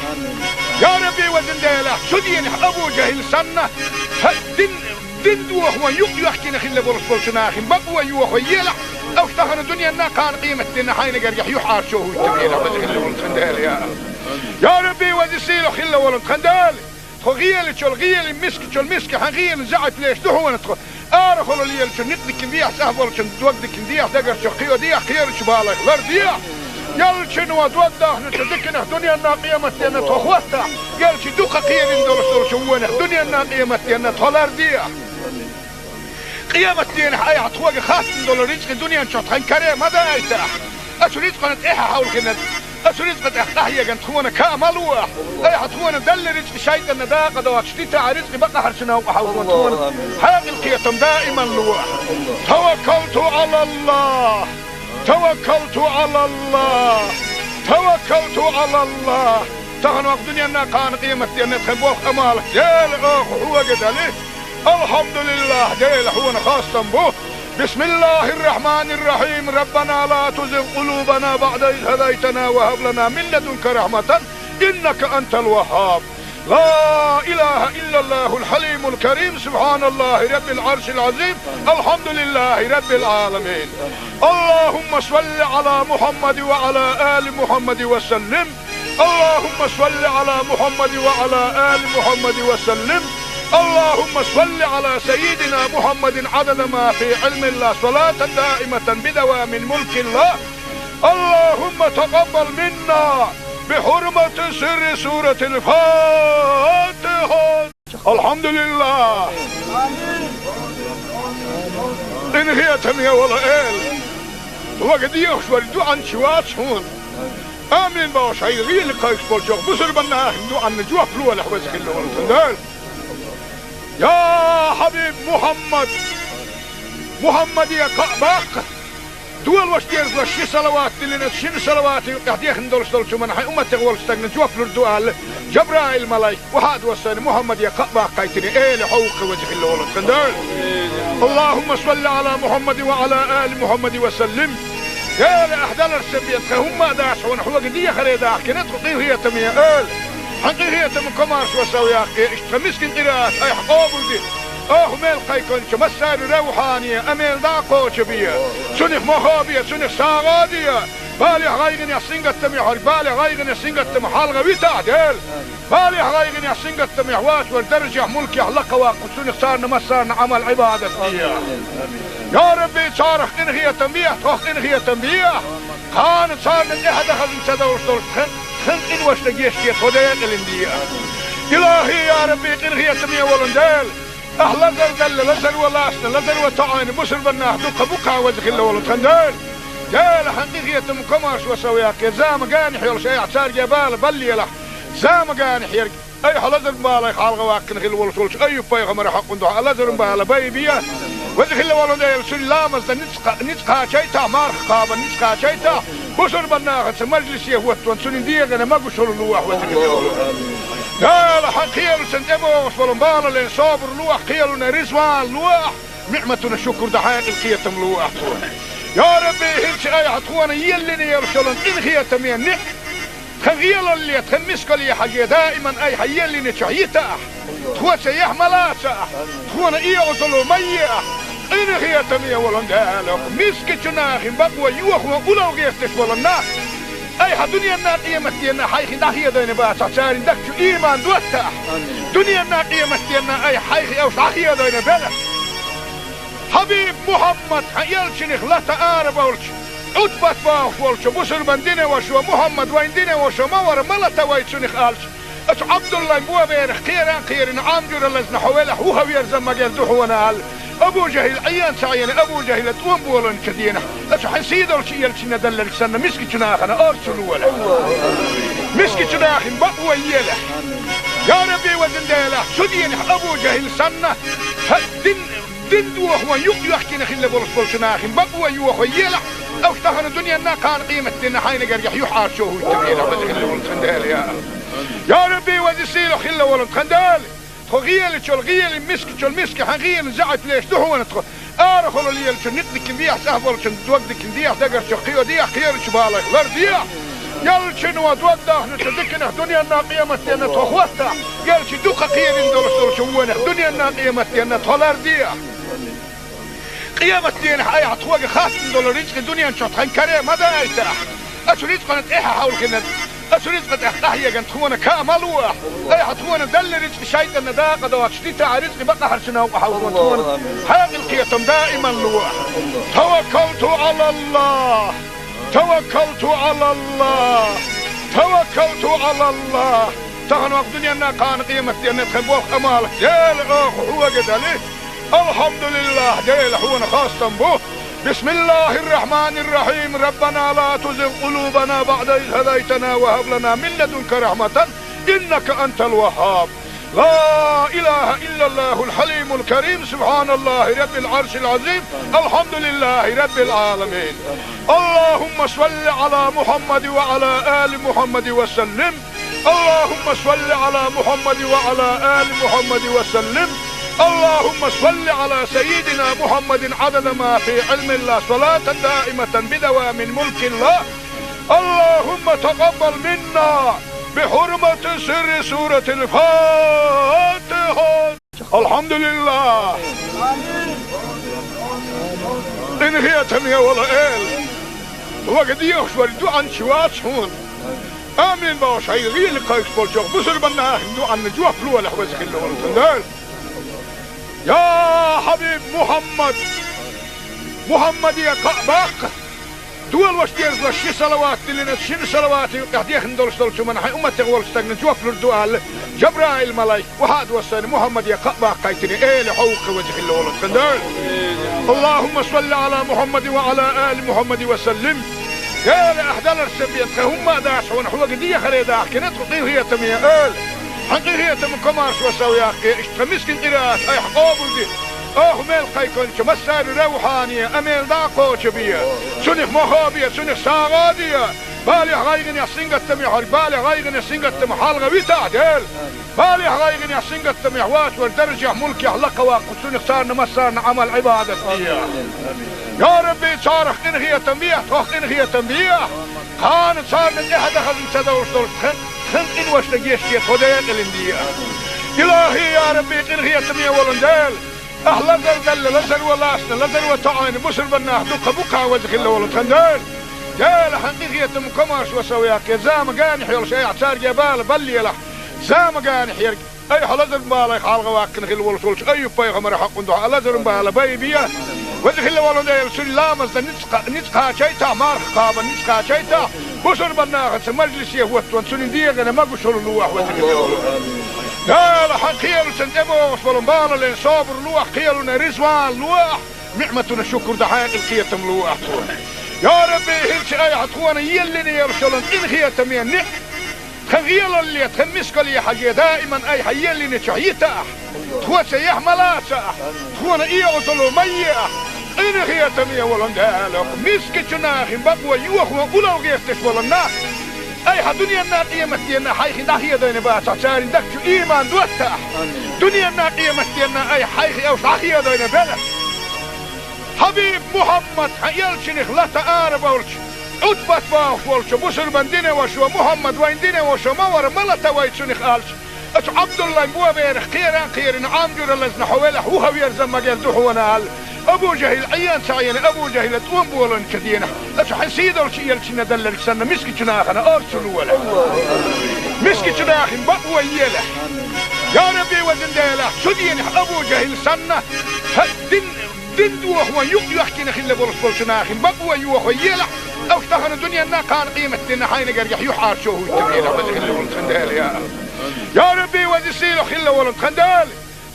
يا ربي وزن ديلح سدين ابو جهل سنة دين دوخ ويحكينا خلا برسول شناخن بقوى يوخ يلح او اشتغل الدنيا انا كان قيمة دينا حين قريح يحار شوه يتبينا بس خلا ولد خندال يا ربي وزن سيلو خلا ولد خندال غيل شو الغيل مسك حغيل زعت ليش دحو ندخل ارخل لي شو نقدك نديح سهبل شو توقدك نديح دقر شو خيو ديح خير شو بالك غير ديح يل شنو توضح نتذكر الدنيا الناقيه متينا تخوتها قال شي دوقه خير ندور شو الدنيا الناقيه متينا تولر ديح قيامة دين حياة تخوق خاص دولار رزق الدنيا نشوط خن كريم هذا ايتاح اشريت قنت ايها حول كنت اشريت قنت احتاحية قنت تخونا كامل واح ايها تخونا دل رزق شايد النداقة دوات شتيتا رزق بقى حرشنا وحاول تخونا حاق القيتم دائما لواح توكلت على الله توكلت على الله توكلت على الله تغن وقت دنيا ناقان قيمة دين تخبوخ امالك يا الاخ هو قد عليه الحمد لله ديل حونا خاصة به بسم الله الرحمن الرحيم ربنا لا تزغ قلوبنا بعد إذ هديتنا وهب لنا من لدنك رحمة إنك أنت الوهاب لا إله إلا الله الحليم الكريم سبحان الله رب العرش العظيم الحمد لله رب العالمين اللهم صل على محمد وعلى آل محمد وسلم اللهم صل على محمد وعلى آل محمد وسلم اللهم صل على سيدنا محمد عدد ما في علم الله صلاة دائمة بدوام ملك الله. اللهم تقبل منا بحرمة سر سورة الفاتحة. الحمد لله. إن هي تمية ولا إل وقد يخشوا الدعاء شوات هون آمين باش هاي غير قايس بولشوك بسر بناه دعاء نجوا فلو لحوزك اللي ولتندال يا حبيب محمد يا قباق دول واشتيرز لشي صلوات اللي شن صلوات يحديخن دولش من حي أمتي والستغن جوف لردوال جبرائيل ملايك وهاد وصاني محمد يا قباق قايتني ايه حوق وجه الله ولد خندال. اللهم صل على محمد وعلى آل محمد وسلم. يا لأحدال السبيت هم داش ونحوق دي خريدا كنت قطيه هي تمية آل حقي هي تم كمارش وسويا اشتمسكن قراءات اي حقوبل دي ميل قيكون مسار روحانية اميل داقو شبية سنخ مخابية سنخ ساغادية بالي غايغن يا سنغة تميح بالي غايغن يا سنغة تميح حالغة ويتعدل بالي غايغن يا سنغة تميح واش والدرجة ملكي حلقة واقو سنخ صارنا مسارنا عمل عبادة فيها. يا ربي صارخ انغية تنبيح توخ انغية تنبيح خان صار من احد خزن سدوش دول خن انوش لقيشتي خديق الاندية. الهي يا ربي انغية تنبيح ولندال اهلا دل لزر ولاسنا لزر وطعين بسر بناه دوقة بقى وزخ الله ولد خندال. جال حقيقية مكماش وسوياك زام قانح يول شيء اعتار جبال بلي له زام قانح يرق اي حلزر بالا يخالغ واكن خل ولسولش اي بيغمر حق ندوح لزر بالا بيبيا وزخ الله ولد يلسل لامز نتقا شيتا مارخ قابا نتقا شيتا بسر بناه مجلس يهوت سنين ديغنا ما قشر اللوح وزخ الله ولد. قال حقيل سنتبو وصلوا بالا لين صابر لوح قيلنا رزوان لوح نعمتنا الشكر دحايق القيتم لوح. يا ربي هلش اي عطوانا يلني يرسلن ان هي تمين نح خغيل اللي تخمسك لي حاجه دائما اي حيلني تشعيتا تخوى سيح ملاسا تخوانا ايه وصلوا ميه ان هي تمين ولن دالك مسك جناخ بقوى يوخ وقلو غيرتش ولنا اي دنيا النار قيمتنا حيخي داخيه دين باسا ساري دكتو ايمان دوتا دنيا النار قيمتنا اي حيخي او صاحيه دين بلا حبيب محمد يلشنخ لا تقارب ولش عتبت باخ ولش بسر بندينه وشو محمد وين دينه وشو مور ملتا ويتشنخ قالش اش عبد الله بو بير خيران عامجر لزنا حوله هو يرزم مجال دحونا قال ابو جهل عيان سعين ابو جهل توم بولن كدينه اش حسيد ولش يلشنا دلل سنه مسك جناخنا ارسل ولا مسك جناخ بقوى يله يا ربي وزن ديله سدين ابو جهل سنه دين دوخ يحكي نخيل بولش ناخن بقوى يوخ يلا او تخن الدنيا نا كان قيمة دين حين قريح يحار شو هو التبيين خيل ولد خندال يا ربي وزيسيلو خيل ولد خندال خغيل تشول غيل مسك تشول مسك حغيل زعت ليش دهو نتخ ارخل اللي يلش نقدك بيح سهبل تودك بيح دقر شقيو ديح خير شبالك لر ديح يلشن ودوده نتدكنه دنيا نا قيمة دين تخوته يلش دوقة خير اندولش شوونه دنيا نا قيمة دين تولر ديح قيامة دين حي عطوق خاص دول رزق الدنيا نشطحن كريم هذا ايتاح اشو رزق نتاحا حول كنا اشو رزق تحتاحيا كانت تخونا كامل واح اي حتخونا دل رزق شايد النداقة دوات شديتا رزق بقى حرشنا وحاولون تخونا حاق القيتم دائما لواح توكلت على الله توكلت على الله توكلت على الله تغنوا الدنيا نا كان قيمة دين نتخبوخ امالك جيل اخ هو قد عليه الحمد لله ديل هو خاصة به. بسم الله الرحمن الرحيم. ربنا لا تزغ قلوبنا بعد إذ هديتنا وهب لنا من لدنك رحمة إنك أنت الوهاب. لا إله إلا الله الحليم الكريم سبحان الله رب العرش العظيم الحمد لله رب العالمين. اللهم صل على محمد وعلى آل محمد وسلم. اللهم صل على محمد وعلى آل محمد وسلم. اللهم صل على سيدنا محمد عدد ما في علم الله صلاة دائمة بدوام ملك الله. اللهم تقبل منا بحرمة سر سورة الفاتحة. الحمد لله إن هي تمية ولا إل وقد يخشور دوعا شوات شون آمين باوش هاي غير لقايش بولشوك بسر بناه دوعا نجوح فلوة لحوزك اللي ورسندال. يا حبيب محمد يا قباق دول واشتيرز لشي صلوات اللي نتشين صلوات يحديخن دولش من حي أمتي والستغن جوف لردوال جبرائيل ملايك وهاد وصاني محمد يا قباق قايتني ايه لحوق وجه الله ولد خندال. اللهم صل على محمد وعلى آل محمد وسلم. يا لأحدال السبيت هم داش ونحوق دي خريدا كنت قطيه هي تمية حقيقية من كمارش وسوياك اشتمسكن قراءات اي حقوبل دي ميل قيكون مسار روحانية اميل داقو شبية سنخ مخابية سنخ ساغادية بالي غايغن يسنغت محر بالي غايغن يسنغت محال غويتا ديل بالي غايغن يسنغت محوات والدرجة ملك يحلق واقف سنخ صارنا مسارنا عمل عبادة يا ربي صارخ انغية تنبيه توخ انغية تنبيه خان صارنا احد خزن سدوش دول خن ان وشتجيش كي توديق الاندية الهي يا ربي انغية تنبيه ولنديل احلى زلزل لزل ولاسنا لزل وطعين بسر بناه دقا بقا وزخ الله ولتخندين جال حقيقية مكمارش وسوياك زام قانح يلش اي اعتار جبال بلي له زام قانح يرق اي حلزر مبالا يخالغ واكن غير ولتولش اي بايغمر حق ندوح لزر مبالا بيبيا وزخ الله ولنديل سن لامز نتقا شيتا مارخ قابا نتقا شيتا بسر بناه مجلس يهوت سن ديغنا ما قشر اللوح وزخ الله ولنديل لا حقيقة سنتبه وصبرنبالا لين صابر لوح قيلنا رزوان لوح نعمتنا الشكر دحين القيتم لوح يا ربي هلش اي حتخوانا يلني يرشلن ان خيتم ينح خغيل اللي تخمسك لي حاجة دائما اي حيلني شعيتا تخوة سيح ملاسا تخوانا ايه وصلوا ميئة ان خيتم يولن دالك مسك جناخ بقوة يوخوا اولو غيفتش ولنا اي دنيا الناقية متينا حيخي داخية دين باسا سارين دكتو ايمان دوتا دنيا الناقية متينا اي حيخي اوش داخية دين بلا حبيب محمد يلشنخ لا تقارب ولش عتبت باخ ولش بسر بندين وشو محمد وين دين وشو مور ملتا ويتشنخ قالش اش عبد الله مبوا بيرخ خيران عامجر لزن حوالح وهو يرزم مجال دحونا ابو جهل عيان سعيان ابو جهل توم بولن كدينا اش حسيد ولش يلشنا دلك سنة مسكي جناخنا ارسلوا ولا مسكي جناخن بقوا يله يا ربي وزن ديله سدين ابو جهل سنة دندو هو يحكي نخل بولس بولشناخن بقوا يوخو يلا او اشتغل الدنيا نا كان قيمة دينا حين قريح يحار شوه التبينة وزخل ولد خندال يا ربي وزسيلو خل ولد خندال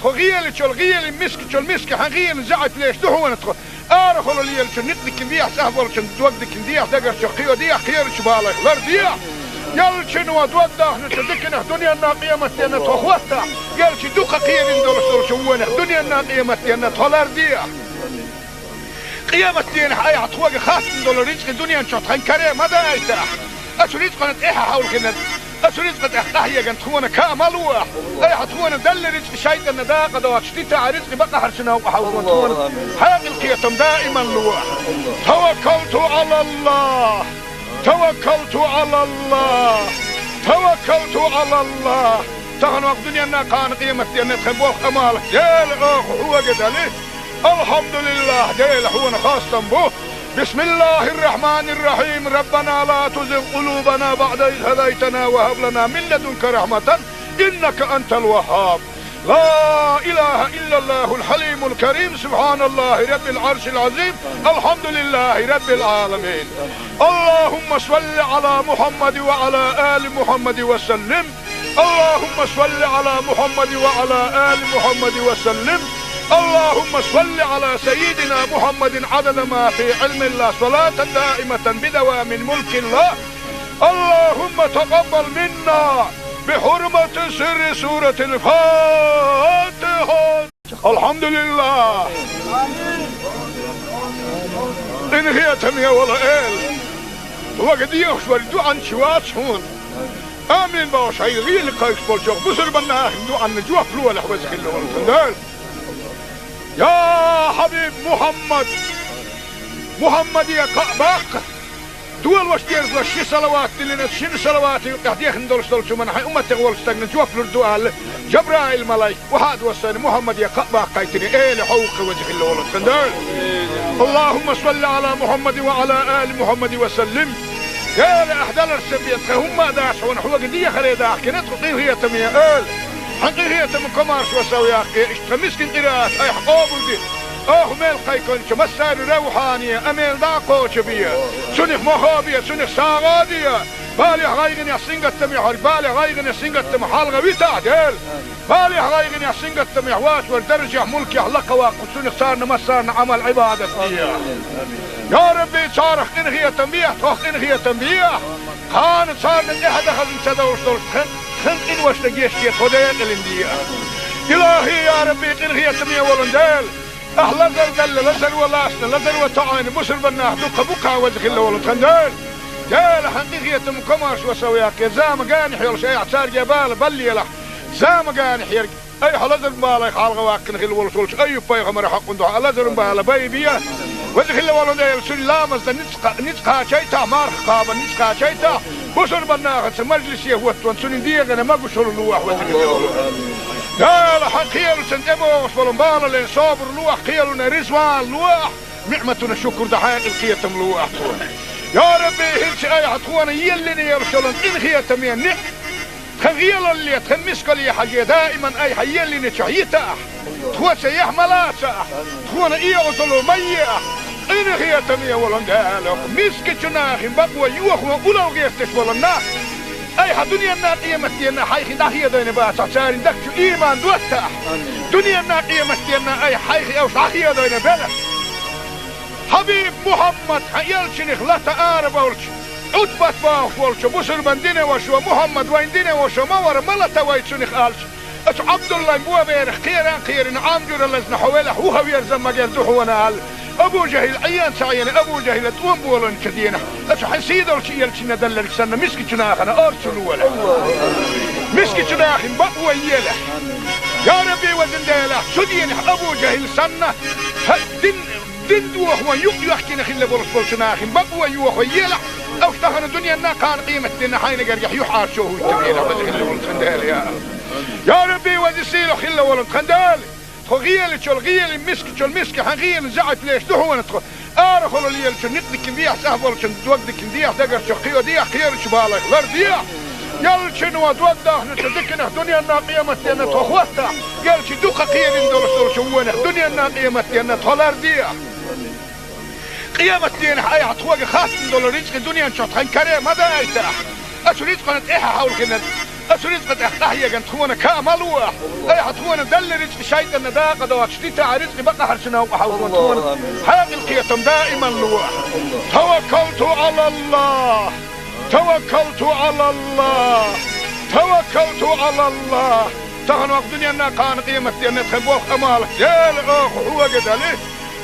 خو غيالي شو الغيالي مسك شو المسك حغيالي زعت ليش دهو ندخل ارخلو ليال شو نقدك نديح سهبول شو توقدك نديح دقر شو قيو ديح خير شو بالك لر ديح يال شنو ودوده نتدكنا دنيا نا قيمة دينا تخوتا يال شي دوخا قيالي ندول شوونه دنيا نا قيمة دينا تولر ديح قيامة دين حي عطوق خاصن دول رزق الدنيا نشوط خن كريم ماذا يتاح أشو رزق نتإيحا حول كنت أشو رزق نتإيحا كنت هوانا كاملوح أي حتوانا دل رزق شايد النداقة دوات شتيتا رزق بقى حرشنا وحاول كنت هوانا حاق القيتم دائما لوح توكلت على الله توكلت على الله توكلت على الله تغنوا الدنيا نا كان قيمة دين نتخبوخ أمالك يالي هو قدالي الحمد لله ديل حونا خاصة به بسم الله الرحمن الرحيم ربنا لا تزغ قلوبنا بعد إذ هديتنا وهب لنا من لدنك رحمة إنك أنت الوهاب لا إله إلا الله الحليم الكريم سبحان الله رب العرش العظيم الحمد لله رب العالمين اللهم صل على محمد وعلى آل محمد وسلم اللهم صل على محمد وعلى آل محمد وسلم اللهم صل على سيدنا محمد عدد ما في علم الله صلاة دائمة بدوام ملك الله اللهم تقبل منا بحرمة سر سورة الفاتحة الحمد لله إن هي تمية ولا إل وقد يخشور عن شوات هون آمين باش هاي غير قايس بالجوخ بسر بناه عن جوخ لولا لحوزك اللي والتندال يا حبيب محمد يا قابق دول واش ديرز واش شي صلوات لنا شي صلوات قاعد يخندل شتول من حي امه تغول استغن جوف للدوال جبرائيل ملاك وهاد وسن محمد يا قابق قايتني ايه لحوق وجه الله ولا تندال اللهم صل على محمد وعلى ال محمد وسلم يا لاحدال السبيت هم داش ونحو قديه خليدا كنت هي تميه حقيقية من كمارش وسوياك اشتمسكن قراءات اي حقوبل دي ميل قيكون مسار روحانية اميل داقو شبية سنخ مخابية سنخ ساغادية بالي غايغن يسنغت محر بالي غايغن يسنغت محال غويتا ديل بالي غايغن يسنغت محوات والدرجة ملك يحلق واقف سنخ صارنا مسارنا عمل عبادة يا ربي صارخ انغية تنبيه توخ انغية تنبيه خان صارنا احد خزن سدوش دول خنقين واشتقيشتي خديق الاندية إلهي يا ربي قنغية تمية ولندال أهلا زل لزل ولاسنا لزل وطعين بسر بناه دوقة بقى وزخل ولد خندال جال حقيقية مكماش وسوياك يا زام قانح يول شيء عصار جبال بلي له زام قانح يرق أي حلزر بالا خالق واكن خل ولسولش أي بايغ مرة حق ندوح حلزر بالا بيبيا وزخل ولد يلسل لامز نتقى شيتا مارخ قابا نتقى شيتا بسر بناه مجلس يهوت وانسون ديغنا ما بشر لوح وزخل ولد قال حقيقة سنتبوش ولنبالا لين صابر لوح قيلنا رزوان لوح نعمتنا شكر دحاق القيتم لوح يا ربي هلش اي عطوانا يلني يرسلن إن خيا تمين نع خغيل اللي تخمسك لي حاجة دائما اي حيلني تشعيتا تخوى سيح ملاسا تخوانا اي عطلو ميا إن خيا تمين ولن دالك مسك جناخ بقوى يوخوا أولو غيستش ولنا اي ها دنيا الناقية مستينا حيخي داخية دين باسا سارين دكتو ايمان دوتا دنيا الناقية مستينا اي حيخي اوش داخية دين بلا حبيب محمد يلشنخ لا تعارف ولش عتبت باوش ولش بسر من دينه وشو محمد وين دينه وشو مور ملتا ويتشنخ آلش اتو عبد الله بوا بيرخ خيران عامجور اللزن حويله هو يرزم مجال دوحونا هال ابو جهل عيان سعيان ابو جهل تقوم بولن كدينه اتو حنسيد ولش يلشنا دلل سنة مسكي جناخنا ارسلوا ولا مسكي جناخ بقوى يله يا ربي وزن ديله سدين ابو جهل سنة دين دوخ ويحكينا خلا برسول شناخين بقوى يوخ ويلا او اشتغل الدنيا نا كان قيمة دينا حين قريح يحار شوه التبيلة بس خلا ولد خندال يا ربي وزيسيلو خلا ولد خندال خغيل شو الغيل مسك حغيل زعت ليش دهو ندخل ارخل ليل شو نقدك نديح سهبل شو دوقدك نديح دقر شو خيو ديح خير شو بالك غير ديح يل شنو دوقدك نتذكنا الدنيا نا قيمة دينا تخوتها قال شي دوقة خير ندور شوونه الدنيا نا قيمة دينا تخلر ديح قيامة دين حياة عطوة خاصة دولار رزق الدنيا نشوط خين كريم هذا ايتاح اسو رزق نتاحة حول كنا اسو رزق نتاحية كانت تخونا كاملوح اي حتخونا دل رزق شايطة نداقة دوات شتيتا رزق بقى حرشنا وحاول تخونا حياة القيتم دائما لوح توكلت على الله توكلت على الله توكلت على الله تغنوا الدنيا نا كان قيمة دين تخبوخ امالك يا الاخ هو قد عليه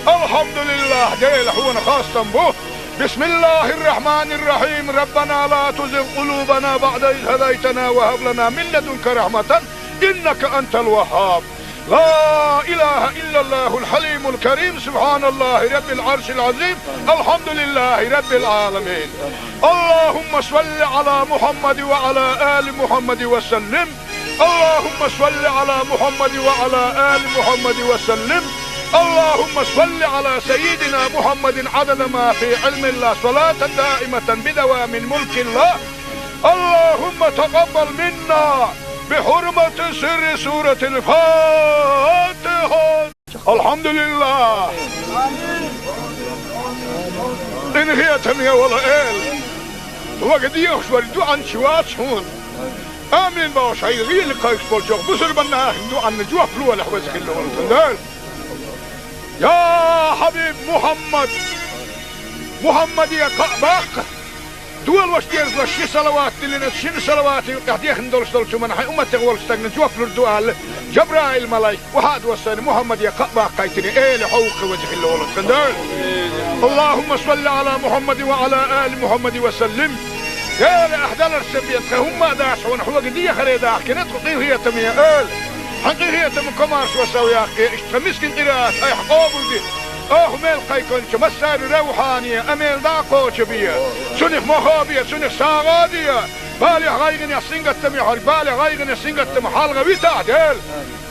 الحمد لله ديل حونا خاصة به بسم الله الرحمن الرحيم ربنا لا تزغ قلوبنا بعد إذ هديتنا وهب لنا من لدنك رحمة إنك أنت الوهاب لا إله إلا الله الحليم الكريم سبحان الله رب العرش العظيم الحمد لله رب العالمين اللهم صل على محمد وعلى آل محمد وسلم اللهم صل على محمد وعلى آل محمد وسلم اللهم صل على سيدنا محمد عدد ما في علم الله صلاة دائمة بدوام ملك الله اللهم تقبل منا بحرمة سر سورة الفاتحة الحمد لله إن هي تمية ولا إل وقد يخشوا الدعاء شوات هون آمين باش هاي غير لقايش بولجوغ بسر بنا دعاء نجوة فلوة لحوز خلو والتندال يا حبيب محمد يا قعباق دول واشتيرز لشي صلوات اللي نتشين صلوات يحديخ ندولش دولشو من حي أمتك والستاقن جوف لردوال جبرائيل ملاي وحاد وصاني محمد يا قعباق قايتني ايه لحوق وجه الله والتندال اللهم صل على محمد وعلى آل محمد وسلم يا لأحدال السبيت هم داش ونحوق دي خريداح كنت قطيه هي تمية آل حقيقية من كمارش وسوياك اشتمسكن قراءة اي حقوبل دي ميل قيكونش مسار روحانية اميل داقوش بيا سنخ مخابية سنخ ساغادية بالي غايغن يحسنغت تميح بالي غايغن يحسنغت تميح حالغة ويتعدل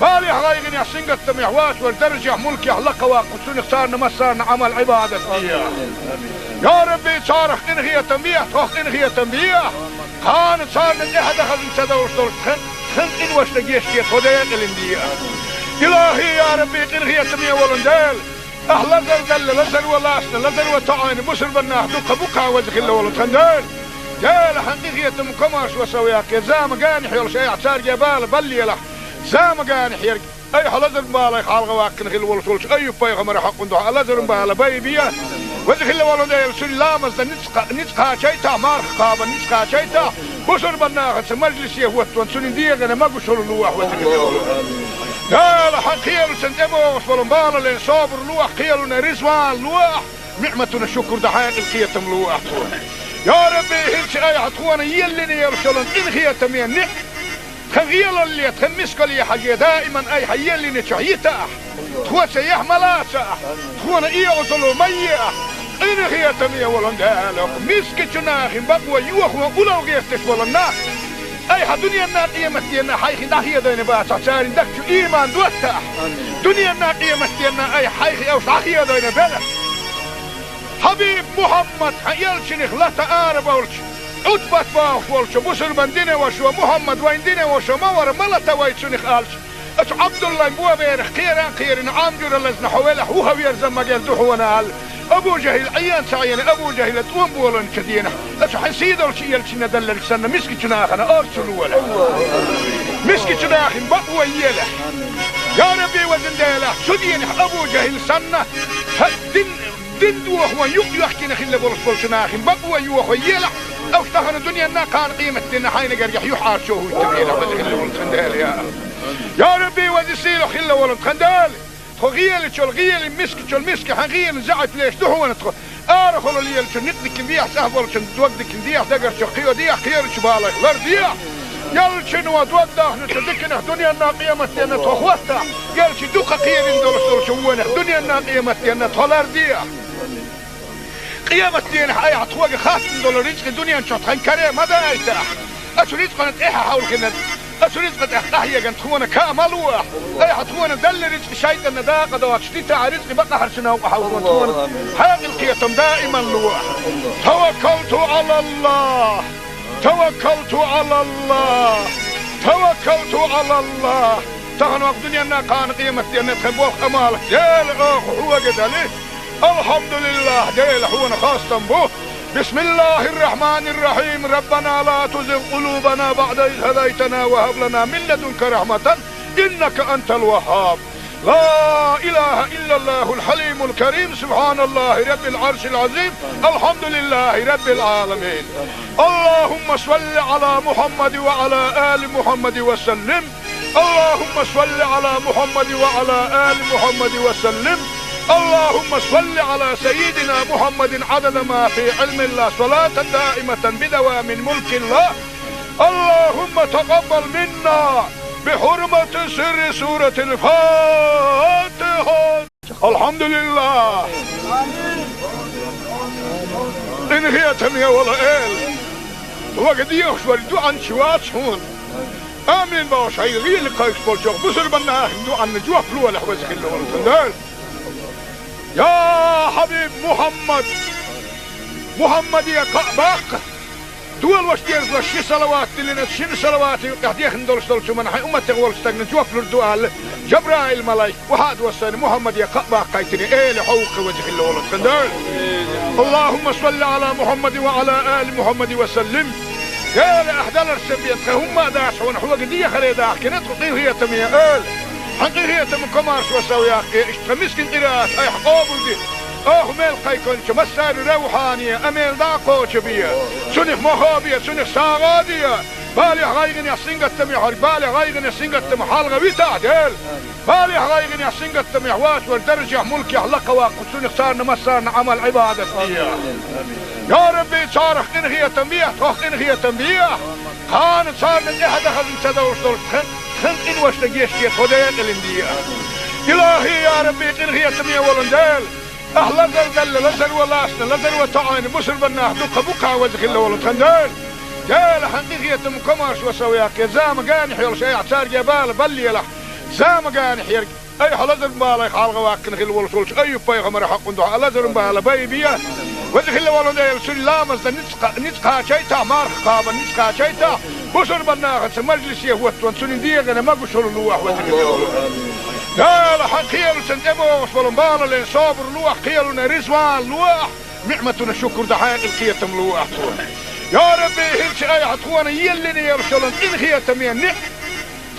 بالي غايغن يحسنغت تميح واش والدرجة ملك يحلق واقو سنخ سارنا مسارنا عمل عبادة فيها يا ربي صارخ انغية تنبيح توخ انغية تنبيح خانت صارنا احد اخذ انتدوش دولش خنقين واشتقيشتي خديق الاندية إلهي يا ربي إنغية تمية ولندال أهلا زل لزل ولاسنا لزل وطعين بسر بناه دوقة بقى وزخل ولد خندال جال حقيقية مكماش وسوياك يا زام قانح يول شيء عصار جبال بلي له زام قانح يرق اي حلزر بالا خالق واكن خل ولسولش اي بايغ مرة حق ندوح حلزر بالا بيبيا وذخل والله ده سلام از نتقا شيتا مارخ قابا نتقا شيتا بشر بناخت مجلس يهوت وانسون ديغنا ما قشر لوح وذخل لا حقيل سنتبو وصلوا بالا لين صابر لوح قيلنا رزوان لوح نعمتنا الشكر دحاق القيتم لوح يا ربي هلش اي عطوانا يلني يرسلن ان خيتم ينح خغيل اللي تخمسك لي حاجه دائما اي حيلني تشعيتا تخوة سيح ملاسا تخوانا ايه وصلوا ميئة إن خيتم يا ولن دالك مسك جناخ بقوى يوخ وقلو غيرتش ولن أي دنيا الناقية متينا حيخي ناحية دين باسا ساري دكتو إيمان دوتا دنيا الناقية متينا أي حيخي أو صحية دين بلا حبيب محمد حيالشنخ لا تآرب أولش عطبت باخ ولش بسر بندين وشو محمد وين دين وشو مور ملتا ويتشنخ آلش أتو عبد الله مبوا بيرخ خيران عامجر اللزن حوالح وهو يرزم مجال دحونا آل أبو جهل عيان سعيان أبو جهل تقوم بولن كدينا أتو حسيد الشيء يلشنا دلل سنة مسكي تناخنا أرسل ولا مسكي تناخن بقوى يلا يا ربي وزن ديلا سدين أبو جهل سنة دين دوخ ويق يحكي نخل بولس تناخن بقوى يوخ يلا أو اشتغل الدنيا نا كان قيمة دينا حين قريح يحار شوه التبيل وزن ولن ديلا يا ربي وزن سيلو خل ولن خندال غيل تشول غيل مسك تشول مسك حغيل زعت ليش دهو نتخ ارخل اللي نقدك بيح سهبل تودك بيح دقر شقيو دي خير شبالك لرديا يلشن ودوده نتدكن دنيا الناقيه متينا تخوتا يلش دوق خير دول شوونه دنيا الناقيه متينا تلرديا قيامه دين حي عطوق خاص دول رزق دنيا شطحن كريم هذا ايتا اشريت قنت ايه حاول كنا أسريت قد أحيا جن تخونا كامل واح أي حتخونا دل رزق شيء النداقة دوات شتيتا رزق بقى حرشنا وحاولون تخونا حاق القيتم دائما لواح توكلت على الله توكلت على الله توكلت على الله تغنوا الدنيا أنها كان قيمة أن تخبوه أمالك ديل هو قدالي الحمد لله ديل هو خاصة به بسم الله الرحمن الرحيم ربنا لا تزغ قلوبنا بعد إذ هديتنا وهب لنا من لدنك رحمة إنك أنت الوهاب لا إله إلا الله الحليم الكريم سبحان الله رب العرش العظيم الحمد لله رب العالمين اللهم صل على محمد وعلى آل محمد وسلم اللهم صل على محمد وعلى آل محمد وسلم اللهم صل على سيدنا محمد عدد ما في علم الله صلاة دائمة بدوام ملك الله اللهم تقبل منا بحرمة سر سورة الفاتحة الحمد لله إن هي تمية ولا إل وقد يخشور دوعا شوات شون آمين باوش هاي غير لقايش بولشوك بسر بناه دوعا نجوه فلوه لحوزك اللي ورسندال يا حبيب محمد يا قعباق دول واش دير شي صلوات اللي نتشين صلوات قاعد يخندل شو من حي امتي غول استغن جوف الدوال جبرائيل ملاي وحاد وسن محمد يا قعباق قايتني ايه لحوق وجه اللي ولد خندل اللهم صل على محمد وعلى ال محمد وسلم يا لاحدال السبيت هم داش ونحوق دي خريدا كنت هي تميه حقيقية من كمارش وسويا اشتمسكن قراءات اي حقوبل دي ميل قيكون مسار روحانية اميل داقو شبية سنخ مخابية سنخ ساغادية بالي غايغن يحسنق التميح بالي غايغن يحسنق التميح حالغا بيتا ديل بالي غايغن يحسنق التميح واش والدرجة ملك يحلق واقو سنخ سارنا مسارنا عمل عبادة يا ربي صارخ انغية تنبيه توخ انغية تنبيه كانت صارنا احد اخذ انسدوش دول خن إن وش تجيشكي خديت الاندية إلهي يا ربي إنغي تمية ولندال أهلا زل لزل ولاسنا لزل وطعاني بسر بناه دقا بقا وزخ الله ولد خندال جال حقيقية مكمارش وسوياك زام قاني حيال شيء اعتار جبال بلي لح زام قاني حيال أي حلزر مبالا يخالغ واكن خل ولسولش أي بايغمر حق اندوح لزر مبالا بايبيا وزخ الله ولد سلام نتقا شيتا مارخ قابا نتقا شيتا بسر بناخت مجلس يهوت وانسون ديغنا ما قشر لوح وزخ لا حقيل سنتبو وصلوا بالا لين صابر لوح قيلنا رزوان لوح نعمتنا الشكر دحاق القيتم لوح يا ربي هلش اي عطوانا يلني يرسلن ان خيتم ينح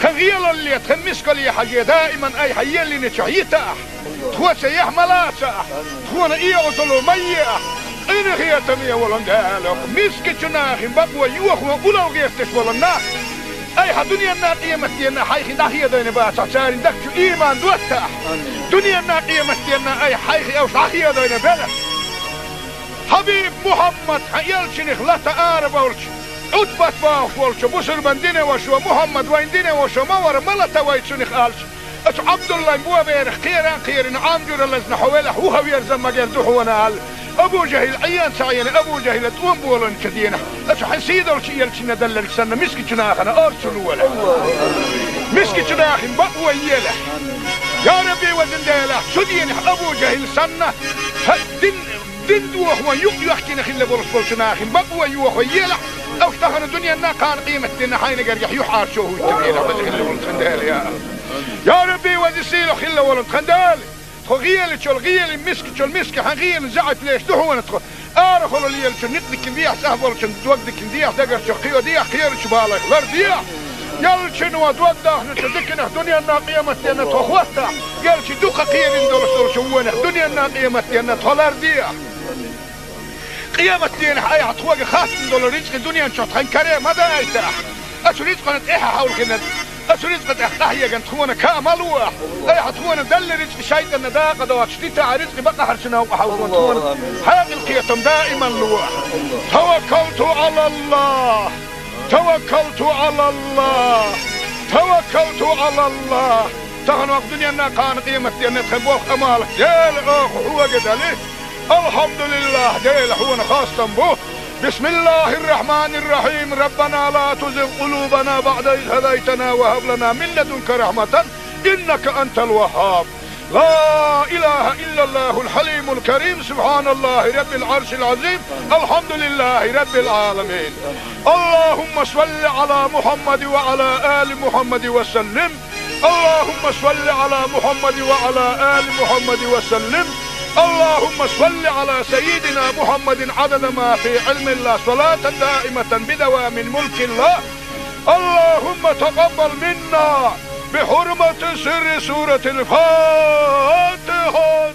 خغيل اللي تخمسك لي حاجه دائما اي حيلني شعيتا تخوة سيح ملاسة تخوة إيه أصلو مية إن خياتمية ولندالك مسك جناخ بقوة يوخوا أولو غيستش ولنا أي دنيا الناقية متينا حيخي داخية دين باسا سارين دكتو إيمان دوتا دنيا الناقية متينا أي حيخي أوش داخية دين بلا حبيب محمد يلشنخ لا تآرب أولش عدبت باخ ولش بسر من دينه وشو محمد وين دينه وشو مور ملتا ويتشنخ آلش أش عبد الله مبوا بيرخ خيران عامجور اللزن حوالح وهو يرزم مجال دوحونا أبو جهل عيان سعيان أبو جهل توم بولن كدينا أش حسيد أولش يلشنا دللك سنة مسكي جناخنا أرسلوا ولا مسكي جناخن بقوة يلا يا ربي وزن ديلا شدين أبو جهل سنة دين دوخ ويحكي نخل بولش بولشناخن بقوة يوخ ويلا أو اشتغل الدنيا نا كان قيمة دينا حين قريح يحار شوه التبينة وزخل ولن خندال يا ربي وزسيلو خل ولن خندال غيال شو الغيال مسك حغيال زعت ليش دحونا تخو ارخلوا لي شو نقدك نديح سهبل شو توقدك نديح دقر شو قيو ديح خير شو بالك لر ديح يال شنو توضح نتذكنا دنيا نا قيمة دينا تخوتها يال شو دوخ خير ندور شو دنيا نا قيمة دينا تولر ديح قيامة دين حياة تواجه خاص دولار رزق الدنيا نشوط هنكريه ماذا يتاح أشو رزق نتإيحة حول كنا أشو رزق تحتاحية كانت تخونا كاملوح أيها تخونا دل رزق شايد النداقة دوات شتيتا رزق بقى حرشنا وحاول تخونا حياة القيتم دائما لوح توكلت على الله توكلت على الله توكلت على الله تغنوا الدنيا نا كان قيمة دين تخبوخ أمالك يا الأخ هو قد عليه الحمد لله ديل حونا خاصة به بسم الله الرحمن الرحيم ربنا لا تزغ قلوبنا بعد إذ هديتنا وهب لنا من لدنك رحمة إنك أنت الوهاب لا إله إلا الله الحليم الكريم سبحان الله رب العرش العظيم الحمد لله رب العالمين اللهم صل على محمد وعلى آل محمد وسلم اللهم صل على محمد وعلى آل محمد وسلم اللهم صل على سيدنا محمد عدد ما في علم الله صلاة دائمة بدوام ملك الله اللهم تقبل منا بحرمة سر سورة الفاتحة.